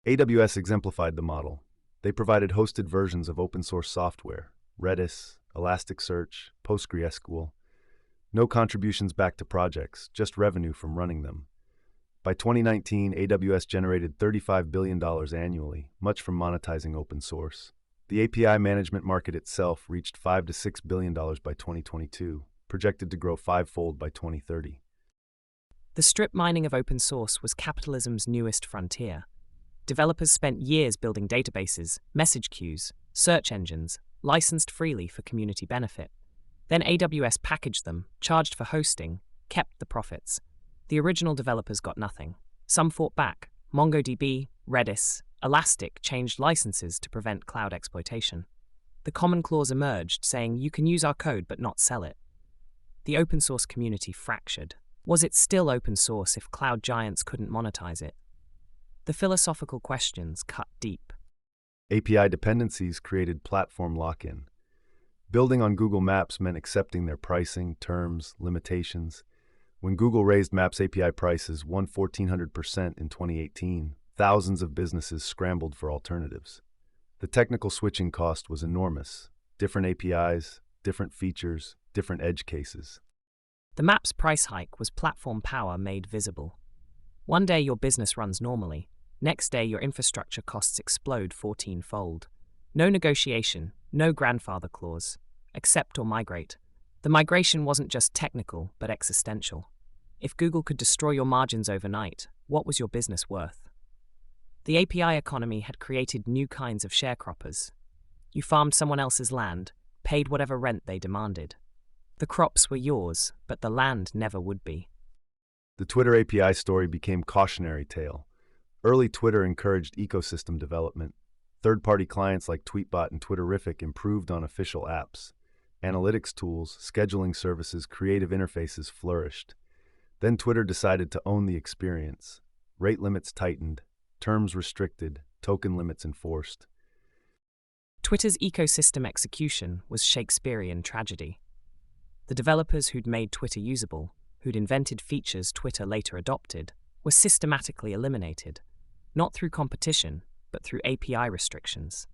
AWS exemplified the model. They provided hosted versions of open-source software, Redis, Elasticsearch, PostgreSQL. No contributions back to projects, just revenue from running them. By 2019, AWS generated $35 billion annually, much from monetizing open source. The API management market itself reached $5 to $6 billion by 2022, projected to grow fivefold by 2030. The strip mining of open source was capitalism's newest frontier. Developers spent years building databases, message queues, search engines, licensed freely for community benefit. Then AWS packaged them, charged for hosting, kept the profits. The original developers got nothing. Some fought back. MongoDB, Redis, Elastic changed licenses to prevent cloud exploitation. The common clause emerged, saying you can use our code but not sell it. The open source community fractured. Was it still open source if cloud giants couldn't monetize it? The philosophical questions cut deep. API dependencies created platform lock-in. Building on Google Maps meant accepting their pricing, terms, limitations. When Google raised Maps API prices 1,400% in 2018, thousands of businesses scrambled for alternatives. The technical switching cost was enormous. Different APIs, different features, different edge cases. The Maps price hike was platform power made visible. One day your business runs normally. Next day your infrastructure costs explode 14-fold. No negotiation, no grandfather clause. Accept or migrate. The migration wasn't just technical, but existential. If Google could destroy your margins overnight, what was your business worth? The API economy had created new kinds of sharecroppers. You farmed someone else's land, paid whatever rent they demanded. The crops were yours, but the land never would be. The Twitter API story became cautionary tale. Early Twitter encouraged ecosystem development. Third-party clients like Tweetbot and Twitterific improved on official apps. Analytics tools, scheduling services, creative interfaces flourished. Then Twitter decided to own the experience. Rate limits tightened, terms restricted, token limits enforced. Twitter's ecosystem execution was Shakespearean tragedy. The developers who'd made Twitter usable, who'd invented features Twitter later adopted, were systematically eliminated, not through competition, but through API restrictions.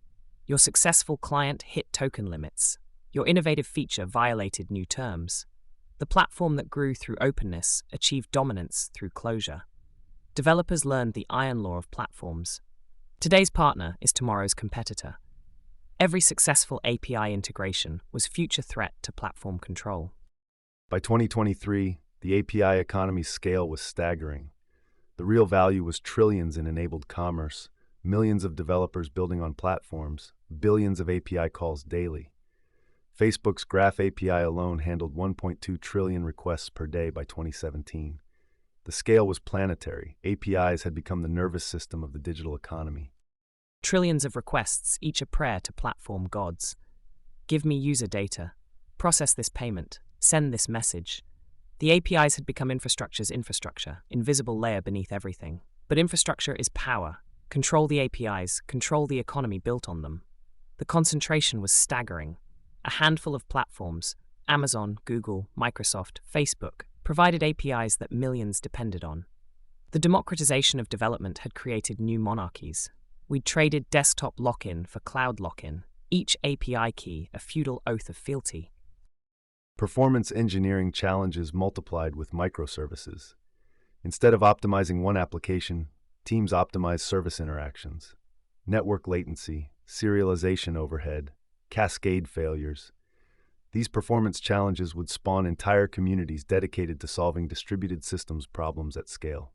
Your successful client hit token limits. Your innovative feature violated new terms. The platform that grew through openness achieved dominance through closure. Developers learned the iron law of platforms. Today's partner is tomorrow's competitor. Every successful API integration was future threat to platform control. By 2023, the API economy's scale was staggering. The real value was trillions in enabled commerce, millions of developers building on platforms, billions of API calls daily. Facebook's Graph API alone handled 1.2 trillion requests per day by 2017. The scale was planetary. APIs had become the nervous system of the digital economy. Trillions of requests, each a prayer to platform gods. Give me user data. Process this payment. Send this message. The APIs had become infrastructure's infrastructure, invisible layer beneath everything. But infrastructure is power. Control the APIs, control the economy built on them. The concentration was staggering. A handful of platforms, Amazon, Google, Microsoft, Facebook, provided APIs that millions depended on. The democratization of development had created new monarchies. We'd traded desktop lock-in for cloud lock-in, each API key a feudal oath of fealty. Performance engineering challenges multiplied with microservices. Instead of optimizing one application, teams optimized service interactions. Network latency, serialization overhead, cascade failures. These performance challenges would spawn entire communities dedicated to solving distributed systems problems at scale.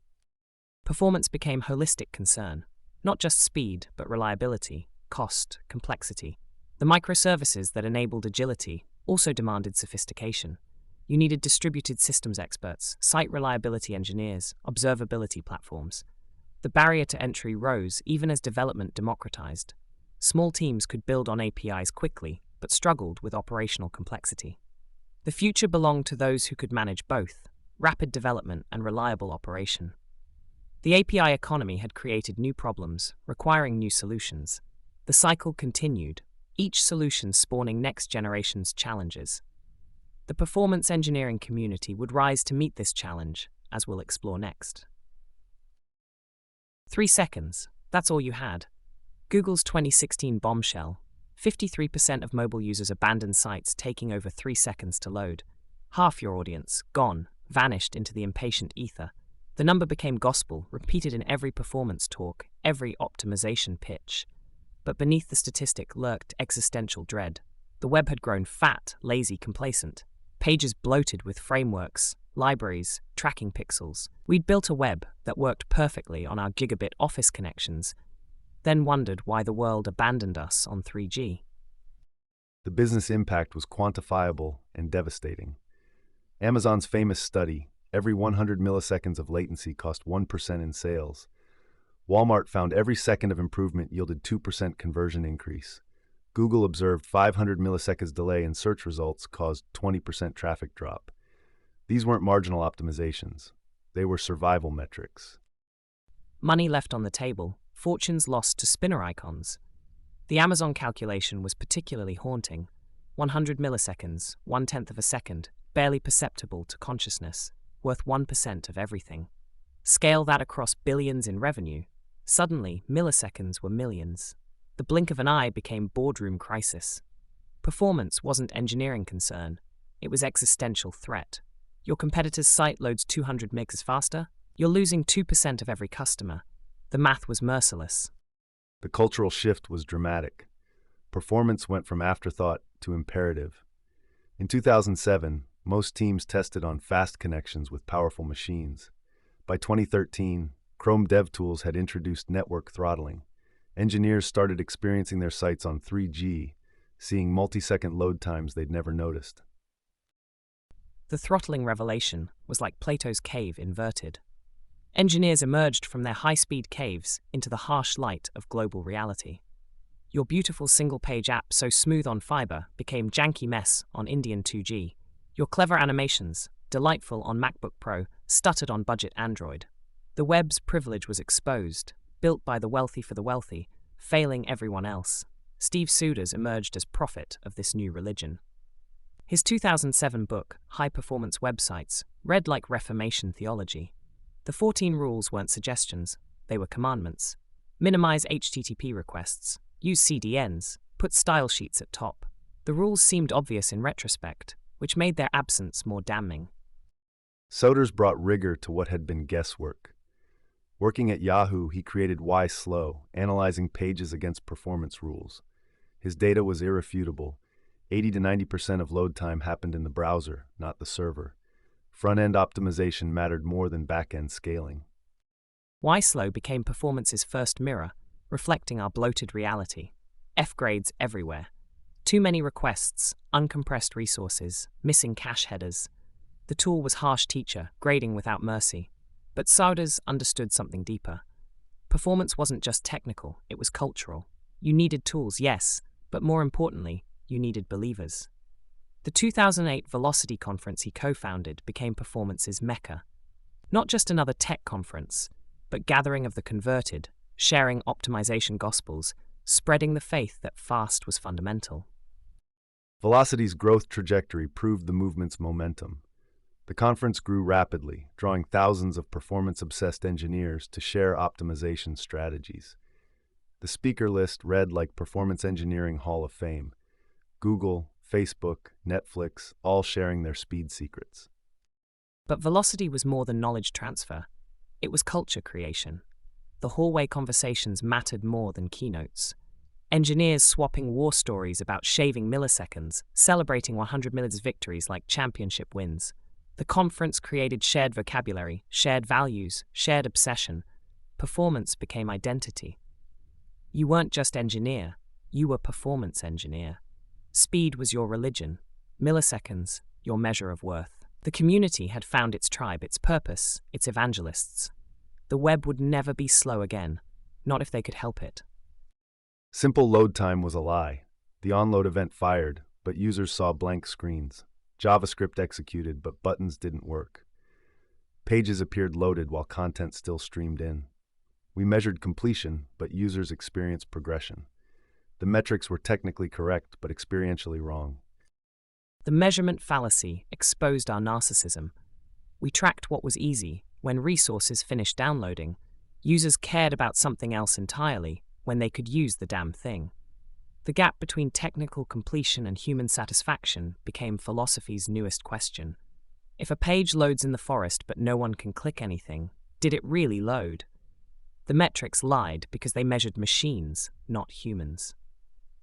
Performance became a holistic concern, not just speed, but reliability, cost, complexity. The microservices that enabled agility also demanded sophistication. You needed distributed systems experts, site reliability engineers, observability platforms. The barrier to entry rose even as development democratized. Small teams could build on APIs quickly, but struggled with operational complexity. The future belonged to those who could manage both, rapid development and reliable operation. The API economy had created new problems, requiring new solutions. The cycle continued, each solution spawning next generation's challenges. The performance engineering community would rise to meet this challenge, as we'll explore next. 3 seconds, that's all you had. Google's 2016 bombshell. 53% of mobile users abandoned sites taking over 3 seconds to load. Half your audience, gone, vanished into the impatient ether. The number became gospel, repeated in every performance talk, every optimization pitch. But beneath the statistic lurked existential dread. The web had grown fat, lazy, complacent. Pages bloated with frameworks, libraries, tracking pixels. We'd built a web that worked perfectly on our gigabit office connections, then wondered why the world abandoned us on 3G. The business impact was quantifiable and devastating. Amazon's famous study, every 100 milliseconds of latency cost 1% in sales. Walmart found every second of improvement yielded 2% conversion increase. Google observed 500 milliseconds delay in search results caused 20% traffic drop. These weren't marginal optimizations. They were survival metrics. Money left on the table, fortunes lost to spinner icons. The Amazon calculation was particularly haunting. 100 milliseconds, 1/10 of a second, barely perceptible to consciousness, worth 1% of everything. Scale that across billions in revenue. Suddenly, milliseconds were millions. The blink of an eye became boardroom crisis. Performance wasn't engineering concern. It was existential threat. Your competitor's site loads 200 megs faster? You're losing 2% of every customer. The math was merciless. The cultural shift was dramatic. Performance went from afterthought to imperative. In 2007, most teams tested on fast connections with powerful machines. By 2013, Chrome DevTools had introduced network throttling. Engineers started experiencing their sites on 3G, seeing multi-second load times they'd never noticed. The throttling revelation was like Plato's cave inverted. Engineers emerged from their high-speed caves into the harsh light of global reality. Your beautiful single-page app so smooth on fiber became janky mess on Indian 2G. Your clever animations, delightful on MacBook Pro, stuttered on budget Android. The web's privilege was exposed, built by the wealthy for the wealthy, failing everyone else. Steve Souders emerged as prophet of this new religion. His 2007 book, High Performance Websites, read like Reformation theology. The 14 rules weren't suggestions, they were commandments. Minimize HTTP requests, use CDNs, put style sheets at top. The rules seemed obvious in retrospect, which made their absence more damning. Souders brought rigor to what had been guesswork. Working at Yahoo, he created Why Slow, analyzing pages against performance rules. His data was irrefutable. 80 to 90% of load time happened in the browser, not the server. Front-end optimization mattered more than back-end scaling. Why Slow became performance's first mirror, reflecting our bloated reality. F-grades everywhere. Too many requests, uncompressed resources, missing cache headers. The tool was harsh teacher, grading without mercy. But Souders understood something deeper. Performance wasn't just technical, it was cultural. You needed tools, yes, but more importantly, you needed believers. The 2008 Velocity conference he co-founded became performance's mecca. Not just another tech conference, but gathering of the converted, sharing optimization gospels, spreading the faith that fast was fundamental. Velocity's growth trajectory proved the movement's momentum. The conference grew rapidly, drawing thousands of performance-obsessed engineers to share optimization strategies. The speaker list read like Performance Engineering Hall of Fame. Google, Facebook, Netflix, all sharing their speed secrets. But Velocity was more than knowledge transfer. It was culture creation. The hallway conversations mattered more than keynotes. Engineers swapping war stories about shaving milliseconds, celebrating 100 milliseconds victories like championship wins. The conference created shared vocabulary, shared values, shared obsession. Performance became identity. You weren't just engineer, you were performance engineer. Speed was your religion, milliseconds, your measure of worth. The community had found its tribe, its purpose, its evangelists. The web would never be slow again, not if they could help it. Simple load time was a lie. The onload event fired, but users saw blank screens. JavaScript executed, but buttons didn't work. Pages appeared loaded while content still streamed in. We measured completion, but users experienced progression. The metrics were technically correct, but experientially wrong. The measurement fallacy exposed our narcissism. We tracked what was easy when resources finished downloading. Users cared about something else entirely when they could use the damn thing. The gap between technical completion and human satisfaction became philosophy's newest question. If a page loads in the forest but no one can click anything, did it really load? The metrics lied because they measured machines, not humans.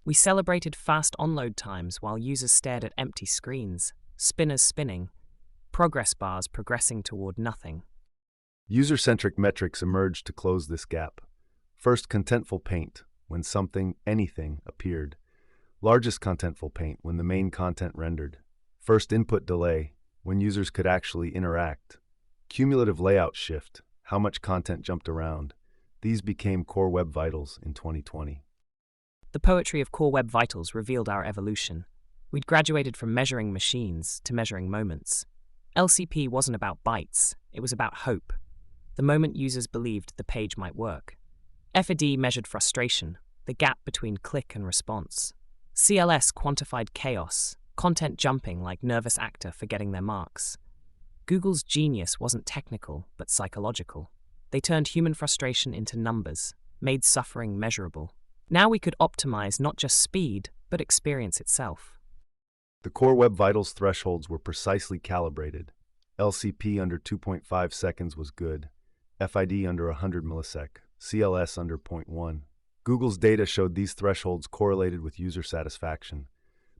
We celebrated fast onload times while users stared at empty screens, spinners spinning, progress bars progressing toward nothing. User-centric metrics emerged to close this gap. First, contentful paint, when something, anything, appeared. Largest contentful paint, when the main content rendered. First input delay, when users could actually interact. Cumulative layout shift, how much content jumped around. These became core web vitals in 2020. The poetry of core web vitals revealed our evolution. We'd graduated from measuring machines to measuring moments. LCP wasn't about bytes, it was about hope. The moment users believed the page might work. FAD measured frustration, the gap between click and response. CLS quantified chaos, content jumping like nervous actor forgetting their marks. Google's genius wasn't technical, but psychological. They turned human frustration into numbers, made suffering measurable. Now we could optimize not just speed, but experience itself. The core Web Vitals thresholds were precisely calibrated. LCP under 2.5 seconds was good, FID under 100 millisec, CLS under 0.1. Google's data showed these thresholds correlated with user satisfaction,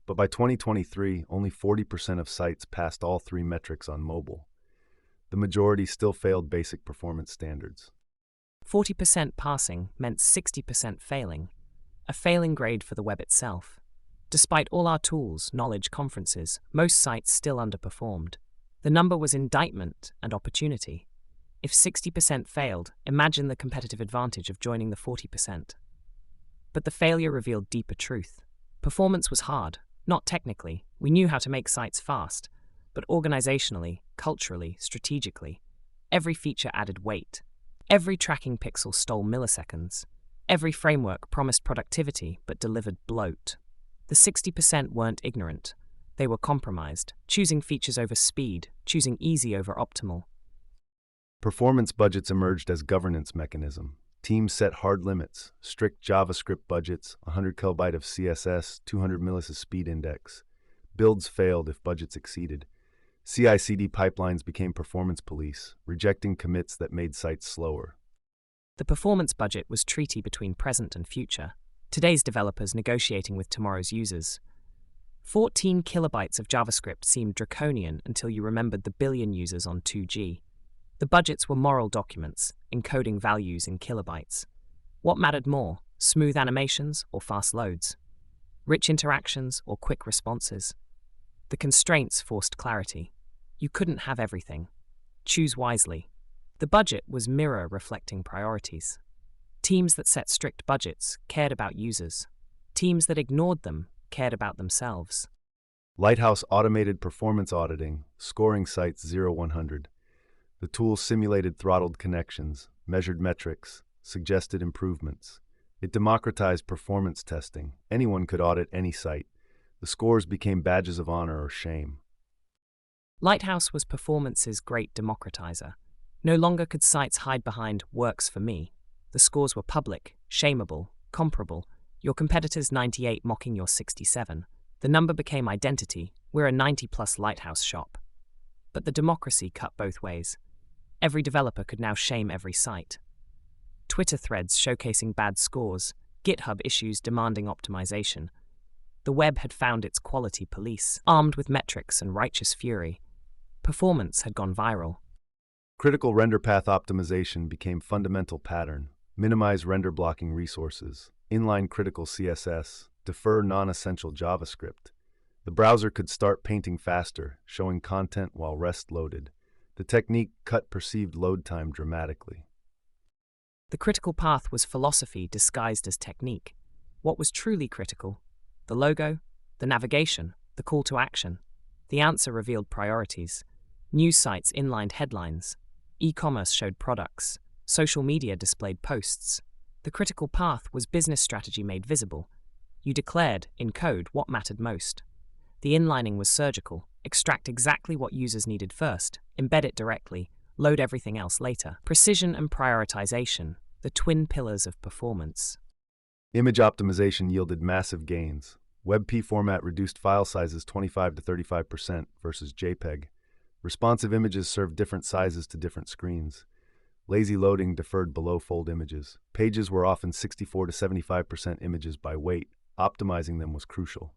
but by 2023, only 40% of sites passed all three metrics on mobile. The majority still failed basic performance standards. 40% passing meant 60% failing, a failing grade for the web itself. Despite all our tools, knowledge, conferences, most sites still underperformed. The number was indictment and opportunity. If 60% failed, imagine the competitive advantage of joining the 40%. But the failure revealed deeper truth. Performance was hard, not technically. We knew how to make sites fast, but organizationally, culturally, strategically. Every feature added weight. Every tracking pixel stole milliseconds. Every framework promised productivity but delivered bloat. The 60% weren't ignorant. They were compromised, choosing features over speed, choosing easy over optimal. Performance budgets emerged as governance mechanism. Teams set hard limits, strict JavaScript budgets, 100 kilobyte of CSS, 200 millis of speed index. Builds failed if budgets exceeded. CICD pipelines became performance police, rejecting commits that made sites slower. The performance budget was treaty between present and future. Today's developers negotiating with tomorrow's users. 14 kilobytes of JavaScript seemed draconian until you remembered the billion users on 2G. The budgets were moral documents, encoding values in kilobytes. What mattered more, smooth animations or fast loads? Rich interactions or quick responses? The constraints forced clarity. You couldn't have everything. Choose wisely. The budget was mirror reflecting priorities. Teams that set strict budgets cared about users. Teams that ignored them cared about themselves. Lighthouse automated performance auditing, scoring sites 0-100. The tool simulated throttled connections, measured metrics, suggested improvements. It democratized performance testing. Anyone could audit any site. The scores became badges of honor or shame. Lighthouse was performance's great democratizer. No longer could sites hide behind "works for me." The scores were public, shameable, comparable. Your competitor's 98 mocking your 67. The number became identity. We're a 90-plus Lighthouse shop. But the democracy cut both ways. Every developer could now shame every site. Twitter threads showcasing bad scores, GitHub issues demanding optimization. The web had found its quality police, armed with metrics and righteous fury. Performance had gone viral. Critical render path optimization became fundamental pattern. Minimize render blocking resources, inline critical CSS, defer non-essential JavaScript. The browser could start painting faster, showing content while rest loaded. The technique cut perceived load time dramatically. The critical path was philosophy disguised as technique. What was truly critical? The logo? The navigation? The call to action? The answer revealed priorities. News sites inlined headlines. E-commerce showed products. Social media displayed posts. The critical path was business strategy made visible. You declared, in code, what mattered most. The inlining was surgical. Extract exactly what users needed first, embed it directly, load everything else later. Precision and prioritization, the twin pillars of performance. Image optimization yielded massive gains. WebP format reduced file sizes 25 to 35% versus JPEG. Responsive images served different sizes to different screens. Lazy loading deferred below-fold images. Pages were often 64 to 75% images by weight. Optimizing them was crucial.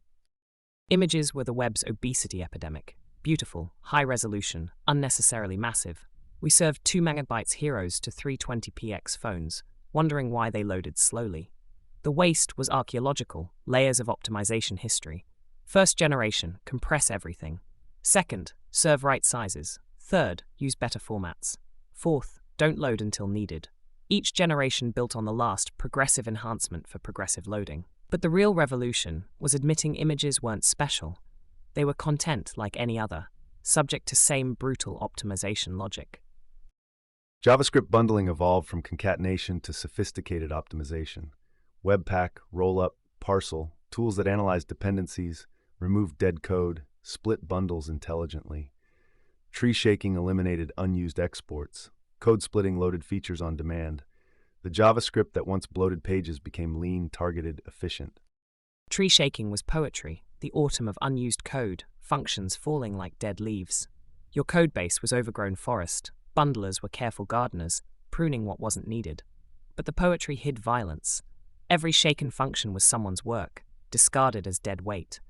Images were the web's obesity epidemic. Beautiful, high resolution, unnecessarily massive. We served 2 megabytes heroes to 320px phones, wondering why they loaded slowly. The waste was archaeological, layers of optimization history. First generation, compress everything. Second, serve right sizes. Third, use better formats. Fourth, don't load until needed. Each generation built on the last, progressive enhancement for progressive loading. But the real revolution was admitting images weren't special. They were content like any other, subject to same brutal optimization logic. JavaScript bundling evolved from concatenation to sophisticated optimization. Webpack, rollup, parcel, tools that analyzed dependencies, removed dead code, split bundles intelligently. Tree shaking eliminated unused exports. Code splitting loaded features on demand. The JavaScript that once bloated pages became lean, targeted, efficient. Tree shaking was poetry, the autumn of unused code, functions falling like dead leaves. Your codebase was overgrown forest, bundlers were careful gardeners, pruning what wasn't needed. But the poetry hid violence. Every shaken function was someone's work, discarded as dead weight.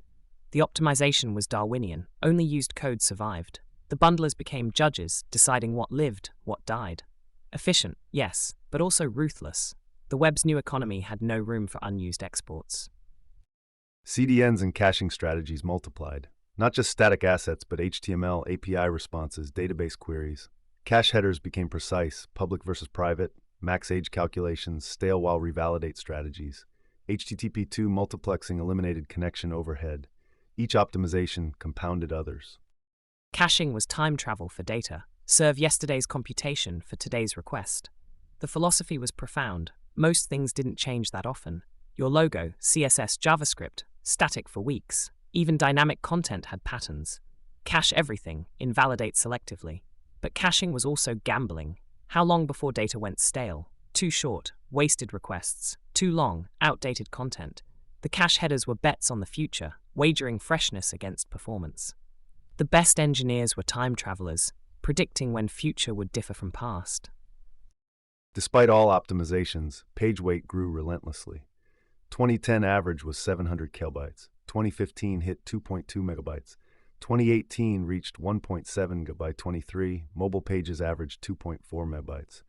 The optimization was Darwinian, only used code survived. The bundlers became judges, deciding what lived, what died. Efficient, yes, but also ruthless. The web's new economy had no room for unused exports. CDNs and caching strategies multiplied. Not just static assets, but HTML, API responses, database queries. Cache headers became precise, public versus private, max age calculations, stale while revalidate strategies. HTTP2 multiplexing eliminated connection overhead. Each optimization compounded others. Caching was time travel for data. Serve yesterday's computation for today's request. The philosophy was profound. Most things didn't change that often. Your logo, CSS, JavaScript, static for weeks. Even dynamic content had patterns. Cache everything, invalidate selectively. But caching was also gambling. How long before data went stale? Too short, wasted requests. Too long, outdated content. The cache headers were bets on the future, wagering freshness against performance. The best engineers were time travelers, predicting when future would differ from past. Despite all optimizations, page weight grew relentlessly. 2010 average was 700 kilobytes. 2015 hit 2.2 megabytes. 2018 reached 1.7 by 23. Mobile pages averaged 2.4 megabytes.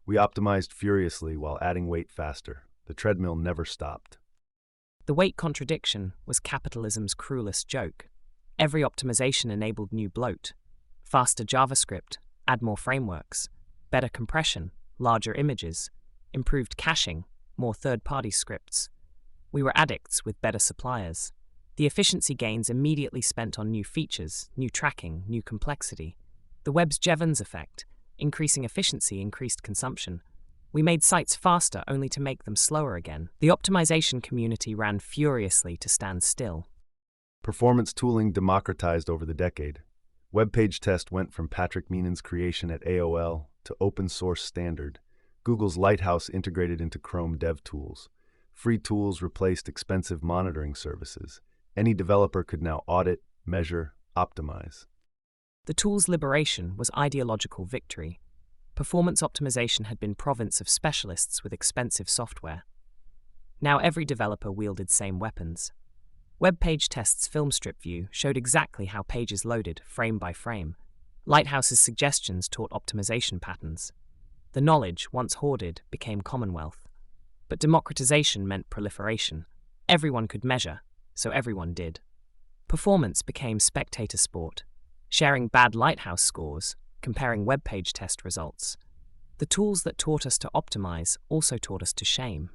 We optimized furiously while adding weight faster. The treadmill never stopped. The weight contradiction was capitalism's cruelest joke. Every optimization enabled new bloat. Faster JavaScript, add more frameworks, better compression, larger images, improved caching, more third-party scripts. We were addicts with better suppliers. The efficiency gains immediately spent on new features, new tracking, new complexity. The web's Jevons effect, increasing efficiency, increased consumption. We made sites faster only to make them slower again. The optimization community ran furiously to stand still. Performance tooling democratized over the decade. Web page test went from Patrick Meenan's creation at AOL to open source standard. Google's Lighthouse integrated into Chrome DevTools. Free tools replaced expensive monitoring services. Any developer could now audit, measure, optimize. The tool's liberation was ideological victory. Performance optimization had been province of specialists with expensive software. Now every developer wielded same weapons. Web page test's film strip view showed exactly how pages loaded, frame by frame. Lighthouse's suggestions taught optimization patterns. The knowledge, once hoarded, became commonwealth. But democratization meant proliferation. Everyone could measure, so everyone did. Performance became spectator sport, sharing bad Lighthouse scores, comparing web page test results. The tools that taught us to optimize also taught us to shame.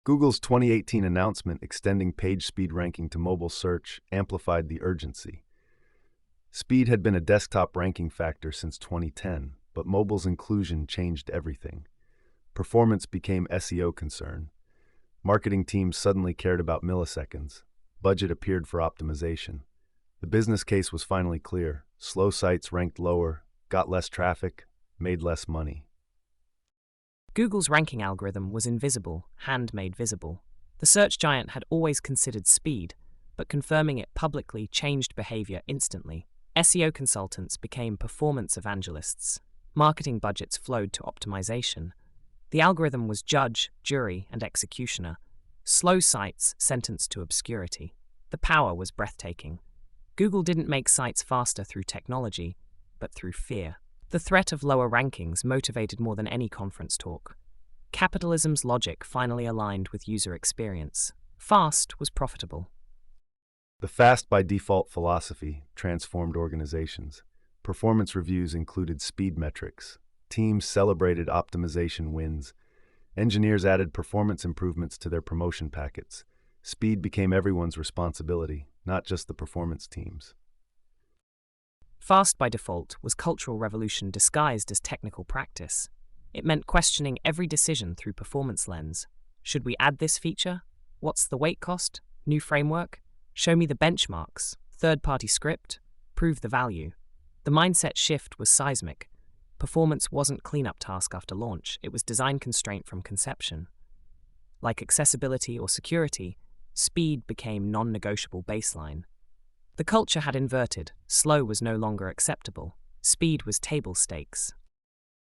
Google's 2018 announcement extending page speed ranking to mobile search amplified the urgency. Speed had been a desktop ranking factor since 2010, but mobile's inclusion changed everything. Performance became SEO concern. Marketing teams suddenly cared about milliseconds. Budget appeared for optimization. The business case was finally clear. Slow sites ranked lower, got less traffic, made less money. Google's ranking algorithm was invisible, hand-made visible. The search giant had always considered speed, but confirming it publicly changed behavior instantly. SEO consultants became performance evangelists. Marketing budgets flowed to optimization. The algorithm was judge, jury, and executioner. Slow sites sentenced to obscurity. The power was breathtaking. Google didn't make sites faster through technology, but through fear. The threat of lower rankings motivated more than any conference talk. Capitalism's logic finally aligned with user experience. Fast was profitable. The fast by default philosophy transformed organizations. Performance reviews included speed metrics. Teams celebrated optimization wins. Engineers added performance improvements to their promotion packets. Speed became everyone's responsibility, not just the performance teams. Fast by default was cultural revolution disguised as technical practice. It meant questioning every decision through performance lens. Should we add this feature? What's the weight cost? New framework? Show me the benchmarks. Third-party script? Prove the value. The mindset shift was seismic. Performance wasn't cleanup task after launch, it was design constraint from conception. Like accessibility or security, speed became non-negotiable baseline. The culture had inverted. Slow was no longer acceptable. Speed was table stakes.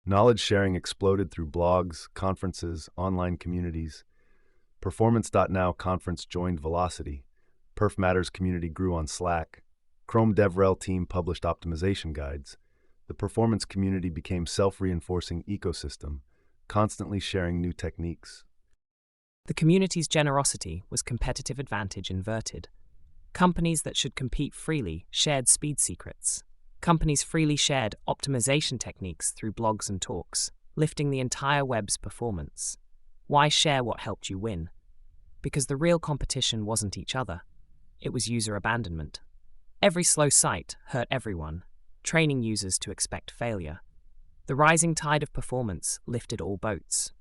Knowledge sharing exploded through blogs, conferences, online communities. Performance.now conference joined Velocity. Perf Matters community grew on Slack. Chrome DevRel team published optimization guides. The performance community became self-reinforcing ecosystem, constantly sharing new techniques. The community's generosity was competitive advantage inverted. Companies that should compete freely shared speed secrets. Companies freely shared optimization techniques through blogs and talks, lifting the entire web's performance. Why share what helped you win? Because the real competition wasn't each other. It was user abandonment. Every slow site hurt everyone, training users to expect failure. The rising tide of performance lifted all boats.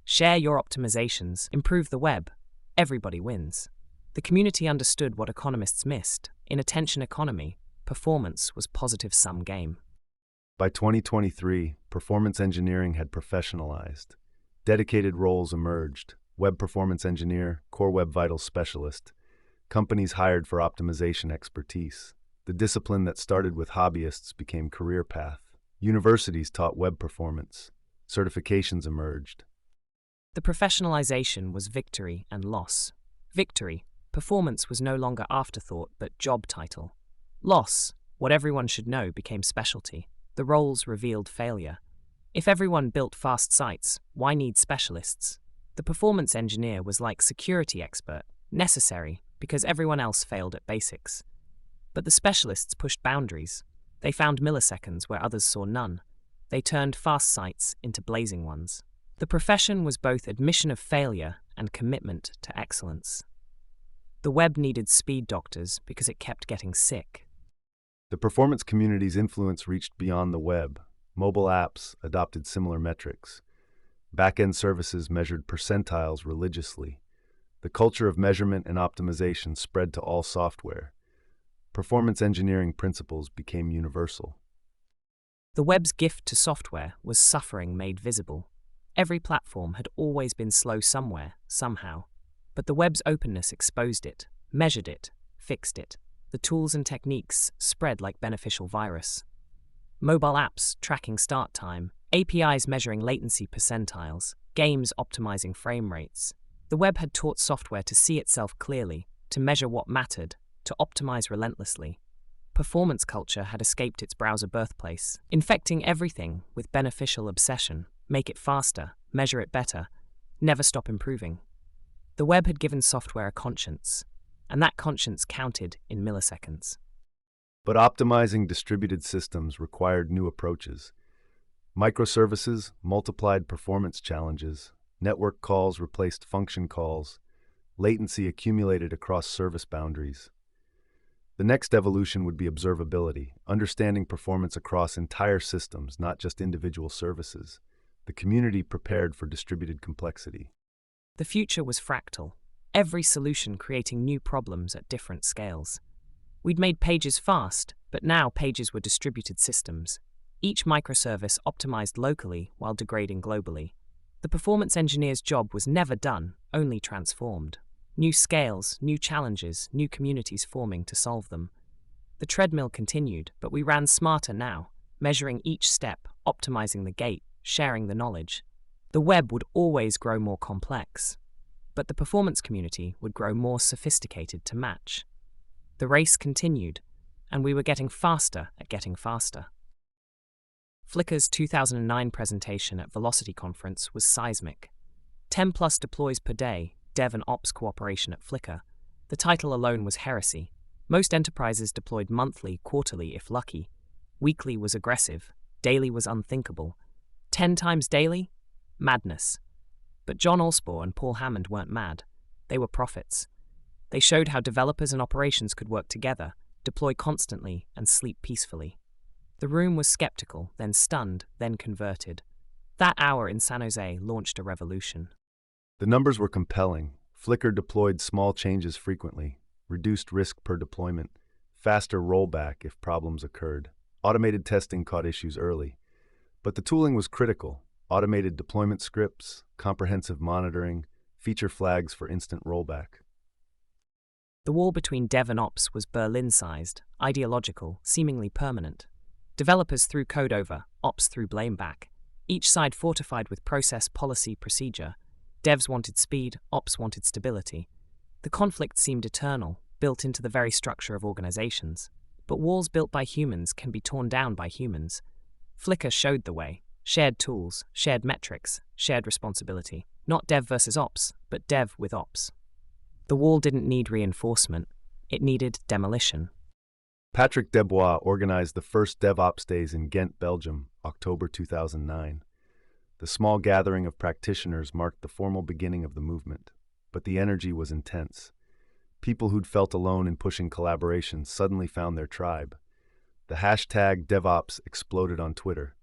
Share your optimizations, improve the web. Everybody wins. The community understood what economists missed. In attention economy, performance was positive sum game. By 2023, performance engineering had professionalized. Dedicated roles emerged: web performance engineer, core web vitals specialist. Companies hired for optimization expertise. The discipline that started with hobbyists became career path. Universities taught web performance. Certifications emerged. The professionalization was victory and loss. Victory: performance was no longer afterthought but job title. Loss: what everyone should know became specialty. The roles revealed failure. If everyone built fast sites, why need specialists? The performance engineer was like security expert, necessary because everyone else failed at basics. But the specialists pushed boundaries. They found milliseconds where others saw none. They turned fast sites into blazing ones. The profession was both admission of failure and commitment to excellence. The web needed speed doctors because it kept getting sick. The performance community's influence reached beyond the web. Mobile apps adopted similar metrics. Back-end services measured percentiles religiously. The culture of measurement and optimization spread to all software. Performance engineering principles became universal. The web's gift to software was suffering made visible. Every platform had always been slow somewhere, somehow. But the web's openness exposed it, measured it, fixed it. The tools and techniques spread like beneficial virus. Mobile apps tracking start time, APIs measuring latency percentiles, games optimizing frame rates. The web had taught software to see itself clearly, to measure what mattered, to optimize relentlessly. Performance culture had escaped its browser birthplace, infecting everything with beneficial obsession. Make it faster, measure it better, never stop improving. The web had given software a conscience, and that conscience counted in milliseconds. But optimizing distributed systems required new approaches. Microservices multiplied performance challenges. Network calls replaced function calls. Latency accumulated across service boundaries. The next evolution would be observability, understanding performance across entire systems, not just individual services. The community prepared for distributed complexity. The future was fractal, every solution creating new problems at different scales. We'd made pages fast, but now pages were distributed systems. Each microservice optimized locally while degrading globally. The performance engineer's job was never done, only transformed. New scales, new challenges, new communities forming to solve them. The treadmill continued, but we ran smarter now, measuring each step, optimizing the gate, sharing the knowledge. The web would always grow more complex, but the performance community would grow more sophisticated to match. The race continued, and we were getting faster at getting faster. Flickr's 2009 presentation at Velocity Conference was seismic. 10+ deploys per day, dev and ops cooperation at Flickr. The title alone was heresy. Most enterprises deployed monthly, quarterly if lucky. Weekly was aggressive, daily was unthinkable. 10 times daily? Madness. But John Allspaw and Paul Hammond weren't mad. They were prophets. They showed how developers and operations could work together, deploy constantly, and sleep peacefully. The room was skeptical, then stunned, then converted. That hour in San Jose launched a revolution. The numbers were compelling. Flickr deployed small changes frequently, reduced risk per deployment, faster rollback if problems occurred. Automated testing caught issues early. But the tooling was critical. Automated deployment scripts, comprehensive monitoring, feature flags for instant rollback. The wall between dev and ops was Berlin-sized, ideological, seemingly permanent. Developers threw code over, ops threw blame back. Each side fortified with process, policy, procedure. Devs wanted speed, ops wanted stability. The conflict seemed eternal, built into the very structure of organizations. But walls built by humans can be torn down by humans. Flickr showed the way. Shared tools, shared metrics, shared responsibility. Not dev versus ops, but dev with ops. The wall didn't need reinforcement. It needed demolition. Patrick Debois organized the first DevOps Days in Ghent, Belgium, October 2009. The small gathering of practitioners marked the formal beginning of the movement, but the energy was intense. People who'd felt alone in pushing collaboration suddenly found their tribe. The hashtag DevOps exploded on Twitter.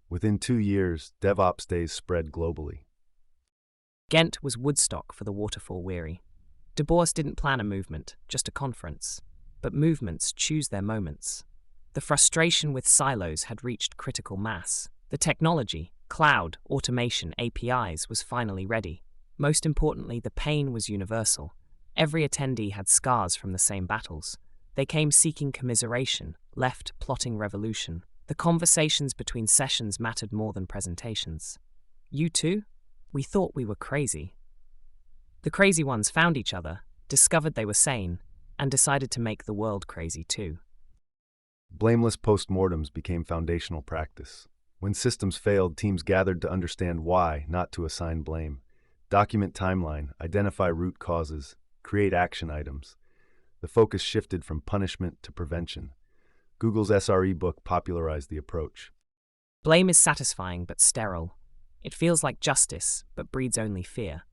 Within 2 years, DevOps Days spread globally. Ghent was Woodstock for the waterfall weary. Du Bois didn't plan a movement, just a conference. But movements choose their moments. The frustration with silos had reached critical mass. The technology, cloud, automation, APIs, was finally ready. Most importantly, the pain was universal. Every attendee had scars from the same battles. They came seeking commiseration, left plotting revolution. The conversations between sessions mattered more than presentations. You too? We thought we were crazy. The crazy ones found each other, discovered they were sane, and decided to make the world crazy too. Blameless postmortems became foundational practice. When systems failed, teams gathered to understand why, not to assign blame. Document timeline, identify root causes, create action items. The focus shifted from punishment to prevention. Google's SRE book popularized the approach. Blame is satisfying but sterile. It feels like justice, but breeds only fear.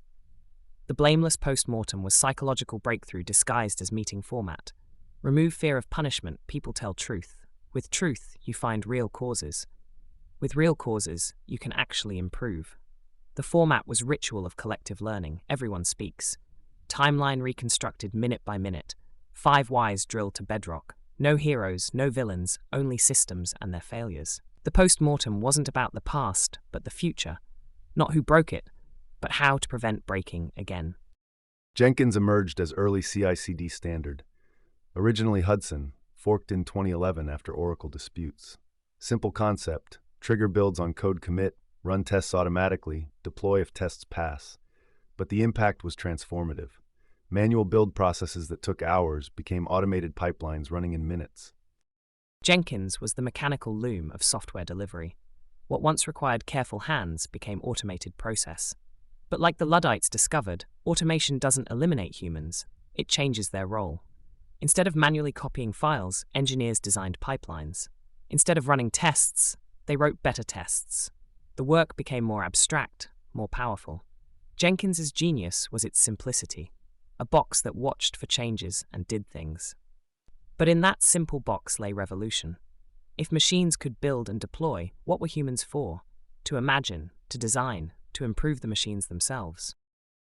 The blameless postmortem was psychological breakthrough disguised as meeting format. Remove fear of punishment, people tell truth. With truth, you find real causes. With real causes, you can actually improve. The format was ritual of collective learning. Everyone speaks. Timeline reconstructed minute by minute. 5 whys drilled to bedrock. No heroes, no villains, only systems and their failures. The postmortem wasn't about the past, but the future. Not who broke it, but how to prevent breaking again. Jenkins emerged as early CICD standard. Originally Hudson, forked in 2011 after Oracle disputes. Simple concept: trigger builds on code commit, run tests automatically, deploy if tests pass. But the impact was transformative. Manual build processes that took hours became automated pipelines running in minutes. Jenkins was the mechanical loom of software delivery. What once required careful hands became automated process. But like the Luddites discovered, automation doesn't eliminate humans, it changes their role. Instead of manually copying files, engineers designed pipelines. Instead of running tests, they wrote better tests. The work became more abstract, more powerful. Jenkins's genius was its simplicity, a box that watched for changes and did things. But in that simple box lay revolution. If machines could build and deploy, what were humans for? To imagine, to design, to improve the machines themselves.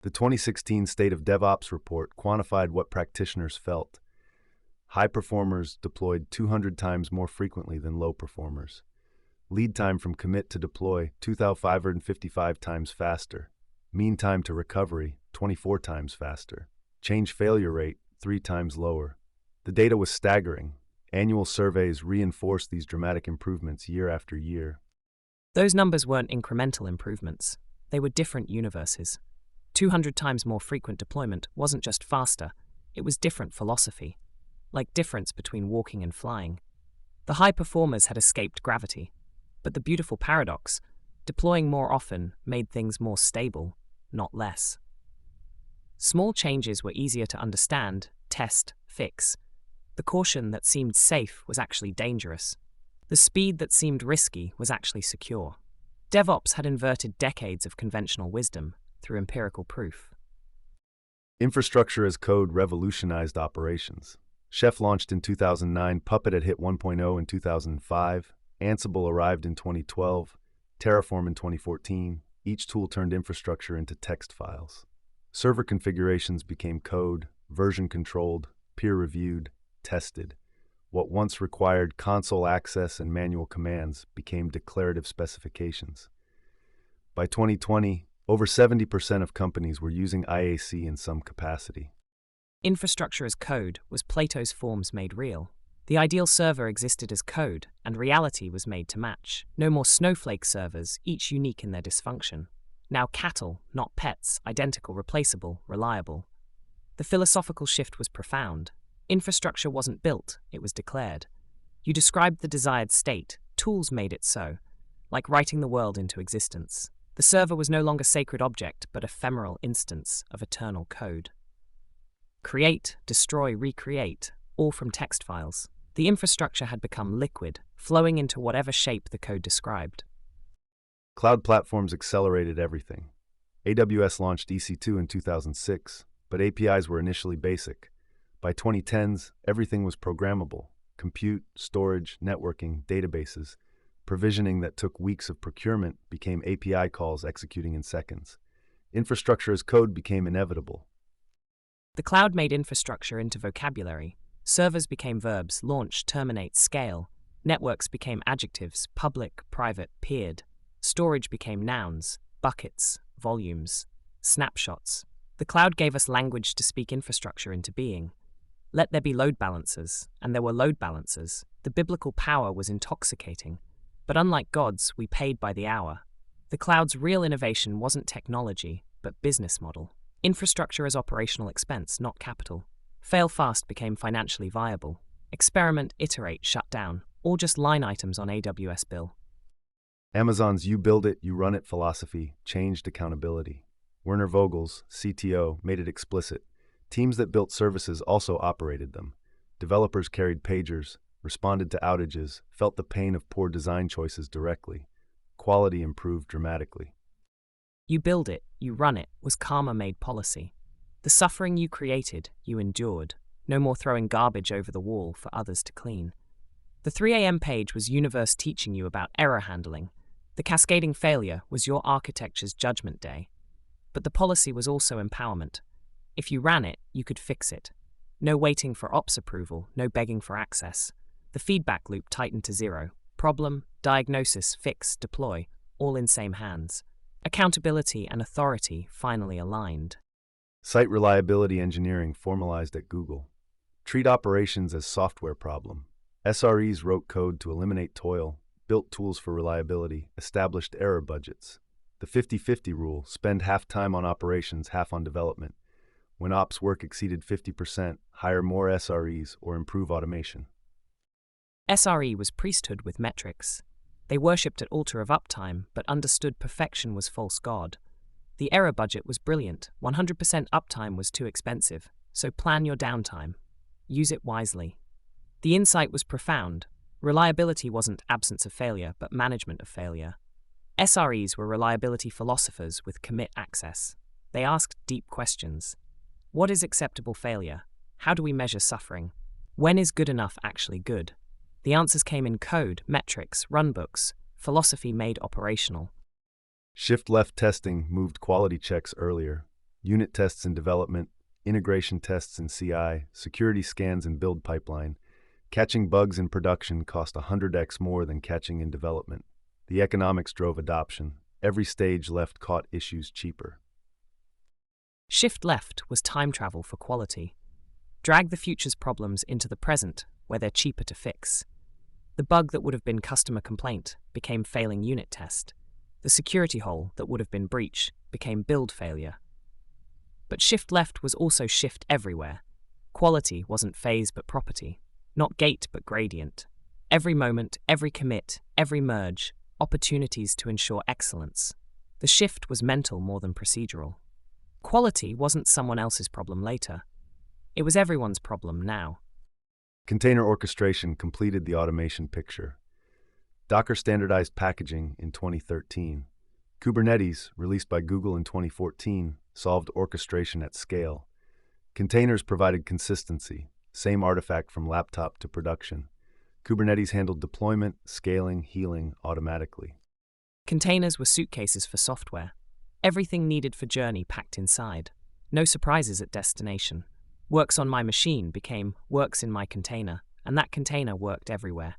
The 2016 State of DevOps report quantified what practitioners felt. High performers deployed 200 times more frequently than low performers. Lead time from commit to deploy, 2,555 times faster. Mean time to recovery, 24 times faster. Change failure rate, 3 times lower. The data was staggering. Annual surveys reinforced these dramatic improvements year after year. Those numbers weren't incremental improvements. They were different universes. 200 times more frequent deployment wasn't just faster, it was different philosophy. Like difference between walking and flying. The high performers had escaped gravity. But the beautiful paradox, deploying more often made things more stable, not less. Small changes were easier to understand, test, fix. The caution that seemed safe was actually dangerous. The speed that seemed risky was actually secure. DevOps had inverted decades of conventional wisdom through empirical proof. Infrastructure as code revolutionized operations. Chef launched in 2009, Puppet had hit 1.0 in 2005, Ansible arrived in 2012, Terraform in 2014. Each tool turned infrastructure into text files. Server configurations became code, version-controlled, peer-reviewed, tested. What once required console access and manual commands became declarative specifications. By 2020, over 70% of companies were using IAC in some capacity. Infrastructure as code was Plato's forms made real. The ideal server existed as code, and reality was made to match. No more snowflake servers, each unique in their dysfunction. Now cattle, not pets, identical, replaceable, reliable. The philosophical shift was profound. Infrastructure wasn't built, it was declared. You described the desired state, tools made it so, like writing the world into existence. The server was no longer sacred object, but ephemeral instance of eternal code. Create, destroy, recreate, all from text files. The infrastructure had become liquid, flowing into whatever shape the code described. Cloud platforms accelerated everything. AWS launched EC2 in 2006, but APIs were initially basic. By 2010s, everything was programmable: compute, storage, networking, databases. Provisioning that took weeks of procurement became API calls executing in seconds. Infrastructure as code became inevitable. The cloud made infrastructure into vocabulary. Servers became verbs: launch, terminate, scale. Networks became adjectives: public, private, peered. Storage became nouns: buckets, volumes, snapshots. The cloud gave us language to speak infrastructure into being. Let there be load balancers, and there were load balancers. The biblical power was intoxicating. But unlike gods, we paid by the hour. The cloud's real innovation wasn't technology, but business model. Infrastructure as operational expense, not capital. Fail fast became financially viable. Experiment, iterate, shut down, all just line items on AWS bill. Amazon's you build it, you run it philosophy changed accountability. Werner Vogel's, CTO, made it explicit. Teams that built services also operated them. Developers carried pagers, responded to outages, felt the pain of poor design choices directly. Quality improved dramatically. You build it, you run it was karma made policy. The suffering you created, you endured. No more throwing garbage over the wall for others to clean. The 3 a.m. page was universe teaching you about error handling. The cascading failure was your architecture's judgment day. But the policy was also empowerment. If you ran it, you could fix it. No waiting for ops approval, no begging for access. The feedback loop tightened to zero. Problem, diagnosis, fix, deploy, all in same hands. Accountability and authority finally aligned. Site reliability engineering formalized at Google. Treat operations as software problem. SREs wrote code to eliminate toil, built tools for reliability, established error budgets. The 50-50 rule: spend half time on operations, half on development. When ops work exceeded 50%, hire more SREs or improve automation. SRE was priesthood with metrics. They worshipped at altar of uptime, but understood perfection was false god. The error budget was brilliant. 100% uptime was too expensive, so plan your downtime. Use it wisely. The insight was profound. Reliability wasn't absence of failure, but management of failure. SREs were reliability philosophers with commit access. They asked deep questions. What is acceptable failure? How do we measure suffering? When is good enough actually good? The answers came in code, metrics, runbooks, philosophy made operational. Shift-left testing moved quality checks earlier. Unit tests in development, integration tests in CI, security scans in build pipeline. Catching bugs in production cost 100x more than catching in development. The economics drove adoption. Every stage left caught issues cheaper. Shift left was time travel for quality. Drag the future's problems into the present, where they're cheaper to fix. The bug that would have been customer complaint became failing unit test. The security hole that would have been breach became build failure. But shift left was also shift everywhere. Quality wasn't phase but property, not gate but gradient. Every moment, every commit, every merge, opportunities to ensure excellence. The shift was mental more than procedural. Quality wasn't someone else's problem later. It was everyone's problem now. Container orchestration completed the automation picture. Docker standardized packaging in 2013. Kubernetes, released by Google in 2014, solved orchestration at scale. Containers provided consistency, same artifact from laptop to production. Kubernetes handled deployment, scaling, healing automatically. Containers were suitcases for software. Everything needed for journey packed inside. No surprises at destination. Works on my machine became works in my container, and that container worked everywhere.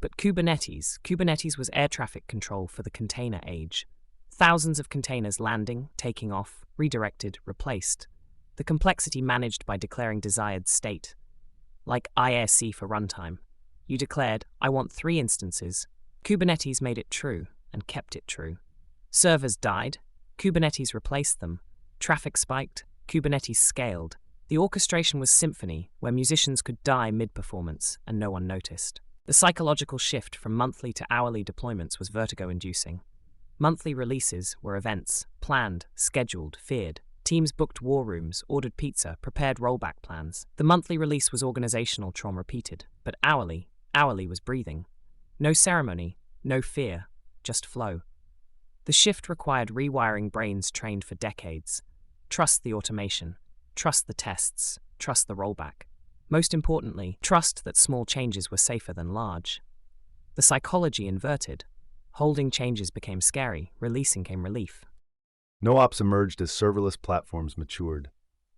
But Kubernetes was air traffic control for the container age. Thousands of containers landing, taking off, redirected, replaced. The complexity managed by declaring desired state. Like IRC for runtime. You declared, I want 3 instances. Kubernetes made it true, and kept it true. Servers died. Kubernetes replaced them. Traffic spiked. Kubernetes scaled. The orchestration was symphony, where musicians could die mid-performance, and no one noticed. The psychological shift from monthly to hourly deployments was vertigo-inducing. Monthly releases were events, planned, scheduled, feared. Teams booked war rooms, ordered pizza, prepared rollback plans. The monthly release was organizational trauma repeated, but hourly was breathing. No ceremony, no fear, just flow. The shift required rewiring brains trained for decades. Trust the automation, trust the tests, trust the rollback. Most importantly, trust that small changes were safer than large. The psychology inverted. Holding changes became scary, releasing came relief. NoOps emerged as serverless platforms matured.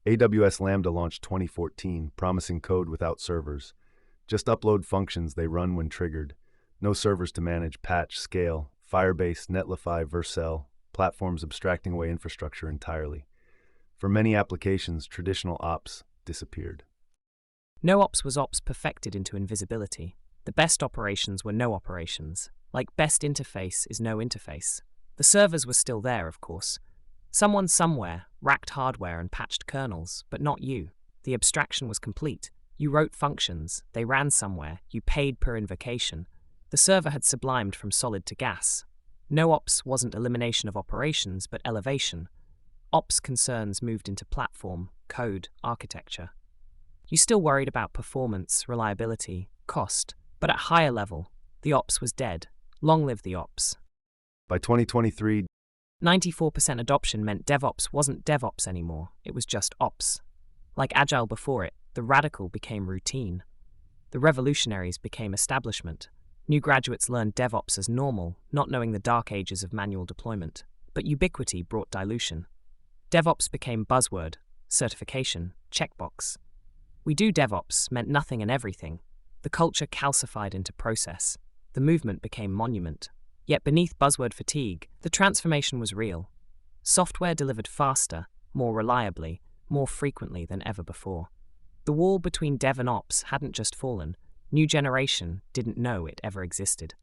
AWS Lambda launched 2014, promising code without servers. Just upload functions, they run when triggered. No servers to manage, patch, scale. Firebase, Netlify, Vercel, platforms abstracting away infrastructure entirely. For many applications, traditional ops disappeared. NoOps was ops perfected into invisibility. The best operations were no operations. Like best interface is no interface. The servers were still there, of course. Someone somewhere racked hardware and patched kernels, but not you. The abstraction was complete. You wrote functions, they ran somewhere, you paid per invocation. The server had sublimed from solid to gas. NoOps wasn't elimination of operations, but elevation. Ops concerns moved into platform, code, architecture. You still worried about performance, reliability, cost, but at higher level, the ops was dead. Long live the ops. By 2023, 94% adoption meant DevOps wasn't DevOps anymore, it was just ops. Like Agile before it, the radical became routine. The revolutionaries became establishment. New graduates learned DevOps as normal, not knowing the dark ages of manual deployment. But ubiquity brought dilution. DevOps became buzzword, certification, checkbox. We do DevOps meant nothing and everything. The culture calcified into process. The movement became monument. Yet beneath buzzword fatigue, the transformation was real. Software delivered faster, more reliably, more frequently than ever before. The wall between dev and ops hadn't just fallen. New generation didn't know it ever existed.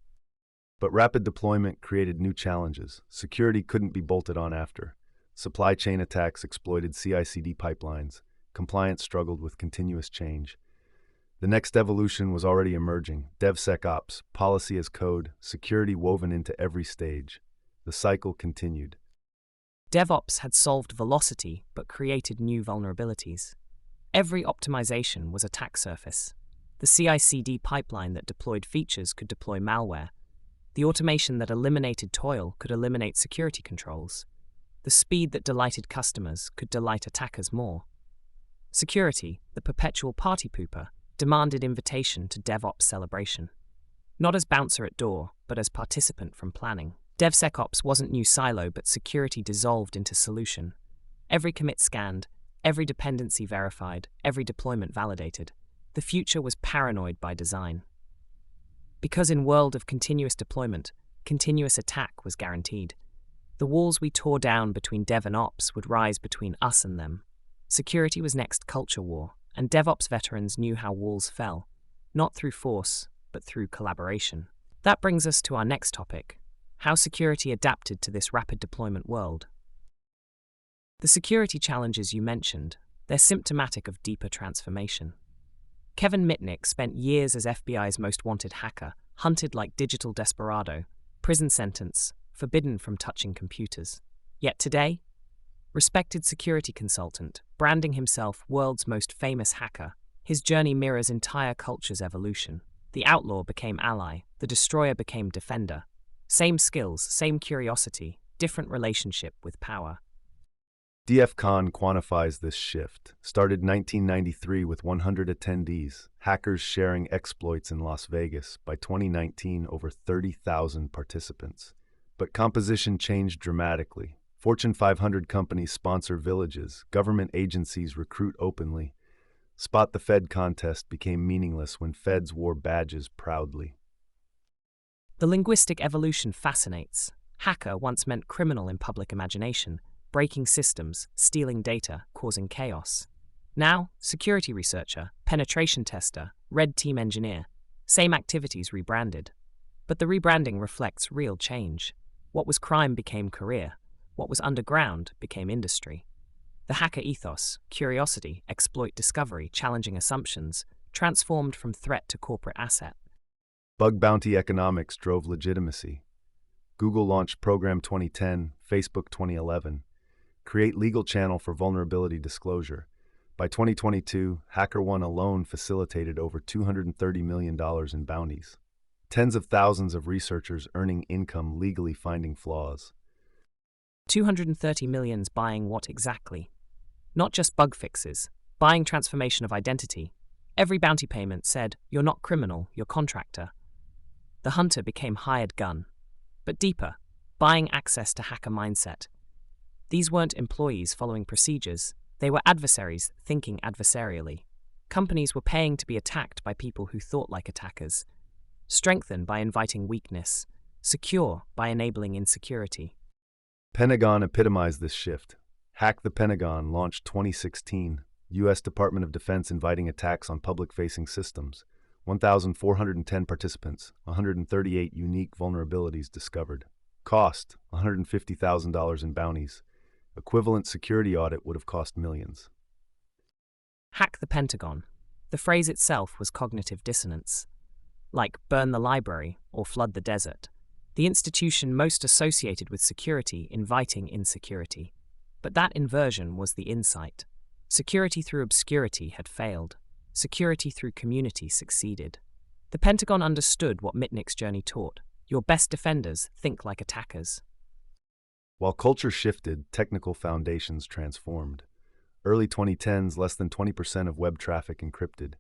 but rapid deployment created new challenges. Security couldn't be bolted on after. Supply chain attacks exploited CICD pipelines. Compliance struggled with continuous change. The next evolution was already emerging: DevSecOps, policy as code, security woven into every stage. The cycle continued. DevOps had solved velocity but created new vulnerabilities. Every optimization was attack surface. The CICD pipeline that deployed features could deploy malware. The automation that eliminated toil could eliminate security controls. The speed that delighted customers could delight attackers more. Security, the perpetual party pooper, demanded invitation to DevOps celebration. Not as bouncer at door, but as participant from planning. DevSecOps wasn't new silo, but security dissolved into solution. Every commit scanned, every dependency verified, every deployment validated. The future was paranoid by design. Because in world of continuous deployment, continuous attack was guaranteed. The walls we tore down between dev and ops would rise between us and them. Security was next culture war, and DevOps veterans knew how walls fell, not through force, but through collaboration. That brings us to our next topic: how security adapted to this rapid deployment world. The security challenges you mentioned, they're symptomatic of deeper transformation. Kevin Mitnick spent years as FBI's most wanted hacker, hunted like digital desperado, prison sentence, forbidden from touching computers. Yet today, respected security consultant, branding himself world's most famous hacker, his journey mirrors entire culture's evolution. The outlaw became ally, the destroyer became defender. Same skills, same curiosity, different relationship with power. DEF CON quantifies this shift. Started 1993 with 100 attendees, hackers sharing exploits in Las Vegas. By 2019, over 30,000 participants. But composition changed dramatically. Fortune 500 companies sponsor villages, government agencies recruit openly. Spot the Fed contest became meaningless when feds wore badges proudly. The linguistic evolution fascinates. Hacker once meant criminal in public imagination, breaking systems, stealing data, causing chaos. Now, security researcher, penetration tester, red team engineer, same activities rebranded. But the rebranding reflects real change. What was crime became career. What was underground became industry. The hacker ethos, curiosity, exploit discovery, challenging assumptions, transformed from threat to corporate asset. Bug bounty economics drove legitimacy. Google launched Program 2010, Facebook 2011. Create legal channel for vulnerability disclosure. By 2022, HackerOne alone facilitated over $230 million in bounties. Tens of thousands of researchers earning income legally finding flaws. 230 millions buying what exactly? Not just bug fixes, buying transformation of identity. Every bounty payment said, "You're not criminal, you're contractor." The hunter became hired gun. But deeper, buying access to hacker mindset. These weren't employees following procedures, they were adversaries thinking adversarially. Companies were paying to be attacked by people who thought like attackers. Strengthen by inviting weakness. Secure by enabling insecurity. Pentagon epitomized this shift. Hack the Pentagon launched 2016, U.S. Department of Defense inviting attacks on public-facing systems. 1,410 participants, 138 unique vulnerabilities discovered. Cost, $150,000 in bounties. Equivalent security audit would have cost millions. Hack the Pentagon. The phrase itself was cognitive dissonance. Like burn the library or flood the desert. The institution most associated with security inviting insecurity. But that inversion was the insight. Security through obscurity had failed. Security through community succeeded. The Pentagon understood what Mitnick's journey taught. Your best defenders think like attackers. While culture shifted, technical foundations transformed. Early 2010s, less than 20% of web traffic encrypted.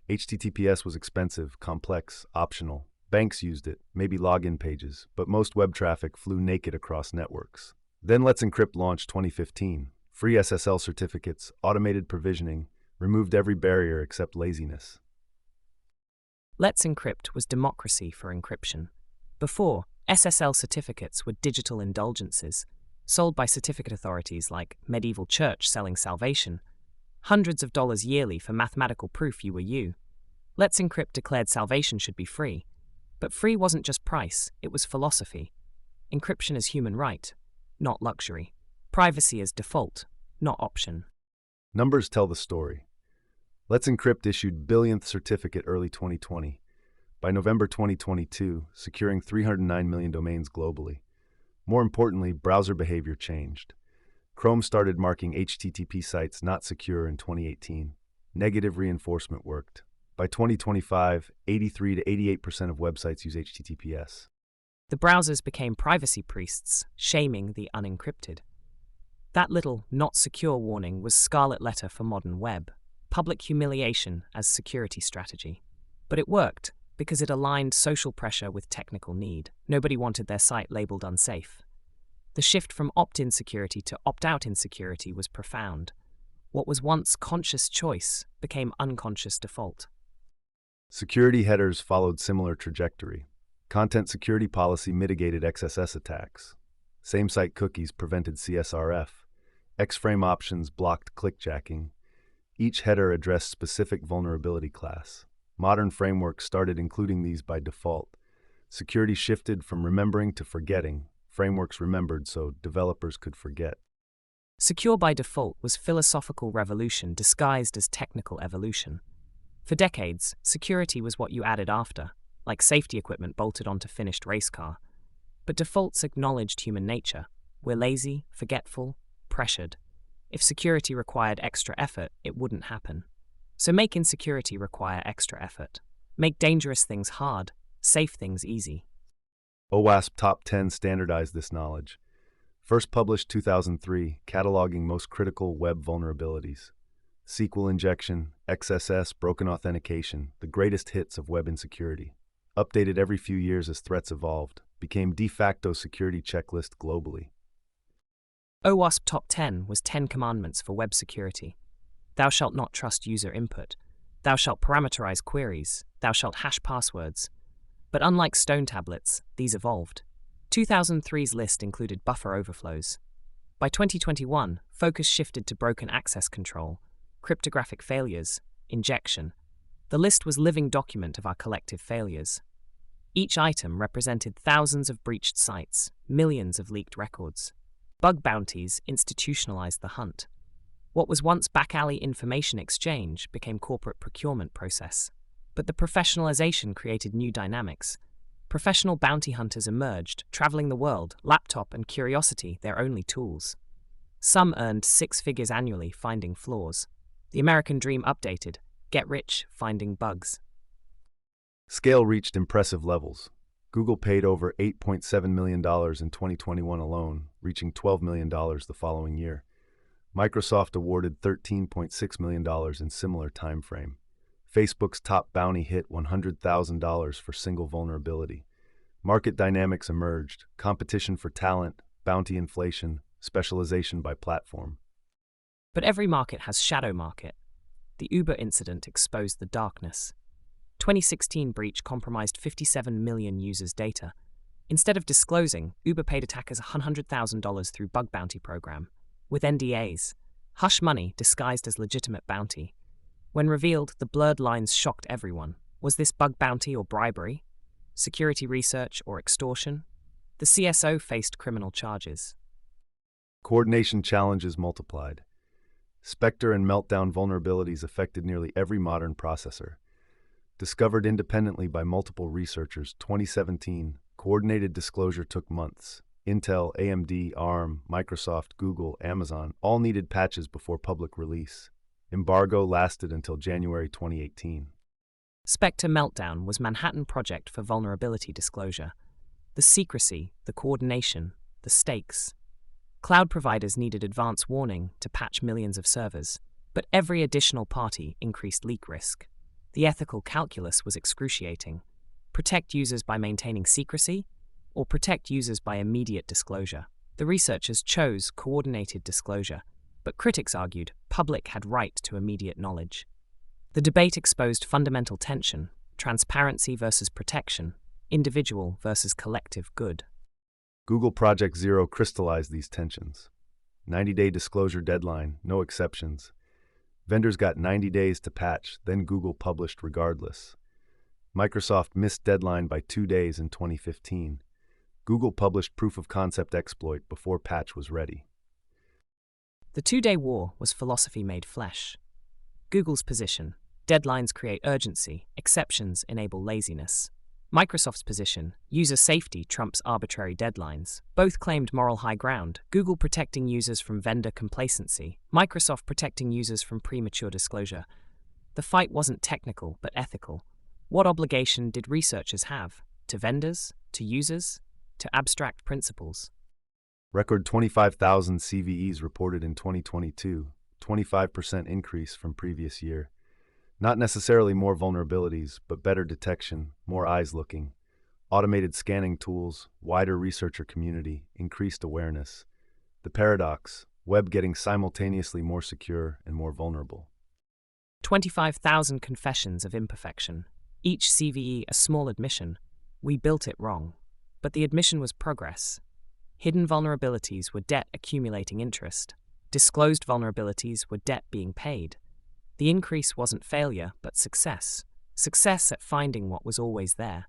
HTTPS was expensive, complex, optional. Banks used it, maybe login pages, but most web traffic flew naked across networks. Then Let's Encrypt launched 2015. Free SSL certificates, automated provisioning, removed every barrier except laziness. Let's Encrypt was democracy for encryption. Before, SSL certificates were digital indulgences, sold by certificate authorities like Medieval Church selling salvation. Hundreds of dollars yearly for mathematical proof you were you. Let's Encrypt declared salvation should be free. But free wasn't just price, it was philosophy. Encryption as human right, not luxury. Privacy as default, not option. Numbers tell the story. Let's Encrypt issued billionth certificate early 2020. By November 2022, securing 309 million domains globally. More importantly, browser behavior changed. Chrome started marking HTTP sites not secure in 2018. Negative reinforcement worked. By 2025, 83 to 88% of websites use HTTPS. The browsers became privacy priests, shaming the unencrypted. That little not secure warning was scarlet letter for modern web. Public humiliation as security strategy. But it worked because it aligned social pressure with technical need. Nobody wanted their site labeled unsafe. The shift from opt-in security to opt-out insecurity was profound. What was once conscious choice became unconscious default. Security headers followed similar trajectory. Content security policy mitigated XSS attacks. Same-site cookies prevented CSRF. X-frame options blocked clickjacking. Each header addressed specific vulnerability class. Modern frameworks started including these by default. Security shifted from remembering to forgetting. Frameworks remembered so developers could forget. Secure by default was philosophical revolution disguised as technical evolution. For decades, security was what you added after, like safety equipment bolted onto finished race car. But defaults acknowledged human nature. We're lazy, forgetful, pressured. If security required extra effort, it wouldn't happen. So make insecurity require extra effort. Make dangerous things hard, safe things easy. OWASP Top 10 standardized this knowledge. First published 2003, cataloging most critical web vulnerabilities. SQL injection, XSS, broken authentication, the greatest hits of web insecurity. Updated every few years as threats evolved, became de facto security checklist globally. OWASP Top 10 was 10 commandments for web security. Thou shalt not trust user input. Thou shalt parameterize queries. Thou shalt hash passwords. But unlike stone tablets, these evolved. 2003's list included buffer overflows. By 2021, focus shifted to broken access control, cryptographic failures, injection. The list was a living document of our collective failures. Each item represented thousands of breached sites, millions of leaked records. Bug bounties institutionalized the hunt. What was once back-alley information exchange became corporate procurement process. But the professionalization created new dynamics. Professional bounty hunters emerged, traveling the world, laptop and curiosity their only tools. Some earned 6 figures annually finding flaws. The American dream updated, get rich finding bugs. Scale reached impressive levels. Google paid over $8.7 million in 2021 alone, reaching $12 million the following year. Microsoft awarded $13.6 million in similar time frame. Facebook's top bounty hit $100,000 for single vulnerability. Market dynamics emerged, competition for talent, bounty inflation, specialization by platform. But every market has shadow market. The Uber incident exposed the darkness. 2016 breach compromised 57 million users' data. Instead of disclosing, Uber paid attackers $100,000 through bug bounty program, with NDAs, hush money disguised as legitimate bounty. When revealed, the blurred lines shocked everyone. Was this bug bounty or bribery? Security research or extortion? The CSO faced criminal charges. Coordination challenges multiplied. Spectre and Meltdown vulnerabilities affected nearly every modern processor. Discovered independently by multiple researchers, 2017, coordinated disclosure took months. Intel, AMD, ARM, Microsoft, Google, Amazon all needed patches before public release. Embargo lasted until January 2018. Spectre Meltdown was Manhattan Project for vulnerability disclosure. The secrecy, the coordination, the stakes. Cloud providers needed advance warning to patch millions of servers, but every additional party increased leak risk. The ethical calculus was excruciating. Protect users by maintaining secrecy, or protect users by immediate disclosure? The researchers chose coordinated disclosure, but critics argued public had right to immediate knowledge. The debate exposed fundamental tension, transparency versus protection, individual versus collective good. Google Project Zero crystallized these tensions. 90-day disclosure deadline, no exceptions. Vendors got 90 days to patch, then Google published regardless. Microsoft missed deadline by 2 days in 2015. Google published proof of concept exploit before patch was ready. The 2-day war was philosophy made flesh. Google's position: deadlines create urgency, exceptions enable laziness. Microsoft's position: user safety trumps arbitrary deadlines. Both claimed moral high ground, Google protecting users from vendor complacency, Microsoft protecting users from premature disclosure. The fight wasn't technical but ethical. What obligation did researchers have? To vendors? To users? To abstract principles? Record 25,000 CVEs reported in 2022, 25% increase from previous year. Not necessarily more vulnerabilities, but better detection, more eyes looking. Automated scanning tools, wider researcher community, increased awareness. The paradox: web getting simultaneously more secure and more vulnerable. 25,000 confessions of imperfection. Each CVE a small admission. We built it wrong. But the admission was progress. Hidden vulnerabilities were debt accumulating interest. Disclosed vulnerabilities were debt being paid. The increase wasn't failure, but success. Success at finding what was always there.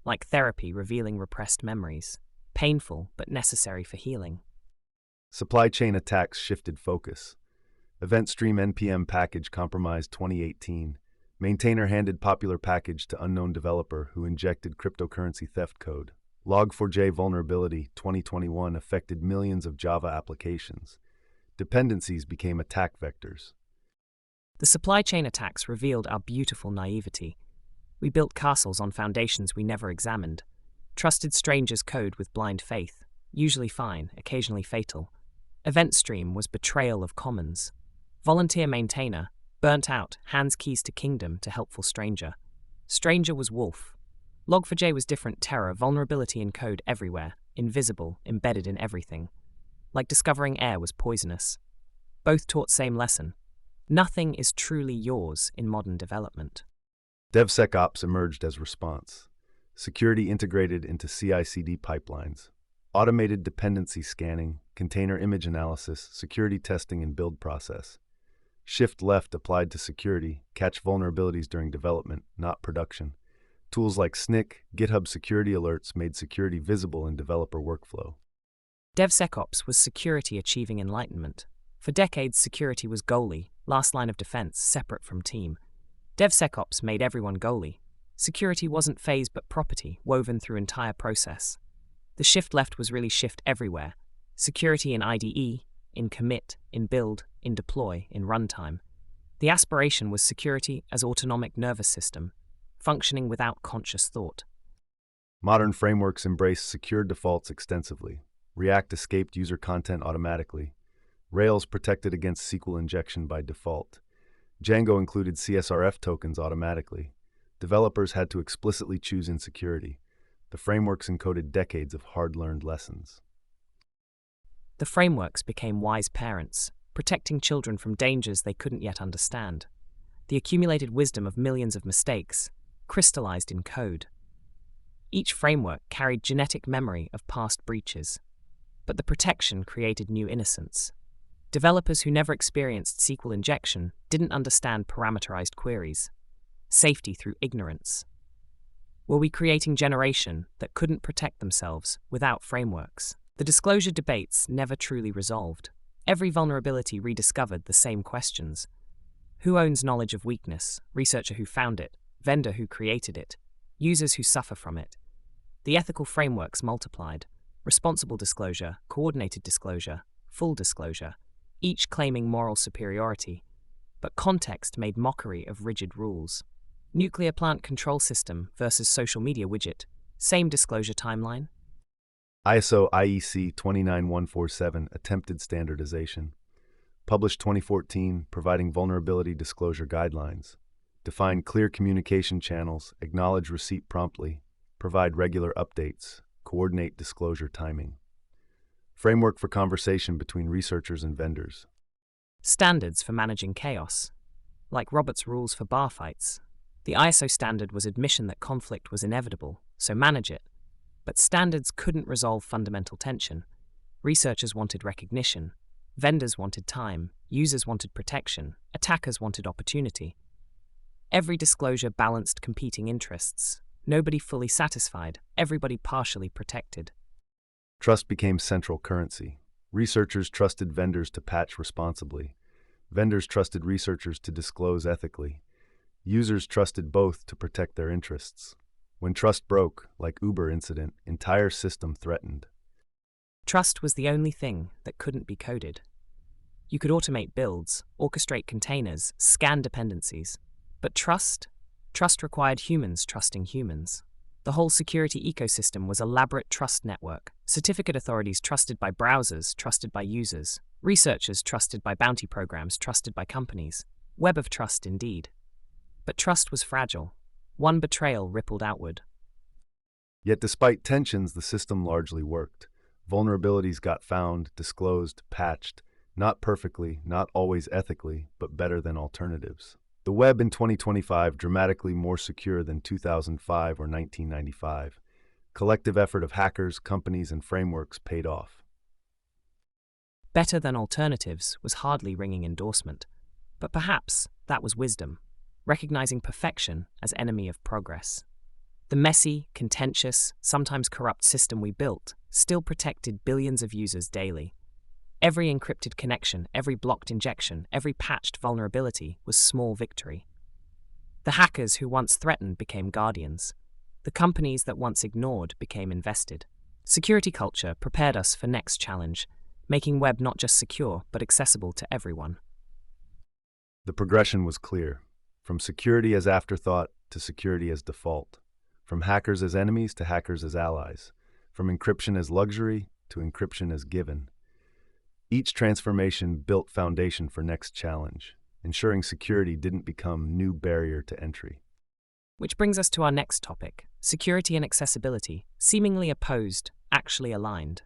Like therapy revealing repressed memories. Painful, but necessary for healing. Supply chain attacks shifted focus. Event Stream NPM package compromised 2018. Maintainer handed popular package to unknown developer who injected cryptocurrency theft code. Log4j vulnerability 2021 affected millions of Java applications. Dependencies became attack vectors. The supply chain attacks revealed our beautiful naivety. We built castles on foundations we never examined. Trusted strangers' code with blind faith, usually fine, occasionally fatal. Event Stream was betrayal of commons. Volunteer maintainer, burnt out, hands keys to kingdom to helpful stranger. Stranger was wolf. Log4j was different terror, vulnerability in code everywhere, invisible, embedded in everything. like discovering air was poisonous. Both taught same lesson. Nothing is truly yours in modern development. DevSecOps emerged as response. Security integrated into CICD pipelines. Automated dependency scanning, container image analysis, security testing and build process. Shift left applied to security, catch vulnerabilities during development, not production. Tools like SNCC, GitHub security alerts made security visible in developer workflow. DevSecOps was security achieving enlightenment. For decades, security was goalie, last line of defense, separate from team. DevSecOps made everyone goalie. Security wasn't phase but property, woven through entire process. The shift left was really shift everywhere. Security in IDE, in commit, in build, in deploy, in runtime. The aspiration was security as autonomic nervous system, functioning without conscious thought. Modern frameworks embrace secure defaults extensively. React escaped user content automatically. Rails protected against SQL injection by default. Django included CSRF tokens automatically. Developers had to explicitly choose insecurity. The frameworks encoded decades of hard-learned lessons. The frameworks became wise parents, protecting children from dangers they couldn't yet understand. The accumulated wisdom of millions of mistakes, crystallized in code. Each framework carried genetic memory of past breaches, but the protection created new innocence. Developers who never experienced SQL injection didn't understand parameterized queries. Safety through ignorance. Were we creating generation that couldn't protect themselves without frameworks? The disclosure debates never truly resolved. Every vulnerability rediscovered the same questions. Who owns knowledge of weakness? Researcher who found it? Vendor who created it? Users who suffer from it? The ethical frameworks multiplied. Responsible disclosure, coordinated disclosure, full disclosure, each claiming moral superiority, but context made mockery of rigid rules. Nuclear plant control system versus social media widget, same disclosure timeline? ISO IEC 29147 attempted standardization. Published 2014, providing vulnerability disclosure guidelines. Define clear communication channels, acknowledge receipt promptly, provide regular updates, coordinate disclosure timing. Framework for conversation between researchers and vendors. Standards for managing chaos. Like Robert's rules for bar fights. The ISO standard was admission that conflict was inevitable, so manage it. But standards couldn't resolve fundamental tension. Researchers wanted recognition. Vendors wanted time. Users wanted protection. Attackers wanted opportunity. Every disclosure balanced competing interests. Nobody fully satisfied. Everybody partially protected. Trust became central currency. Researchers trusted vendors to patch responsibly. Vendors trusted researchers to disclose ethically. Users trusted both to protect their interests. When trust broke, like Uber incident, entire system threatened. Trust was the only thing that couldn't be coded. You could automate builds, orchestrate containers, scan dependencies. But trust? Trust required humans trusting humans. The whole security ecosystem was elaborate trust network. Certificate authorities trusted by browsers, trusted by users. Researchers trusted by bounty programs, trusted by companies. Web of trust indeed. But trust was fragile. One betrayal rippled outward. Yet despite tensions, the system largely worked. Vulnerabilities got found, disclosed, patched, not perfectly, not always ethically, but better than alternatives. The web in 2025 dramatically more secure than 2005 or 1995. Collective effort of hackers, companies, and frameworks paid off. Better than alternatives was hardly ringing endorsement. But perhaps that was wisdom, recognizing perfection as enemy of progress. The messy, contentious, sometimes corrupt system we built still protected billions of users daily. Every encrypted connection, every blocked injection, every patched vulnerability was small victory. The hackers who once threatened became guardians. The companies that once ignored became invested. Security culture prepared us for next challenge, making web not just secure, but accessible to everyone. The progression was clear. From security as afterthought to security as default. From hackers as enemies to hackers as allies. From encryption as luxury to encryption as given. Each transformation built foundation for next challenge, ensuring security didn't become new barrier to entry. Which brings us to our next topic, security and accessibility, seemingly opposed, actually aligned.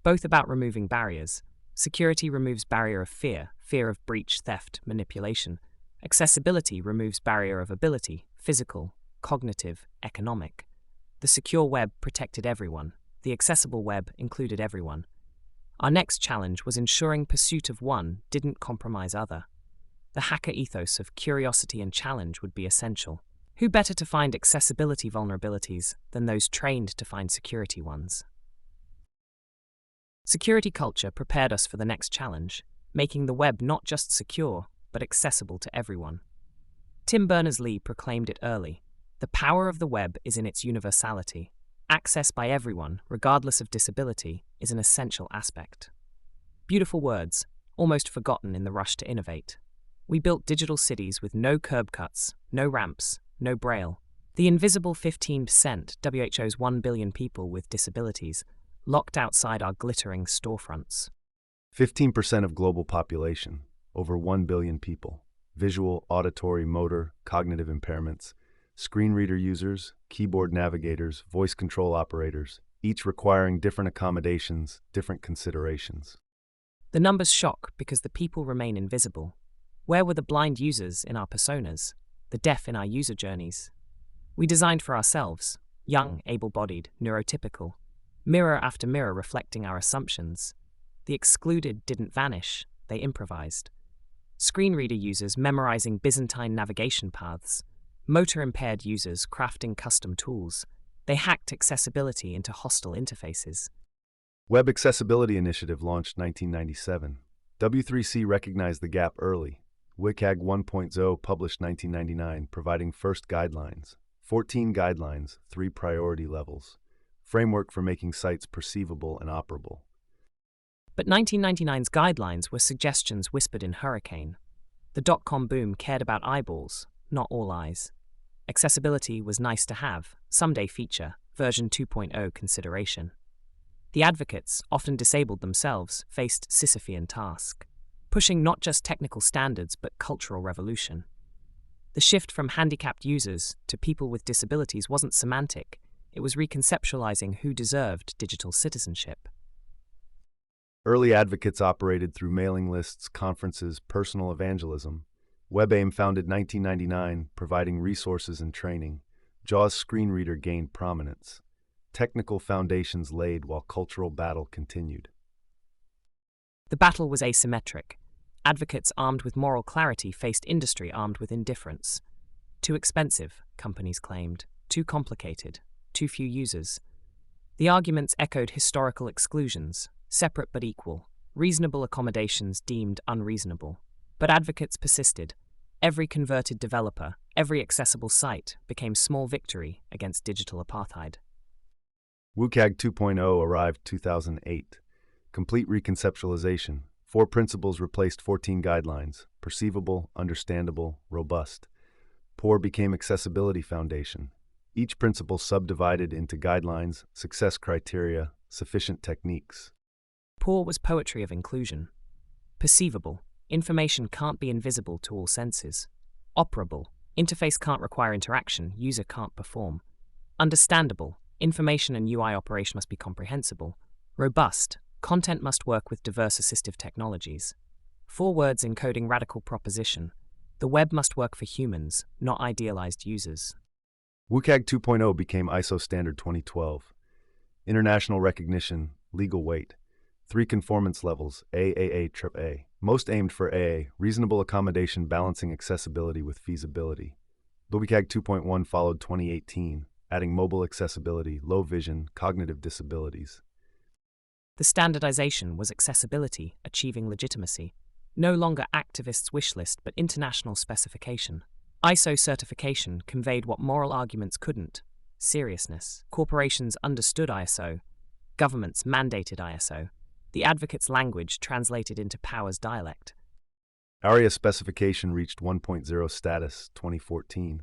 Both about removing barriers, Security removes barrier of fear, fear of breach, theft, manipulation. Accessibility removes barrier of ability, physical, cognitive, economic. The secure web protected everyone. The accessible web included everyone. Our next challenge was ensuring pursuit of one didn't compromise other. The hacker ethos of curiosity and challenge would be essential. Who better to find accessibility vulnerabilities than those trained to find security ones? Security culture prepared us for the next challenge, making the web not just secure, but accessible to everyone. Tim Berners-Lee proclaimed it early. The power of the web is in its universality. Access by everyone, regardless of disability, is an essential aspect. Beautiful words, almost forgotten in the rush to innovate. We built digital cities with no curb cuts, no ramps, no braille. The invisible 15%, WHO's 1 billion people with disabilities, locked outside our glittering storefronts. 15% of global population, over 1 billion people. Visual, auditory, motor, cognitive impairments. Screen reader users, keyboard navigators, voice control operators, each requiring different accommodations, different considerations. The numbers shock because the people remain invisible. Where were the blind users in our personas, the deaf in our user journeys? We designed for ourselves, young, able-bodied, neurotypical, mirror after mirror reflecting our assumptions. The excluded didn't vanish, they improvised. Screen reader users memorizing Byzantine navigation paths, motor-impaired users crafting custom tools. They hacked accessibility into hostile interfaces. Web Accessibility Initiative launched 1997. W3C recognized the gap early. WCAG 1.0 published 1999, providing first guidelines. 14 guidelines, 3 priority levels. Framework for making sites perceivable and operable. But 1999's guidelines were suggestions whispered in hurricane. The dot-com boom cared about eyeballs, not all eyes. Accessibility was nice to have, someday feature, version 2.0 consideration. The advocates, often disabled themselves, faced Sisyphean task, pushing not just technical standards but cultural revolution. The shift from handicapped users to people with disabilities wasn't semantic, it was reconceptualizing who deserved digital citizenship. Early advocates operated through mailing lists, conferences, personal evangelism. WebAIM founded 1999, providing resources and training. JAWS screen reader gained prominence. Technical foundations laid while cultural battle continued. The battle was asymmetric. Advocates armed with moral clarity faced industry armed with indifference. Too expensive, companies claimed. Too complicated. Too few users. The arguments echoed historical exclusions, separate but equal, reasonable accommodations deemed unreasonable. But advocates persisted. Every converted developer, every accessible site became small victory against digital apartheid. WCAG 2.0 arrived 2008. Complete reconceptualization. 4 principles replaced 14 guidelines. Perceivable, understandable, robust. POUR became Accessibility Foundation. Each principle subdivided into guidelines, success criteria, sufficient techniques. POUR was poetry of inclusion. Perceivable. Information can't be invisible to all senses. Operable. Interface can't require interaction, user can't perform. Understandable. Information and UI operation must be comprehensible. Robust. Content must work with diverse assistive technologies. 4 words encoding radical proposition. The web must work for humans, not idealized users. WCAG 2.0 became ISO Standard 2012. International recognition, legal weight. 3 conformance levels, AAA, AAA. Most aimed for AA, reasonable accommodation balancing accessibility with feasibility. WCAG 2.1 followed 2018, adding mobile accessibility, low vision, cognitive disabilities. The standardization was accessibility, achieving legitimacy. No longer activists' wish list, but international specification. ISO certification conveyed what moral arguments couldn't: seriousness. Corporations understood ISO. Governments mandated ISO. The advocate's language translated into power's dialect. ARIA specification reached 1.0 status 2014.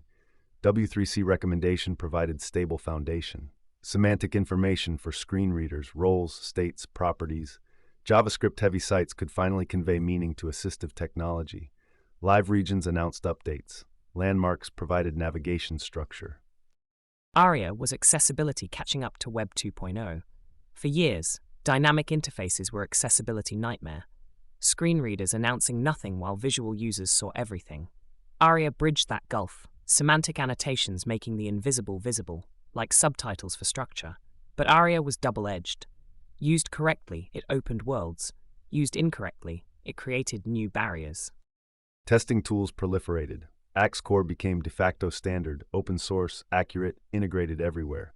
W3C recommendation provided stable foundation. Semantic information for screen readers, roles, states, properties. JavaScript-heavy sites could finally convey meaning to assistive technology. Live regions announced updates. Landmarks provided navigation structure. ARIA was accessibility catching up to Web 2.0. For years, Dynamic interfaces were accessibility nightmare. Screen readers announcing nothing while visual users saw everything. ARIA bridged that gulf, semantic annotations making the invisible visible, like subtitles for structure. But ARIA was double-edged. Used correctly, it opened worlds. Used incorrectly, it created new barriers. Testing tools proliferated. Axe Core became de facto standard, open source, accurate, integrated everywhere.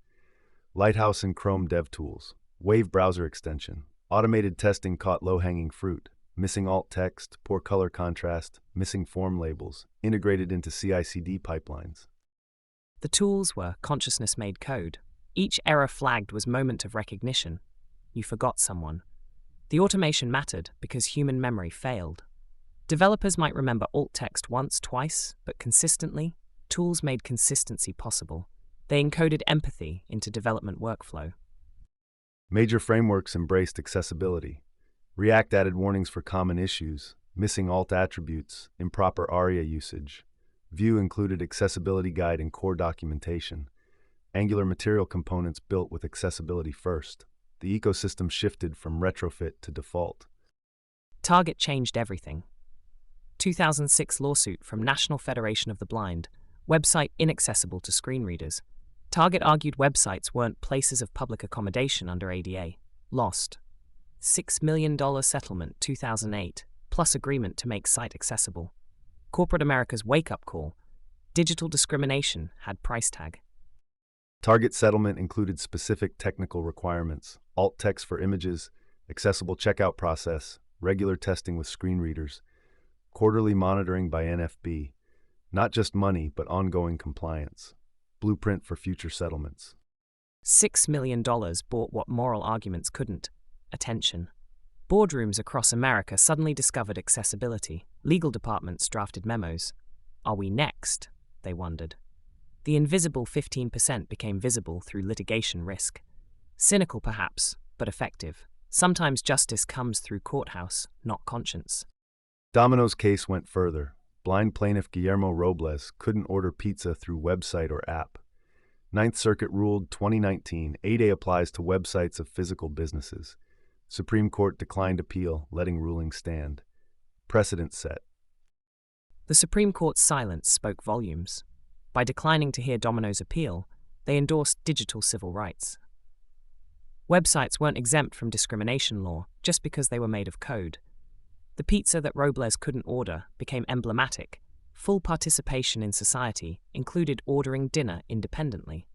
Lighthouse and Chrome dev tools. Wave browser extension. Automated testing caught low-hanging fruit. Missing alt text, poor color contrast, missing form labels, integrated into CICD pipelines. The tools were consciousness-made code. Each error flagged was moment of recognition. You forgot someone. The automation mattered because human memory failed. Developers might remember alt text once, twice, but consistently, tools made consistency possible. They encoded empathy into development workflow. Major frameworks embraced accessibility. React added warnings for common issues, missing alt attributes, improper ARIA usage. Vue included accessibility guide and core documentation. Angular material components built with accessibility first. The ecosystem shifted from retrofit to default. Target changed everything. 2006 lawsuit from National Federation of the Blind, website inaccessible to screen readers. Target argued websites weren't places of public accommodation under ADA. Lost. $6 million settlement 2008, plus agreement to make site accessible. Corporate America's wake-up call. Digital discrimination had price tag. Target settlement included specific technical requirements, alt text for images, accessible checkout process, regular testing with screen readers, quarterly monitoring by NFB, not just money but ongoing compliance, blueprint for future settlements. $6 million bought what moral arguments couldn't: attention. Boardrooms across America suddenly discovered accessibility. Legal departments drafted memos. Are we next? They wondered. The invisible 15% became visible through litigation risk. Cynical perhaps, but effective. Sometimes justice comes through courthouse, not conscience. Domino's case went further. Blind plaintiff Guillermo Robles couldn't order pizza through website or app. Ninth Circuit ruled 2019 ADA applies to websites of physical businesses. Supreme Court declined appeal, letting ruling stand. Precedent set. The Supreme Court's silence spoke volumes. By declining to hear Domino's appeal, they endorsed digital civil rights. Websites weren't exempt from discrimination law just because they were made of code. The pizza that Robles couldn't order became emblematic. Full participation in society included ordering dinner independently.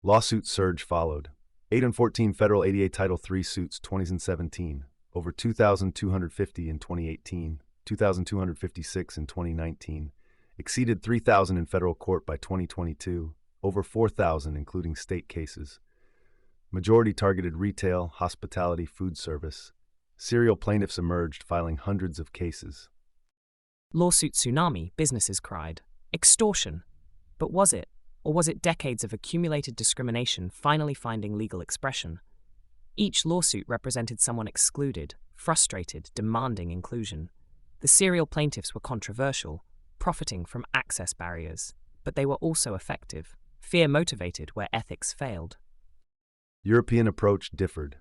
Lawsuit surge followed. 8 and 14 federal ADA Title III suits 2017, over 2,250 in 2018, 2,256 in 2019, exceeded 3,000 in federal court by 2022, over 4,000 including state cases. Majority targeted retail, hospitality, food service. Serial plaintiffs emerged, filing hundreds of cases. Lawsuit tsunami, businesses cried. Extortion. But was it? Or was it decades of accumulated discrimination finally finding legal expression? Each lawsuit represented someone excluded, frustrated, demanding inclusion. The serial plaintiffs were controversial, profiting from access barriers, but they were also effective, fear-motivated where ethics failed. European approach differed.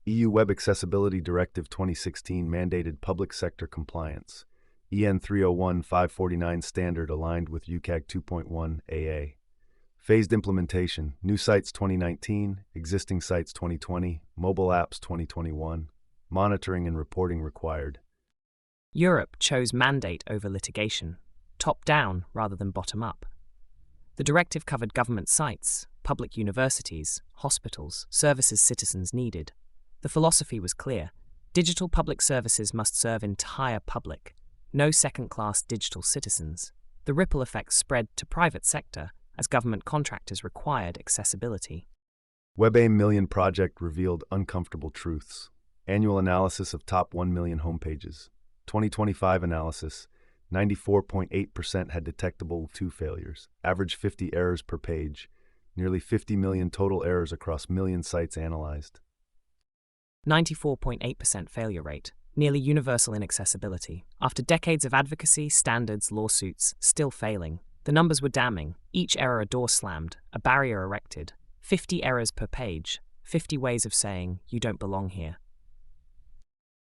EU Web Accessibility Directive 2016 mandated public sector compliance. EN 301-549 standard aligned with UCAG 2.1 AA. Phased implementation, new sites 2019, existing sites 2020, mobile apps 2021, monitoring and reporting required. Europe chose mandate over litigation, top-down rather than bottom-up. The directive covered government sites, public universities, hospitals, services citizens needed. The philosophy was clear. Digital public services must serve entire public, no second-class digital citizens. The ripple effect spread to private sector as government contractors required accessibility. WebAIM Million Project revealed uncomfortable truths. Annual analysis of top 1 million homepages. 2025 analysis, 94.8% had detectable to failures, average 50 errors per page, nearly 50 million total errors across million sites analyzed. 94.8% failure rate, nearly universal inaccessibility. After decades of advocacy, standards, lawsuits, still failing. The numbers were damning. Each error a door slammed, a barrier erected, 50 errors per page. 50 ways of saying you don't belong here.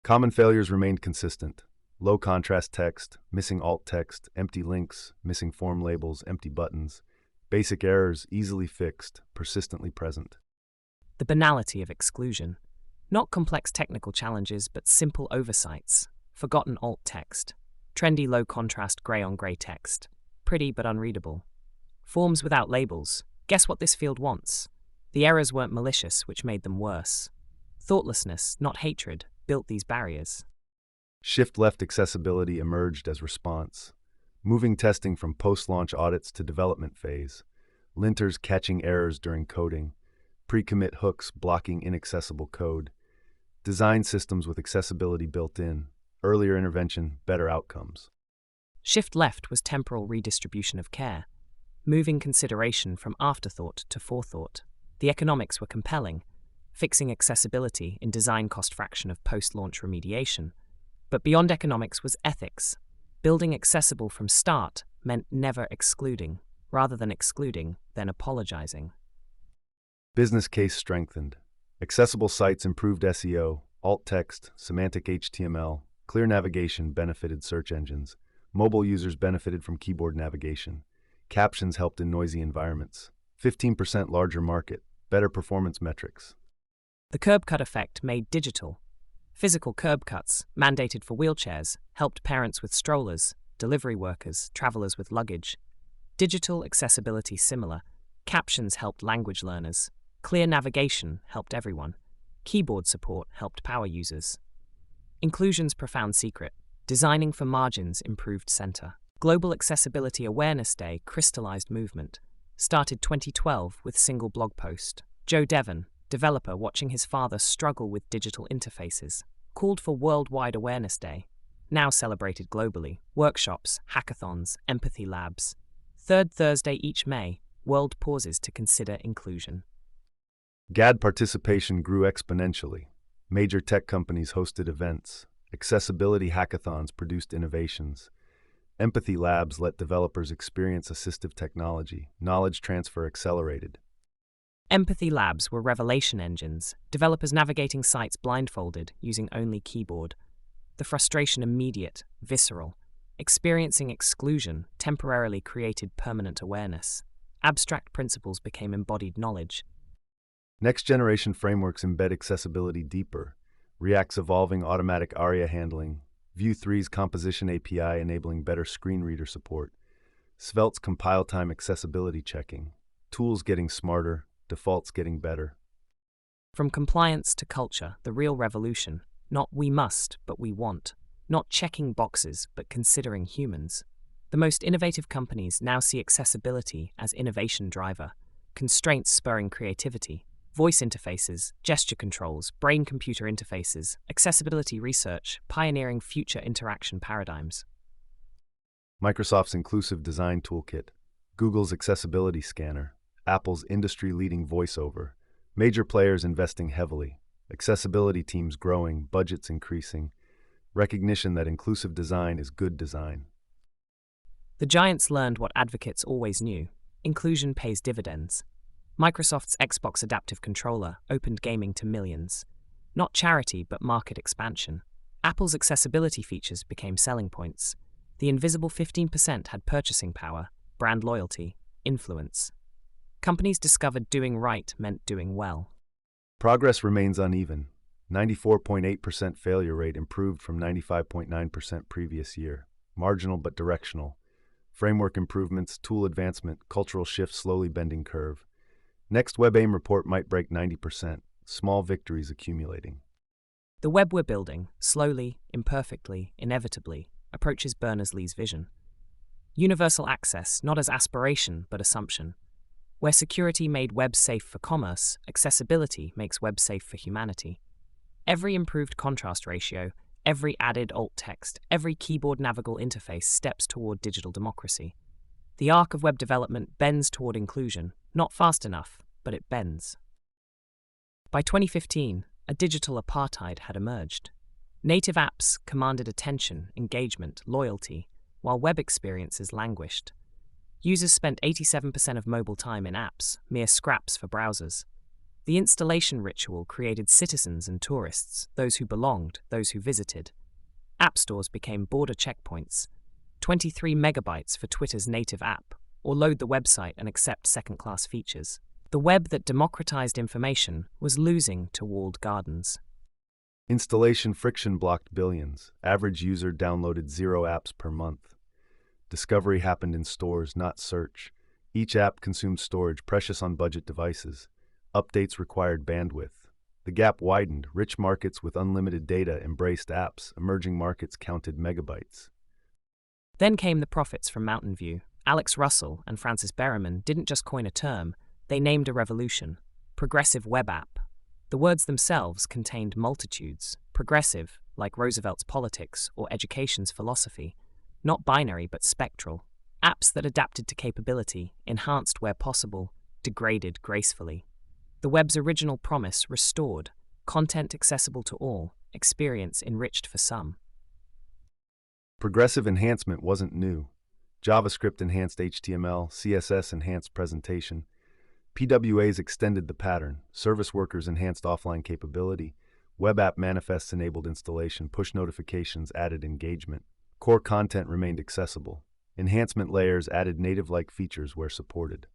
Common failures remained consistent. Low contrast text, missing alt text, empty links, missing form labels, empty buttons. Basic errors easily fixed, persistently present. The banality of exclusion. Not complex technical challenges, but simple oversights. Forgotten alt text. Trendy low contrast grey on grey text. Pretty but unreadable. Forms without labels. Guess what this field wants? The errors weren't malicious, which made them worse. Thoughtlessness, not hatred, built these barriers. Shift-left accessibility emerged as response. Moving testing from post-launch audits to development phase. Linters catching errors during coding. Pre-commit hooks blocking inaccessible code. Design systems with accessibility built in. Earlier intervention, better outcomes. Shift left was temporal redistribution of care, moving consideration from afterthought to forethought. The economics were compelling, fixing accessibility in design cost fraction of post-launch remediation. But beyond economics was ethics. Building accessible from start meant never excluding, rather than excluding, then apologizing. Business case strengthened. Accessible sites improved SEO, alt text, semantic HTML, clear navigation benefited search engines. Mobile users benefited from keyboard navigation. Captions helped in noisy environments. 15% larger market, better performance metrics. The curb cut effect made digital. Physical curb cuts, mandated for wheelchairs, helped parents with strollers, delivery workers, travelers with luggage. Digital accessibility similar. Captions helped language learners. Clear navigation helped everyone. Keyboard support helped power users. Inclusion's profound secret. Designing for margins improved center. Global Accessibility Awareness Day crystallized movement. Started 2012 with single blog post. Joe Devon, developer watching his father struggle with digital interfaces, called for Worldwide Awareness Day. Now celebrated globally. Workshops, hackathons, empathy labs. Third Thursday each May, world pauses to consider inclusion. GAD participation grew exponentially. Major tech companies hosted events. Accessibility hackathons produced innovations. Empathy labs let developers experience assistive technology. Knowledge transfer accelerated. Empathy labs were revelation engines, developers navigating sites blindfolded, using only keyboard. The frustration immediate, visceral. Experiencing exclusion temporarily created permanent awareness. Abstract principles became embodied knowledge. Next-generation frameworks embed accessibility deeper. React's evolving automatic ARIA handling. Vue 3's composition API enabling better screen reader support. Svelte's compile time accessibility checking. Tools getting smarter, defaults getting better. From compliance to culture, the real revolution. Not we must, but we want. Not checking boxes, but considering humans. The most innovative companies now see accessibility as innovation driver. Constraints spurring creativity. Voice interfaces, gesture controls, brain-computer interfaces, accessibility research, pioneering future interaction paradigms. Microsoft's Inclusive Design Toolkit, Google's Accessibility Scanner, Apple's industry-leading VoiceOver, major players investing heavily, accessibility teams growing, budgets increasing, recognition that inclusive design is good design. The giants learned what advocates always knew. Inclusion pays dividends. Microsoft's Xbox Adaptive Controller opened gaming to millions. Not charity, but market expansion. Apple's accessibility features became selling points. The invisible 15% had purchasing power, brand loyalty, influence. Companies discovered doing right meant doing well. Progress remains uneven. 94.8% failure rate improved from 95.9% previous year. Marginal but directional. Framework improvements, tool advancement, cultural shift slowly bending curve. Next WebAIM report might break 90%. Small victories accumulating. The web we're building, slowly, imperfectly, inevitably, approaches Berners-Lee's vision. Universal access, not as aspiration, but assumption. Where security made web safe for commerce, accessibility makes web safe for humanity. Every improved contrast ratio, every added alt text, every keyboard navigable interface steps toward digital democracy. The arc of web development bends toward inclusion, not fast enough, but it bends. By 2015, a digital apartheid had emerged. Native apps commanded attention, engagement, loyalty, while web experiences languished. Users spent 87% of mobile time in apps, mere scraps for browsers. The installation ritual created citizens and tourists, those who belonged, those who visited. App stores became border checkpoints. 23 megabytes for Twitter's native app, or load the website and accept second-class features. The web that democratized information was losing to walled gardens. Installation friction blocked billions. Average user downloaded 0 apps per month. Discovery happened in stores, not search. Each app consumed storage precious on budget devices. Updates required bandwidth. The gap widened. Rich markets with unlimited data embraced apps. Emerging markets counted megabytes. Then came the prophets from Mountain View. Alex Russell and Francis Berriman didn't just coin a term, they named a revolution: progressive web app. The words themselves contained multitudes: progressive, like Roosevelt's politics or education's philosophy, not binary but spectral. Apps that adapted to capability, enhanced where possible, degraded gracefully. The web's original promise restored: content accessible to all, experience enriched for some. Progressive enhancement wasn't new. JavaScript enhanced HTML, CSS enhanced presentation. PWAs extended the pattern. Service workers enhanced offline capability. Web app manifests enabled installation. Push notifications added engagement. Core content remained accessible. Enhancement layers added native-like features where supported.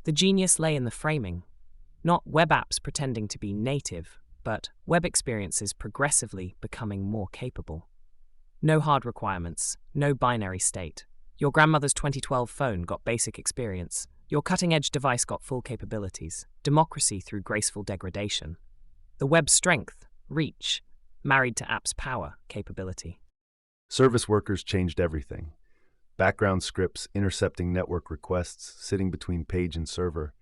The genius lay in the framing. Not web apps pretending to be native, but web experiences progressively becoming more capable. No hard requirements, no binary state. Your grandmother's 2012 phone got basic experience. Your cutting-edge device got full capabilities. Democracy through graceful degradation. The web's strength, reach, married to apps' power, capability. Service workers changed everything. Background scripts intercepting network requests, sitting between page and server,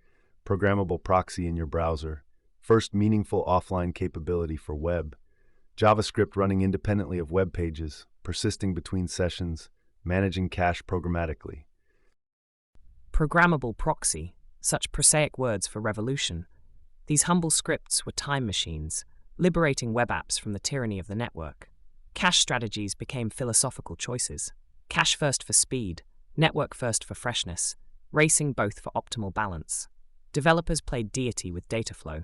programmable proxy in your browser, first meaningful offline capability for web, JavaScript running independently of web pages, persisting between sessions, managing cache programmatically. Programmable proxy, such prosaic words for revolution. These humble scripts were time machines, liberating web apps from the tyranny of the network. Cache strategies became philosophical choices. Cache first for speed, network first for freshness, racing both for optimal balance. Developers played deity with data flow.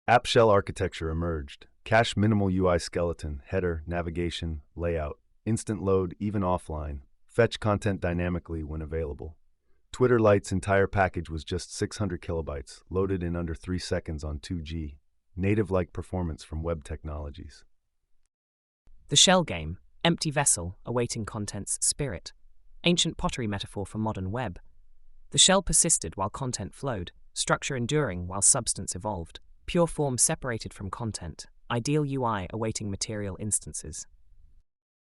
App shell architecture emerged. Cache minimal UI skeleton, header, navigation, layout, instant load even offline, fetch content dynamically when available. Twitter Lite's entire package was just 600 kilobytes, loaded in under 3 seconds on 2G. Native-like performance from web technologies. The shell game, empty vessel awaiting content's spirit. Ancient pottery metaphor for modern web. The shell persisted while content flowed, structure enduring while substance evolved. Pure form separated from content, ideal UI awaiting material instances.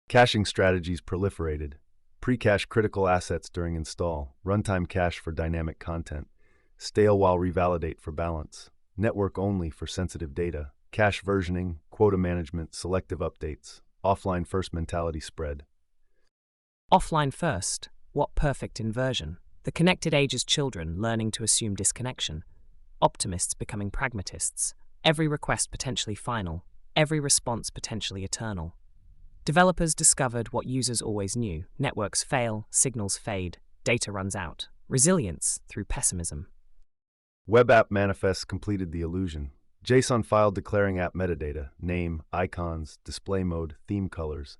Caching strategies proliferated. Pre-cache critical assets during install, runtime cache for dynamic content, stale while revalidate for balance, network only for sensitive data, cache versioning, quota management, selective updates, offline first mentality spread. Offline first, what perfect inversion. The connected age's children learning to assume disconnection. Optimists becoming pragmatists. Every request potentially final, every response potentially eternal. Developers discovered what users always knew: networks fail, signals fade, data runs out. Resilience through pessimism. Web app manifests completed the illusion. JSON file declaring app metadata, name, icons, display mode, theme colors.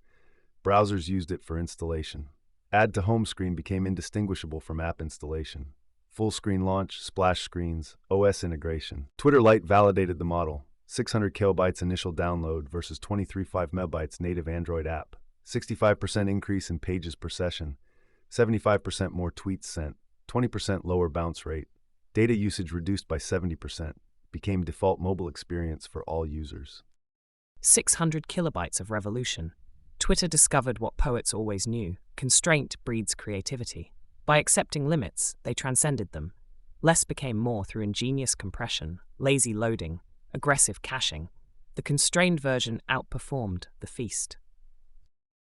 Browsers used it for installation. Add to home screen became indistinguishable from app installation. Full screen launch, splash screens, OS integration. Twitter Lite validated the model. 600 kilobytes initial download versus 23.5 megabytes native Android app. 65% increase in pages per session. 75% more tweets sent. 20% lower bounce rate. Data usage reduced by 70%. Became default mobile experience for all users. 600 kilobytes of revolution. Twitter discovered what poets always knew: constraint breeds creativity. By accepting limits, they transcended them. Less became more through ingenious compression, lazy loading, aggressive caching. The constrained version outperformed the feast.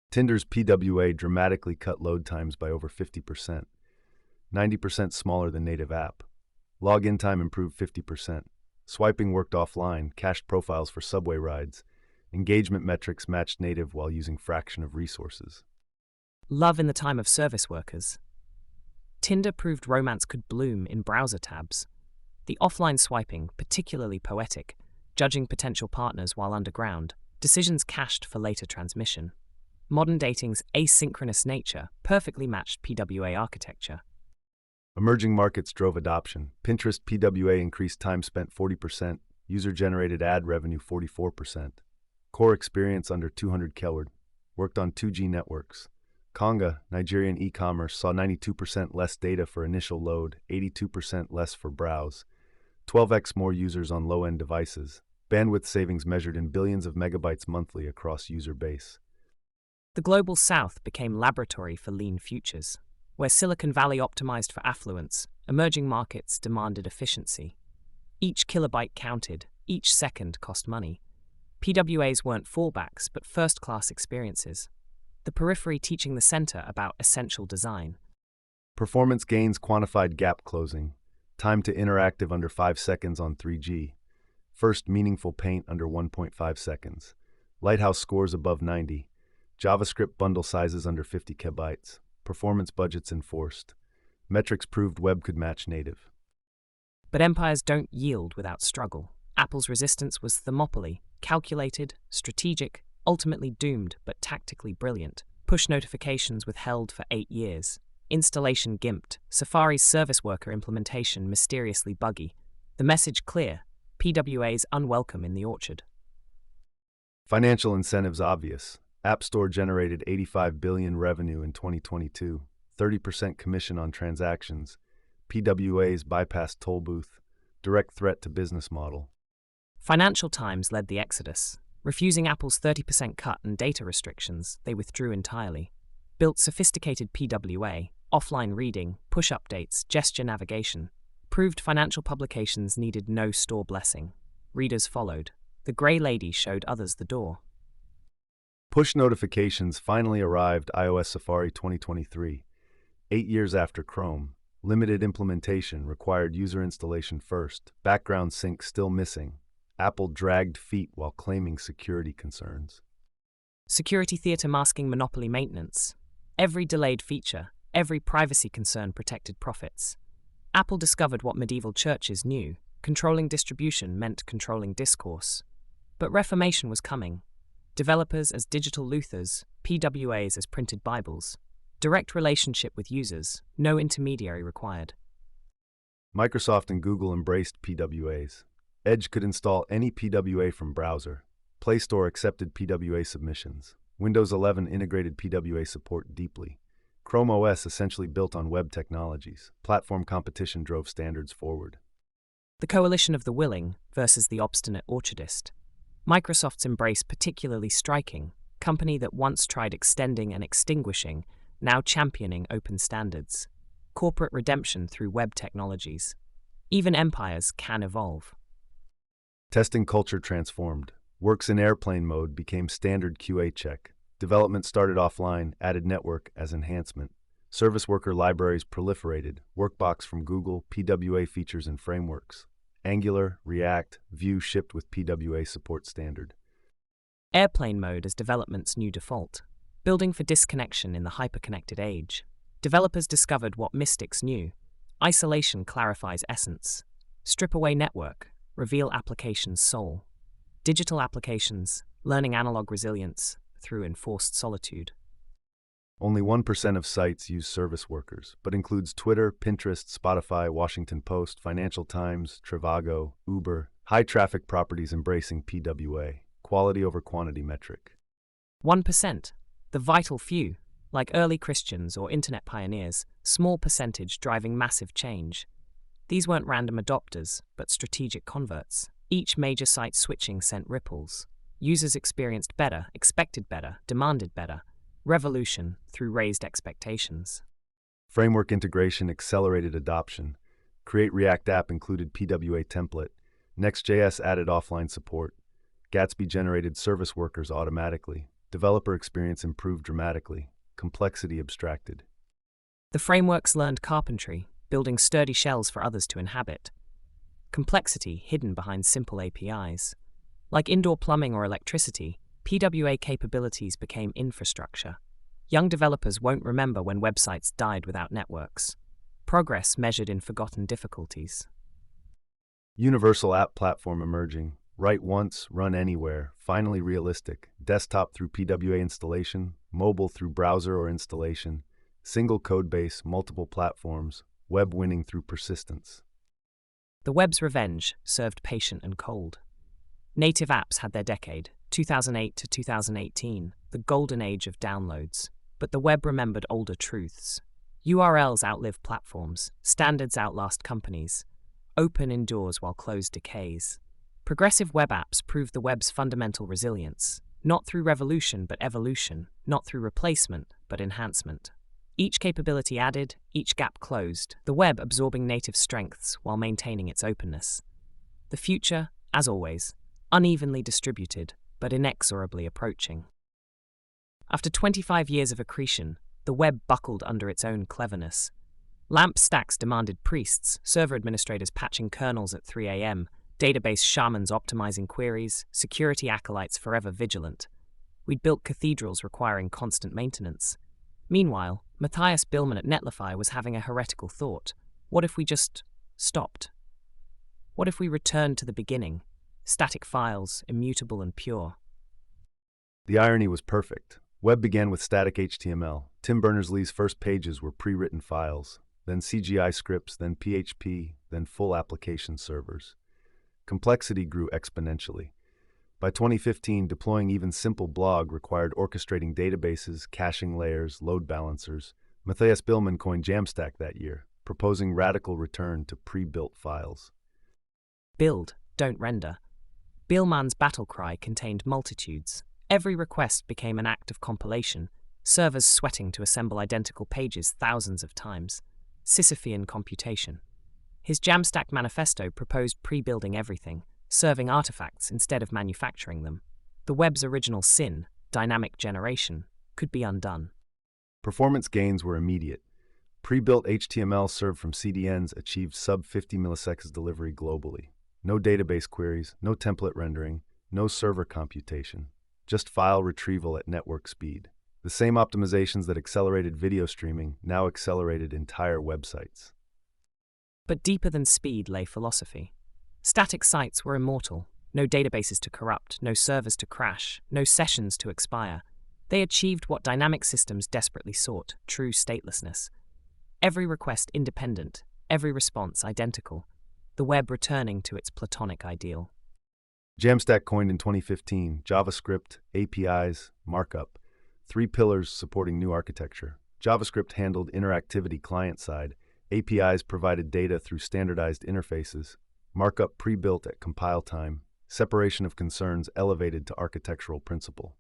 Tinder's PWA dramatically cut load times by over 50%. 90% smaller than native app. Login time improved 50%. Swiping worked offline, cached profiles for subway rides. Engagement metrics matched native while using fraction of resources. Love in the time of service workers. Tinder proved romance could bloom in browser tabs. The offline swiping, particularly poetic, judging potential partners while underground, decisions cached for later transmission. Modern dating's asynchronous nature perfectly matched PWA architecture. Emerging markets drove adoption. Pinterest PWA increased time spent 40%, user-generated ad revenue 44%. Core experience under 200 keyword, worked on 2G networks. Konga, Nigerian e-commerce, saw 92% less data for initial load, 82% less for browse, 12x more users on low-end devices, bandwidth savings measured in billions of megabytes monthly across user base. The Global South became laboratory for lean futures. Where Silicon Valley optimized for affluence, emerging markets demanded efficiency. Each kilobyte counted, each second cost money. PWAs weren't fallbacks, but first-class experiences. The periphery teaching the center about essential design. Performance gains quantified gap closing. Time to interactive under 5 seconds on 3G. First meaningful paint under 1.5 seconds. Lighthouse scores above 90. JavaScript bundle sizes under 50 kilobytes. Performance budgets enforced. Metrics proved web could match native. But empires don't yield without struggle. Apple's resistance was thermopylae, calculated, strategic, ultimately doomed but tactically brilliant. Push notifications withheld for 8 years. Installation gimped. Safari's service worker implementation mysteriously buggy. The message clear: PWAs unwelcome in the orchard. Financial incentives obvious. App Store generated $85 billion revenue in 2022, 30% commission on transactions. PWAs bypassed toll booth, direct threat to business model. Financial Times led the exodus. Refusing Apple's 30% cut and data restrictions, they withdrew entirely. Built sophisticated PWA, offline reading, push updates, gesture navigation. Proved financial publications needed no store blessing. Readers followed. The Grey Lady showed others the door. Push notifications finally arrived iOS Safari 2023. 8 years after Chrome, limited implementation required user installation first, background sync still missing. Apple dragged feet while claiming security concerns. Security theater masking monopoly maintenance. Every delayed feature, every privacy concern protected profits. Apple discovered what medieval churches knew. Controlling distribution meant controlling discourse. But reformation was coming. Developers as digital Luthers, PWAs as printed Bibles. Direct relationship with users, no intermediary required. Microsoft and Google embraced PWAs. Edge could install any PWA from browser. Play Store accepted PWA submissions. Windows 11 integrated PWA support deeply. Chrome OS essentially built on web technologies. Platform competition drove standards forward. The coalition of the willing versus the obstinate orchardist. Microsoft's embrace particularly striking. Company that once tried extending and extinguishing, now championing open standards. Corporate redemption through web technologies. Even empires can evolve. Testing culture transformed. Works in airplane mode became standard QA check. Development started offline, added network as enhancement. Service worker libraries proliferated. Workbox from Google, PWA features and frameworks. Angular, React, Vue shipped with PWA support standard. Airplane mode as development's new default. Building for disconnection in the hyperconnected age. Developers discovered what mystics knew. Isolation clarifies essence. Strip away network, reveal application's soul. Digital applications, learning analog resilience through enforced solitude. Only 1% of sites use service workers, but includes Twitter, Pinterest, Spotify, Washington Post, Financial Times, Trivago, Uber. High traffic properties embracing PWA, quality over quantity metric. 1%, the vital few, like early Christians or internet pioneers, small percentage driving massive change. These weren't random adopters, but strategic converts. Each major site switching sent ripples. Users experienced better, expected better, demanded better. Revolution through raised expectations. Framework integration accelerated adoption. Create React app included PWA template. Next.js added offline support. Gatsby generated service workers automatically. Developer experience improved dramatically. Complexity abstracted. The frameworks learned carpentry, building sturdy shells for others to inhabit. Complexity hidden behind simple APIs. Like indoor plumbing or electricity, PWA capabilities became infrastructure. Young developers won't remember when websites died without networks. Progress measured in forgotten difficulties. Universal app platform emerging. Write once, run anywhere. Finally realistic. Desktop through PWA installation, mobile through browser or installation. Single codebase, multiple platforms. Web winning through persistence. The web's revenge served patient and cold. Native apps had their decade, 2008 to 2018, the golden age of downloads. But the web remembered older truths. URLs outlive platforms, standards outlast companies. Open endures while closed decays. Progressive web apps proved the web's fundamental resilience, not through revolution but evolution, not through replacement but enhancement. Each capability added, each gap closed, the web absorbing native strengths while maintaining its openness. The future, as always, unevenly distributed, but inexorably approaching. After 25 years of accretion, the web buckled under its own cleverness. LAMP stacks demanded priests, server administrators patching kernels at 3 a.m., database shamans optimizing queries, security acolytes forever vigilant. We'd built cathedrals requiring constant maintenance. Meanwhile, Matthias Billman at Netlify was having a heretical thought. What if we just stopped? What if we returned to the beginning? Static files, immutable and pure. The irony was perfect. Web began with static HTML. Tim Berners-Lee's first pages were pre-written files, then CGI scripts, then PHP, then full application servers. Complexity grew exponentially. By 2015, deploying even simple blog required orchestrating databases, caching layers, load balancers. Matthias Billman coined Jamstack that year, proposing radical return to pre-built files. Build, don't render. Billman's battle cry contained multitudes. Every request became an act of compilation, servers sweating to assemble identical pages thousands of times. Sisyphean computation. His Jamstack manifesto proposed pre-building everything, serving artifacts instead of manufacturing them. The web's original sin, dynamic generation, could be undone. Performance gains were immediate. Pre-built HTML served from CDNs achieved sub-50 milliseconds delivery globally. No database queries, no template rendering, no server computation. Just file retrieval at network speed. The same optimizations that accelerated video streaming now accelerated entire websites. But deeper than speed lay philosophy. Static sites were immortal. No databases to corrupt, no servers to crash, no sessions to expire. They achieved what dynamic systems desperately sought, true statelessness. Every request independent, every response identical. The web returning to its platonic ideal. Jamstack coined in 2015, JavaScript, APIs, markup, 3 pillars supporting new architecture. JavaScript handled interactivity client-side, APIs provided data through standardized interfaces, markup pre-built at compile time, separation of concerns elevated to architectural principle.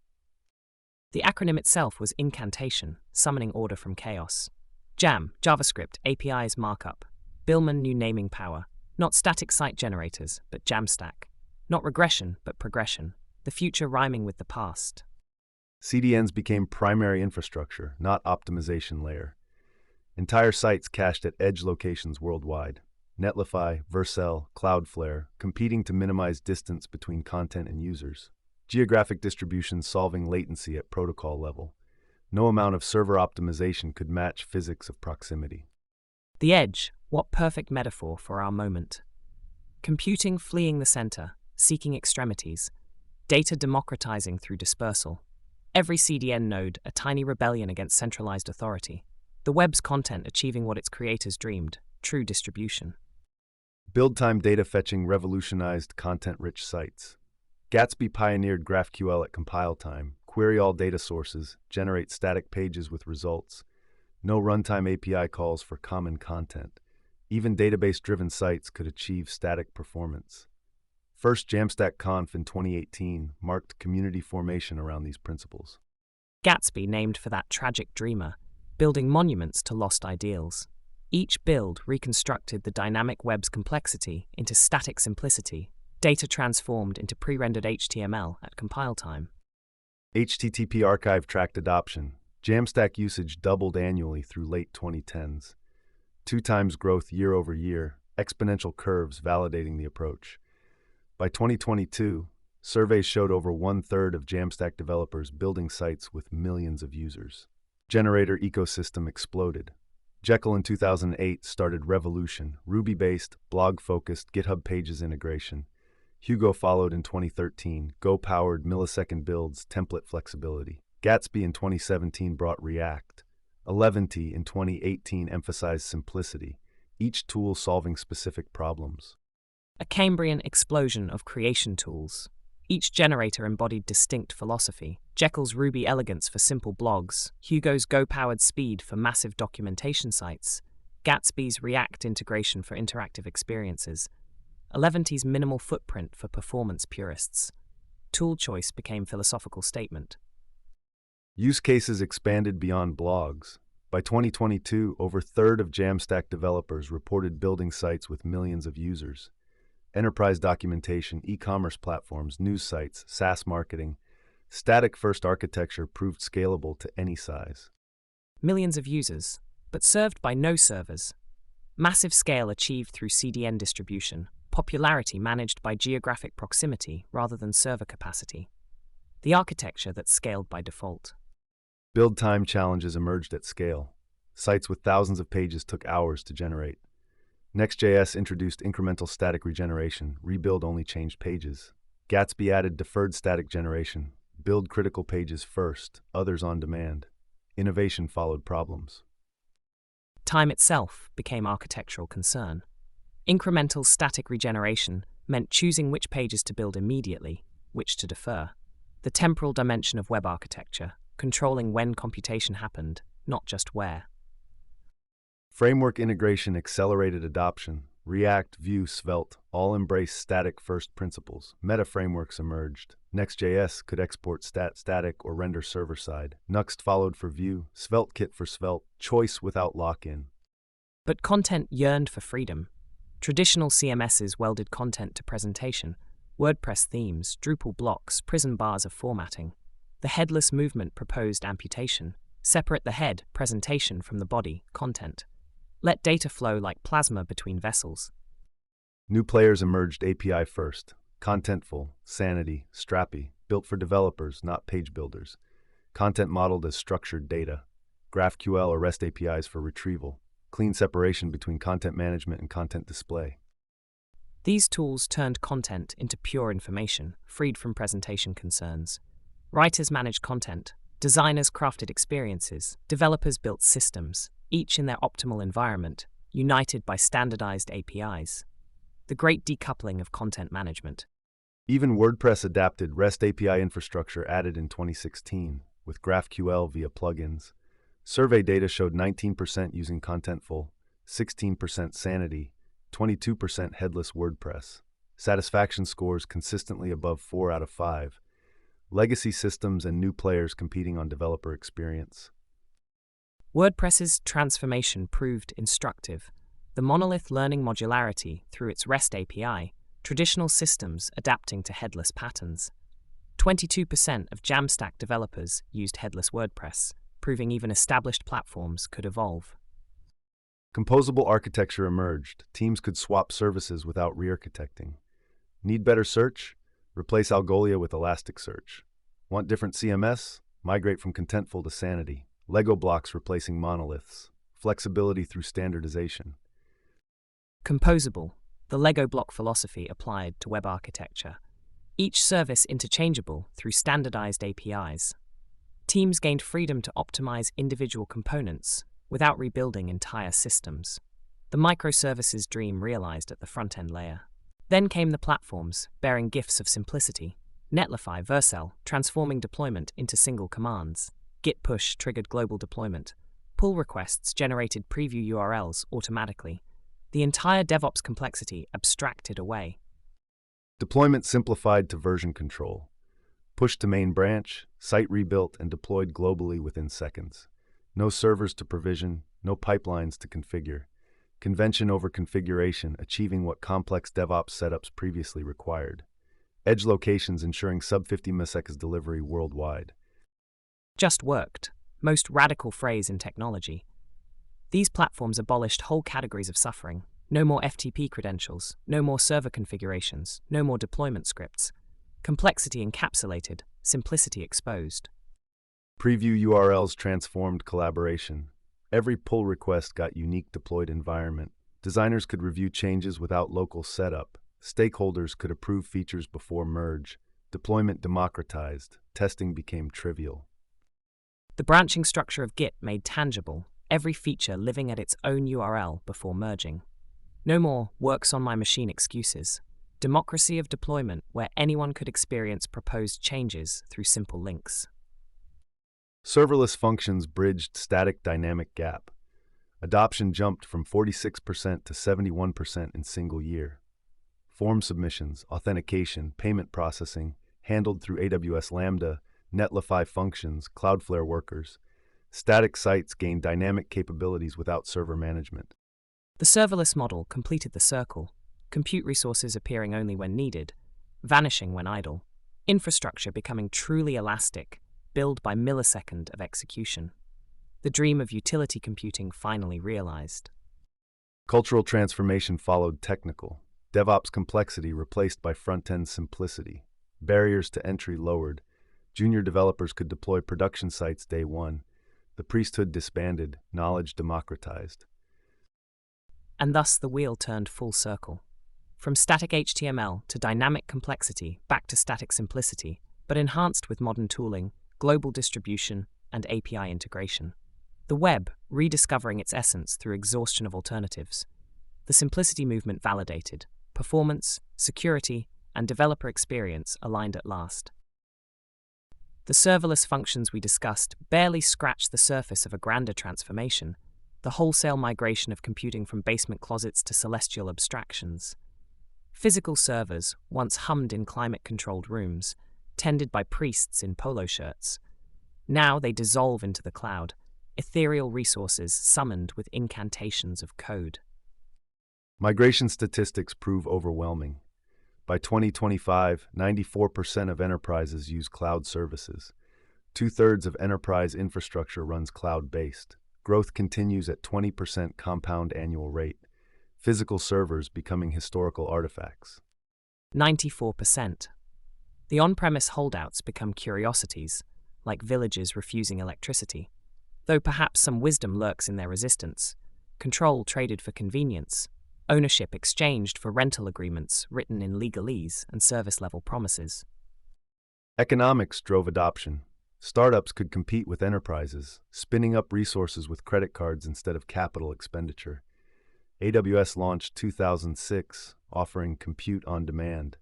The acronym itself was incantation, summoning order from chaos. Jam, JavaScript, APIs, markup. Billman knew naming power, not static site generators, but Jamstack. Not regression, but progression, the future rhyming with the past. CDNs became primary infrastructure, not optimization layer. Entire sites cached at edge locations worldwide. Netlify, Vercel, Cloudflare, competing to minimize distance between content and users. Geographic distribution solving latency at protocol level. No amount of server optimization could match physics of proximity. The edge, what perfect metaphor for our moment. Computing fleeing the center, seeking extremities, data democratizing through dispersal. Every CDN node a tiny rebellion against centralized authority. The web's content achieving what its creators dreamed, true distribution. Build-time data fetching revolutionized content-rich sites. Gatsby pioneered GraphQL at compile time, query all data sources, generate static pages with results. No runtime API calls for common content. Even database-driven sites could achieve static performance. First Jamstack Conf in 2018 marked community formation around these principles. Gatsby named for that tragic dreamer, building monuments to lost ideals. Each build reconstructed the dynamic web's complexity into static simplicity, data transformed into pre-rendered HTML at compile time. HTTP archive tracked adoption. Jamstack usage doubled annually through late 2010s. 2 times growth year over year, exponential curves validating the approach. By 2022, surveys showed over 1/3 of Jamstack developers building sites with millions of users. Generator ecosystem exploded. Jekyll in 2008 started Revolution, Ruby-based, blog-focused GitHub Pages integration. Hugo followed in 2013, Go-powered millisecond builds, template flexibility. Gatsby in 2017 brought React. Eleventy in 2018 emphasized simplicity, each tool solving specific problems. A Cambrian explosion of creation tools. Each generator embodied distinct philosophy. Jekyll's Ruby elegance for simple blogs, Hugo's Go-powered speed for massive documentation sites, Gatsby's React integration for interactive experiences, Eleventy's minimal footprint for performance purists. Tool choice became philosophical statement. Use cases expanded beyond blogs. By 2022, over a third of Jamstack developers reported building sites with millions of users. Enterprise documentation, e-commerce platforms, news sites, SaaS marketing, static-first architecture proved scalable to any size. Millions of users, but served by no servers. Massive scale achieved through CDN distribution, popularity managed by geographic proximity rather than server capacity. The architecture that scaled by default. Build time challenges emerged at scale. Sites with thousands of pages took hours to generate. Next.js introduced incremental static regeneration, rebuild only changed pages. Gatsby added deferred static generation, build critical pages first, others on demand. Innovation followed problems. Time itself became architectural concern. Incremental static regeneration meant choosing which pages to build immediately, which to defer. The temporal dimension of web architecture, controlling when computation happened, not just where. Framework integration accelerated adoption. React, Vue, Svelte all embraced static-first principles. Meta frameworks emerged. Next.js could export static or render server-side. Nuxt followed for Vue, SvelteKit for Svelte, choice without lock-in. But content yearned for freedom. Traditional CMSs welded content to presentation, WordPress themes, Drupal blocks, prison bars of formatting. The headless movement proposed amputation. Separate the head, presentation, from the body, content. Let data flow like plasma between vessels. New players emerged API first. Contentful, Sanity, Strappy, built for developers, not page builders. Content modeled as structured data. GraphQL or REST APIs for retrieval. Clean separation between content management and content display. These tools turned content into pure information, freed from presentation concerns. Writers managed content, designers crafted experiences, developers built systems, each in their optimal environment, united by standardized APIs. The great decoupling of content management. Even WordPress adapted REST API infrastructure added in 2016, with GraphQL via plugins. Survey data showed 19% using Contentful, 16% Sanity, 22% Headless WordPress. Satisfaction scores consistently above 4 out of 5. Legacy systems and new players competing on developer experience. WordPress's transformation proved instructive. The monolith learning modularity through its REST API, traditional systems adapting to headless patterns. 22% of Jamstack developers used headless WordPress, proving even established platforms could evolve. Composable architecture emerged. Teams could swap services without re-architecting. Need better search? Replace Algolia with Elasticsearch. Want different CMS? Migrate from Contentful to Sanity. Lego blocks replacing monoliths. Flexibility through standardization. Composable, the Lego block philosophy applied to web architecture. Each service interchangeable through standardized APIs. Teams gained freedom to optimize individual components without rebuilding entire systems. The microservices dream realized at the front-end layer. Then came the platforms, bearing gifts of simplicity. Netlify, Vercel, transforming deployment into single commands. Git push triggered global deployment. Pull requests generated preview URLs automatically. The entire DevOps complexity abstracted away. Deployment simplified to version control. Pushed to main branch, site rebuilt and deployed globally within seconds. No servers to provision, no pipelines to configure. Convention over configuration, achieving what complex DevOps setups previously required. Edge locations ensuring sub-50 milliseconds delivery worldwide. Just worked, most radical phrase in technology. These platforms abolished whole categories of suffering. No more FTP credentials, no more server configurations, no more deployment scripts. Complexity encapsulated, simplicity exposed. Preview URLs transformed collaboration. Every pull request got unique deployed environment. Designers could review changes without local setup. Stakeholders could approve features before merge. Deployment democratized. Testing became trivial. The branching structure of Git made tangible every feature living at its own URL before merging. No more works on my machine excuses. Democracy of deployment where anyone could experience proposed changes through simple links. Serverless functions bridged static dynamic gap. Adoption jumped from 46% to 71% in single year. Form submissions, authentication, payment processing, handled through AWS Lambda, Netlify functions, Cloudflare workers. Static sites gained dynamic capabilities without server management. The serverless model completed the circle, compute resources appearing only when needed, vanishing when idle, infrastructure becoming truly elastic, billed by millisecond of execution. The dream of utility computing finally realized. Cultural transformation followed technical. DevOps complexity replaced by front-end simplicity. Barriers to entry lowered. Junior developers could deploy production sites day one. The priesthood disbanded, knowledge democratized. And thus the wheel turned full circle. From static HTML to dynamic complexity, back to static simplicity, but enhanced with modern tooling, global distribution, and API integration. The web rediscovering its essence through exhaustion of alternatives. The simplicity movement validated. Performance, security, and developer experience aligned at last. The serverless functions we discussed barely scratched the surface of a grander transformation, the wholesale migration of computing from basement closets to celestial abstractions. Physical servers, once hummed in climate-controlled rooms, tended by priests in polo shirts. Now they dissolve into the cloud, ethereal resources summoned with incantations of code. Migration statistics prove overwhelming. By 2025, 94% of enterprises use cloud services. 2/3 of enterprise infrastructure runs cloud-based. Growth continues at 20% compound annual rate. Physical servers becoming historical artifacts. 94%. The on-premise holdouts become curiosities, like villages refusing electricity. Though perhaps some wisdom lurks in their resistance. Control traded for convenience. Ownership exchanged for rental agreements written in legalese and service-level promises. Economics drove adoption. Startups could compete with enterprises, spinning up resources with credit cards instead of capital expenditure. AWS launched 2006, offering compute on demand.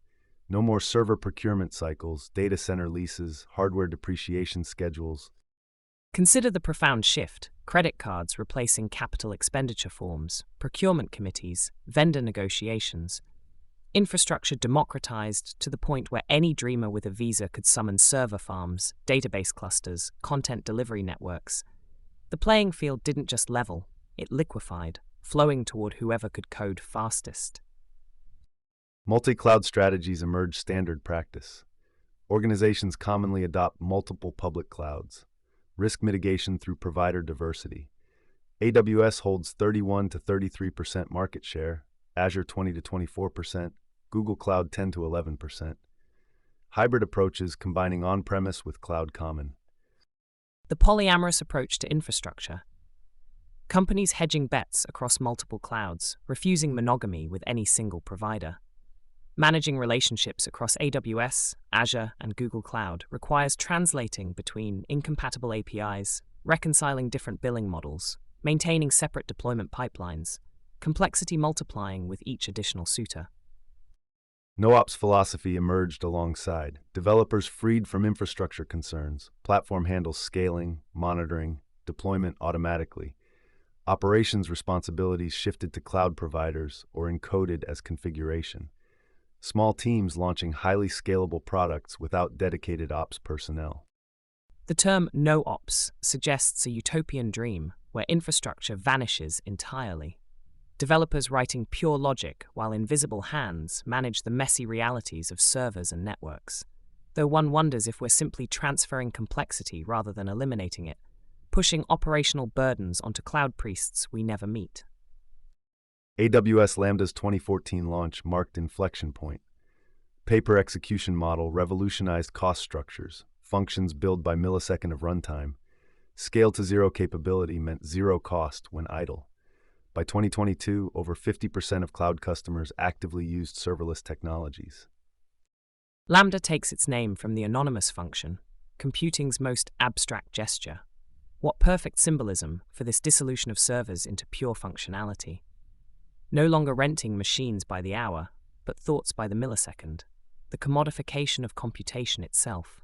No more server procurement cycles, data center leases, hardware depreciation schedules. Consider the profound shift: credit cards replacing capital expenditure forms, procurement committees, vendor negotiations. Infrastructure democratized to the point where any dreamer with a visa could summon server farms, database clusters, content delivery networks. The playing field didn't just level, it liquefied, flowing toward whoever could code fastest. Multi-cloud strategies emerged standard practice. Organizations commonly adopt multiple public clouds. Risk mitigation through provider diversity. AWS holds 31 to 33% market share, Azure 20 to 24%, Google Cloud 10 to 11%. Hybrid approaches combining on-premise with cloud common. The polyamorous approach to infrastructure. Companies hedging bets across multiple clouds, refusing monogamy with any single provider. Managing relationships across AWS, Azure, and Google Cloud requires translating between incompatible APIs, reconciling different billing models, maintaining separate deployment pipelines, complexity multiplying with each additional suitor. No-ops philosophy emerged alongside. Developers freed from infrastructure concerns. Platform handles scaling, monitoring, deployment automatically. Operations responsibilities shifted to cloud providers or encoded as configuration. Small teams launching highly scalable products without dedicated ops personnel. The term no-ops suggests a utopian dream where infrastructure vanishes entirely. Developers writing pure logic while invisible hands manage the messy realities of servers and networks. Though one wonders if we're simply transferring complexity rather than eliminating it, pushing operational burdens onto cloud priests we never meet. AWS Lambda's 2014 launch marked inflection point. Paper execution model revolutionized cost structures, functions billed by millisecond of runtime. Scale to zero capability meant zero cost when idle. By 2022, over 50% of cloud customers actively used serverless technologies. Lambda takes its name from the anonymous function, computing's most abstract gesture. What perfect symbolism for this dissolution of servers into pure functionality. No longer renting machines by the hour, but thoughts by the millisecond, the commodification of computation itself.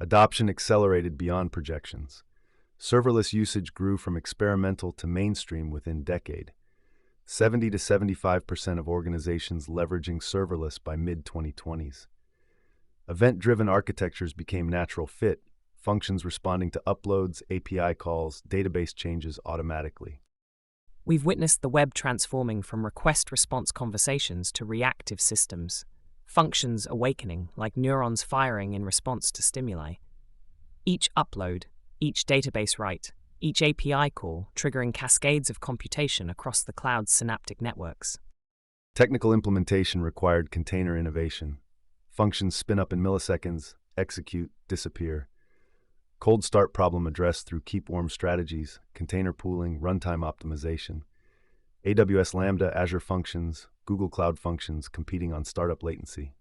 Adoption accelerated beyond projections. Serverless usage grew from experimental to mainstream within decade. 70 to 75% of organizations leveraging serverless by mid-2020s. Event-driven architectures became natural fit, functions responding to uploads, API calls, database changes automatically. We've witnessed the web transforming from request-response conversations to reactive systems, functions awakening like neurons firing in response to stimuli. Each upload, each database write, each API call triggering cascades of computation across the cloud's synaptic networks. Technical implementation required container innovation. Functions spin up in milliseconds, execute, disappear. Cold start problem addressed through keep warm strategies, container pooling, runtime optimization. AWS Lambda, Azure Functions, Google Cloud Functions competing on startup latency.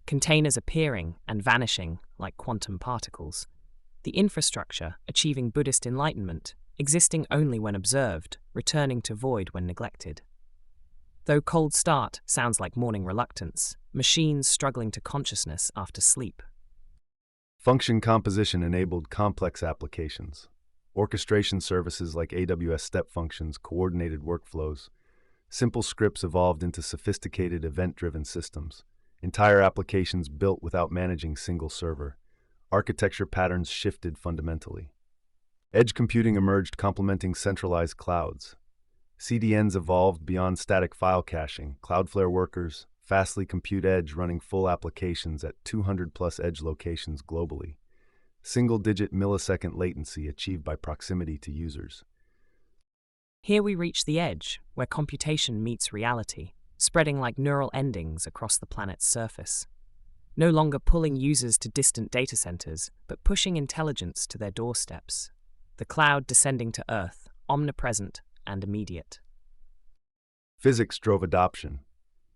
Containers appearing and vanishing like quantum particles. The infrastructure achieving Buddhist enlightenment, existing only when observed, returning to void when neglected. Though cold start sounds like morning reluctance, machines struggling to consciousness after sleep. Function composition enabled complex applications. Orchestration services like AWS Step Functions coordinated workflows. Simple scripts evolved into sophisticated event-driven systems. Entire applications built without managing single server. Architecture patterns shifted fundamentally. Edge computing emerged complementing centralized clouds. CDNs evolved beyond static file caching. Cloudflare workers, Fastly compute edge running full applications at 200+ edge locations globally. Single-digit millisecond latency achieved by proximity to users. Here we reach the edge, where computation meets reality, spreading like neural endings across the planet's surface. No longer pulling users to distant data centers, but pushing intelligence to their doorsteps. The cloud descending to Earth, omnipresent and immediate. Physics drove adoption.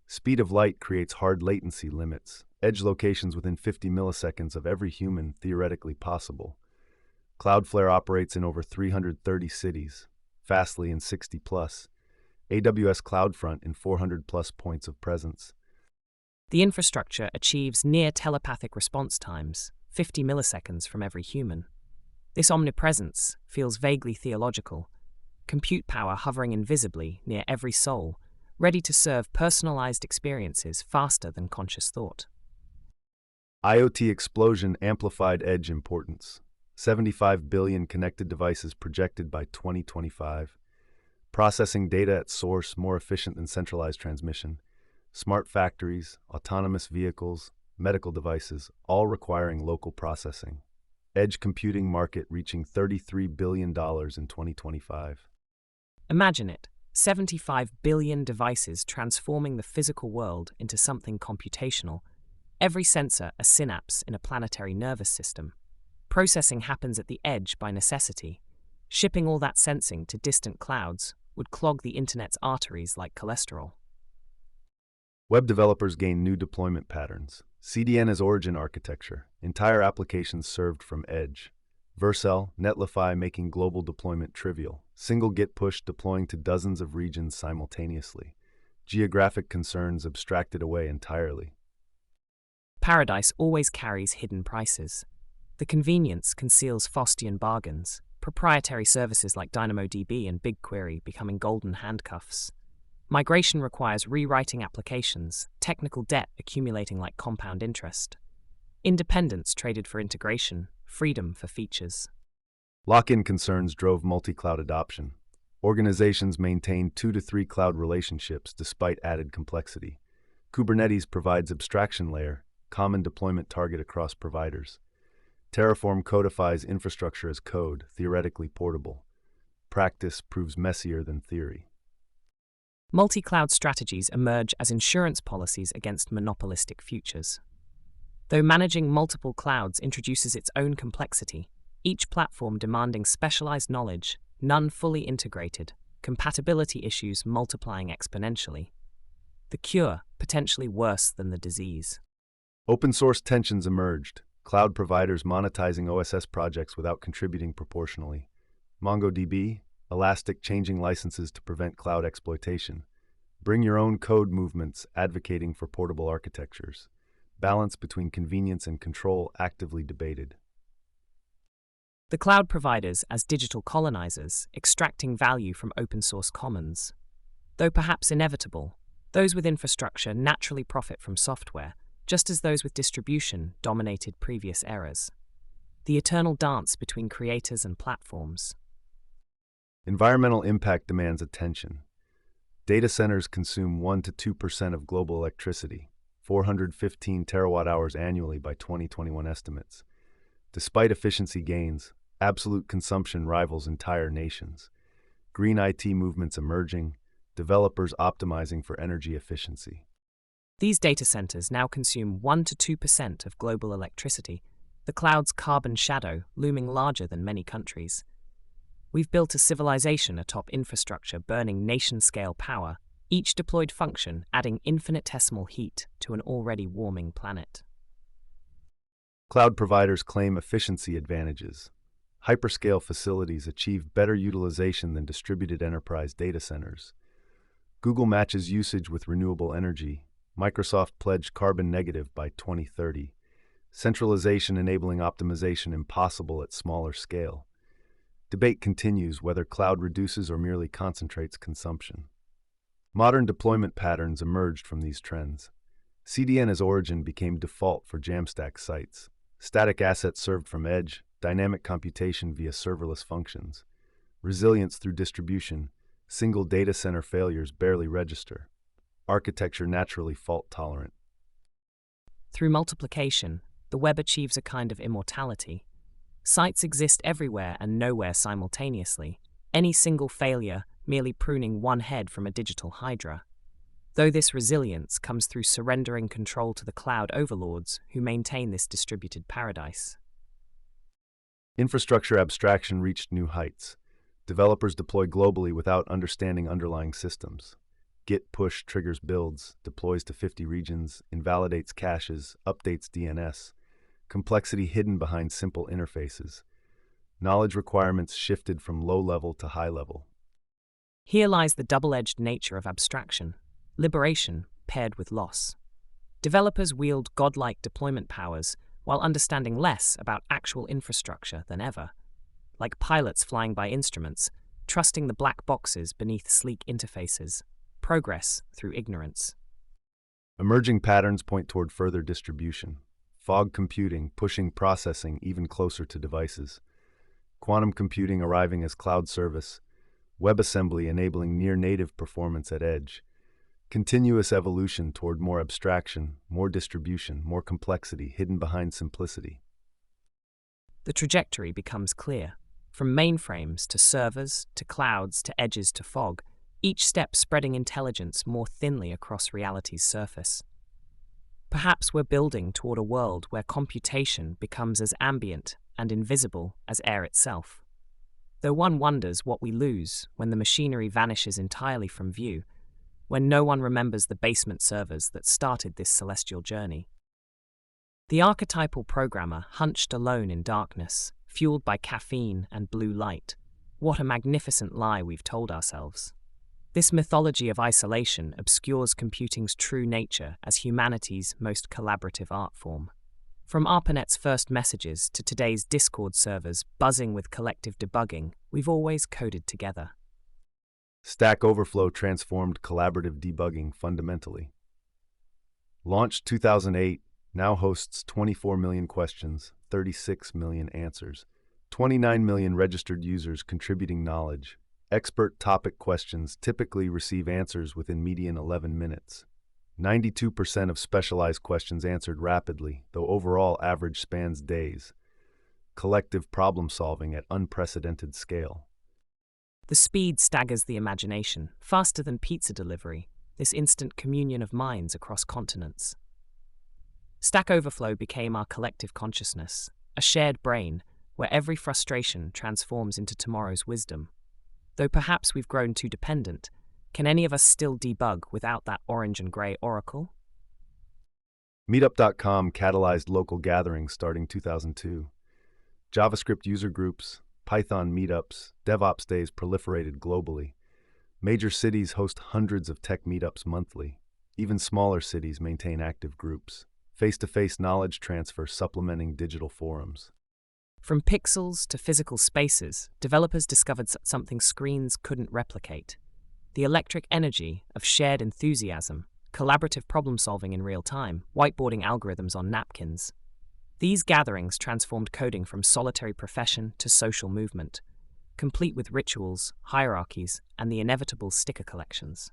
Speed of light creates hard latency limits. Edge locations within 50 milliseconds of every human theoretically possible. Cloudflare operates in over 330 cities, Fastly in 60+, AWS CloudFront in 400+ points of presence. The infrastructure achieves near telepathic response times, 50 milliseconds from every human. This omnipresence feels vaguely theological, compute power hovering invisibly near every soul, ready to serve personalized experiences faster than conscious thought. IoT explosion amplified edge importance. 75 billion connected devices projected by 2025. Processing data at source more efficient than centralized transmission. Smart factories, autonomous vehicles, medical devices, all requiring local processing. Edge computing market reaching $33 billion in 2025. Imagine it, 75 billion devices transforming the physical world into something computational. Every sensor a synapse in a planetary nervous system. Processing happens at the edge by necessity. Shipping all that sensing to distant clouds would clog the internet's arteries like cholesterol. Web developers gain new deployment patterns. CDN as origin architecture, entire applications served from edge. Vercel, Netlify making global deployment trivial. Single Git push deploying to dozens of regions simultaneously. Geographic concerns abstracted away entirely. Paradise always carries hidden prices. The convenience conceals Faustian bargains, proprietary services like DynamoDB and BigQuery becoming golden handcuffs. Migration requires rewriting applications, technical debt accumulating like compound interest. Independence traded for integration, freedom for features. Lock-in concerns drove multi-cloud adoption. Organizations maintain 2 to 3 cloud relationships despite added complexity. Kubernetes provides abstraction layer, common deployment target across providers. Terraform codifies infrastructure as code, theoretically portable. Practice proves messier than theory. Multi-cloud strategies emerge as insurance policies against monopolistic futures. Though managing multiple clouds introduces its own complexity, each platform demanding specialized knowledge, none fully integrated, compatibility issues multiplying exponentially. The cure, potentially worse than the disease. Open source tensions emerged, cloud providers monetizing OSS projects without contributing proportionally. MongoDB, Elastic changing licenses to prevent cloud exploitation. Bring your own code movements advocating for portable architectures. Balance between convenience and control actively debated. The cloud providers as digital colonizers, extracting value from open source commons. Though perhaps inevitable, those with infrastructure naturally profit from software, just as those with distribution dominated previous eras. The eternal dance between creators and platforms. Environmental impact demands attention. Data centers consume 1 to 2% of global electricity, 415 terawatt-hours annually by 2021 estimates. Despite efficiency gains, absolute consumption rivals entire nations. Green IT movements emerging, developers optimizing for energy efficiency. These data centers now consume 1 to 2% of global electricity, the cloud's carbon shadow looming larger than many countries. We've built a civilization atop infrastructure burning nation-scale power, each deployed function adding infinitesimal heat to an already warming planet. Cloud providers claim efficiency advantages. Hyperscale facilities achieve better utilization than distributed enterprise data centers. Google matches usage with renewable energy. Microsoft pledged carbon negative by 2030. Centralization enabling optimization impossible at smaller scale. Debate continues whether cloud reduces or merely concentrates consumption. Modern deployment patterns emerged from these trends. CDN as origin became default for Jamstack sites. Static assets served from edge, dynamic computation via serverless functions. Resilience through distribution, single data center failures barely register. Architecture naturally fault-tolerant. Through multiplication, the web achieves a kind of immortality. Sites exist everywhere and nowhere simultaneously, any single failure merely pruning one head from a digital hydra. Though this resilience comes through surrendering control to the cloud overlords who maintain this distributed paradise. Infrastructure abstraction reached new heights. Developers deploy globally without understanding underlying systems. Git push triggers builds, deploys to 50 regions, invalidates caches, updates DNS. Complexity hidden behind simple interfaces. Knowledge requirements shifted from low-level to high-level. Here lies the double-edged nature of abstraction, liberation paired with loss. Developers wield godlike deployment powers while understanding less about actual infrastructure than ever, like pilots flying by instruments, trusting the black boxes beneath sleek interfaces. Progress through ignorance. Emerging patterns point toward further distribution. Fog computing pushing processing even closer to devices. Quantum computing arriving as cloud service. WebAssembly enabling near-native performance at edge. Continuous evolution toward more abstraction, more distribution, more complexity hidden behind simplicity. The trajectory becomes clear. From mainframes to servers to clouds to edges to fog, each step spreading intelligence more thinly across reality's surface. Perhaps we're building toward a world where computation becomes as ambient and invisible as air itself. Though one wonders what we lose when the machinery vanishes entirely from view, when no one remembers the basement servers that started this celestial journey. The archetypal programmer hunched alone in darkness, fueled by caffeine and blue light. What a magnificent lie we've told ourselves. This mythology of isolation obscures computing's true nature as humanity's most collaborative art form. From ARPANET's first messages to today's Discord servers buzzing with collective debugging, we've always coded together. Stack Overflow transformed collaborative debugging fundamentally. Launched 2008, now hosts 24 million questions, 36 million answers, 29 million registered users contributing knowledge. Expert topic questions typically receive answers within median 11 minutes. 92% of specialized questions answered rapidly, though overall average spans days. Collective problem solving at unprecedented scale. The speed staggers the imagination, faster than pizza delivery, this instant communion of minds across continents. Stack Overflow became our collective consciousness, a shared brain, where every frustration transforms into tomorrow's wisdom. Though perhaps we've grown too dependent, can any of us still debug without that orange and gray oracle? Meetup.com catalyzed local gatherings starting 2002. JavaScript user groups, Python meetups, DevOps days proliferated globally. Major cities host hundreds of tech meetups monthly. Even smaller cities maintain active groups. Face-to-face knowledge transfer supplementing digital forums. From pixels to physical spaces, developers discovered something screens couldn't replicate: the electric energy of shared enthusiasm, collaborative problem-solving in real time, whiteboarding algorithms on napkins. These gatherings transformed coding from solitary profession to social movement, complete with rituals, hierarchies, and the inevitable sticker collections.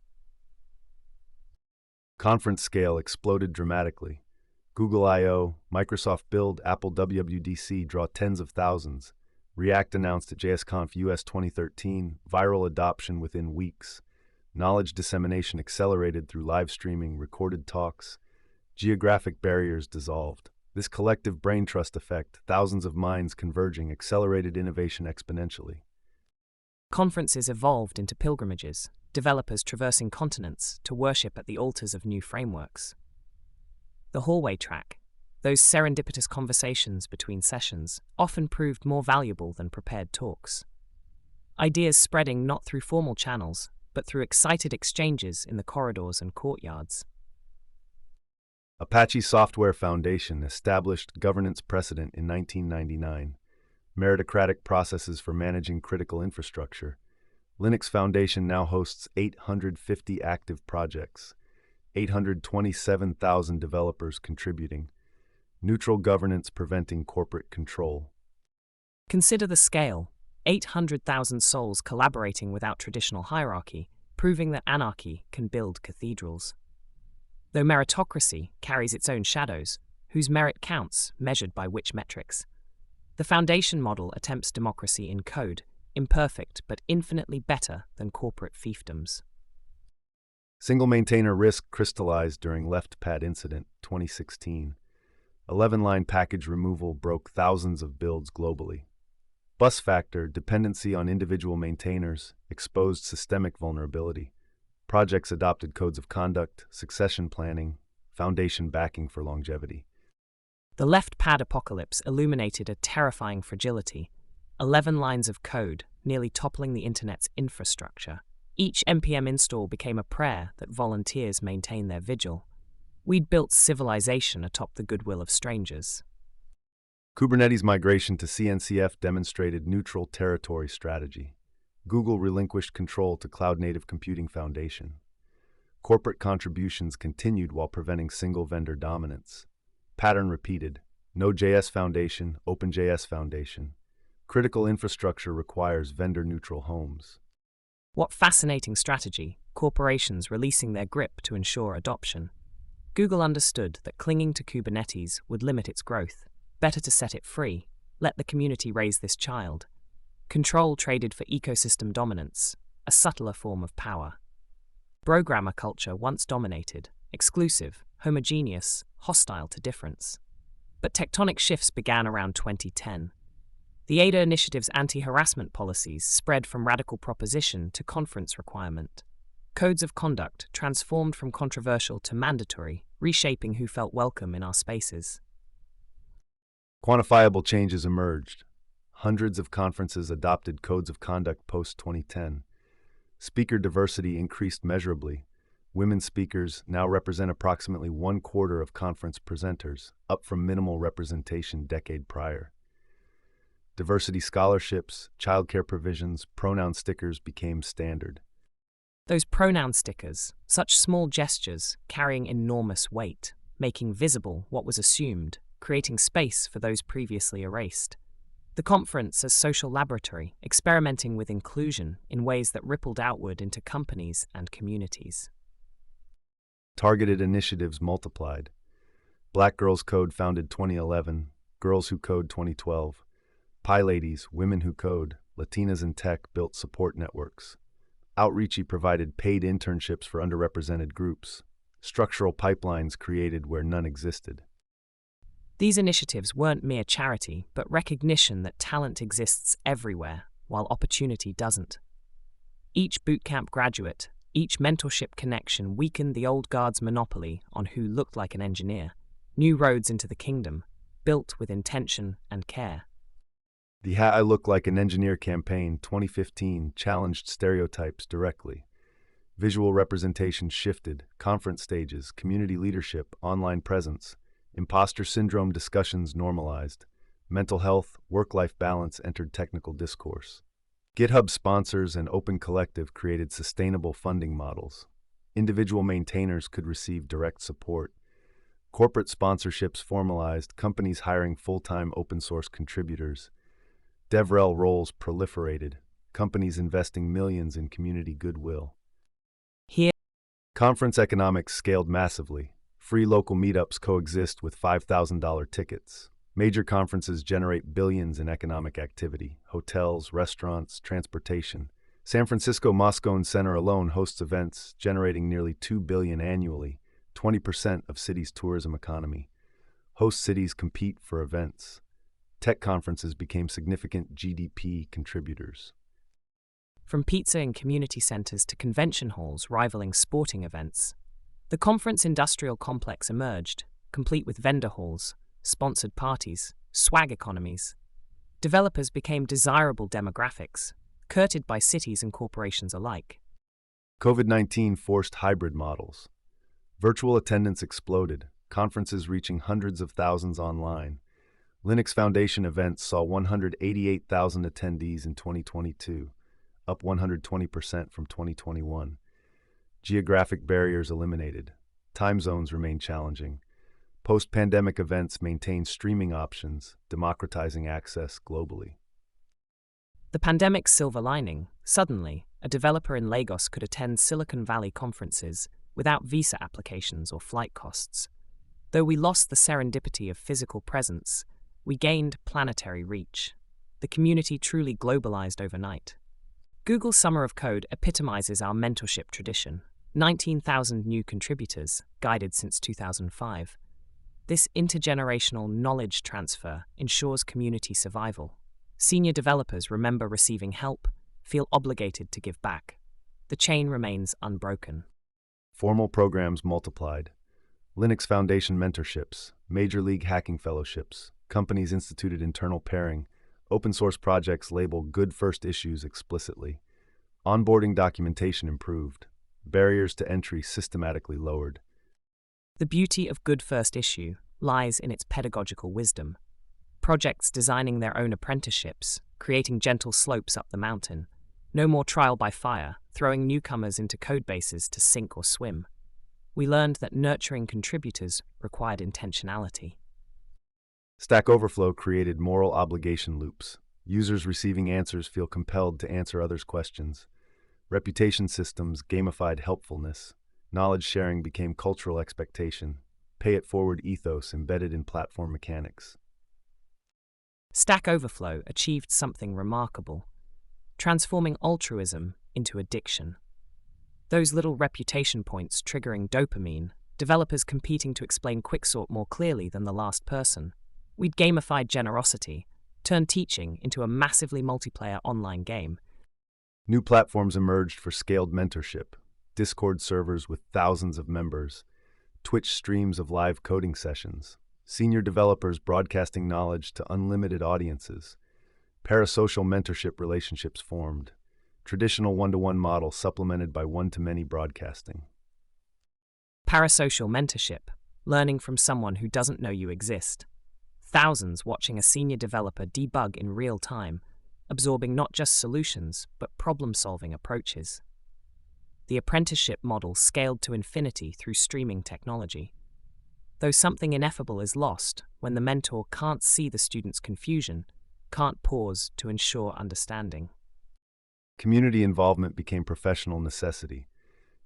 Conference scale exploded dramatically. Google I/O, Microsoft Build, Apple WWDC draw tens of thousands. React announced at JSConf US 2013, viral adoption within weeks. Knowledge dissemination accelerated through live streaming, recorded talks. Geographic barriers dissolved. This collective brain trust effect, thousands of minds converging, accelerated innovation exponentially. Conferences evolved into pilgrimages, developers traversing continents to worship at the altars of new frameworks. The hallway track, those serendipitous conversations between sessions, often proved more valuable than prepared talks. Ideas spreading not through formal channels, but through excited exchanges in the corridors and courtyards. Apache Software Foundation established governance precedent in 1999. Meritocratic processes for managing critical infrastructure. Linux Foundation now hosts 850 active projects, 827,000 developers contributing. Neutral governance preventing corporate control. Consider the scale: 800,000 souls collaborating without traditional hierarchy, proving that anarchy can build cathedrals. Though meritocracy carries its own shadows, whose merit counts, measured by which metrics? The foundation model attempts democracy in code, imperfect but infinitely better than corporate fiefdoms. Single maintainer risk crystallized during left pad incident, 2016. 11-line package removal broke thousands of builds globally. Bus factor, dependency on individual maintainers, exposed systemic vulnerability. Projects adopted codes of conduct, succession planning, foundation backing for longevity. The left pad apocalypse illuminated a terrifying fragility: 11 lines of code, nearly toppling the internet's infrastructure. Each npm install became a prayer that volunteers maintain their vigil. We'd built civilization atop the goodwill of strangers. Kubernetes migration to CNCF demonstrated neutral territory strategy. Google relinquished control to Cloud-Native Computing Foundation. Corporate contributions continued while preventing single-vendor dominance. Pattern repeated. Node.js Foundation, OpenJS Foundation. Critical infrastructure requires vendor-neutral homes. What fascinating strategy, corporations releasing their grip to ensure adoption. Google understood that clinging to Kubernetes would limit its growth. Better to set it free. Let the community raise this child. Control traded for ecosystem dominance, a subtler form of power. Programmer culture once dominated, exclusive, homogeneous, hostile to difference. But tectonic shifts began around 2010. The ADA initiative's anti-harassment policies spread from radical proposition to conference requirement. Codes of conduct transformed from controversial to mandatory, reshaping who felt welcome in our spaces. Quantifiable changes emerged. Hundreds of conferences adopted codes of conduct post-2010. Speaker diversity increased measurably. Women speakers now represent approximately 1/4 of conference presenters, up from minimal representation decade prior. Diversity scholarships, childcare provisions, pronoun stickers became standard. Those pronoun stickers, such small gestures, carrying enormous weight, making visible what was assumed, creating space for those previously erased. The conference as social laboratory, experimenting with inclusion in ways that rippled outward into companies and communities. Targeted initiatives multiplied. Black Girls Code founded 2011, Girls Who Code 2012. PyLadies, Women Who Code, Latinas in Tech built support networks. Outreachy provided paid internships for underrepresented groups. Structural pipelines created where none existed. These initiatives weren't mere charity, but recognition that talent exists everywhere, while opportunity doesn't. Each bootcamp graduate, each mentorship connection weakened the old guard's monopoly on who looked like an engineer. New roads into the kingdom, built with intention and care. The Hat I Look Like an Engineer campaign 2015 challenged stereotypes directly. Visual representation shifted, conference stages, community leadership, online presence, imposter syndrome discussions normalized, mental health, work-life balance entered technical discourse. GitHub sponsors and Open Collective created sustainable funding models. Individual maintainers could receive direct support. Corporate sponsorships formalized, companies hiring full-time open-source contributors. DevRel roles proliferated, companies investing millions in community goodwill. Here, Conference economics scaled massively. Free local meetups coexist with $5,000 tickets. Major conferences generate billions in economic activity: hotels, restaurants, transportation. San Francisco Moscone Center alone hosts events generating nearly $2 billion annually, 20% of city's tourism economy. Host cities compete for events. Tech conferences became significant GDP contributors. from pizza in community centers to convention halls rivaling sporting events, the conference industrial complex emerged, complete with vendor halls, sponsored parties, swag economies. Developers became desirable demographics, courted by cities and corporations alike. COVID-19 forced hybrid models. Virtual attendance exploded, conferences reaching hundreds of thousands online. Linux Foundation events saw 188,000 attendees in 2022, up 120% from 2021. Geographic barriers eliminated. Time zones remain challenging. Post-pandemic events maintain streaming options, democratizing access globally. The pandemic's silver lining: suddenly, a developer in Lagos could attend Silicon Valley conferences without visa applications or flight costs. Though we lost the serendipity of physical presence, we gained planetary reach. The community truly globalized overnight. Google's Summer of Code epitomizes our mentorship tradition. 19,000 new contributors, guided since 2005. This intergenerational knowledge transfer ensures community survival. Senior developers remember receiving help, feel obligated to give back. The chain remains unbroken. Formal programs multiplied. Linux Foundation mentorships, Major League Hacking fellowships, companies instituted internal pairing, open source projects label good first issues explicitly. Onboarding documentation improved. Barriers to entry systematically lowered. The beauty of good first issue lies in its pedagogical wisdom. Projects designing their own apprenticeships, creating gentle slopes up the mountain. No more trial by fire, throwing newcomers into codebases to sink or swim. We learned that nurturing contributors required intentionality. Stack Overflow created moral obligation loops. Users receiving answers feel compelled to answer others' questions. Reputation systems gamified helpfulness. Knowledge sharing became cultural expectation. Pay-it-forward ethos embedded in platform mechanics. Stack Overflow achieved something remarkable, transforming altruism into addiction. Those little reputation points triggering dopamine, developers competing to explain Quicksort more clearly than the last person. We'd gamified generosity, turned teaching into a massively multiplayer online game. New platforms emerged for scaled mentorship. Discord servers with thousands of members. Twitch streams of live coding sessions. Senior developers broadcasting knowledge to unlimited audiences. Parasocial mentorship relationships formed. Traditional one-to-one model supplemented by one-to-many broadcasting. Parasocial mentorship, learning from someone who doesn't know you exist. Thousands watching a senior developer debug in real time, absorbing not just solutions, but problem-solving approaches. The apprenticeship model scaled to infinity through streaming technology. Though something ineffable is lost when the mentor can't see the student's confusion, can't pause to ensure understanding. Community involvement became professional necessity.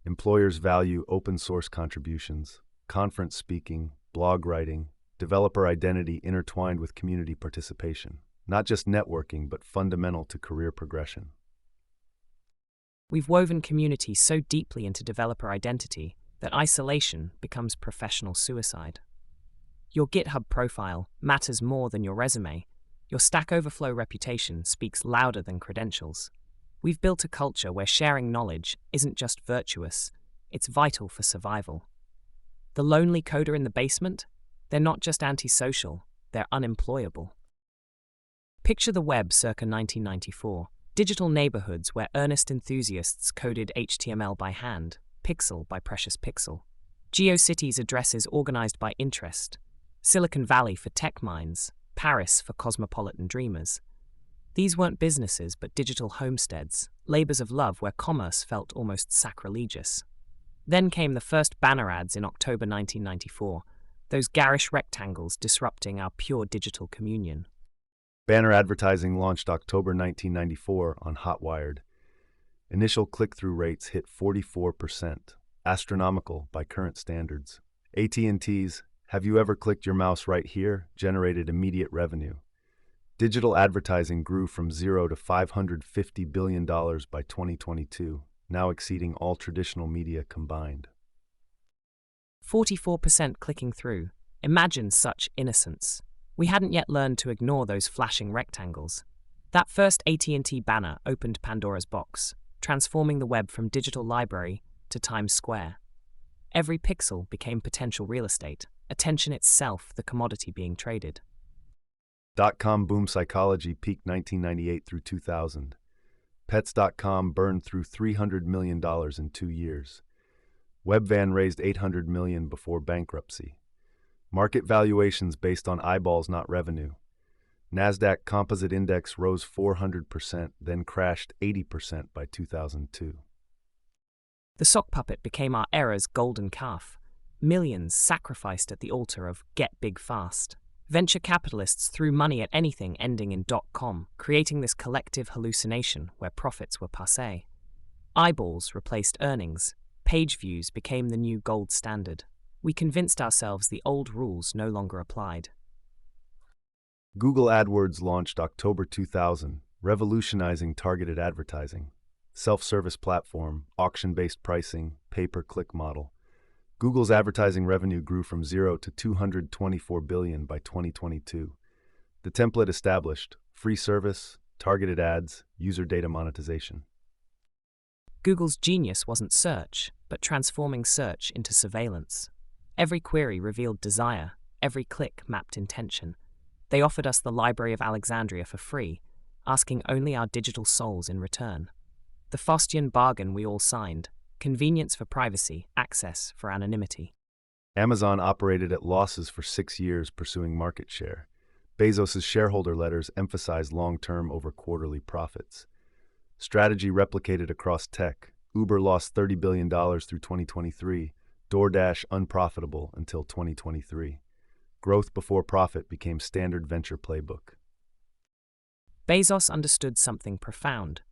Employers value open-source contributions, conference speaking, blog writing, developer identity intertwined with community participation. Not just networking, but fundamental to career progression. We've woven community so deeply into developer identity that isolation becomes professional suicide. Your GitHub profile matters more than your resume. Your Stack Overflow reputation speaks louder than credentials. We've built a culture where sharing knowledge isn't just virtuous, it's vital for survival. The lonely coder in the basement? They're not just antisocial, they're unemployable. Picture the web circa 1994, digital neighborhoods where earnest enthusiasts coded HTML by hand, pixel by precious pixel. GeoCities addresses organized by interest. Silicon Valley for tech minds, Paris for cosmopolitan dreamers. These weren't businesses but digital homesteads, labors of love where commerce felt almost sacrilegious. Then came the first banner ads in October 1994, those garish rectangles disrupting our pure digital communion. Banner advertising launched October 1994 on Hotwired. Initial click-through rates hit 44%, astronomical by current standards. AT&T's "Have you ever clicked your mouse right here?" generated immediate revenue. Digital advertising grew from $0 to $550 billion by 2022, now exceeding all traditional media combined. 44% clicking through. Imagine such innocence. We hadn't yet learned to ignore those flashing rectangles. That first AT&T banner opened Pandora's box, transforming the web from digital library to Times Square. Every pixel became potential real estate, attention itself the commodity being traded. Dot-com boom psychology peaked 1998 through 2000. Pets.com burned through $300 million in 2 years. Webvan raised $800 million before bankruptcy. Market valuations based on eyeballs, not revenue. Nasdaq Composite Index rose 400%, then crashed 80% by 2002. The sock puppet became our era's golden calf. Millions sacrificed at the altar of get big fast. Venture capitalists threw money at anything ending in .com, creating this collective hallucination where profits were passé. Eyeballs replaced earnings. Page views became the new gold standard. We convinced ourselves the old rules no longer applied. Google AdWords launched October 2000, revolutionizing targeted advertising. Self-service platform, auction-based pricing, pay-per-click model. Google's advertising revenue grew from $0 to $224 billion by 2022. The template established: free service, targeted ads, user data monetization. Google's genius wasn't search, but transforming search into surveillance. Every query revealed desire, every click mapped intention. They offered us the Library of Alexandria for free, asking only our digital souls in return. The Faustian bargain we all signed: convenience for privacy, access for anonymity. Amazon operated at losses for 6 years, pursuing market share. Bezos' shareholder letters emphasized long-term over quarterly profits. Strategy replicated across tech. Uber lost $30 billion through 2023. DoorDash unprofitable until 2023. Growth before profit became standard venture playbook. Bezos understood something profound.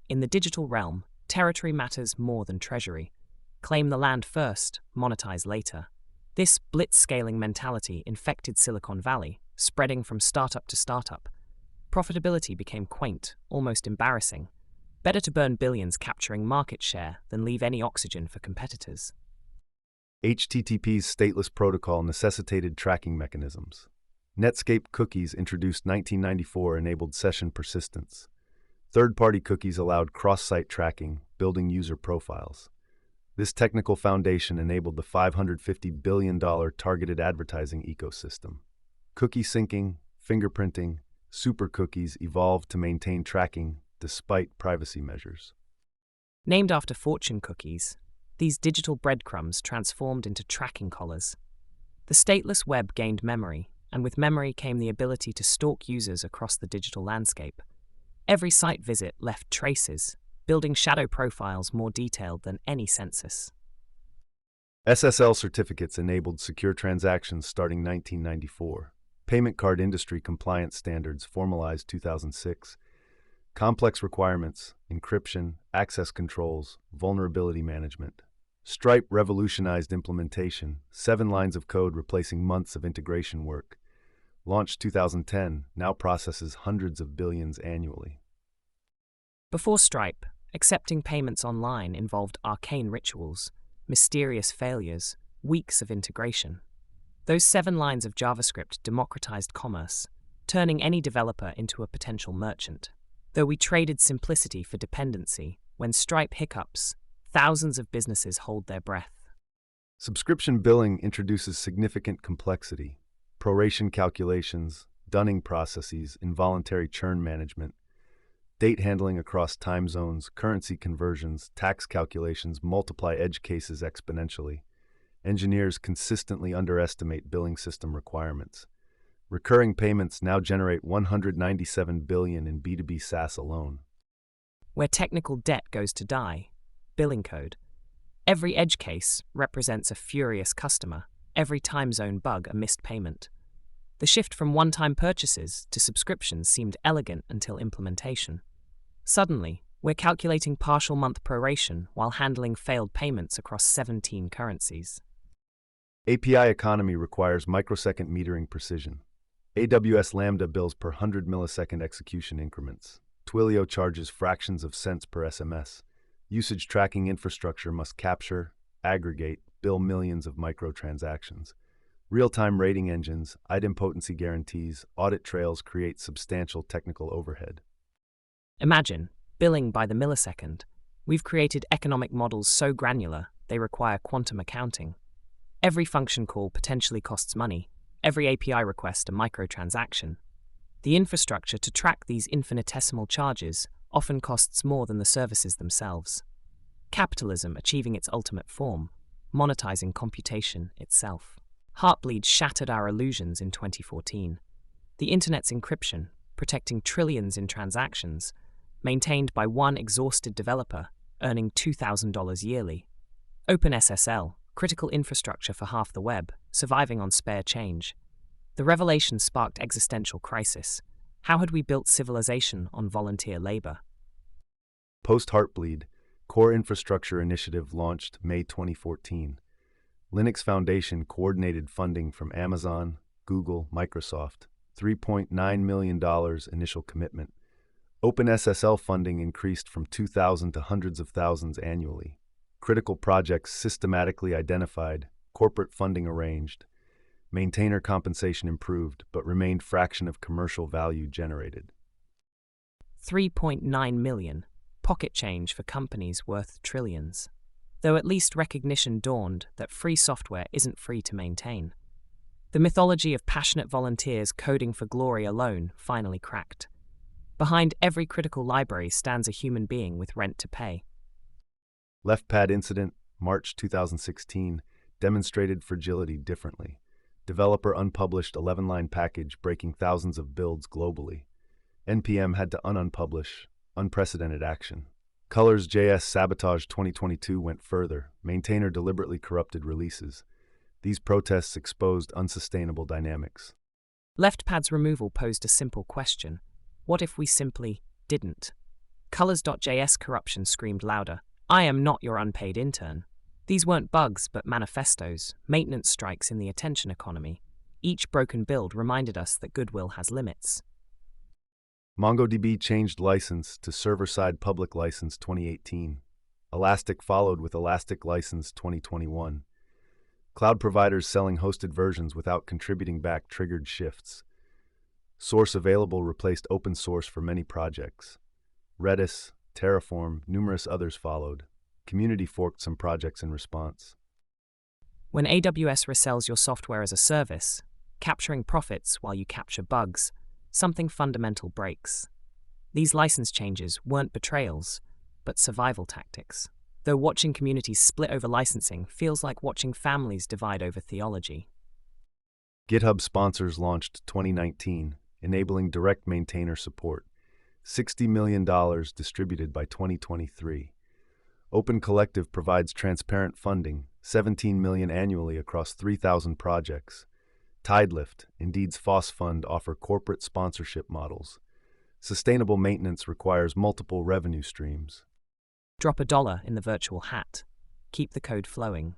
In the digital realm, territory matters more than treasury. Claim the land first, monetize later. This blitz-scaling mentality infected Silicon Valley, spreading from startup to startup. Profitability became quaint, almost embarrassing. Better to burn billions capturing market share than leave any oxygen for competitors. HTTP's stateless protocol necessitated tracking mechanisms. Netscape cookies, introduced 1994, enabled session persistence. Third-party cookies allowed cross-site tracking, building user profiles. This technical foundation enabled the $550 billion targeted advertising ecosystem. Cookie syncing, fingerprinting, super cookies evolved to maintain tracking despite privacy measures. Named after fortune cookies, these digital breadcrumbs transformed into tracking collars. The stateless web gained memory, and with memory came the ability to stalk users across the digital landscape. Every site visit left traces, building shadow profiles more detailed than any census. SSL certificates enabled secure transactions starting 1994. Payment card industry compliance standards formalized 2006. Complex requirements, encryption, access controls, vulnerability management. Stripe revolutionized implementation, 7 lines of code replacing months of integration work. Launched 2010, now processes hundreds of billions annually. Before Stripe, accepting payments online involved arcane rituals, mysterious failures, weeks of integration. Those 7 lines of JavaScript democratized commerce, turning any developer into a potential merchant. Though we traded simplicity for dependency, when Stripe hiccups, thousands of businesses hold their breath. Subscription billing introduces significant complexity: proration calculations, dunning processes, involuntary churn management, date handling across time zones, currency conversions, tax calculations multiply edge cases exponentially. Engineers consistently underestimate billing system requirements. Recurring payments now generate $197 billion in B2B SaaS alone. Where technical debt goes to die, billing code. Every edge case represents a furious customer, every time zone bug a missed payment. The shift from one-time purchases to subscriptions seemed elegant until implementation. Suddenly, we're calculating partial month proration while handling failed payments across 17 currencies. API economy requires microsecond metering precision. AWS Lambda bills per 100 millisecond execution increments. Twilio charges fractions of cents per SMS. Usage tracking infrastructure must capture, aggregate, bill millions of microtransactions. Real-time rating engines, idempotency guarantees, audit trails create substantial technical overhead. Imagine, billing by the millisecond. We've created economic models so granular, they require quantum accounting. Every function call potentially costs money, every API request a microtransaction. The infrastructure to track these infinitesimal charges often costs more than the services themselves. Capitalism achieving its ultimate form, monetizing computation itself. Heartbleed shattered our illusions in 2014. The internet's encryption, protecting trillions in transactions, maintained by one exhausted developer, earning $2,000 yearly. OpenSSL, critical infrastructure for half the web, surviving on spare change. The revelation sparked existential crisis. How had we built civilization on volunteer labor? Post-Heartbleed, Core Infrastructure Initiative launched May 2014. Linux Foundation coordinated funding from Amazon, Google, Microsoft. $3.9 million initial commitment. OpenSSL funding increased from 2,000 to hundreds of thousands annually. Critical projects systematically identified, corporate funding arranged. Maintainer compensation improved, but remained fraction of commercial value generated. 3.9 million, pocket change for companies worth trillions. Though at least recognition dawned that free software isn't free to maintain. The mythology of passionate volunteers coding for glory alone finally cracked. Behind every critical library stands a human being with rent to pay. LeftPad incident, March 2016, demonstrated fragility differently. Developer unpublished 11-line package breaking thousands of builds globally. NPM had to unpublish, unprecedented action. Colors.js Sabotage 2022 went further. Maintainer deliberately corrupted releases. These protests exposed unsustainable dynamics. LeftPad's removal posed a simple question. What if we simply didn't? Colors.js corruption screamed louder. I am not your unpaid intern. These weren't bugs, but manifestos, maintenance strikes in the attention economy. Each broken build reminded us that goodwill has limits. MongoDB changed license to server-side public license 2018. Elastic followed with Elastic License 2021. Cloud providers selling hosted versions without contributing back triggered shifts. Source available replaced open source for many projects. Redis, Terraform, numerous others followed. Community forked some projects in response. When AWS resells your software as a service, capturing profits while you capture bugs, something fundamental breaks. These license changes weren't betrayals, but survival tactics. Though watching communities split over licensing feels like watching families divide over theology. GitHub sponsors launched 2019, enabling direct maintainer support. $60 million distributed by 2023. Open Collective provides transparent funding, $17 million annually across 3,000 projects. Tidelift, Indeed's FOSS fund offer corporate sponsorship models. Sustainable maintenance requires multiple revenue streams. Drop $1 in the virtual hat. Keep the code flowing.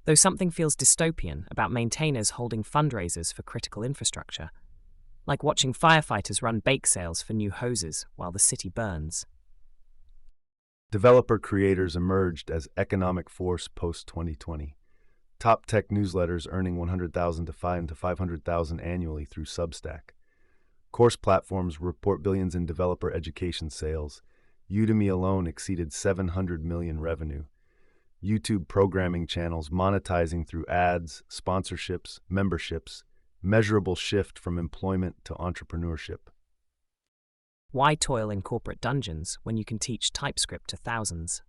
Though something feels dystopian about maintainers holding fundraisers for critical infrastructure, like watching firefighters run bake sales for new hoses while the city burns. Developer creators emerged as economic force post-2020. Top tech newsletters earning 100,000 to 500,000 annually through Substack. Course platforms report billions in developer education sales. Udemy alone exceeded 700 million revenue. YouTube programming channels monetizing through ads, sponsorships, memberships, measurable shift from employment to entrepreneurship. Why toil in corporate dungeons when you can teach TypeScript to thousands?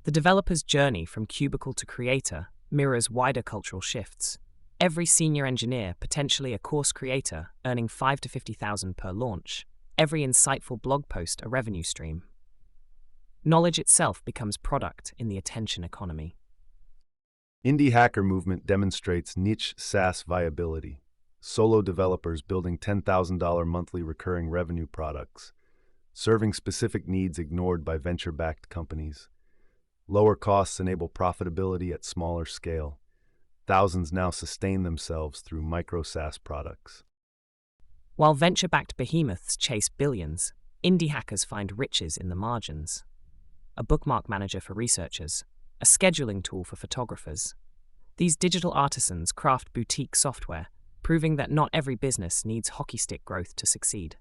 The developer's journey from cubicle to creator mirrors wider cultural shifts. Every senior engineer, potentially a course creator, earning 5 to 50,000 per launch. Every insightful blog post a revenue stream. Knowledge itself becomes product in the attention economy. Indie hacker movement demonstrates niche SaaS viability. Solo developers building $10,000 monthly recurring revenue products, serving specific needs ignored by venture-backed companies. Lower costs enable profitability at smaller scale. Thousands now sustain themselves through micro SaaS products. While venture-backed behemoths chase billions, indie hackers find riches in the margins. A bookmark manager for researchers, a scheduling tool for photographers. These digital artisans craft boutique software, proving that not every business needs hockey stick growth to succeed.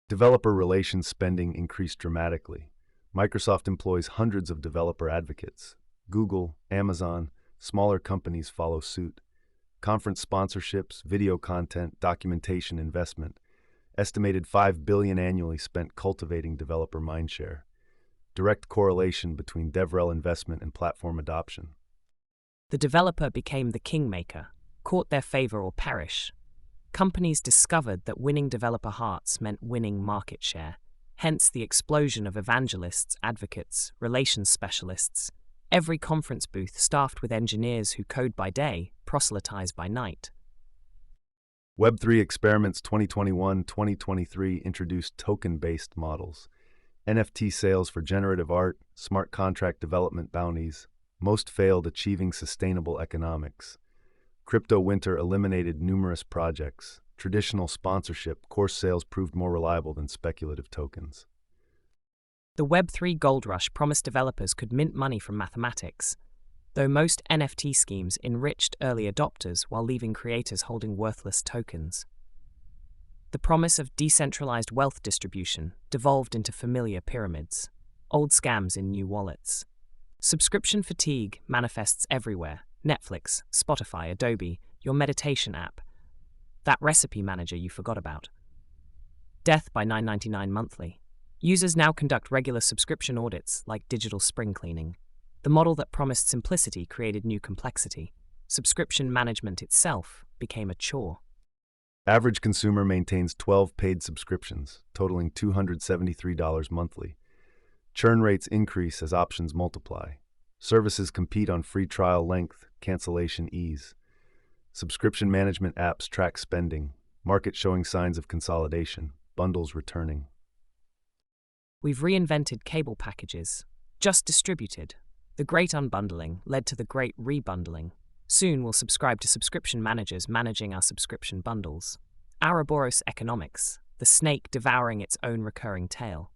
Developer relations spending increased dramatically. Microsoft employs hundreds of developer advocates. Google, Amazon, smaller companies follow suit. Conference sponsorships, video content, documentation investment. Estimated $5 billion annually spent cultivating developer mindshare. Direct correlation between DevRel investment and platform adoption. The developer became the kingmaker, court their favor or perish. Companies discovered that winning developer hearts meant winning market share. Hence the explosion of evangelists, advocates, relations specialists. Every conference booth staffed with engineers who code by day, proselytize by night. Web3 Experiments 2021-2023 introduced token-based models. NFT sales for generative art, smart contract development bounties. Most failed achieving sustainable economics. Crypto winter eliminated numerous projects. Traditional sponsorship, course sales proved more reliable than speculative tokens. The Web3 gold rush promised developers could mint money from mathematics, though most NFT schemes enriched early adopters while leaving creators holding worthless tokens. The promise of decentralized wealth distribution devolved into familiar pyramids, old scams in new wallets. Subscription fatigue manifests everywhere. Netflix, Spotify, Adobe, your meditation app, that recipe manager you forgot about. Death by $9.99 monthly. Users now conduct regular subscription audits like digital spring cleaning. The model that promised simplicity created new complexity. Subscription management itself became a chore. Average consumer maintains 12 paid subscriptions, totaling $273 monthly. Churn rates increase as options multiply. Services compete on free trial length, cancellation ease. Subscription management apps track spending, market showing signs of consolidation, bundles returning. We've reinvented cable packages, just distributed. The great unbundling led to the great rebundling. Soon we'll subscribe to subscription managers managing our subscription bundles. Ouroboros economics, the snake devouring its own recurring tail.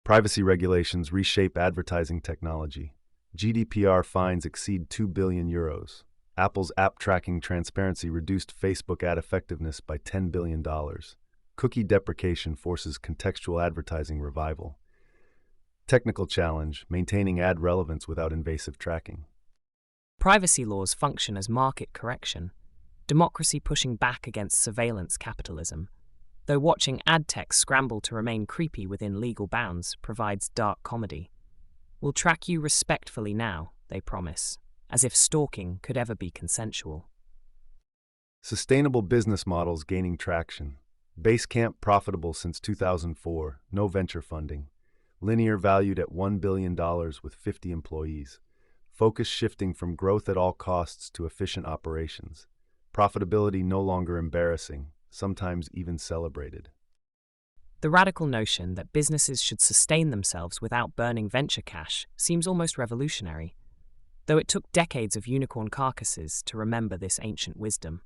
Privacy regulations reshape advertising technology. GDPR fines exceed 2 billion euros. Apple's app tracking transparency reduced Facebook ad effectiveness by $10 billion. Cookie deprecation forces contextual advertising revival. Technical challenge, maintaining ad relevance without invasive tracking. Privacy laws function as market correction, democracy pushing back against surveillance capitalism. Though watching ad tech scramble to remain creepy within legal bounds provides dark comedy. We'll track you respectfully now, they promise, as if stalking could ever be consensual. Sustainable business models gaining traction. Basecamp profitable since 2004, no venture funding. Linear valued at $1 billion with 50 employees. Focus shifting from growth at all costs to efficient operations. Profitability no longer embarrassing, sometimes even celebrated. The radical notion that businesses should sustain themselves without burning venture cash seems almost revolutionary, though it took decades of unicorn carcasses to remember this ancient wisdom.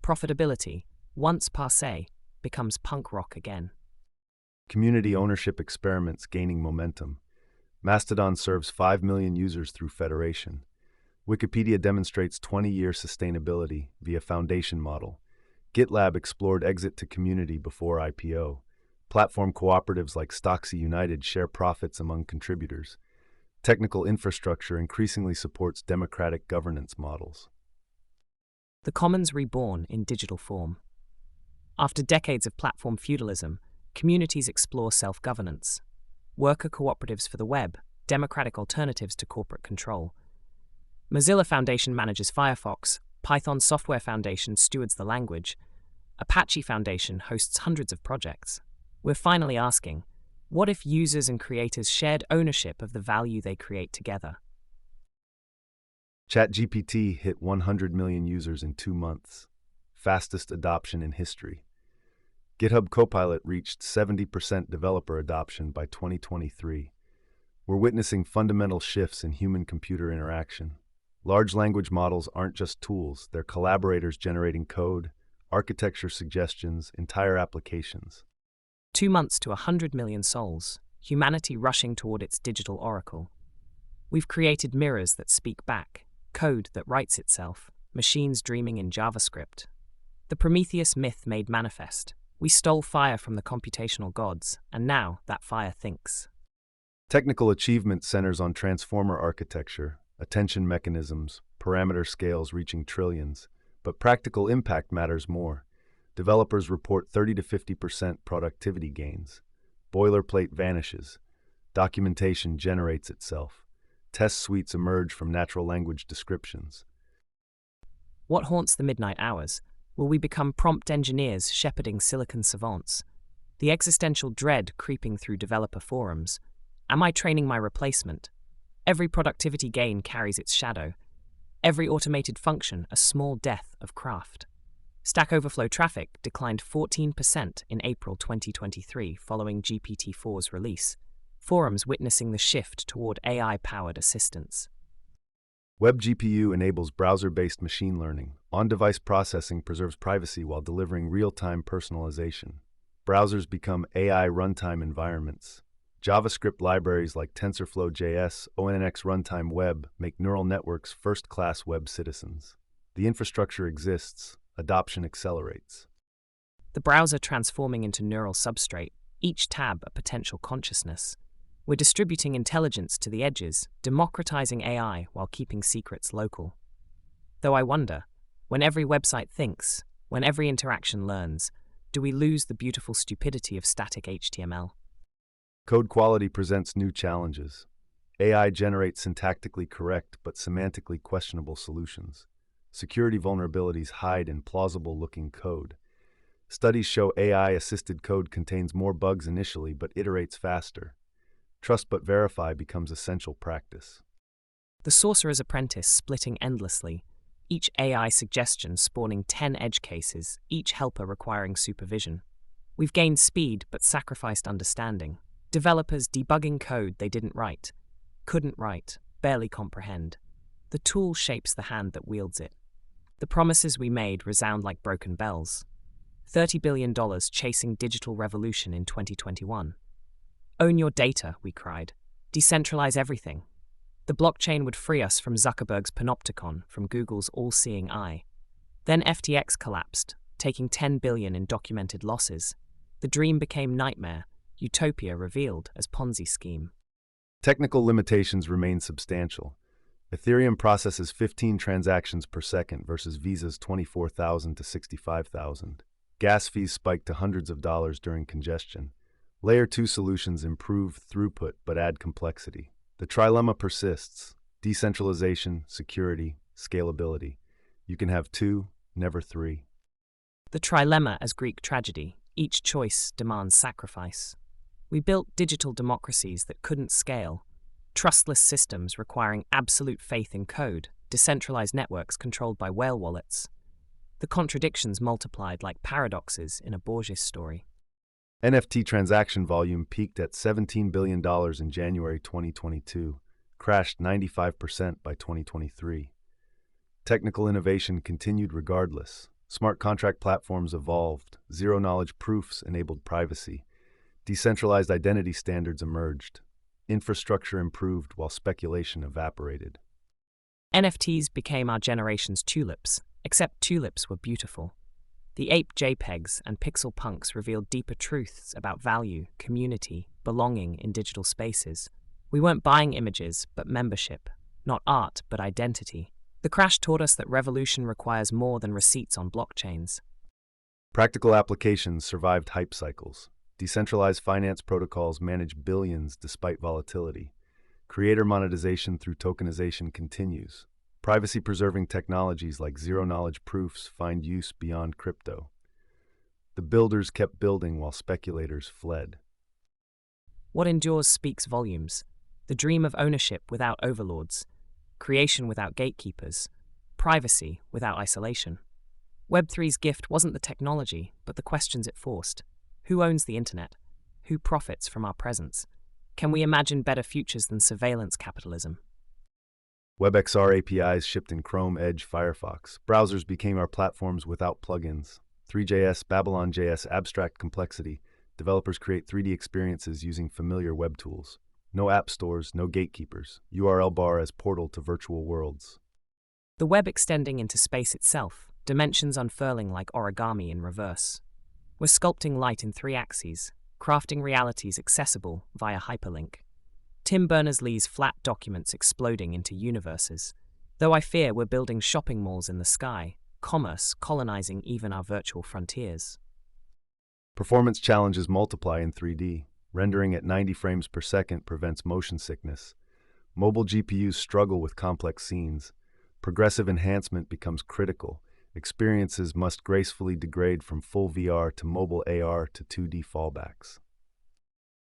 Profitability, once passé, becomes punk rock again. Community ownership experiments gaining momentum. Mastodon serves 5 million users through federation. Wikipedia demonstrates 20-year sustainability via foundation model. GitLab explored exit to community before IPO. Platform cooperatives like Stocksy United share profits among contributors. Technical infrastructure increasingly supports democratic governance models. The commons reborn in digital form. After decades of platform feudalism, communities explore self-governance. Worker cooperatives for the web, democratic alternatives to corporate control. Mozilla Foundation manages Firefox, Python Software Foundation stewards the language, Apache Foundation hosts hundreds of projects. We're finally asking, what if users and creators shared ownership of the value they create together? ChatGPT hit 100 million users in 2 months, fastest adoption in history. GitHub Copilot reached 70% developer adoption by 2023. We're witnessing fundamental shifts in human-computer interaction. Large language models aren't just tools, they're collaborators generating code, architecture suggestions, entire applications. 2 months to 100 million souls, humanity rushing toward its digital oracle. We've created mirrors that speak back, code that writes itself, machines dreaming in JavaScript. The Prometheus myth made manifest. We stole fire from the computational gods, and now that fire thinks. Technical achievement centers on transformer architecture, attention mechanisms, parameter scales reaching trillions, but practical impact matters more. Developers report 30 to 50% productivity gains. Boilerplate vanishes. Documentation generates itself. Test suites emerge from natural language descriptions. What haunts the midnight hours? Will we become prompt engineers shepherding silicon savants? The existential dread creeping through developer forums. Am I training my replacement? Every productivity gain carries its shadow. Every automated function a small death of craft. Stack Overflow traffic declined 14% in April 2023 following GPT-4's release. Forums witnessing the shift toward AI-powered assistance. Web GPU enables browser-based machine learning. On-device processing preserves privacy while delivering real-time personalization. Browsers become AI runtime environments. JavaScript libraries like TensorFlow.js, ONNX Runtime Web make neural networks first-class web citizens. The infrastructure exists, adoption accelerates. The browser transforming into neural substrate, each tab a potential consciousness. We're distributing intelligence to the edges, democratizing AI while keeping secrets local. Though I wonder, when every website thinks, when every interaction learns, do we lose the beautiful stupidity of static HTML? Code quality presents new challenges. AI generates syntactically correct but semantically questionable solutions. Security vulnerabilities hide in plausible-looking code. Studies show AI-assisted code contains more bugs initially but iterates faster. Trust but verify becomes essential practice. The Sorcerer's Apprentice splitting endlessly, each AI suggestion spawning 10 edge cases, each helper requiring supervision. We've gained speed but sacrificed understanding. Developers debugging code they didn't write, couldn't write, barely comprehend. The tool shapes the hand that wields it. The promises we made resound like broken bells. $30 billion chasing digital revolution in 2021. Own your data, we cried. Decentralize everything. The blockchain would free us from Zuckerberg's panopticon, from Google's all-seeing eye. Then FTX collapsed, taking $10 billion in documented losses. The dream became nightmare, utopia revealed as Ponzi scheme. Technical limitations remain substantial. Ethereum processes 15 transactions per second versus Visa's 24,000 to 65,000. Gas fees spike to hundreds of dollars during congestion. Layer 2 solutions improve throughput but add complexity. The trilemma persists: decentralization, security, scalability. You can have two, never three. The trilemma as Greek tragedy, each choice demands sacrifice. We built digital democracies that couldn't scale, trustless systems requiring absolute faith in code, decentralized networks controlled by whale wallets. The contradictions multiplied like paradoxes in a Borges story. NFT transaction volume peaked at $17 billion in January 2022, crashed 95% by 2023. Technical innovation continued regardless. Smart contract platforms evolved, zero-knowledge proofs enabled privacy, decentralized identity standards emerged. Infrastructure improved while speculation evaporated. NFTs became our generation's tulips, except tulips were beautiful. The ape JPEGs and pixel punks revealed deeper truths about value, community, belonging in digital spaces. We weren't buying images, but membership. Not art, but identity. The crash taught us that revolution requires more than receipts on blockchains. Practical applications survived hype cycles. Decentralized finance protocols manage billions despite volatility. Creator monetization through tokenization continues. Privacy-preserving technologies like zero-knowledge proofs find use beyond crypto. The builders kept building while speculators fled. What endures speaks volumes. The dream of ownership without overlords, creation without gatekeepers, privacy without isolation. Web3's gift wasn't the technology, but the questions it forced. Who owns the internet? Who profits from our presence? Can we imagine better futures than surveillance capitalism? WebXR APIs shipped in Chrome, Edge, Firefox. Browsers became our platforms without plugins. 3JS, Babylon.js, abstract complexity. Developers create 3D experiences using familiar web tools. No app stores, no gatekeepers. URL bar as portal to virtual worlds. The web extending into space itself, dimensions unfurling like origami in reverse. We're sculpting light in 3 axes, crafting realities accessible via hyperlink. Tim Berners-Lee's flat documents exploding into universes. Though I fear we're building shopping malls in the sky, commerce colonizing even our virtual frontiers. Performance challenges multiply in 3D. Rendering at 90 frames per second prevents motion sickness. Mobile GPUs struggle with complex scenes. Progressive enhancement becomes critical. Experiences must gracefully degrade from full VR to mobile AR to 2D fallbacks.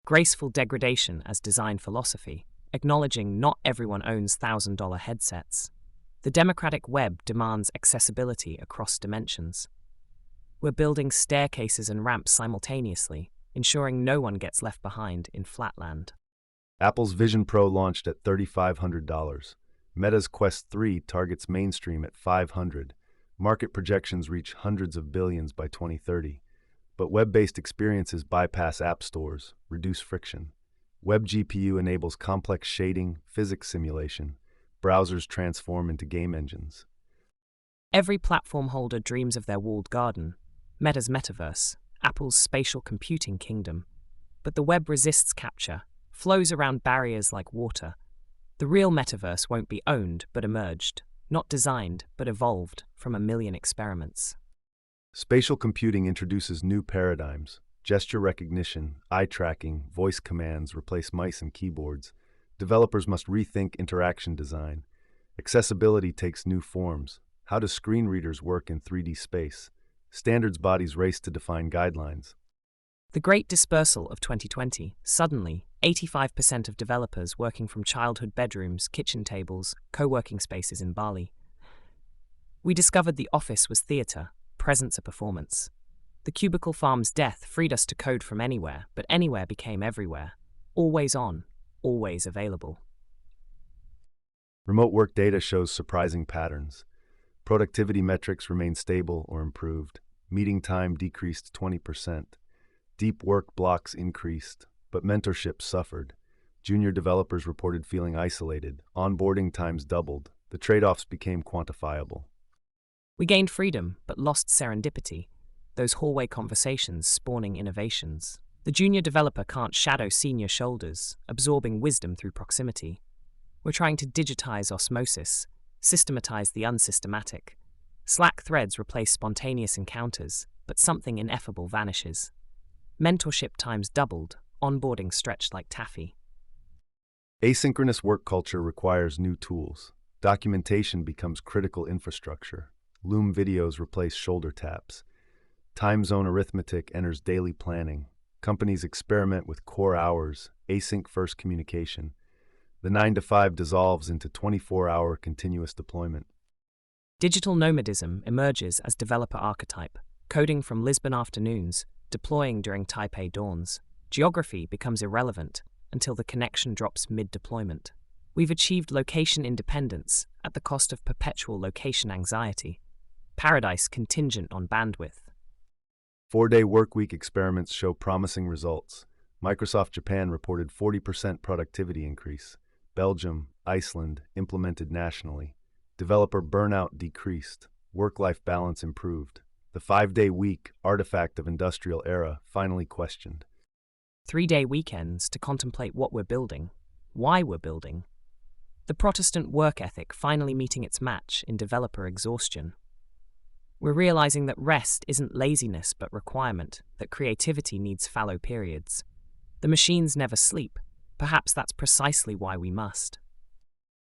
Graceful degradation as design philosophy, acknowledging not everyone owns $1,000 headsets. The democratic web demands accessibility across dimensions. We're building staircases and ramps simultaneously, ensuring no one gets left behind in flatland. Apple's Vision Pro launched at $3,500. Meta's Quest 3 targets mainstream at $500. Market projections reach hundreds of billions by 2030. But web-based experiences bypass app stores, reduce friction. Web GPU enables complex shading, physics simulation. Browsers transform into game engines. Every platform holder dreams of their walled garden, Meta's metaverse, Apple's spatial computing kingdom. But the web resists capture, flows around barriers like water. The real metaverse won't be owned, but emerged. Not designed, but evolved from a million experiments. Spatial computing introduces new paradigms. Gesture recognition, eye tracking, voice commands replace mice and keyboards. Developers must rethink interaction design. Accessibility takes new forms. How do screen readers work in 3D space? Standards bodies race to define guidelines. The great dispersal of 2020, suddenly, 85% of developers working from childhood bedrooms, kitchen tables, co-working spaces in Bali. We discovered the office was theatre, presence a performance. The cubicle farm's death freed us to code from anywhere, but anywhere became everywhere. Always on, always available. Remote work data shows surprising patterns. Productivity metrics remain stable or improved. Meeting time decreased 20%. Deep work blocks increased, but mentorship suffered. Junior developers reported feeling isolated. Onboarding times doubled. The trade-offs became quantifiable. We gained freedom, but lost serendipity. Those hallway conversations spawning innovations. The junior developer can't shadow senior shoulders, absorbing wisdom through proximity. We're trying to digitize osmosis, systematize the unsystematic. Slack threads replace spontaneous encounters, but something ineffable vanishes. Mentorship times doubled, onboarding stretched like taffy. Asynchronous work culture requires new tools. Documentation becomes critical infrastructure. Loom videos replace shoulder taps. Time zone arithmetic enters daily planning. Companies experiment with core hours, async-first communication. The 9-to-5 dissolves into 24-hour continuous deployment. Digital nomadism emerges as developer archetype, coding from Lisbon afternoons, deploying during Taipei dawns. Geography becomes irrelevant until the connection drops mid-deployment. We've achieved location independence at the cost of perpetual location anxiety. Paradise contingent on bandwidth. 4-day workweek experiments show promising results. Microsoft Japan reported 40% productivity increase. Belgium, Iceland implemented nationally. Developer burnout decreased. Work-life balance improved. The 5-day week, artifact of industrial era, finally questioned. 3-day weekends to contemplate what we're building, why we're building. The Protestant work ethic finally meeting its match in developer exhaustion. We're realizing that rest isn't laziness but requirement, that creativity needs fallow periods. The machines never sleep. Perhaps that's precisely why we must.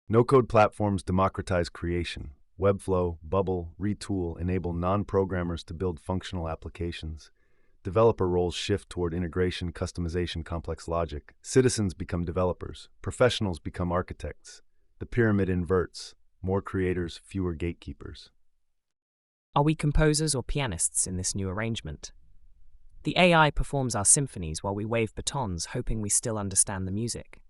No-code platforms democratize creation. Webflow, Bubble, Retool enable non-programmers to build functional applications. Developer roles shift toward integration, customization, complex logic. Citizens become developers. Professionals become architects. The pyramid inverts. More creators, fewer gatekeepers. Are we composers or pianists in this new arrangement? The AI performs our symphonies while we wave batons, hoping we still understand the music.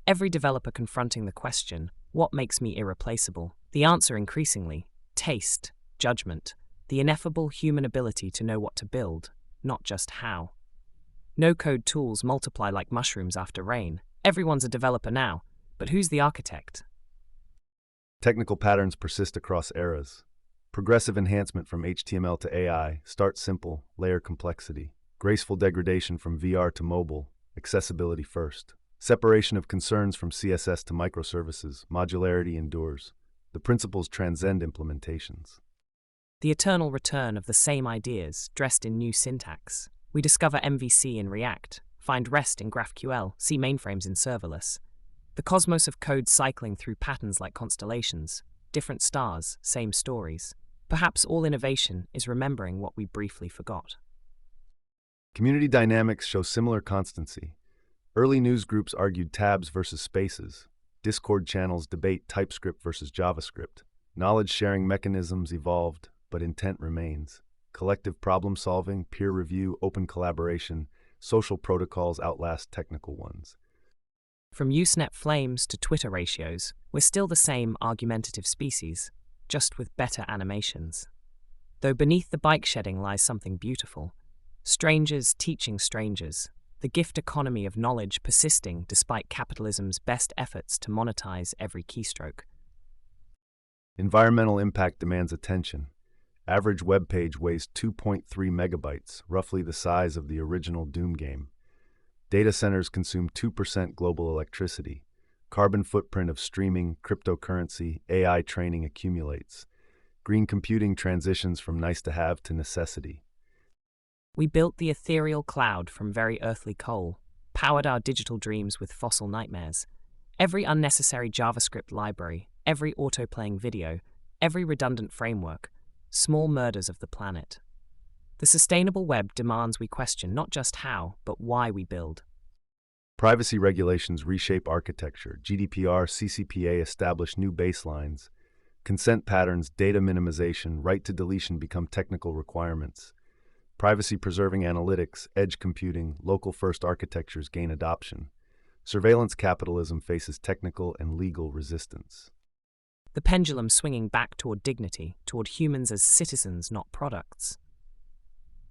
Every developer confronting the question, what makes me irreplaceable? The answer increasingly, taste, judgment, the ineffable human ability to know what to build, not just how. No-code tools multiply like mushrooms after rain. Everyone's a developer now, but who's the architect? Technical patterns persist across eras. Progressive enhancement from HTML to AI, start simple, layer complexity. Graceful degradation from VR to mobile, accessibility first. Separation of concerns from CSS to microservices, modularity endures. The principles transcend implementations. The eternal return of the same ideas, dressed in new syntax. We discover MVC in React, find REST in GraphQL, see mainframes in Serverless. The cosmos of code cycling through patterns like constellations, different stars, same stories. Perhaps all innovation is remembering what we briefly forgot. Community dynamics show similar constancy. Early news groups argued tabs versus spaces. Discord channels debate TypeScript versus JavaScript. Knowledge-sharing mechanisms evolved, but intent remains. Collective problem-solving, peer review, open collaboration, social protocols outlast technical ones. From Usenet flames to Twitter ratios, we're still the same argumentative species, just with better animations. Though beneath the bike shedding lies something beautiful. Strangers teaching strangers. The gift economy of knowledge persisting despite capitalism's best efforts to monetize every keystroke. Environmental impact demands attention. Average web page weighs 2.3 megabytes, roughly the size of the original Doom game. Data centers consume 2% global electricity. Carbon footprint of streaming, cryptocurrency, AI training accumulates. Green computing transitions from nice-to-have to necessity. We built the ethereal cloud from very earthly coal, powered our digital dreams with fossil nightmares. Every unnecessary JavaScript library, every auto-playing video, every redundant framework, small murders of the planet. The sustainable web demands we question not just how, but why we build. Privacy regulations reshape architecture. GDPR, CCPA establish new baselines. Consent patterns, data minimization, right to deletion become technical requirements. Privacy-preserving analytics, edge computing, local-first architectures gain adoption. Surveillance capitalism faces technical and legal resistance. The pendulum swinging back toward dignity, toward humans as citizens, not products.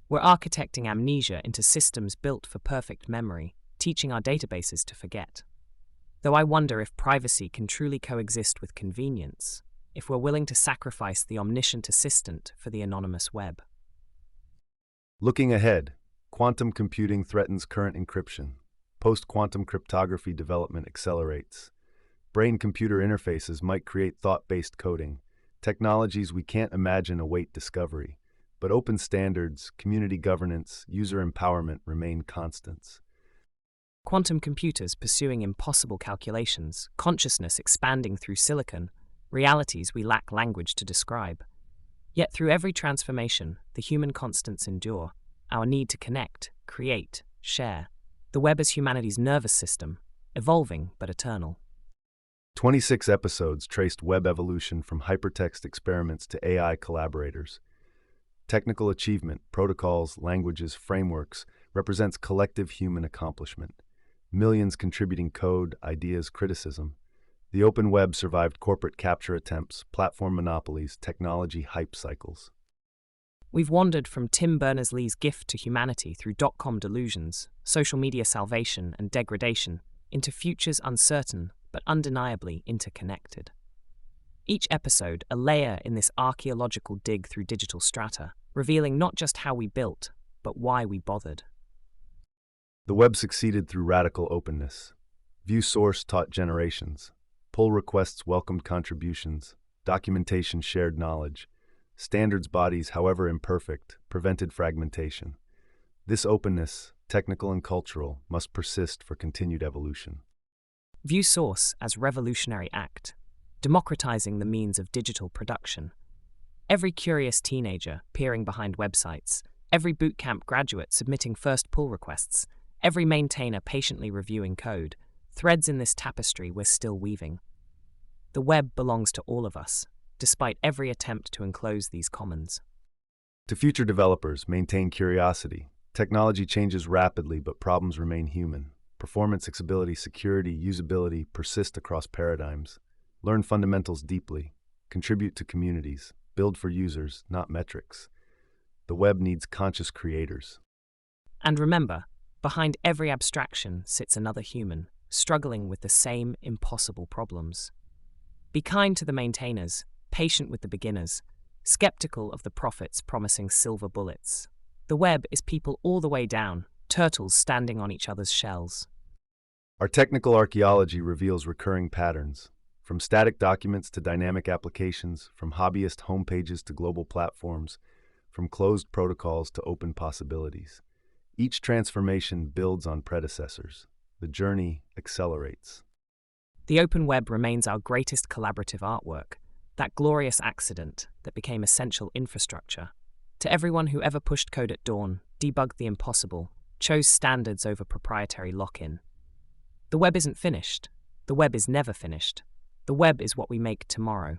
We're architecting amnesia into systems built for perfect memory, teaching our databases to forget. Though I wonder if privacy can truly coexist with convenience, if we're willing to sacrifice the omniscient assistant for the anonymous web. Looking ahead, quantum computing threatens current encryption. Post-quantum cryptography development accelerates. Brain-computer interfaces might create thought-based coding. Technologies we can't imagine await discovery. But open standards, community governance, user empowerment remain constants. Quantum computers pursuing impossible calculations, consciousness expanding through silicon, realities we lack language to describe. Yet through every transformation, the human constants endure, our need to connect, create, share. The web as humanity's nervous system, evolving but eternal. 26 episodes traced web evolution from hypertext experiments to AI collaborators. Technical achievement, protocols, languages, frameworks represents collective human accomplishment. Millions contributing code, ideas, criticism. The open web survived corporate capture attempts, platform monopolies, technology hype cycles. We've wandered from Tim Berners-Lee's gift to humanity through dot-com delusions, social media salvation and degradation, into futures uncertain but undeniably interconnected. Each episode, a layer in this archaeological dig through digital strata, revealing not just how we built, but why we bothered. The web succeeded through radical openness. View source taught generations. Pull requests welcomed contributions. Documentation shared knowledge. Standards bodies, however imperfect, prevented fragmentation. This openness, technical and cultural, must persist for continued evolution. View source as revolutionary act, democratizing the means of digital production. Every curious teenager peering behind websites, every bootcamp graduate submitting first pull requests, every maintainer patiently reviewing code, threads in this tapestry we're still weaving. The web belongs to all of us, despite every attempt to enclose these commons. To future developers, maintain curiosity. Technology changes rapidly, but problems remain human. Performance, accessibility, security, usability persist across paradigms. Learn fundamentals deeply. Contribute to communities. Build for users, not metrics. The web needs conscious creators. And remember, behind every abstraction sits another human, struggling with the same impossible problems. Be kind to the maintainers, patient with the beginners, skeptical of the prophets promising silver bullets. The web is people all the way down, turtles standing on each other's shells. Our technical archaeology reveals recurring patterns, from static documents to dynamic applications, from hobbyist homepages to global platforms, from closed protocols to open possibilities. Each transformation builds on predecessors. The journey accelerates. The open web remains our greatest collaborative artwork, that glorious accident that became essential infrastructure. To everyone who ever pushed code at dawn, debugged the impossible, chose standards over proprietary lock-in. The web isn't finished. The web is never finished. The web is what we make tomorrow.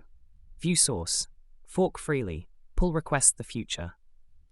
View source. Fork freely. Pull request the future.